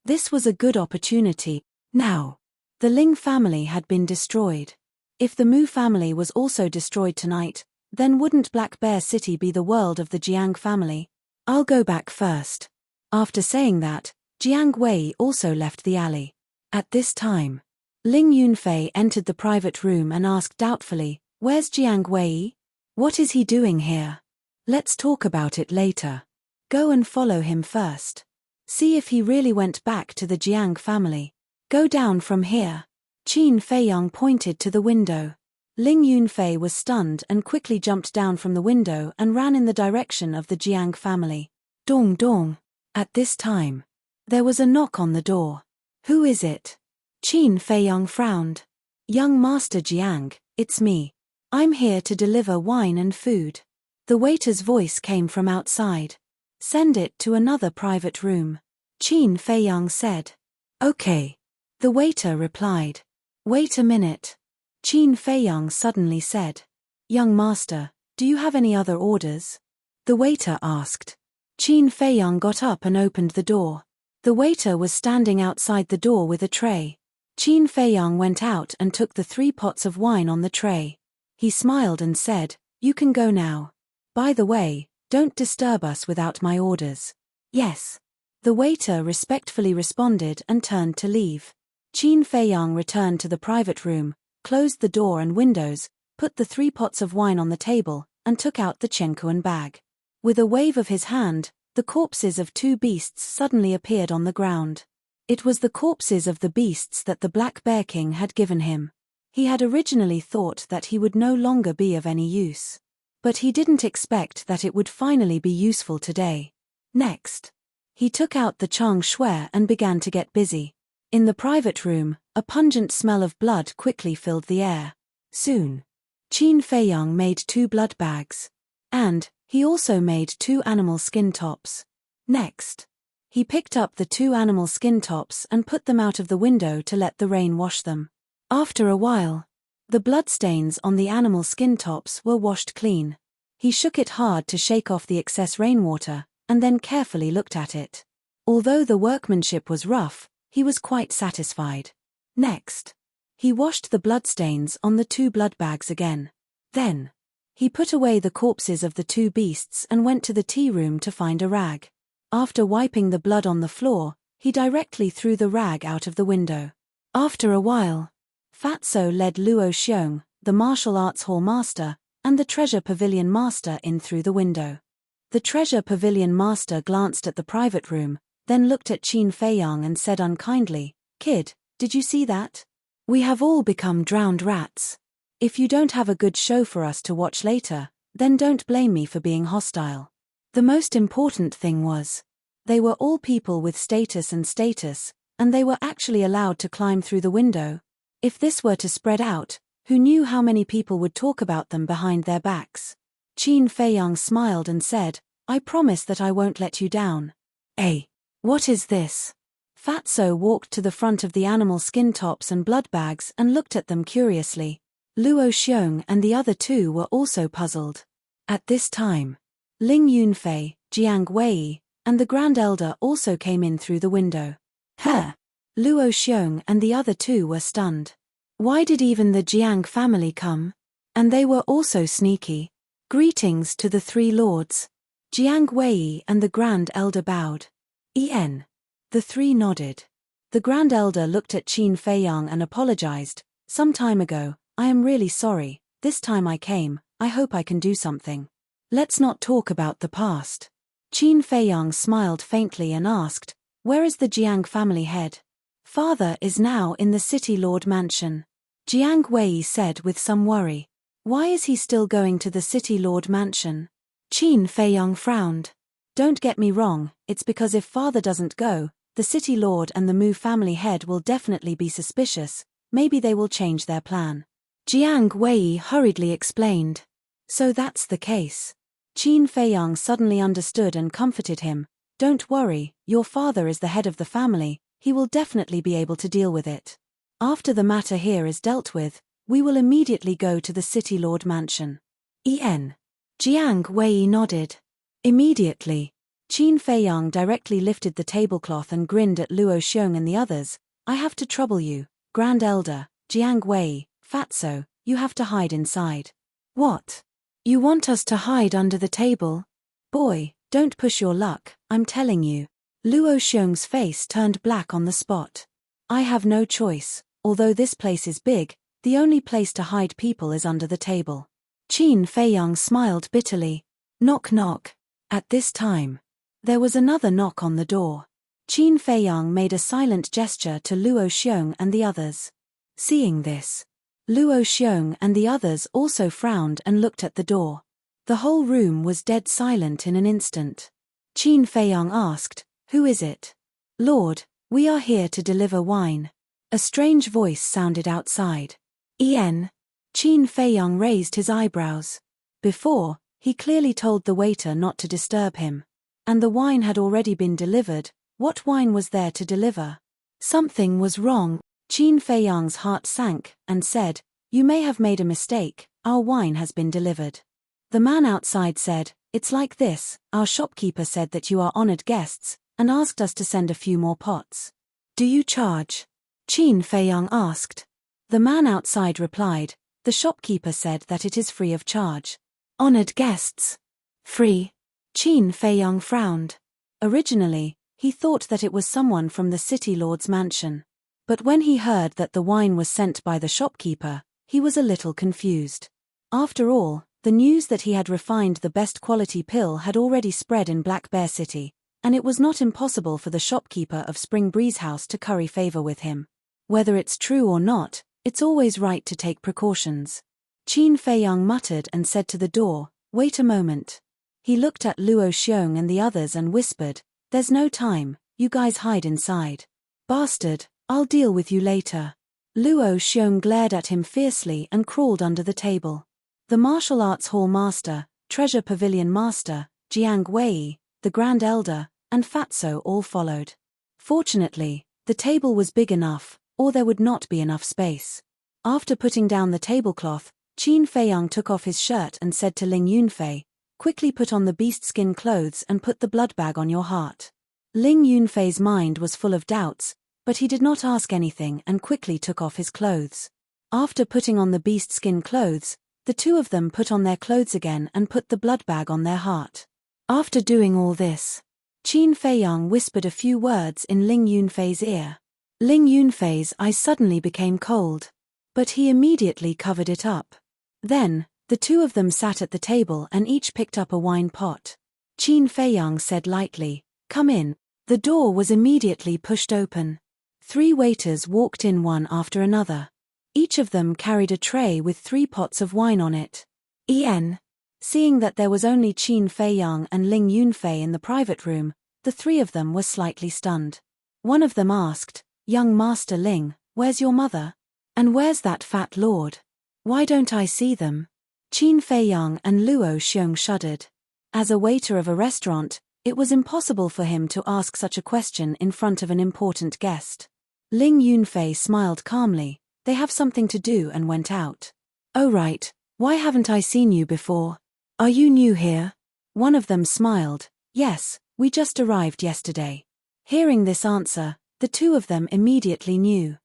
This was a good opportunity. Now, the Ling family had been destroyed. If the Mu family was also destroyed tonight, then wouldn't Black Bear City be the world of the Jiang family? I'll go back first. After saying that, Jiang Wei also left the alley. At this time, Ling Yunfei entered the private room and asked doubtfully, Where's Jiang Wei? What is he doing here? Let's talk about it later. Go and follow him first. See if he really went back to the Jiang family. Go down from here. Qin Feiyang pointed to the window. Ling Yunfei was stunned and quickly jumped down from the window and ran in the direction of the Jiang family. Dong dong. At this time, there was a knock on the door. Who is it? Qin Feiyang frowned. Young Master Jiang, it's me. I'm here to deliver wine and food. The waiter's voice came from outside. Send it to another private room. Qin Feiyang said. Okay. The waiter replied. Wait a minute. Qin Feiyang suddenly said. Young master, do you have any other orders? The waiter asked. Qin Feiyang got up and opened the door. The waiter was standing outside the door with a tray. Qin Feiyang went out and took the 3 pots of wine on the tray. He smiled and said, You can go now. By the way, don't disturb us without my orders. Yes. The waiter respectfully responded and turned to leave. Qin Feiyang returned to the private room, closed the door and windows, put the 3 pots of wine on the table, and took out the tranquil bag. With a wave of his hand, the corpses of 2 beasts suddenly appeared on the ground. It was the corpses of the beasts that the Black Bear King had given him. He had originally thought that he would no longer be of any use. But he didn't expect that it would finally be useful today. Next, he took out the Chang Shui and began to get busy. In the private room, a pungent smell of blood quickly filled the air. Soon, Qin Feiyang made 2 blood bags. And he also made 2 animal skin tops. Next, he picked up the 2 animal skin tops and put them out of the window to let the rain wash them. After a while, the bloodstains on the animal skin tops were washed clean. He shook it hard to shake off the excess rainwater, and then carefully looked at it. Although the workmanship was rough, he was quite satisfied. Next, he washed the bloodstains on the 2 blood bags again. Then, he put away the corpses of the 2 beasts and went to the tea room to find a rag. After wiping the blood on the floor, he directly threw the rag out of the window. After a while, Fatso led Luo Xiong, the martial arts hall master, and the treasure pavilion master in through the window. The treasure pavilion master glanced at the private room, then looked at Qin Feiyang and said unkindly, Kid, did you see that? We have all become drowned rats. If you don't have a good show for us to watch later, then don't blame me for being hostile. The most important thing was, they were all people with status, and they were actually allowed to climb through the window. If this were to spread out, who knew how many people would talk about them behind their backs? Qin Feiyang smiled and said, I promise that I won't let you down. What is this? Fatso walked to the front of the animal skin tops and blood bags and looked at them curiously. Luo Xiong and the other 2 were also puzzled. At this time, Ling Yunfei, Jiang Wei, and the Grand Elder also came in through the window. Luo Xiong and the other 2 were stunned. Why did even the Jiang family come? And they were also sneaky. Greetings to the 3 lords. Jiang Wei and the Grand Elder bowed. The 3 nodded. The Grand Elder looked at Qin Feiyang and apologized. Some time ago, I am really sorry, this time I came, I hope I can do something. Let's not talk about the past. Qin Feiyang smiled faintly and asked, Where is the Jiang family head? Father is now in the City Lord Mansion. Jiang Wei said with some worry. Why is he still going to the City Lord Mansion? Qin Feiyang frowned. Don't get me wrong, it's because if father doesn't go, the City Lord and the Mu family head will definitely be suspicious, maybe they will change their plan. Jiang Wei hurriedly explained. So that's the case. Qin Feiyang suddenly understood and comforted him. Don't worry, your father is the head of the family, he will definitely be able to deal with it. After the matter here is dealt with, we will immediately go to the City Lord Mansion. Jiang Wei nodded. Immediately, Qin Feiyang directly lifted the tablecloth and grinned at Luo Xiong and the others. I have to trouble you, Grand Elder, Jiang Wei, Fatso, you have to hide inside. What? You want us to hide under the table? Boy, don't push your luck, I'm telling you. Luo Xiong's face turned black on the spot. I have no choice, although this place is big, the only place to hide people is under the table. Qin Feiyang smiled bitterly. Knock knock. At this time, there was another knock on the door. Qin Feiyang made a silent gesture to Luo Xiong and the others. Seeing this, Luo Xiong and the others also frowned and looked at the door. The whole room was dead silent in an instant. Qin Feiyang asked, Who is it? Lord, we are here to deliver wine. A strange voice sounded outside. Qin Feiyang raised his eyebrows. Before, he clearly told the waiter not to disturb him. And the wine had already been delivered. What wine was there to deliver? Something was wrong. Qin Feiyang's heart sank, and said, "You may have made a mistake, our wine has been delivered." The man outside said, "It's like this, our shopkeeper said that you are honored guests, and asked us to send a few more pots." "Do you charge?" Qin Feiyang asked. The man outside replied, "The shopkeeper said that it is free of charge." "Honored guests? Free?" Qin Feiyang frowned. Originally, he thought that it was someone from the city lord's mansion. But when he heard that the wine was sent by the shopkeeper, he was a little confused. After all, the news that he had refined the best quality pill had already spread in Black Bear City, and it was not impossible for the shopkeeper of Spring Breeze House to curry favor with him. Whether it's true or not, it's always right to take precautions. Qin Feiyang muttered and said to the door, "Wait a moment." He looked at Luo Xiong and the others and whispered, "There's no time, you guys hide inside." "Bastard, I'll deal with you later." Luo Xiong glared at him fiercely and crawled under the table. The martial arts hall master, treasure pavilion master, Jiang Wei, the Grand Elder, and Fatso all followed. Fortunately, the table was big enough, or there would not be enough space. After putting down the tablecloth, Qin Feiyang took off his shirt and said to Ling Yunfei, "Quickly put on the beast skin clothes and put the blood bag on your heart." Ling Yunfei's mind was full of doubts, but he did not ask anything and quickly took off his clothes. After putting on the beast skin clothes, the two of them put on their clothes again and put the blood bag on their heart. After doing all this, Qin Feiyang whispered a few words in Ling Yunfei's ear. Ling Yunfei's eyes suddenly became cold, but he immediately covered it up. Then, the two of them sat at the table and each picked up a wine pot. Qin Feiyang said lightly, "Come in." The door was immediately pushed open. 3 waiters walked in one after another. Each of them carried a tray with 3 pots of wine on it. Seeing that there was only Qin Feiyang and Ling Yunfei in the private room, the 3 of them were slightly stunned. One of them asked, "Young Master Ling, where's your mother? And where's that fat lord? Why don't I see them?" Qin Feiyang and Luo Xiong shuddered. As a waiter of a restaurant, it was impossible for him to ask such a question in front of an important guest. Ling Yunfei smiled calmly, "They have something to do," and went out. "Oh right, why haven't I seen you before? Are you new here?" One of them smiled, "Yes, we just arrived yesterday." Hearing this answer, the two of them immediately knew.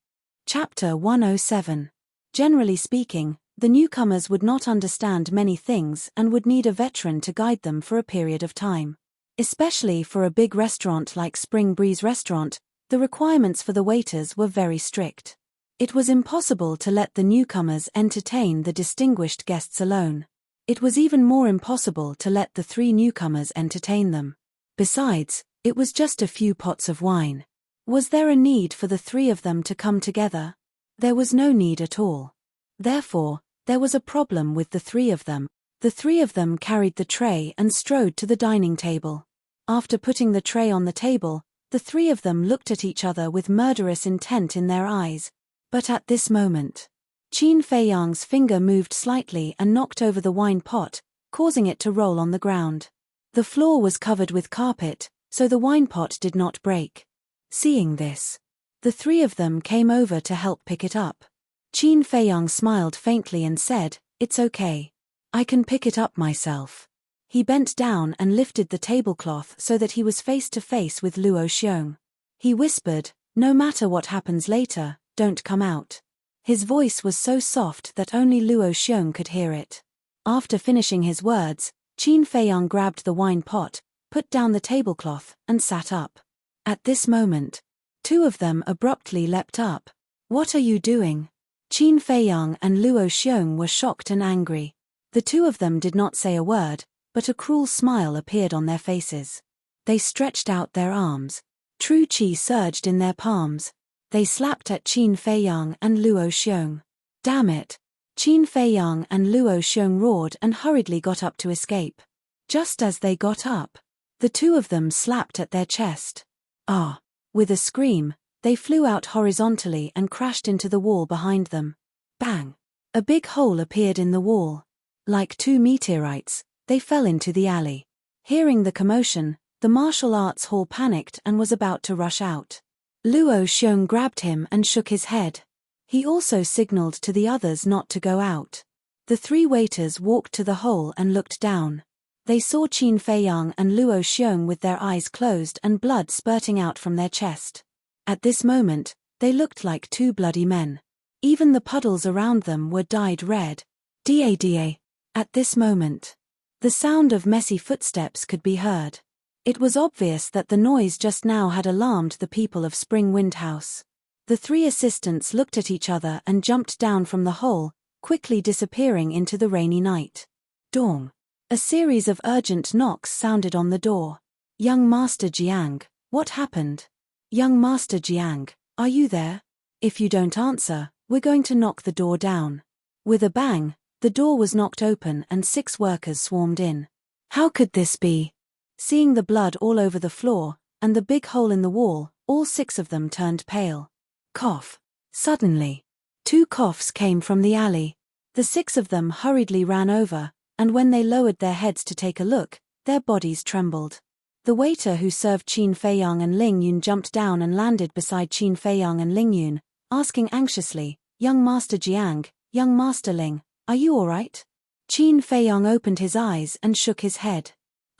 Chapter 107. Generally speaking, the newcomers would not understand many things and would need a veteran to guide them for a period of time. Especially for a big restaurant like Spring Breeze Restaurant, the requirements for the waiters were very strict. It was impossible to let the newcomers entertain the distinguished guests alone. It was even more impossible to let the 3 newcomers entertain them. Besides, it was just a few pots of wine. Was there a need for the 3 of them to come together? There was no need at all. Therefore, there was a problem with the 3 of them. The 3 of them carried the tray and strode to the dining table. After putting the tray on the table, the 3 of them looked at each other with murderous intent in their eyes. But at this moment, Qin Feiyang's finger moved slightly and knocked over the wine pot, causing it to roll on the ground. The floor was covered with carpet, so the wine pot did not break. Seeing this, the 3 of them came over to help pick it up. Qin Feiyang smiled faintly and said, "It's okay. I can pick it up myself." He bent down and lifted the tablecloth so that he was face to face with Luo Xiong. He whispered, "No matter what happens later, don't come out." His voice was so soft that only Luo Xiong could hear it. After finishing his words, Qin Feiyang grabbed the wine pot, put down the tablecloth, and sat up. At this moment, 2 of them abruptly leapt up. "What are you doing?" Qin Feiyang and Luo Xiong were shocked and angry. The 2 of them did not say a word, but a cruel smile appeared on their faces. They stretched out their arms. True qi surged in their palms. They slapped at Qin Feiyang and Luo Xiong. "Damn it!" Qin Feiyang and Luo Xiong roared and hurriedly got up to escape. Just as they got up, the 2 of them slapped at their chest. "Ah!" With a scream, they flew out horizontally and crashed into the wall behind them. Bang! A big hole appeared in the wall. Like 2 meteorites, they fell into the alley. Hearing the commotion, the martial arts hall panicked and was about to rush out. Luo Xiong grabbed him and shook his head. He also signaled to the others not to go out. The three waiters walked to the hole and looked down. They saw Qin Feiyang and Luo Xiong with their eyes closed and blood spurting out from their chest. At this moment, they looked like two bloody men. Even the puddles around them were dyed red. Da. At this moment, the sound of messy footsteps could be heard. It was obvious that the noise just now had alarmed the people of Spring Wind House. The three assistants looked at each other and jumped down from the hole, quickly disappearing into the rainy night. Dong. A series of urgent knocks sounded on the door. Young Master Jiang, what happened? Young Master Jiang, are you there? If you don't answer, we're going to knock the door down. With a bang, the door was knocked open and 6 workers swarmed in. How could this be? Seeing the blood all over the floor, and the big hole in the wall, all 6 of them turned pale. Cough. Suddenly, 2 coughs came from the alley. The 6 of them hurriedly ran over, and when they lowered their heads to take a look, their bodies trembled. The waiter who served Qin Feiyang and Ling Yun jumped down and landed beside Qin Feiyang and Ling Yun, asking anxiously, Young Master Jiang, Young Master Ling, are you all right? Qin Feiyang opened his eyes and shook his head.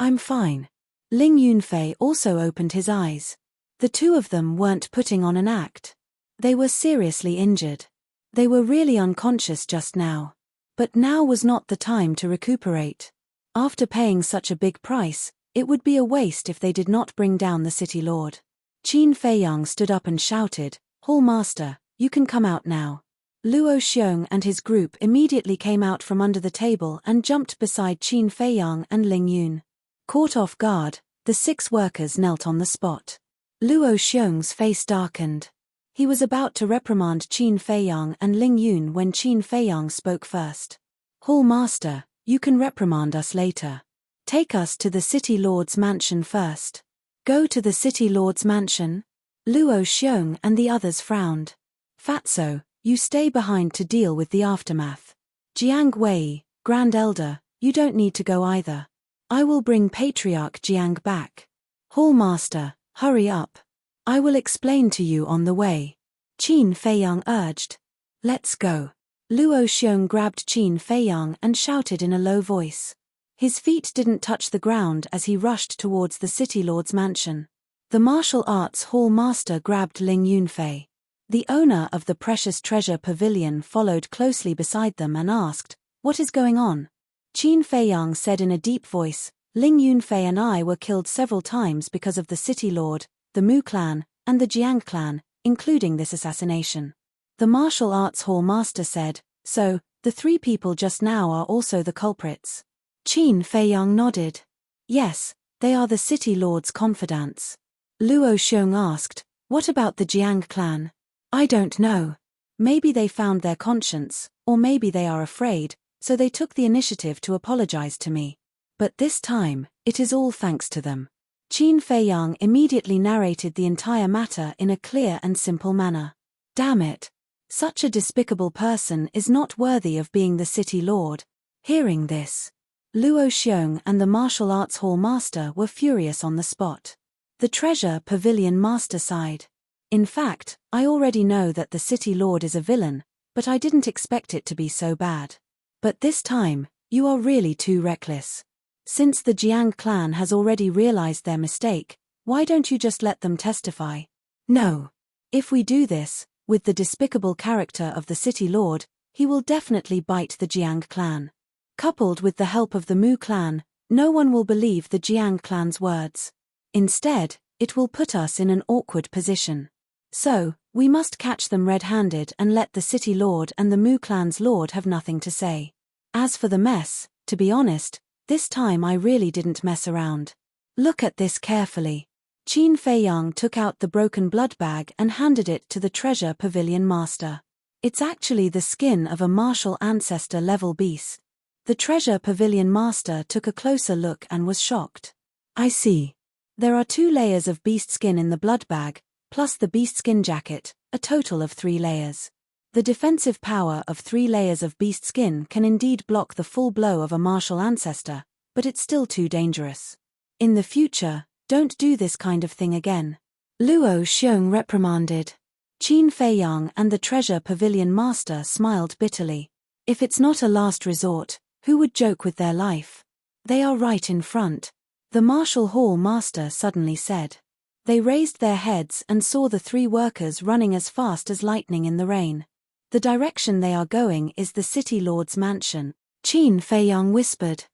I'm fine. Ling Yunfei also opened his eyes. The 2 of them weren't putting on an act. They were seriously injured. They were really unconscious just now. But now was not the time to recuperate. After paying such a big price, it would be a waste if they did not bring down the city lord. Qin Feiyang stood up and shouted, Hall Master, you can come out now. Luo Xiong and his group immediately came out from under the table and jumped beside Qin Feiyang and Ling Yun. Caught off guard, the 6 workers knelt on the spot. Luo Xiong's face darkened. He was about to reprimand Qin Feiyang and Ling Yun when Qin Feiyang spoke first. Hall Master, you can reprimand us later. Take us to the City Lord's mansion first. Go to the City Lord's mansion? Luo Xiong and the others frowned. Fatso, you stay behind to deal with the aftermath. Jiang Wei, Grand Elder, you don't need to go either. I will bring Patriarch Jiang back. Hall Master, hurry up. I will explain to you on the way. Qin Feiyang urged. Let's go. Luo Xiong grabbed Qin Feiyang and shouted in a low voice. His feet didn't touch the ground as he rushed towards the City Lord's mansion. The martial arts hall master grabbed Ling Yunfei. The owner of the Precious Treasure Pavilion followed closely beside them and asked, What is going on? Qin Feiyang said in a deep voice, Ling Yunfei and I were killed several times because of the City Lord, the Mu clan, and the Jiang clan, including this assassination. The martial arts hall master said, So, the 3 people just now are also the culprits. Qin Feiyang nodded. Yes, they are the City Lord's confidants. Luo Xiong asked, What about the Jiang clan? I don't know. Maybe they found their conscience, or maybe they are afraid, so they took the initiative to apologize to me. But this time, it is all thanks to them. Qin Feiyang immediately narrated the entire matter in a clear and simple manner. Damn it. Such a despicable person is not worthy of being the city lord. Hearing this, Luo Xiong and the martial arts hall master were furious on the spot. The treasure pavilion master sighed. In fact, I already know that the city lord is a villain, but I didn't expect it to be so bad. But this time, you are really too reckless. Since the Jiang clan has already realized their mistake, why don't you just let them testify? No. If we do this, with the despicable character of the city lord, he will definitely bite the Jiang clan. Coupled with the help of the Mu clan, no one will believe the Jiang clan's words. Instead, it will put us in an awkward position. So, we must catch them red-handed and let the city lord and the Mu clan's lord have nothing to say. As for the mess, to be honest, this time I really didn't mess around. Look at this carefully. Qin Feiyang took out the broken blood bag and handed it to the treasure pavilion master. It's actually the skin of a martial ancestor-level beast. The treasure pavilion master took a closer look and was shocked. I see. There are 2 layers of beast skin in the blood bag, plus the beast skin jacket, a total of 3 layers. The defensive power of 3 layers of beast skin can indeed block the full blow of a martial ancestor, but it's still too dangerous. In the future, don't do this kind of thing again. Luo Xiong reprimanded. Qin Feiyang and the treasure pavilion master smiled bitterly. If it's not a last resort, who would joke with their life? They are right in front, the martial hall master suddenly said. They raised their heads and saw the three workers running as fast as lightning in the rain. The direction they are going is the city lord's mansion, Qin Feiyang whispered.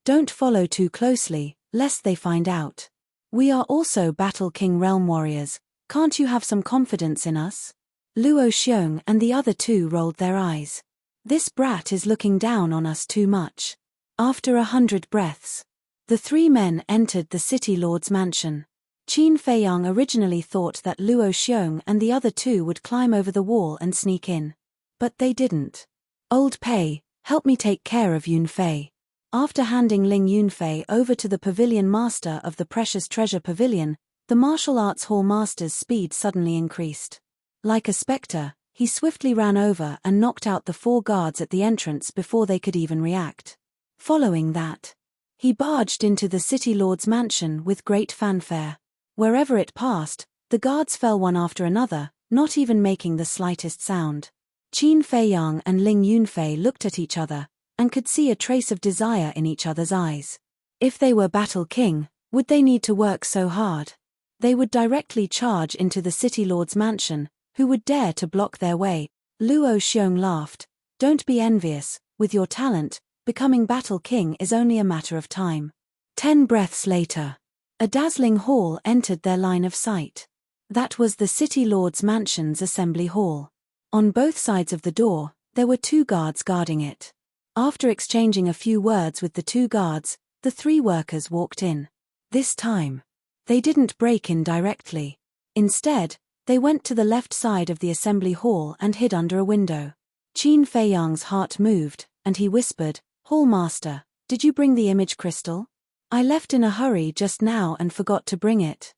Don't follow too closely, lest they find out. We are also Battle King realm warriors, can't you have some confidence in us? Luo Xiong and the other two rolled their eyes. This brat is looking down on us too much. After 100 breaths, the three men entered the city lord's mansion. Qin Feiyang originally thought that Luo Xiong and the other two would climb over the wall and sneak in. But they didn't. Old Pei, help me take care of Yunfei. After handing Ling Yunfei over to the pavilion master of the precious treasure pavilion, the martial arts hall master's speed suddenly increased. Like a spectre, he swiftly ran over and knocked out the 4 guards at the entrance before they could even react. Following that, he barged into the city lord's mansion with great fanfare. Wherever it passed, the guards fell one after another, not even making the slightest sound. Qin Feiyang and Ling Yunfei looked at each other, and could see a trace of desire in each other's eyes. If they were Battle King, would they need to work so hard? They would directly charge into the city lord's mansion. Who would dare to block their way? Luo Xiong laughed. Don't be envious, with your talent, becoming Battle King is only a matter of time. 10 breaths later, a dazzling hall entered their line of sight. That was the city lord's mansion's assembly hall. On both sides of the door, there were 2 guards guarding it. After exchanging a few words with the 2 guards, the 3 workers walked in. This time, they didn't break in directly. Instead, they went to the left side of the assembly hall and hid under a window. Qin Feiyang's heart moved, and he whispered, Hallmaster, did you bring the image crystal? I left in a hurry just now and forgot to bring it.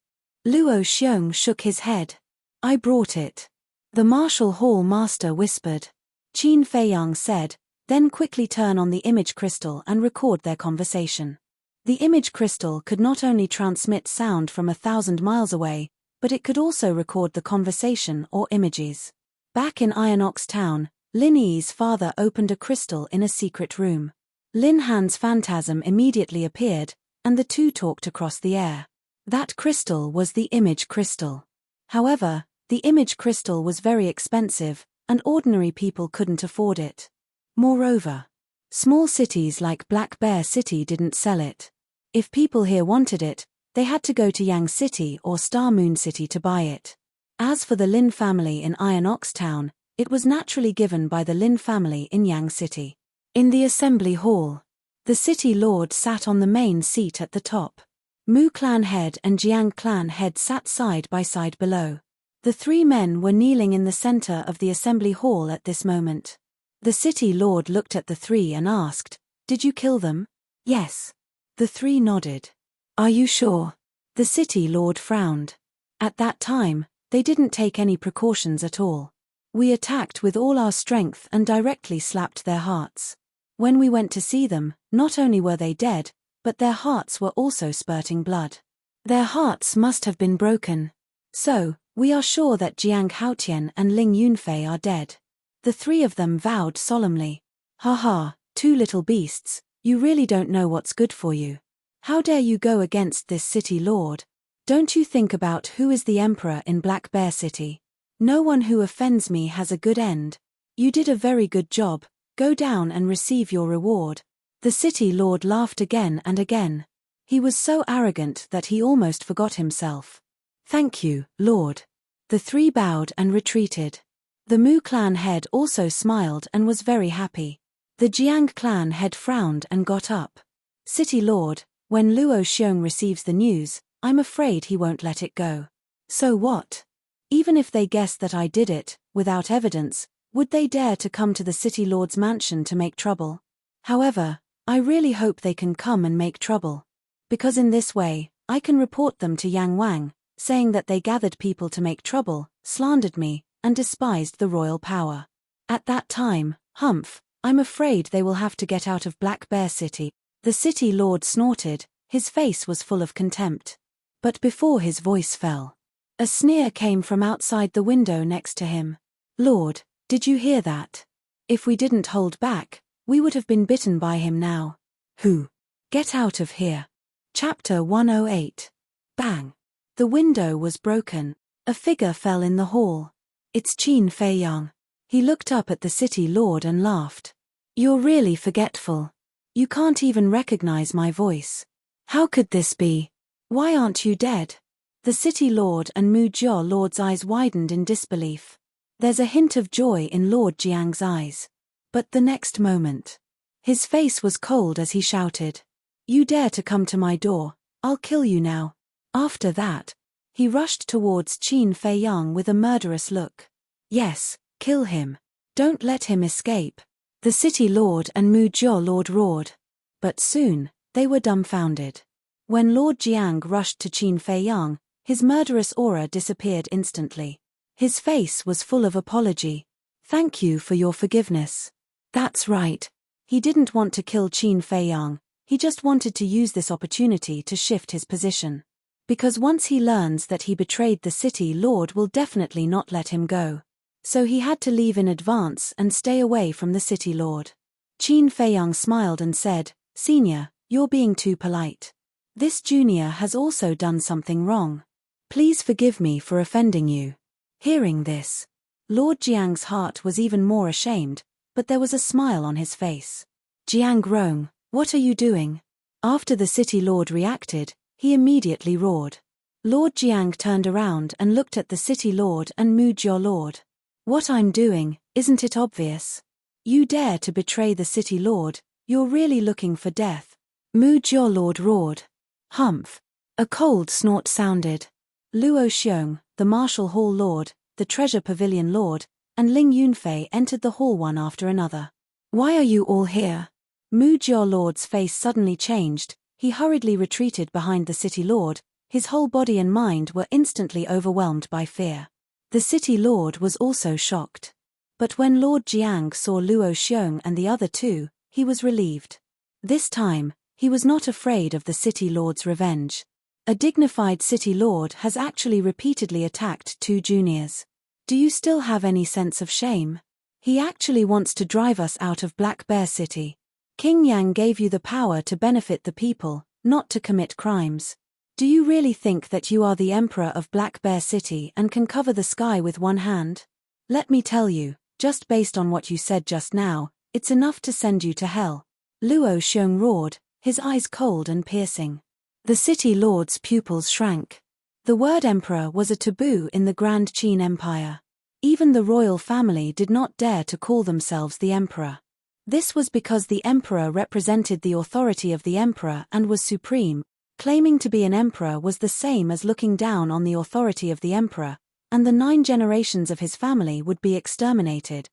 Luo Xiong shook his head. I brought it. The martial hall master whispered. Qin Feiyang said, then quickly turn on the image crystal and record their conversation. The image crystal could not only transmit sound from 1,000 miles away, but it could also record the conversation or images. Back in Ionox town, Lin Yi's father opened a crystal in a secret room. Lin Han's phantasm immediately appeared, and the two talked across the air. That crystal was the image crystal. However, the image crystal was very expensive, and ordinary people couldn't afford it. Moreover, small cities like Black Bear City didn't sell it. If people here wanted it, they had to go to Yang City or Star Moon City to buy it. As for the Lin family in Ionox town, it was naturally given by the Lin family in Yang City. In the assembly hall, the city lord sat on the main seat at the top. Mu clan head and Jiang clan head sat side by side below. The 3 men were kneeling in the center of the assembly hall at this moment. The city lord looked at the 3 and asked, Did you kill them? Yes. The 3 nodded. Are you sure? The city lord frowned. At that time, they didn't take any precautions at all. We attacked with all our strength and directly slapped their hearts. When we went to see them, not only were they dead, but their hearts were also spurting blood. Their hearts must have been broken. So, we are sure that Jiang Haotian and Ling Yunfei are dead. The 3 of them vowed solemnly. Ha ha, 2 little beasts, you really don't know what's good for you. How dare you go against this city lord? Don't you think about who is the emperor in Black Bear City? No one who offends me has a good end. You did a very good job, go down and receive your reward. The city lord laughed again and again. He was so arrogant that he almost forgot himself. Thank you, Lord. The 3 bowed and retreated. The Mu clan head also smiled and was very happy. The Jiang clan head frowned and got up. City lord, when Luo Xiong receives the news, I'm afraid he won't let it go. So what? Even if they guessed that I did it, without evidence, would they dare to come to the city lord's mansion to make trouble? However, I really hope they can come and make trouble. Because in this way, I can report them to Yang Wang, saying that they gathered people to make trouble, slandered me, and despised the royal power. At that time, humph, I'm afraid they will have to get out of Black Bear City. The city lord snorted, his face was full of contempt. But before his voice fell, A sneer came from outside the window next to him. Lord, did you hear that? If we didn't hold back, we would have been bitten by him now. Who? Get out of here. Chapter 108. Bang. The window was broken. A figure fell in the hall. It's Qin Feiyang. He looked up at the city lord and laughed. You're really forgetful. You can't even recognize my voice. How could this be? Why aren't you dead? The city lord and Mu Jiao lord's eyes widened in disbelief. There's a hint of joy in Lord Jiang's eyes. But the next moment, his face was cold as he shouted. You dare to come to my door, I'll kill you now. After that, he rushed towards Qin Feiyang with a murderous look. Yes, kill him. Don't let him escape. The city lord and Mu Jiao lord roared. But soon, they were dumbfounded. When Lord Jiang rushed to Qin Feiyang, his murderous aura disappeared instantly. His face was full of apology. Thank you for your forgiveness. That's right. He didn't want to kill Qin Feiyang, he just wanted to use this opportunity to shift his position. Because once he learns that he betrayed the city lord will definitely not let him go. So he had to leave in advance and stay away from the city lord. Qin Feiyang smiled and said, Senior, you're being too polite. This junior has also done something wrong. Please forgive me for offending you. Hearing this, Lord Jiang's heart was even more ashamed, but there was a smile on his face. Jiang Rong, what are you doing? After the city lord reacted, he immediately roared. Lord Jiang turned around and looked at the city lord and Mu Jiao lord. What I'm doing, isn't it obvious? You dare to betray the city lord, you're really looking for death. Mu Jiao lord roared. Humph. A cold snort sounded. Luo Xiong, the Martial Hall Lord, the Treasure Pavilion Lord, and Ling Yunfei entered the hall one after another. Why are you all here? Mu Jiao Lord's face suddenly changed, he hurriedly retreated behind the city lord, his whole body and mind were instantly overwhelmed by fear. The city lord was also shocked. But when Lord Jiang saw Luo Xiong and the other two, he was relieved. This time, he was not afraid of the city lord's revenge. A dignified city lord has actually repeatedly attacked two juniors. Do you still have any sense of shame? He actually wants to drive us out of Black Bear City. King Yang gave you the power to benefit the people, not to commit crimes. Do you really think that you are the emperor of Black Bear City and can cover the sky with one hand? Let me tell you, just based on what you said just now, it's enough to send you to hell. Luo Xiong roared, his eyes cold and piercing. The city lord's pupils shrank. The word emperor was a taboo in the Grand Qin Empire. Even the royal family did not dare to call themselves the emperor. This was because the emperor represented the authority of the emperor and was supreme. Claiming to be an emperor was the same as looking down on the authority of the emperor, and the 9 generations of his family would be exterminated.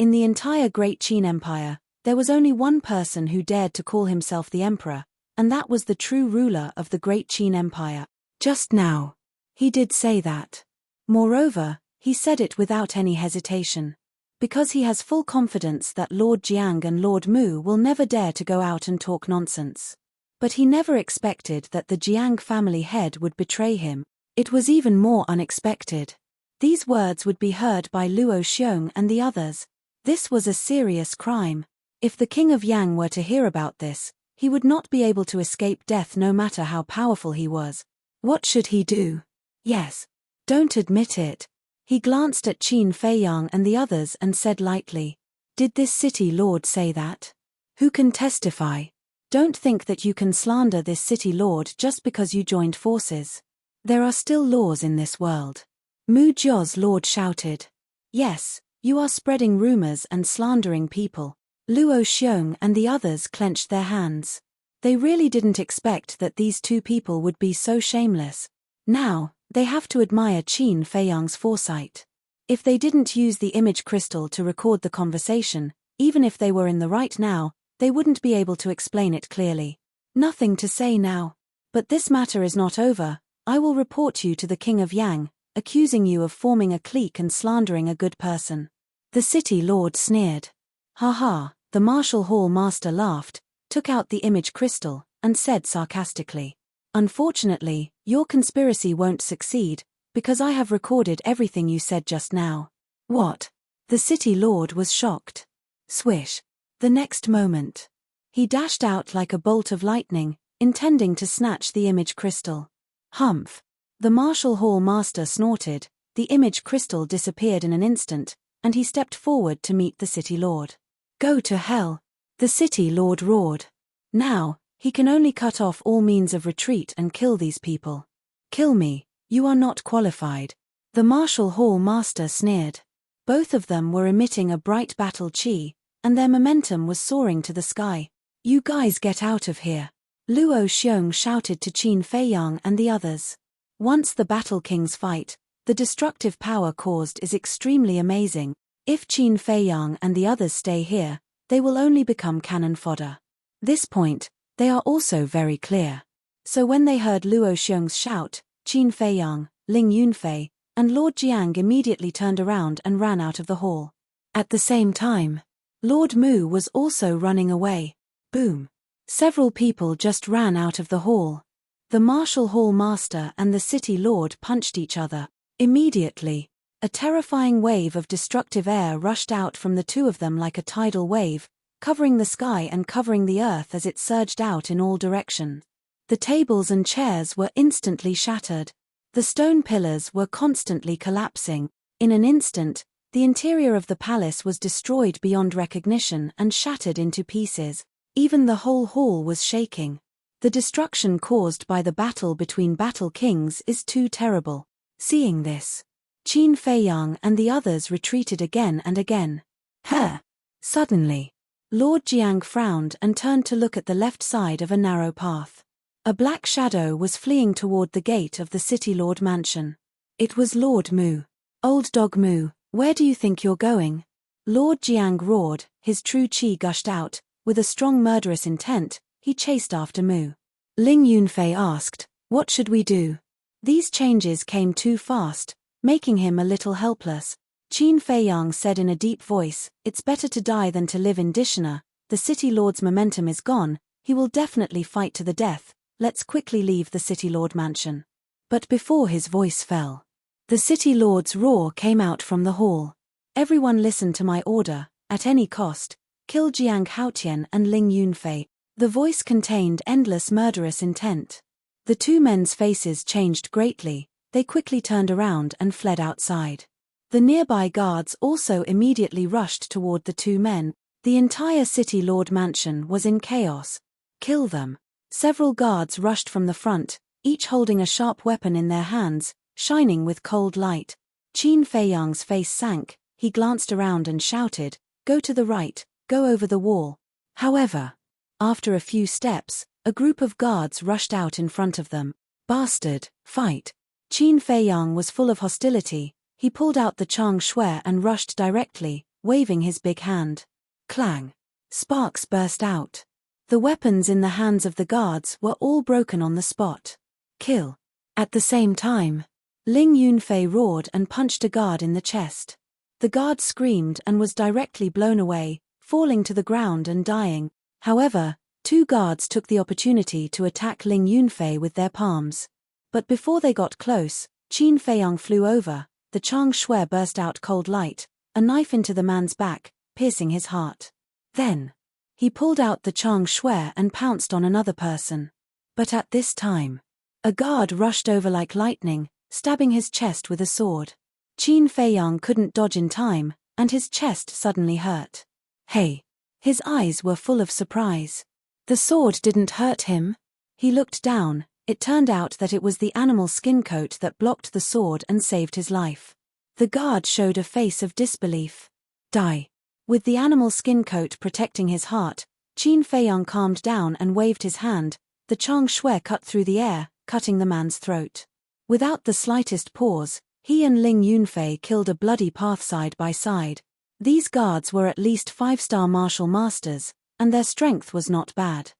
In the entire Great Qin Empire, there was only one person who dared to call himself the emperor, and that was the true ruler of the Great Qin Empire. Just now, he did say that. Moreover, he said it without any hesitation. Because he has full confidence that Lord Jiang and Lord Mu will never dare to go out and talk nonsense. But he never expected that the Jiang family head would betray him. It was even more unexpected. These words would be heard by Luo Xiong and the others. This was a serious crime. If the king of Yang were to hear about this, he would not be able to escape death no matter how powerful he was. What should he do? Yes. Don't admit it. He glanced at Qin Feiyang and the others and said lightly, Did this city lord say that? Who can testify? Don't think that you can slander this city lord just because you joined forces. There are still laws in this world. Mu Jiao's lord shouted. Yes, you are spreading rumors and slandering people. Luo Xiong and the others clenched their hands. They really didn't expect that these two people would be so shameless. Now, they have to admire Qin Feiyang's foresight. If they didn't use the image crystal to record the conversation, even if they were in the right now, they wouldn't be able to explain it clearly. Nothing to say now. But this matter is not over. I will report you to the King of Yang, accusing you of forming a clique and slandering a good person. The city lord sneered. Ha ha, the Martial Hall master laughed, took out the image crystal, and said sarcastically, Unfortunately, your conspiracy won't succeed, because I have recorded everything you said just now. What? The city lord was shocked. Swish. The next moment, he dashed out like a bolt of lightning, intending to snatch the image crystal. Humph. The martial hall master snorted, the image crystal disappeared in an instant, and he stepped forward to meet the city lord. Go to hell. The city lord roared. Now, he can only cut off all means of retreat and kill these people. Kill me, you are not qualified. The martial hall master sneered. Both of them were emitting a bright battle chi, and their momentum was soaring to the sky. You guys get out of here. Luo Xiong shouted to Qin Feiyang and the others. Once the battle kings fight, the destructive power caused is extremely amazing. If Qin Feiyang and the others stay here, they will only become cannon fodder. This point, they are also very clear. So when they heard Luo Xiong's shout, Qin Feiyang, Ling Yunfei, and Lord Jiang immediately turned around and ran out of the hall. At the same time, Lord Mu was also running away. Boom. Several people just ran out of the hall. The martial hall master and the city lord punched each other. Immediately, a terrifying wave of destructive air rushed out from the two of them like a tidal wave, covering the sky and covering the earth as it surged out in all directions. The tables and chairs were instantly shattered. The stone pillars were constantly collapsing. In an instant, the interior of the palace was destroyed beyond recognition and shattered into pieces. Even the whole hall was shaking. The destruction caused by the battle between battle kings is too terrible. Seeing this, Qin Feiyang and the others retreated again and again. Suddenly, Lord Jiang frowned and turned to look at the left side of a narrow path. A black shadow was fleeing toward the gate of the City Lord mansion. It was Lord Mu. Old dog Mu, where do you think you're going? Lord Jiang roared, his true chi gushed out. With a strong murderous intent, he chased after Mu. Ling Yunfei asked, what should we do? These changes came too fast, making him a little helpless. Qin Feiyang said in a deep voice, it's better to die than to live in Dishina. The city lord's momentum is gone, he will definitely fight to the death. Let's quickly leave the city lord mansion. But before his voice fell, the city lord's roar came out from the hall. Everyone listen to my order, at any cost. Kill Jiang Haotian and Ling Yunfei. The voice contained endless murderous intent. The two men's faces changed greatly, they quickly turned around and fled outside. The nearby guards also immediately rushed toward the two men. The entire city lord mansion was in chaos. Kill them. Several guards rushed from the front, each holding a sharp weapon in their hands, shining with cold light. Qin Feiyang's face sank, he glanced around and shouted, go to the right. Go over the wall. However, after a few steps, a group of guards rushed out in front of them. Bastard, fight. Qin Feiyang was full of hostility. He pulled out the Chang Shui and rushed directly, waving his big hand. Clang. Sparks burst out. The weapons in the hands of the guards were all broken on the spot. Kill. At the same time, Ling Yunfei roared and punched a guard in the chest. The guard screamed and was directly blown away, falling to the ground and dying. However, two guards took the opportunity to attack Ling Yunfei with their palms. But before they got close, Qin Feiyang flew over, the Chang Shui burst out cold light, a knife into the man's back, piercing his heart. Then, he pulled out the Chang Shui and pounced on another person. But at this time, a guard rushed over like lightning, stabbing his chest with a sword. Qin Feiyang couldn't dodge in time, and his chest suddenly hurt. Hey! His eyes were full of surprise. The sword didn't hurt him. He looked down, it turned out that it was the animal skin coat that blocked the sword and saved his life. The guard showed a face of disbelief. Die. With the animal skin coat protecting his heart, Qin Feiyang calmed down and waved his hand. The Chang Shui cut through the air, cutting the man's throat. Without the slightest pause, he and Ling Yunfei killed a bloody path side by side. These guards were at least 5-star martial masters, and their strength was not bad.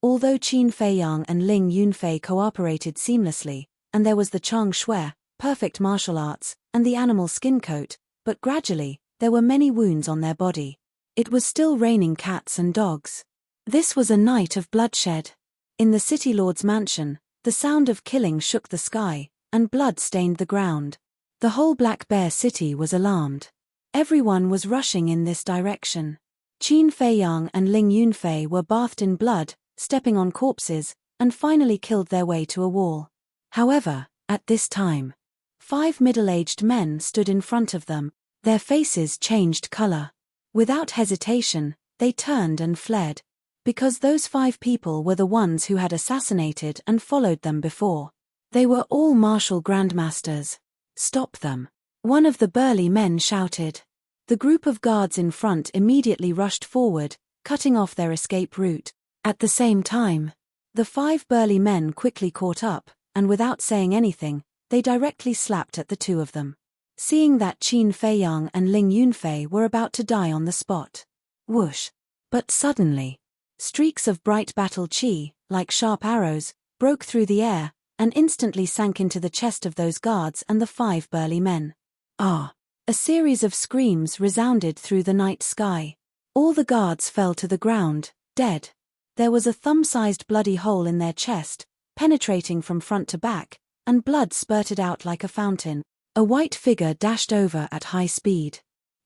Although Qin Feiyang and Ling Yunfei cooperated seamlessly, and there was the Chang Shui, perfect martial arts, and the animal skin coat, but gradually, there were many wounds on their body. It was still raining cats and dogs. This was a night of bloodshed. In the city lord's mansion, the sound of killing shook the sky, and blood stained the ground. The whole Black Bear city was alarmed. Everyone was rushing in this direction. Qin Feiyang and Ling Yunfei were bathed in blood, stepping on corpses, and finally killed their way to a wall. However, at this time, 5 middle-aged men stood in front of them. Their faces changed color. Without hesitation, they turned and fled. Because those 5 people were the ones who had assassinated and followed them before. They were all martial grandmasters. "Stop them!" one of the burly men shouted. The group of guards in front immediately rushed forward, cutting off their escape route. At the same time, the 5 burly men quickly caught up, and without saying anything, they directly slapped at the 2 of them. Seeing that Qin Feiyang and Ling Yunfei were about to die on the spot. Whoosh! But suddenly, streaks of bright battle chi, like sharp arrows, broke through the air, and instantly sank into the chest of those guards and the 5 burly men. Ah! A series of screams resounded through the night sky. All the guards fell to the ground, dead. There was a thumb-sized bloody hole in their chest, penetrating from front to back, and blood spurted out like a fountain. A white figure dashed over at high speed.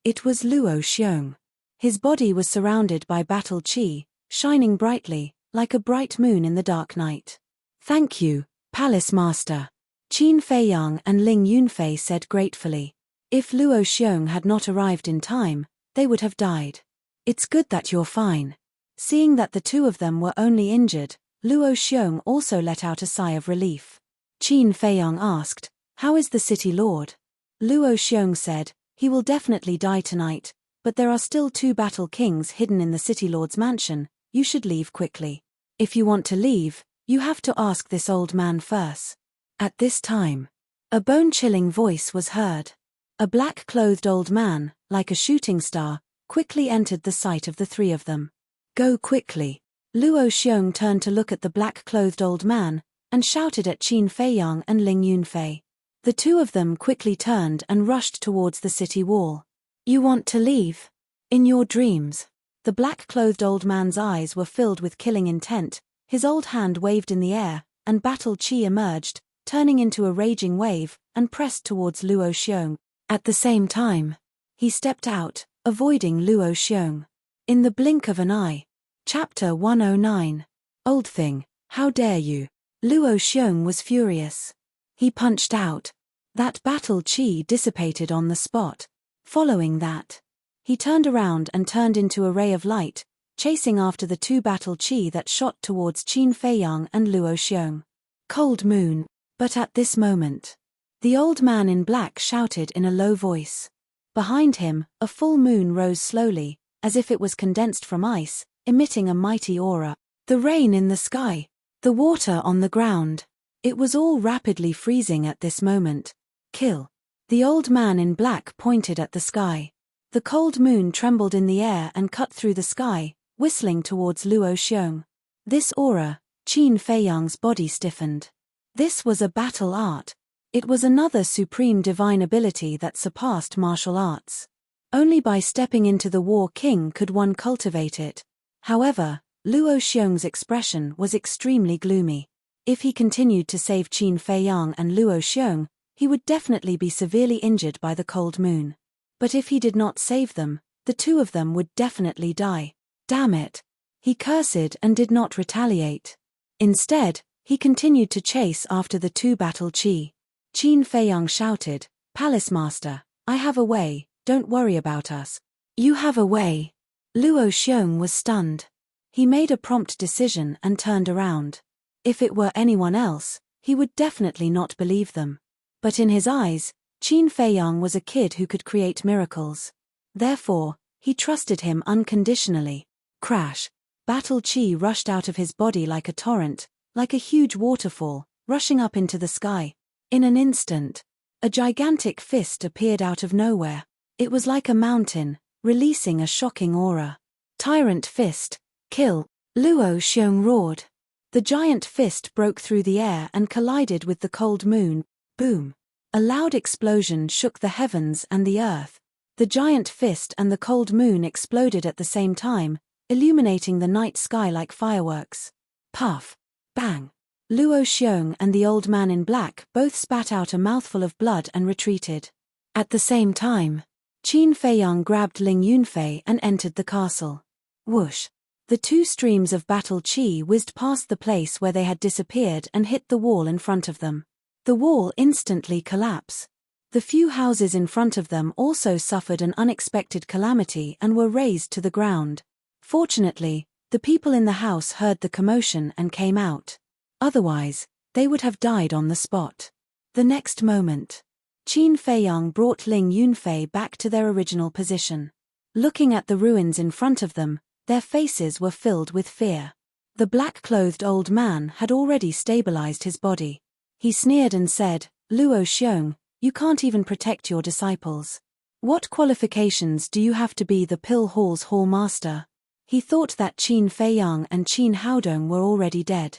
It was Luo Xiong. His body was surrounded by battle chi, shining brightly, like a bright moon in the dark night. "Thank you, Palace Master," Qin Feiyang and Ling Yunfei said gratefully. If Luo Xiong had not arrived in time, they would have died. "It's good that you're fine." Seeing that the 2 of them were only injured, Luo Xiong also let out a sigh of relief. Qin Feiyang asked, "How is the city lord?" Luo Xiong said, "He will definitely die tonight, but there are still 2 battle kings hidden in the city lord's mansion. You should leave quickly. If you want to leave, you have to ask this old man first." At this time, a bone-chilling voice was heard. A black-clothed old man, like a shooting star, quickly entered the sight of the 3 of them. "Go quickly." Luo Xiong turned to look at the black-clothed old man, and shouted at Qin Feiyang and Ling Yunfei. The 2 of them quickly turned and rushed towards the city wall. "You want to leave? In your dreams." The black-clothed old man's eyes were filled with killing intent, his old hand waved in the air, and battle chi emerged, turning into a raging wave, and pressed towards Luo Xiong. At the same time, he stepped out, avoiding Luo Xiong. In the blink of an eye. Chapter 109. "Old thing, how dare you!" Luo Xiong was furious. He punched out. That battle chi dissipated on the spot. Following that, he turned around and turned into a ray of light, chasing after the 2 battle chi that shot towards Qin Feiyang and Luo Xiong. Cold moon. But at this moment, the old man in black shouted in a low voice. Behind him, a full moon rose slowly, as if it was condensed from ice, emitting a mighty aura. The rain in the sky, the water on the ground. It was all rapidly freezing at this moment. "Kill." The old man in black pointed at the sky. The cold moon trembled in the air and cut through the sky, whistling towards Luo Xiong. This aura, Qin Feiyang's body stiffened. This was a battle art. It was another supreme divine ability that surpassed martial arts. Only by stepping into the War King could one cultivate it. However, Luo Xiong's expression was extremely gloomy. If he continued to save Qin Feiyang and Luo Xiong, he would definitely be severely injured by the cold moon. But if he did not save them, the 2 of them would definitely die. Damn it! He cursed and did not retaliate. Instead, he continued to chase after the 2 battle chi. Qin Feiyang shouted, "Palace Master, I have a way, don't worry about us." "You have a way?" Luo Xiong was stunned. He made a prompt decision and turned around. If it were anyone else, he would definitely not believe them. But in his eyes, Qin Feiyang was a kid who could create miracles. Therefore, he trusted him unconditionally. Crash! Battle chi rushed out of his body like a torrent, like a huge waterfall, rushing up into the sky. In an instant, a gigantic fist appeared out of nowhere. It was like a mountain, releasing a shocking aura. "Tyrant fist, kill!" Luo Xiong roared. The giant fist broke through the air and collided with the cold moon. Boom! A loud explosion shook the heavens and the earth. The giant fist and the cold moon exploded at the same time, illuminating the night sky like fireworks. Puff! Bang! Luo Xiong and the old man in black both spat out a mouthful of blood and retreated. At the same time, Qin Feiyang grabbed Ling Yunfei and entered the castle. Whoosh! The two streams of battle qi whizzed past the place where they had disappeared and hit the wall in front of them. The wall instantly collapsed. The few houses in front of them also suffered an unexpected calamity and were razed to the ground. Fortunately, the people in the house heard the commotion and came out. Otherwise, they would have died on the spot. The next moment, Qin Feiyang brought Ling Yunfei back to their original position. Looking at the ruins in front of them, their faces were filled with fear. The black-clothed old man had already stabilized his body. He sneered and said, "Luo Xiong, you can't even protect your disciples. What qualifications do you have to be the Pill Hall's Hall Master?" He thought that Qin Feiyang and Qin Haodong were already dead.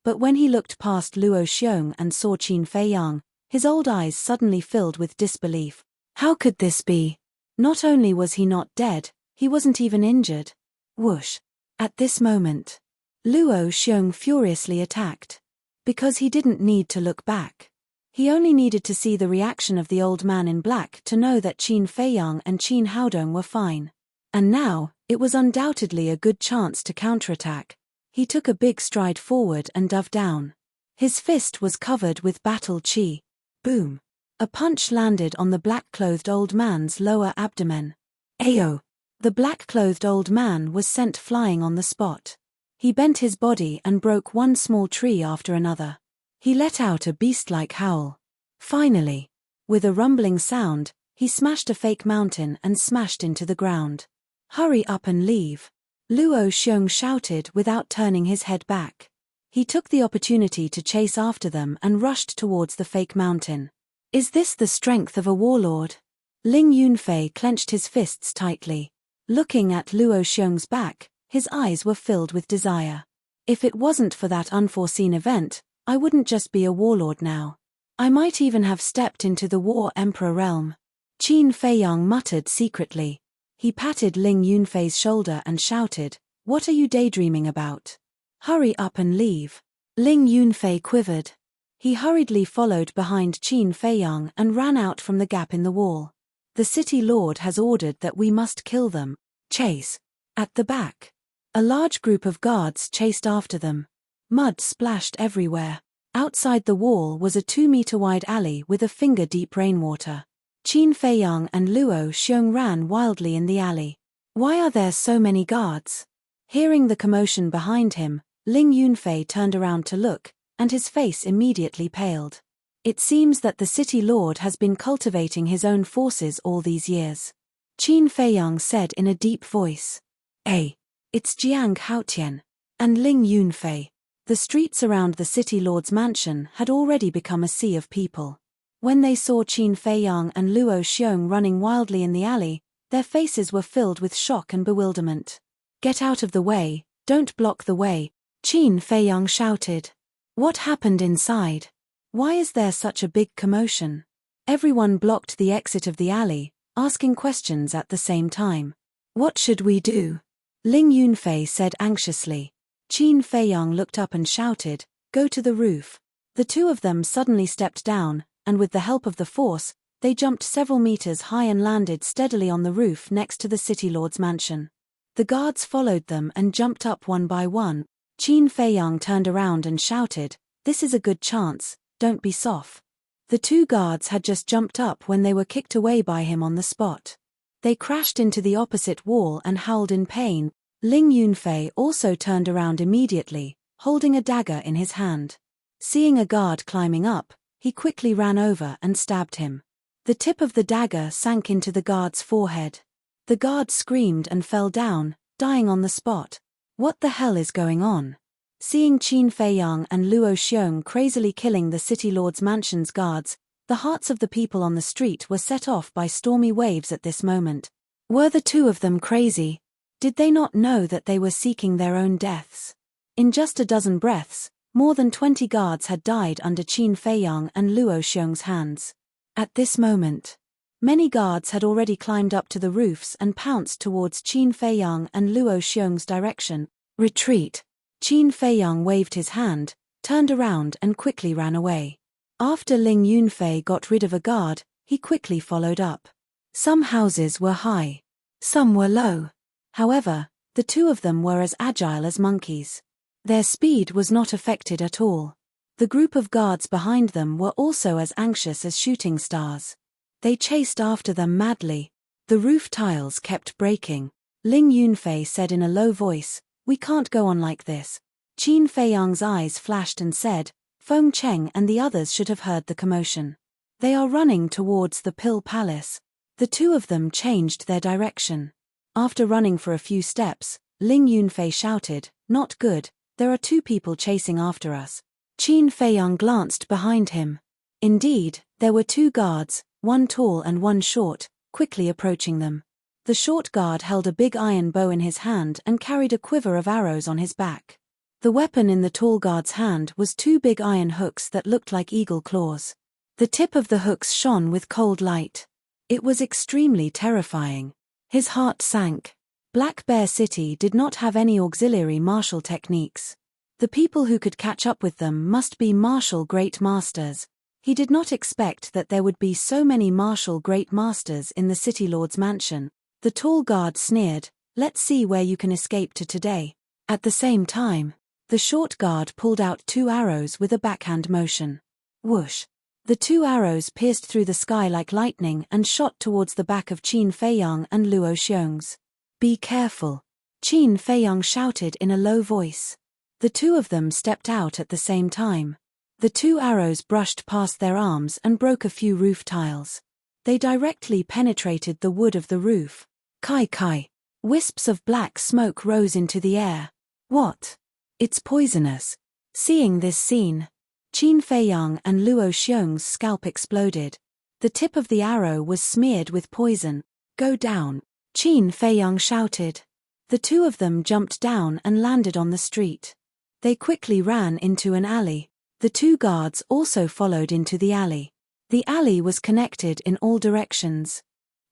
But when he looked past Luo Xiong and saw Qin Feiyang, his old eyes suddenly filled with disbelief. How could this be? Not only was he not dead, he wasn't even injured. Whoosh! At this moment, Luo Xiong furiously attacked. Because he didn't need to look back. He only needed to see the reaction of the old man in black to know that Qin Feiyang and Qin Haodong were fine. And now, it was undoubtedly a good chance to counterattack. He took a big stride forward and dove down. His fist was covered with battle qi. Boom! A punch landed on the black-clothed old man's lower abdomen. Ayo! The black-clothed old man was sent flying on the spot. He bent his body and broke one small tree after another. He let out a beast-like howl. Finally, with a rumbling sound, he smashed a fake mountain and smashed into the ground. "Hurry up and leave," Luo Xiong shouted without turning his head back. He took the opportunity to chase after them and rushed towards the fake mountain. Is this the strength of a warlord? Ling Yunfei clenched his fists tightly. Looking at Luo Xiong's back, his eyes were filled with desire. If it wasn't for that unforeseen event, I wouldn't just be a warlord now. I might even have stepped into the War Emperor realm. Qin Feiyang muttered secretly. He patted Ling Yunfei's shoulder and shouted, "What are you daydreaming about? Hurry up and leave." Ling Yunfei quivered. He hurriedly followed behind Qin Feiyang and ran out from the gap in the wall. "The city lord has ordered that we must kill them. Chase!" At the back, a large group of guards chased after them. Mud splashed everywhere. Outside the wall was a 2-meter-wide alley with a finger-deep rainwater. Qin Feiyang and Luo Xiong ran wildly in the alley. "Why are there so many guards?" Hearing the commotion behind him, Ling Yunfei turned around to look, and his face immediately paled. It seems that the city lord has been cultivating his own forces all these years. Qin Feiyang said in a deep voice. It's Jiang Haotian and Ling Yunfei." The streets around the city lord's mansion had already become a sea of people. When they saw Qin Feiyang and Luo Xiong running wildly in the alley, their faces were filled with shock and bewilderment. "Get out of the way, don't block the way," Qin Feiyang shouted. "What happened inside? Why is there such a big commotion?" Everyone blocked the exit of the alley, asking questions at the same time. "What should we do?" Ling Yunfei said anxiously. Qin Feiyang looked up and shouted, "Go to the roof." The two of them suddenly stepped down, and with the help of the force, they jumped several meters high and landed steadily on the roof next to the city lord's mansion. The guards followed them and jumped up one by one. Qin Feiyang turned around and shouted, "This is a good chance, don't be soft." The two guards had just jumped up when they were kicked away by him on the spot. They crashed into the opposite wall and howled in pain. Ling Yunfei also turned around immediately, holding a dagger in his hand. Seeing a guard climbing up, he quickly ran over and stabbed him. The tip of the dagger sank into the guard's forehead. The guard screamed and fell down, dying on the spot. What the hell is going on? Seeing Qin Feiyang and Luo Xiong crazily killing the city lord's mansion's guards, the hearts of the people on the street were set off by stormy waves at this moment. Were the two of them crazy? Did they not know that they were seeking their own deaths? In just a dozen breaths, more than 20 guards had died under Qin Feiyang and Luo Xiong's hands. At this moment, many guards had already climbed up to the roofs and pounced towards Qin Feiyang and Luo Xiong's direction. "Retreat!" Qin Feiyang waved his hand, turned around and quickly ran away. After Ling Yunfei got rid of a guard, he quickly followed up. Some houses were high. Some were low. However, the two of them were as agile as monkeys. Their speed was not affected at all. The group of guards behind them were also as anxious as shooting stars. They chased after them madly. The roof tiles kept breaking. Ling Yunfei said in a low voice, "We can't go on like this." Qin Feiyang's eyes flashed and said, "Feng Cheng and the others should have heard the commotion. They are running towards the Pill Palace." The two of them changed their direction. After running for a few steps, Ling Yunfei shouted, "Not good, there are two people chasing after us." Qin Feiyang glanced behind him. Indeed, there were two guards, one tall and one short, quickly approaching them. The short guard held a big iron bow in his hand and carried a quiver of arrows on his back. The weapon in the tall guard's hand was two big iron hooks that looked like eagle claws. The tip of the hooks shone with cold light. It was extremely terrifying. His heart sank. Black Bear City did not have any auxiliary martial techniques. The people who could catch up with them must be martial great masters. He did not expect that there would be so many martial great masters in the city lord's mansion. The tall guard sneered, "Let's see where you can escape to today." At the same time, the short guard pulled out two arrows with a backhand motion. Whoosh! The two arrows pierced through the sky like lightning and shot towards the back of Qin Feiyang and Luo Xiong's. "Be careful," Qin Feiyang shouted in a low voice. The two of them stepped out at the same time. The two arrows brushed past their arms and broke a few roof tiles. They directly penetrated the wood of the roof. Kai kai! Wisps of black smoke rose into the air. "What? It's poisonous." Seeing this scene, Qin Feiyang and Luo Xiong's scalp exploded. The tip of the arrow was smeared with poison. "Go down," Qin Feiyang shouted. The two of them jumped down and landed on the street. They quickly ran into an alley. The two guards also followed into the alley. The alley was connected in all directions.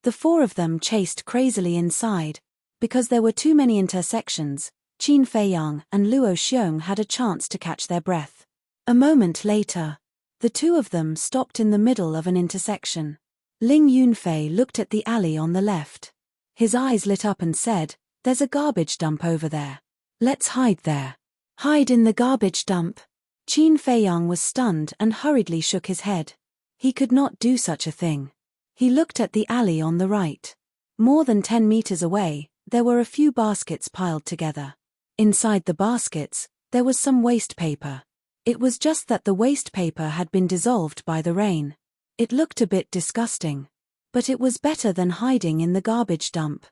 The four of them chased crazily inside. Because there were too many intersections, Qin Feiyang and Luo Xiong had a chance to catch their breath. A moment later, the two of them stopped in the middle of an intersection. Ling Yunfei looked at the alley on the left. His eyes lit up and said, "There's a garbage dump over there. Let's hide there." "Hide in the garbage dump?" Qin Feiyang was stunned and hurriedly shook his head. He could not do such a thing. He looked at the alley on the right. More than 10 meters away, there were a few baskets piled together. Inside the baskets, there was some waste paper. It was just that the waste paper had been dissolved by the rain. It looked a bit disgusting. But it was better than hiding in the garbage dump.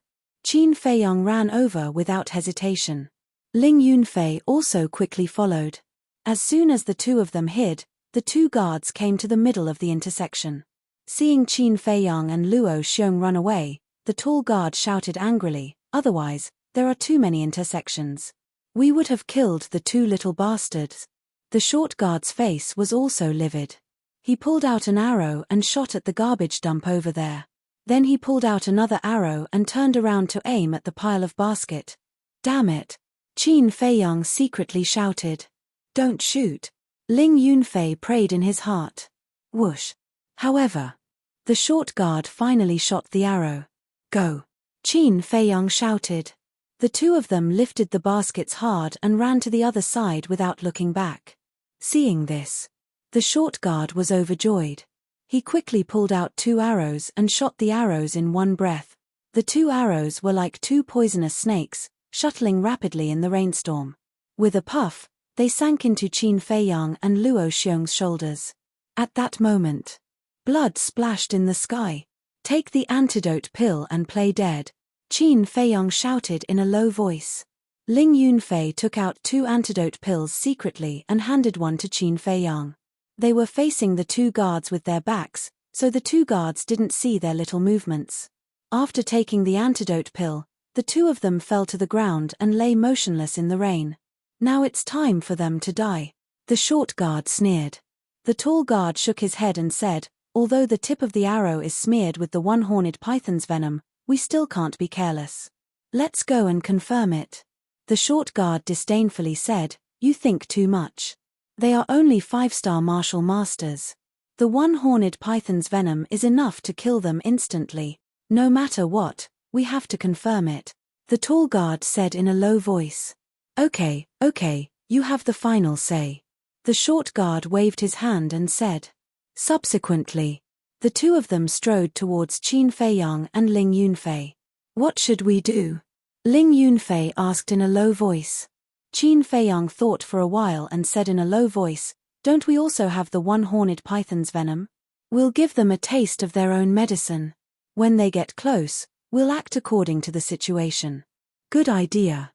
Qin Feiyang ran over without hesitation. Ling Yunfei also quickly followed. As soon as the two of them hid, the two guards came to the middle of the intersection. Seeing Qin Feiyang and Luo Xiong run away, the tall guard shouted angrily, "Otherwise, there are too many intersections. We would have killed the two little bastards." The short guard's face was also livid. He pulled out an arrow and shot at the garbage dump over there. Then he pulled out another arrow and turned around to aim at the pile of basket. "Damn it!" Qin Feiyang secretly shouted. "Don't shoot." Ling Yunfei prayed in his heart. Whoosh! However, the short guard finally shot the arrow. "Go!" Qin Feiyang shouted. The two of them lifted the baskets hard and ran to the other side without looking back. Seeing this, the short guard was overjoyed. He quickly pulled out two arrows and shot the arrows in one breath. The two arrows were like two poisonous snakes, shuttling rapidly in the rainstorm. With a puff, they sank into Qin Feiyang and Luo Xiong's shoulders. At that moment, blood splashed in the sky. "Take the antidote pill and play dead," Qin Feiyang shouted in a low voice. Ling Yunfei took out two antidote pills secretly and handed one to Qin Feiyang. They were facing the two guards with their backs, so the two guards didn't see their little movements. After taking the antidote pill, the two of them fell to the ground and lay motionless in the rain. "Now it's time for them to die," the short guard sneered. The tall guard shook his head and said, "Although the tip of the arrow is smeared with the one-horned python's venom, we still can't be careless. Let's go and confirm it." The short guard disdainfully said, "You think too much. They are only 5-star martial masters. The one-horned python's venom is enough to kill them instantly. No matter what, we have to confirm it. The tall guard said in a low voice. Okay, you have the final say. The short guard waved his hand and said. Subsequently, the two of them strode towards Qin Feiyang and Ling Yunfei. What should we do? Ling Yunfei asked in a low voice. Qin Feiyang thought for a while and said in a low voice, don't we also have the one-horned python's venom? We'll give them a taste of their own medicine. When they get close, we'll act according to the situation. Good idea.